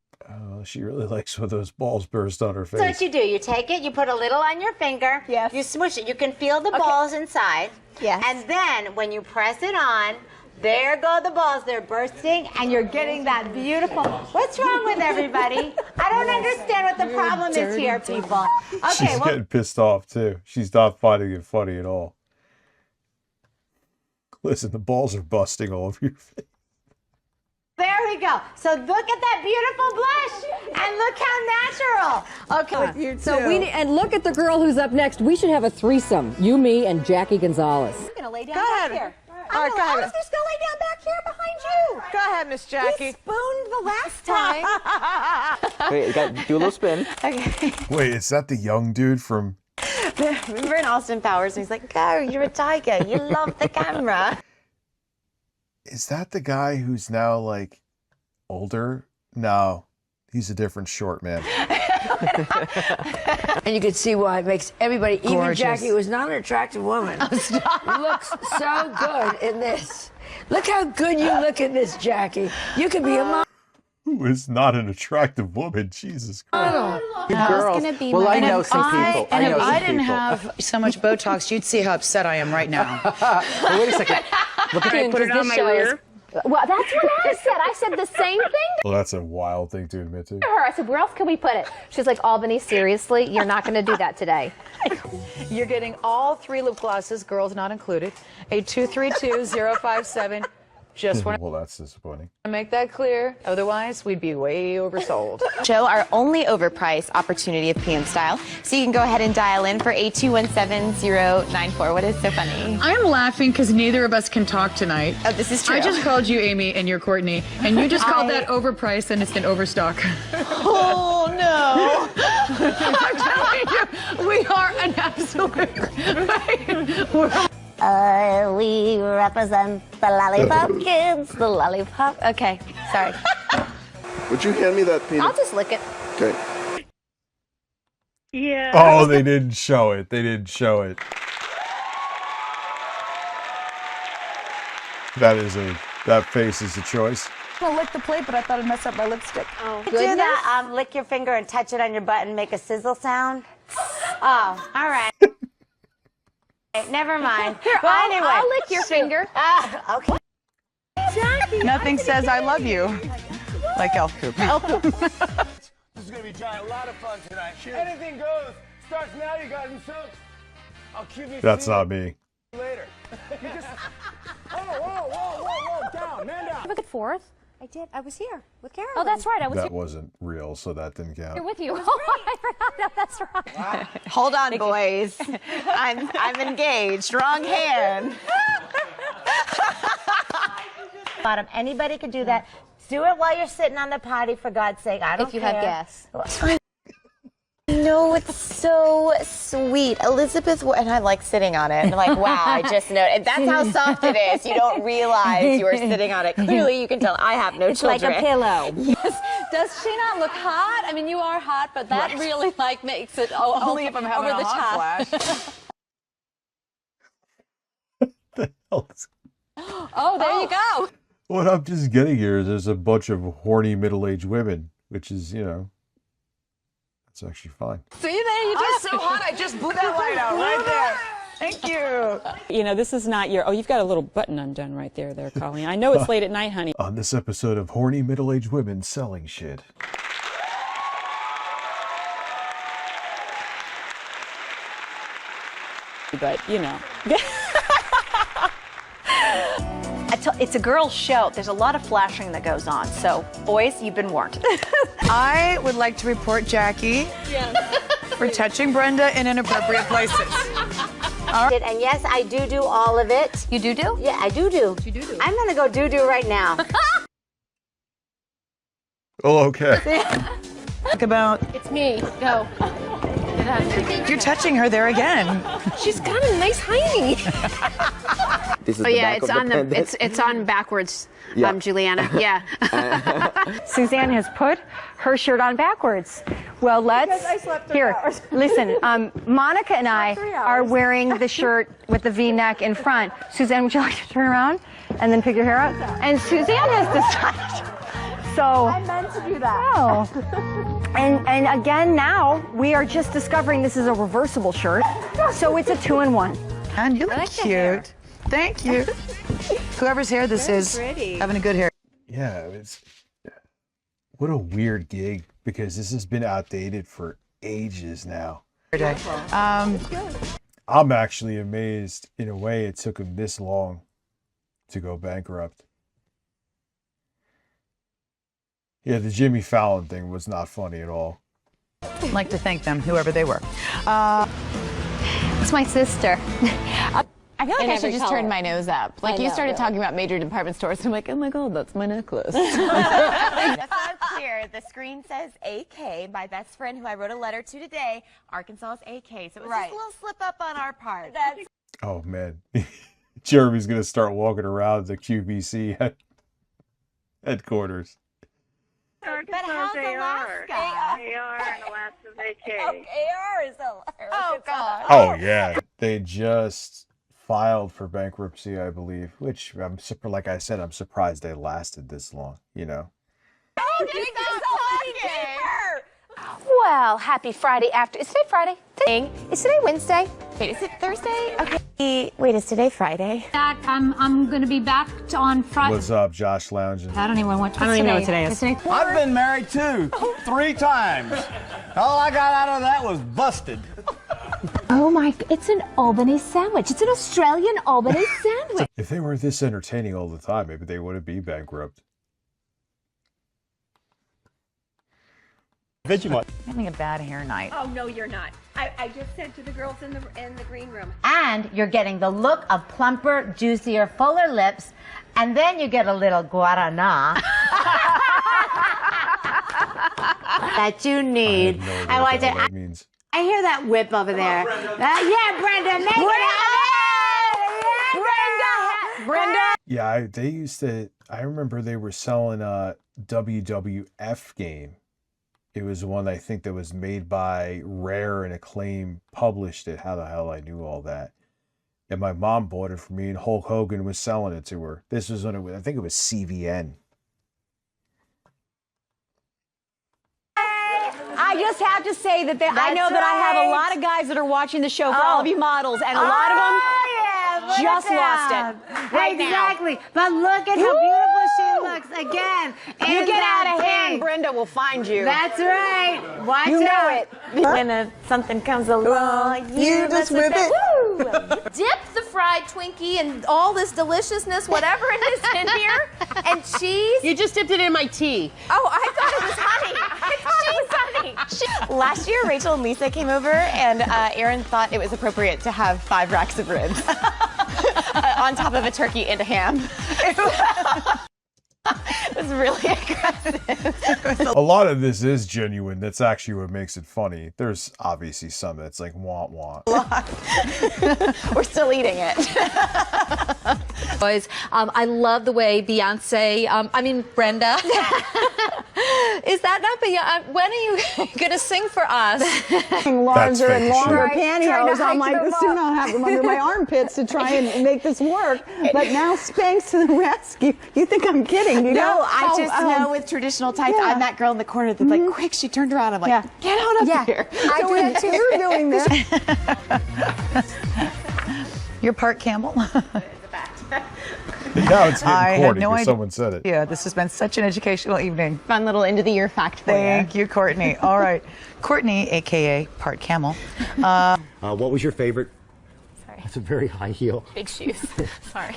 S1: She really likes when those balls burst on her face.
S23: what you do. You take it, you put a little on your finger. Yes. You smoosh it. You can feel the balls inside. Yes. And then when you press it on, there go the balls. They're bursting, and you're getting that beautiful. What's wrong with everybody? I don't understand what the problem is here, people. Okay,
S1: She's getting pissed off, too. She's not finding it funny at all. Listen, the balls are busting all over your face.
S23: there we go. So look at that beautiful blush, and look how natural. Okay, you
S19: So we need, and look at the girl who's up next. We should have a threesome. You, me, and Jackie Gonzalez.
S23: I'm gonna lay down back here.
S20: All right, go ahead.
S23: I was just gonna lay down back here behind you.
S20: Go ahead, Miss Jackie.
S23: We spooned the last time.
S6: Wait, you got do a little spin.
S23: Okay.
S1: Wait, is that the young dude from...
S23: Remember in Austin Powers, he's like, "Go, you're a tiger. You love the camera."
S1: Is that the guy who's now, like, older? No, he's a different short man.
S19: And you can see why it makes everybody, even
S20: Gorgeous.
S19: Jackie, who is not an attractive woman, looks so good in this. Look how good you look in this, Jackie. You could be a mom.
S1: Who is not an attractive woman? Jesus Christ.
S20: Girls.
S6: Well, I know some people.
S21: And if I didn't
S6: people.
S21: have so much Botox, you'd see how upset I am right now.
S6: Hey, wait a second.
S21: Look at put it on my rear.
S22: Well, that's what I said. I said the same thing
S1: Well, that's a wild thing to admit to.
S22: to her. I said, where else can we put it? She's like, Albany, seriously? You're not going to do that today.
S21: You're getting all 3 lip glosses, girls not included. A 232057. Just want
S1: Well, that's disappointing.
S21: to make that clear. Otherwise, we'd be way oversold.
S25: Show our only overpriced opportunity of PM style. So you can go ahead and dial in for 8217094. What is so funny?
S21: I'm laughing because neither of us can talk tonight.
S25: Oh, this is true.
S21: I just called you Amy and you're Courtney, and you just called that overpriced and it's an overstock.
S25: Oh, no.
S21: I'm telling you, we are an absolute.
S23: We represent the lollipop kids. The lollipop. Okay, sorry.
S26: Would you hand me that peanut?
S23: I'll just lick it.
S26: Okay.
S23: Yeah.
S1: Oh, they didn't show it. They didn't show it. That face is a choice.
S21: I'm gonna lick the plate, but I thought I'd mess up my lipstick.
S23: Oh, do that. Lick your finger and touch it on your butt and make a sizzle sound. Oh, all right. Never mind.
S22: Here,
S23: Well, anyway.
S22: I'll lick your finger.
S23: Okay.
S21: Jackie. Nothing says I love you like elf poop.
S26: This is going to be a lot of fun tonight. Anything goes. Starts now, you guys. So I'll cue you.
S1: That's not me.
S26: Later. You just... Whoa, down, man down.
S22: Look at fourth.
S23: I did. I was here with Carol.
S22: Oh, that's right. I was
S1: That wasn't real, so that didn't
S22: here
S1: count.
S22: with you. Oh, I forgot that. That's right.
S25: Hold on, boys. I'm engaged. Wrong hand.
S23: Bottom. Anybody could do that. Do it while you're sitting on the potty, for God's sake. I don't
S22: If you
S23: care.
S22: have gas.
S25: No, it's so sweet. Elizabeth, and I like sitting on it. And I'm like, wow, I just know. And that's how soft it is. You don't realize you are sitting on it. Clearly, you can tell I have no children.
S22: Like a pillow.
S21: Yes. Does she not look hot? I mean, you are hot, but that really like makes it only if I'm having over a the hot top.
S1: Flash.
S21: Oh, there you go.
S1: What I'm just getting here is there's a bunch of horny middle-aged women, which is, it's actually fine.
S21: See there, you just so hot. I just blew that light out right there. Thank you.
S27: This is not your. Oh, you've got a little button undone right there, Colleen. I know it's late at night, honey.
S1: On this episode of Horny Middle-Aged Women Selling Shit.
S27: but you know.
S21: It's a girl's show. There's a lot of flashing that goes on. So, boys, you've been warned.
S10: I would like to report Jackie for touching Brenda in inappropriate places.
S23: And yes, I do all of it.
S21: You do?
S23: Yeah, I do.
S21: You do.
S23: I'm gonna go do right now.
S1: Oh, okay.
S10: Talk about.
S21: It's me. Go.
S10: You're touching her there again.
S21: She's got a nice hiney.
S12: This is
S21: it's on backwards,
S12: Yeah.
S21: Juliana. Yeah. Suzanne has put her shirt on backwards. Well, listen. Monica and I are wearing the shirt with the V-neck in front. Suzanne, would you like to turn around and then pick your hair out? And Suzanne has decided. So
S23: I meant to do that.
S21: Oh. And again, now we are just discovering this is a reversible shirt, so it's a 2-in-1.
S10: And you look cute. Thank you. Whoever's hair this is, having a good hair.
S2: Yeah, it's what a weird gig, because this has been outdated for ages now. I'm actually amazed in a way it took him this long to go bankrupt. Yeah, the Jimmy Fallon thing was not funny at all.
S10: I'd like to thank them, whoever they were.
S21: It's my sister.
S25: I feel like
S21: In
S25: I should
S21: every
S25: just
S21: color.
S25: turn my nose up. Like, you started talking about major department stores, and I'm like, oh my God, that's my necklace. Just so it's clear, the screen says AK. My best friend, who I wrote a letter to today, Arkansas is AK. So it was just a little slip up on our part.
S2: Oh man, Jeremy's gonna start walking around the QVC headquarters.
S25: But how's Alaska?
S13: AR and Alaska's AK.
S23: AR is
S25: Oh, God.
S2: Oh yeah, they just filed for bankruptcy, I believe. Which I'm like I said, I'm surprised they lasted this long. You know.
S22: Well, happy Friday after. Is today Friday? Is today Wednesday?
S25: Wait, is it Thursday? Okay. Wait, is today Friday?
S21: I'm going to be back on Friday.
S2: What's up, Josh Lounging?
S21: I don't even know what today is.
S26: I've been married too, 3 times. All I got out of that was busted.
S22: Oh my, it's an Albany sandwich. It's an Australian Albany sandwich.
S2: If they were this entertaining all the time, maybe they wouldn't be bankrupt.
S10: Vegemite. Having a bad hair night.
S23: Oh no, you're not. I just said to the girls in the green room. And you're getting the look of plumper, juicier, fuller lips, and then you get a little guarana that you need.
S2: I want to. That means.
S23: I hear that whip over there. Yeah, Brenda, make it happen.
S21: Brenda.
S2: Yeah, they used to. I remember they were selling a WWF game. It was one I think that was made by Rare and Acclaim, published it. How the hell I knew all that? And my mom bought it for me, and Hulk Hogan was selling it to her. This was when I think it was CVN.
S21: I just have to say that I know that I have a lot of guys that are watching the show for all of you models, and a lot of them just lost it. Right
S23: exactly. But look at how beautiful she looks again.
S21: You get out of hand, Brenda will find you.
S23: That's right. Watch
S21: You know
S23: out.
S21: it.
S23: When something comes along,
S10: you just whip it.
S21: Dip the fried Twinkie and all this deliciousness, whatever it is in here, and cheese. You just dipped it in my tea. Oh, I thought it was honey. I thought it was honey.
S25: Last year, Rachel and Lisa came over, and Aaron thought it was appropriate to have 5 racks of ribs on top of a turkey and a ham. It was really aggressive.
S2: A lot of this is genuine. That's actually what makes it funny. There's obviously some that's like wah wah.
S25: We're still eating it.
S21: Boys, I love the way Beyonce, Brenda. Is that not Beyonce? When are you going to sing for us?
S10: Larger and longer
S21: Right,
S10: pantyhose. I'm like,
S21: them
S10: soon
S21: up.
S10: I'll have them under my armpits to try and make this work. But now Spanx to the rescue. You think I'm kidding? You know?
S25: I just know with traditional tights, I'm that girl in the corner that's like, quick, she turned around. I'm like, get out of here.
S21: I do that too.
S10: You're doing this. You're part camel.
S2: Now it's
S10: I
S2: getting
S10: had
S2: corny
S10: no
S2: because
S10: idea.
S2: someone said it.
S10: Yeah, this has been such an educational evening.
S25: Fun little end of the year fact for you.
S10: Thank you, Courtney. All right. Courtney, a.k.a. part camel.
S12: What was your favorite
S14: Sorry.
S4: That's a very high heel.
S14: Big shoes. Sorry.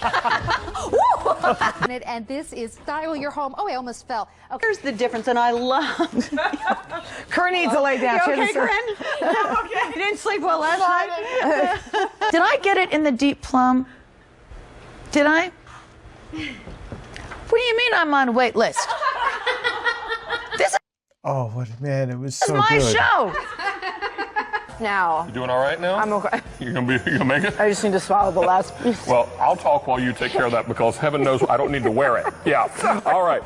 S22: And this is Style Your Home. Oh, I almost fell. Okay.
S10: Here's the difference, and I love. Corinne needs to lay down.
S22: You okay,
S10: Corinne? Okay. You didn't sleep well last night? Did I get it in the deep plum? Did I? What do you mean I'm on wait list? This
S2: Oh, what man! It was
S10: is
S2: so
S10: my
S2: good.
S10: show.
S7: Now.
S16: You doing all right now?
S7: I'm okay.
S16: You gonna make it?
S7: I just need to swallow the last piece.
S16: Well, I'll talk while you take care of that because heaven knows I don't need to wear it. Yeah. All right.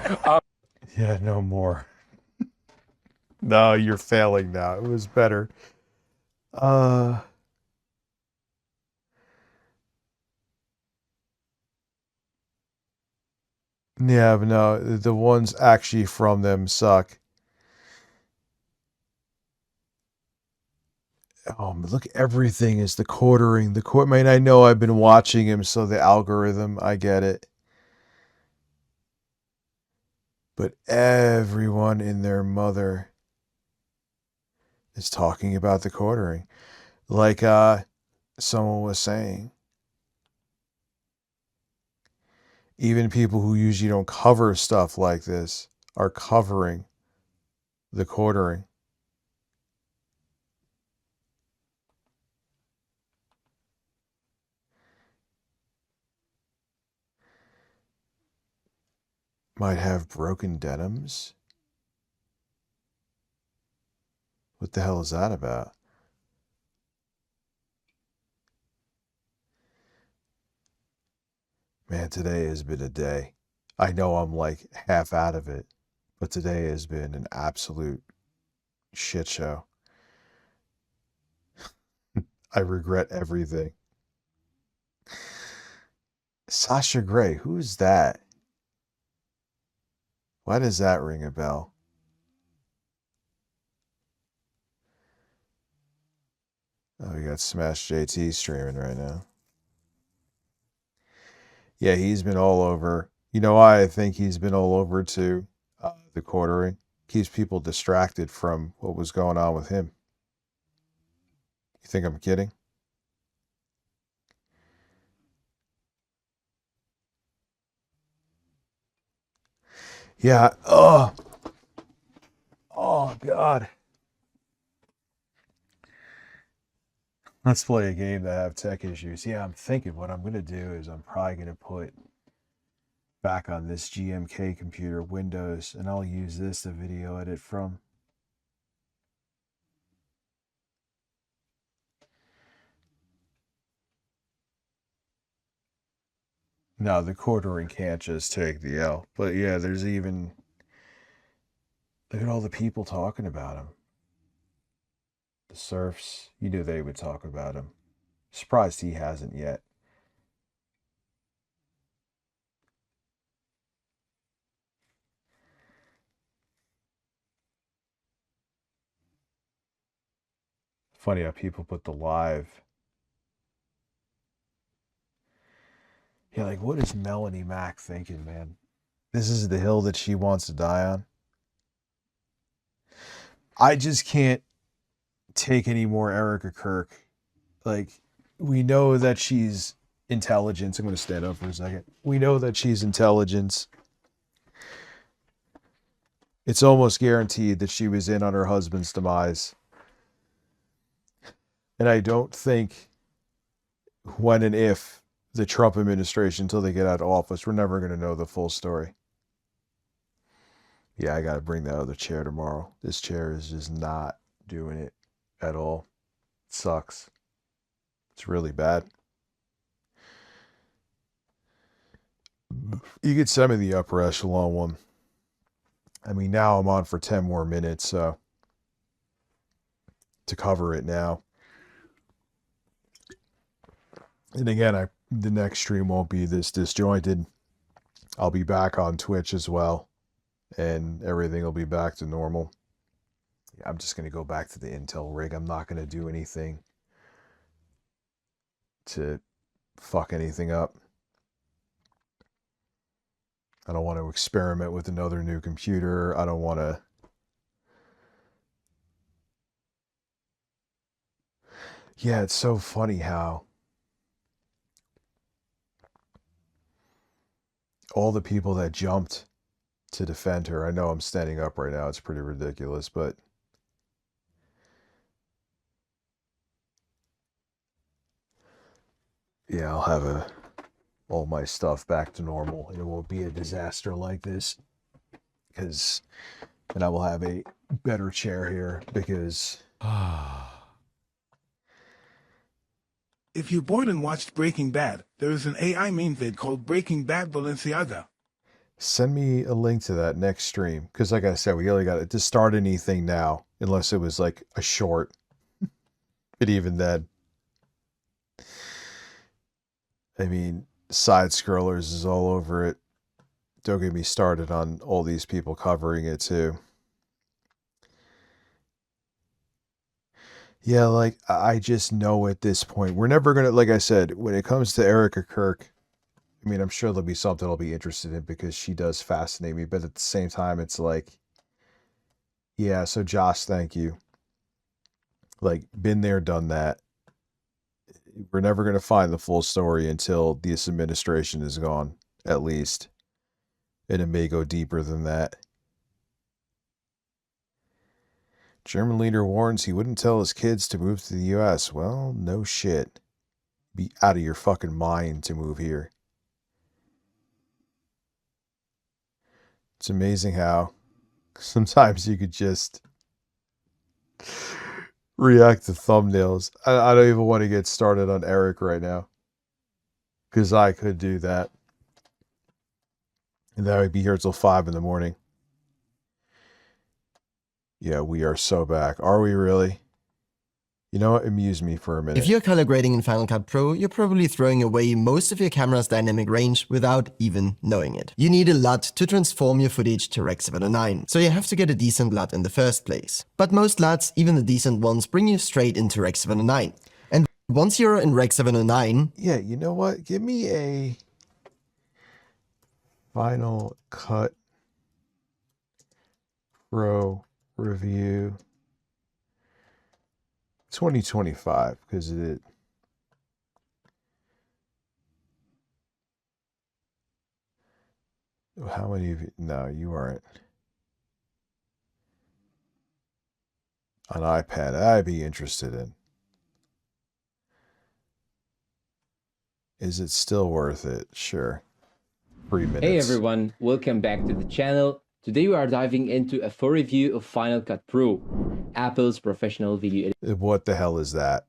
S2: Yeah, no more. No, you're failing now. It was better. Yeah, but no, the ones actually from them suck. Oh, look, everything is the quartering. I mean, I know I've been watching him, so the algorithm, I get it. But everyone in their mother is talking about the quartering. Like someone was saying. Even people who usually don't cover stuff like this are covering the quartering. Might have broken denims. What the hell is that about? Man, today has been a day. I know I'm like half out of it, but today has been an absolute shit show. I regret everything. Sasha Grey, who's that? Why does that ring a bell? Oh, we got Smash JT streaming right now. Yeah, he's been all over. You know why I think he's been all over too? The quartering. Keeps people distracted from what was going on with him. You think I'm kidding? Yeah. Oh, God. Let's play a game that have tech issues. Yeah, I'm thinking what I'm going to do is I'm probably going to put back on this GMK computer Windows, and I'll use this to video edit from. No, the quartering can't just take the L. But yeah, there's even... Look at all the people talking about him. The Surfs, you knew they would talk about him. Surprised he hasn't yet. Funny how people put the live. Yeah, like, what is Melanie Mack thinking, man? This is the hill that she wants to die on. I just can't take any more Erica Kirk. Like, we know that she's intelligence. I'm going to stand up for a second. We know that she's intelligence. It's almost guaranteed that she was in on her husband's demise. And I don't think when and if the Trump administration, until they get out of office, we're never going to know the full story. Yeah, I got to bring that other chair tomorrow. This chair is just not doing it at all. It sucks. It's really bad. You could send me the upper echelon one. I mean, now I'm on for 10 more minutes, so to cover it now. And again, the next stream won't be this disjointed. I'll be back on Twitch as well, and everything will be back to normal. Yeah, I'm just going to go back to the Intel rig. I'm not going to do anything to fuck anything up. I don't want to experiment with another new computer. I don't want to... Yeah, it's so funny how
S1: all the people that jumped to defend her. I know I'm standing up right now. It's pretty ridiculous, but yeah, I'll have all my stuff back to normal. It won't be a disaster like this, because and I will have a better chair here because
S5: If you bored and watched Breaking Bad, there is an AI meme vid called Breaking Bad Balenciaga.
S1: send me a link to that next stream, because like I said, we only got to start anything now, unless it was like a short. But even then, I mean, side scrollers is all over it. Don't get me started on all these people covering it too. Yeah, like, I just know at this point, we're never going to, like I said, when it comes to Erica Kirk, I mean, I'm sure there'll be something I'll be interested in because she does fascinate me. But at the same time, it's like, yeah, so Josh, thank you. Like, been there, done that. We're never going to find the full story until this administration is gone, at least. And it may go deeper than that. German leader warns he wouldn't tell his kids to move to the U.S. Well, no shit. Be out of your fucking mind to move here. It's amazing how sometimes you could just react to thumbnails. I don't even want to get started on Eric right now, because I could do that. And then I'd be here till 5 in the morning. Yeah, we are so back. Are we really? You know what? Amuse me for a minute.
S3: If you're color grading in Final Cut Pro, you're probably throwing away most of your camera's dynamic range without even knowing it. You need a LUT to transform your footage to Rec. 709, so you have to get a decent LUT in the first place. But most LUTs, even the decent ones, bring you straight into Rec. 709. And once you're in Rec. 709...
S1: Yeah, you know what? Give me a Final Cut Pro review 2025, because it. How many of you? No, you aren't. An iPad, I'd be interested in. Is it still worth it? Sure. 3 minutes.
S4: Hey everyone, welcome back to the channel. Today we are diving into a full review of Final Cut Pro, Apple's professional video editing.
S1: What the hell is that?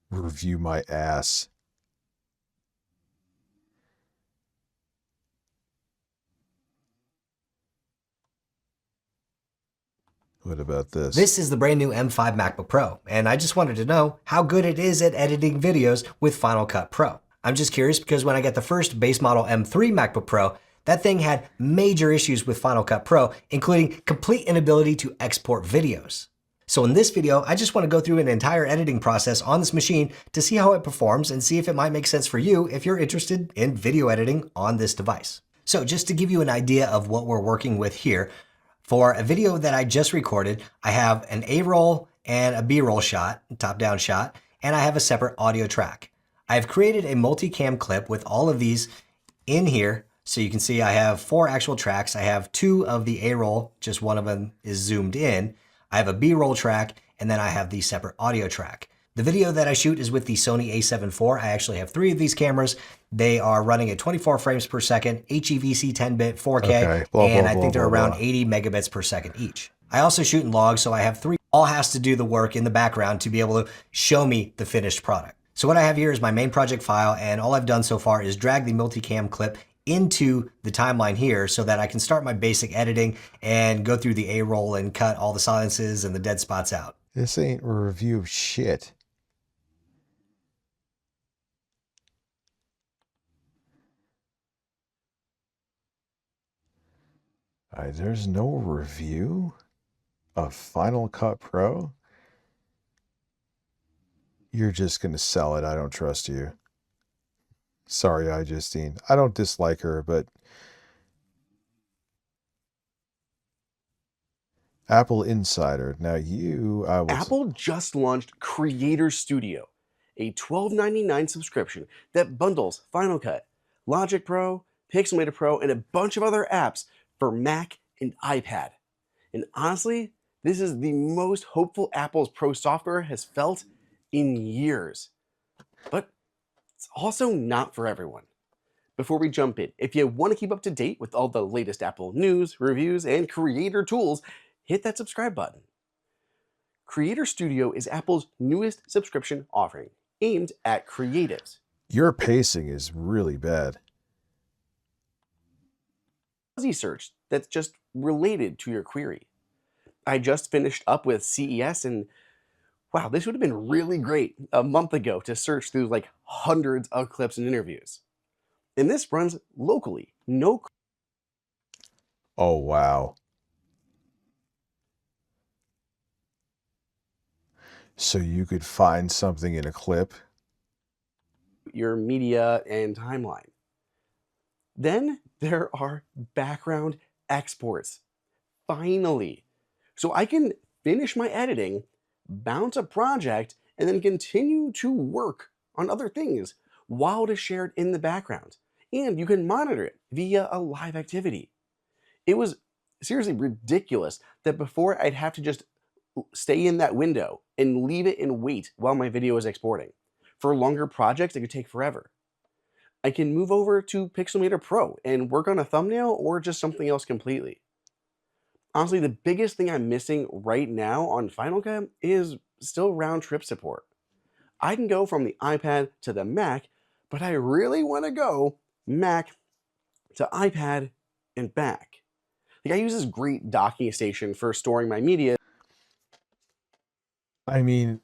S1: Review my ass. What about this?
S3: This is the brand new M5 MacBook Pro, and I just wanted to know how good it is at editing videos with Final Cut Pro. I'm just curious because when I got the first base model M3 MacBook Pro, that thing had major issues with Final Cut Pro, including complete inability to export videos. So in this video, I just want to go through an entire editing process on this machine to see how it performs and see if it might make sense for you if you're interested in video editing on this device. So just to give you an idea of what we're working with here, for a video that I just recorded, I have an A-roll and a B-roll shot, top-down shot, and I have a separate audio track. I've created a multicam clip with all of these in here. So you can see I have 4 actual tracks. I have 2 of the A-roll, just one of them is zoomed in. I have a B-roll track, and then I have the separate audio track. The video that I shoot is with the Sony a7 IV. I actually have 3 of these cameras. They are running at 24 frames per second, HEVC 10-bit 4K, and I think they're around 80 megabits per second each. I also shoot in logs, so I have 3. All has to do the work in the background to be able to show me the finished product. So what I have here is my main project file, and all I've done so far is drag the multicam clip into the timeline here so that I can start my basic editing and go through the A-roll and cut all the silences and the dead spots out.
S1: This ain't a review of shit. There's no review of Final Cut Pro? You're just going to sell it. I don't trust you. Sorry, Justine. I don't dislike her, but Apple Insider. Now you,
S11: Apple just launched Creator Studio,
S9: a $12.99 subscription that bundles Final Cut, Logic Pro, Pixelmator Pro, and a bunch of other apps for Mac and iPad. And honestly, this is the most hopeful Apple's Pro software has felt in years. But it's also not for everyone. Before we jump in, if you want to keep up to date with all the latest Apple news, reviews, and creator tools, hit that subscribe button. Creator Studio is Apple's newest subscription offering, aimed at creatives.
S2: Your pacing is really bad.
S9: Fuzzy search that's just related to your query. I just finished up with CES, and wow, this would have been really great a month ago to search through like hundreds of clips and interviews. And this runs locally, no.
S2: Oh, wow. So you could find something in a clip?
S9: Your media and timeline. Then there are background exports. Finally. So I can finish my editing, bounce a project, and then continue to work on other things while it is shared in the background. And you can monitor it via a live activity. It was seriously ridiculous that before I'd have to just stay in that window and leave it and wait while my video is exporting. For longer projects, it could take forever. I can move over to Pixelmator Pro and work on a thumbnail or just something else completely. Honestly, the biggest thing I'm missing right now on Final Cut is still round-trip support. I can go from the iPad to the Mac, but I really want to go Mac to iPad and back. Like, I use this great docking station for storing my media.
S2: I mean,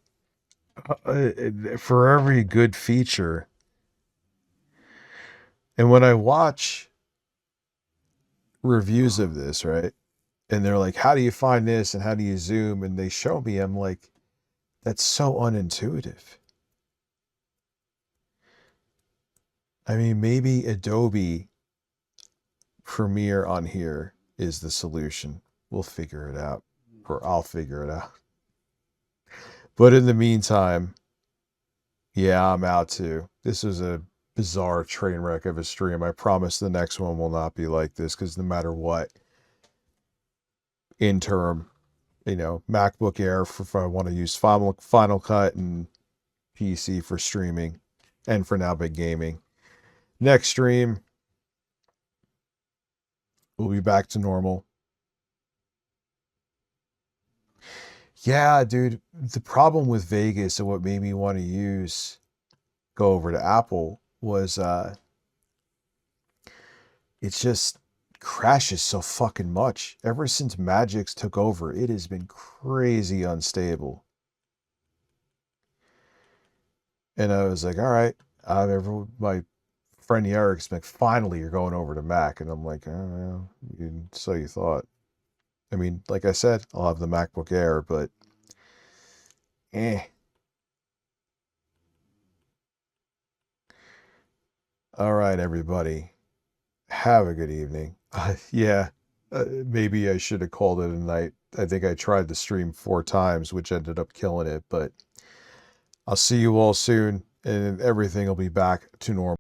S2: for every good feature, and when I watch reviews of this, right, and they're like, how do you find this and how do you zoom, and they show me, I'm like, that's so unintuitive. I mean, maybe Adobe Premiere on here is the solution. We'll figure it out, or I'll figure it out. But in the meantime, yeah, I'm out too. This was a bizarre train wreck of a stream. I promise the next one will not be like this, because no matter what, interim, you know, MacBook Air for if I want to use Final Cut, and PC for streaming, and for now big gaming. Next stream, we'll be back to normal. Yeah, dude, the problem with Vegas and what made me want to go over to Apple was it just crashes so fucking much. Ever since Magix took over, it has been crazy unstable. And I was like, all right, my friend Eric's like, finally you're going over to Mac. And I'm like, oh, well, so you thought. I mean, like I said, I'll have the MacBook Air, but All right, everybody. Have a good evening. Maybe I should have called it a night. I think I tried to stream 4 times, which ended up killing it, but I'll see you all soon, and everything will be back to normal.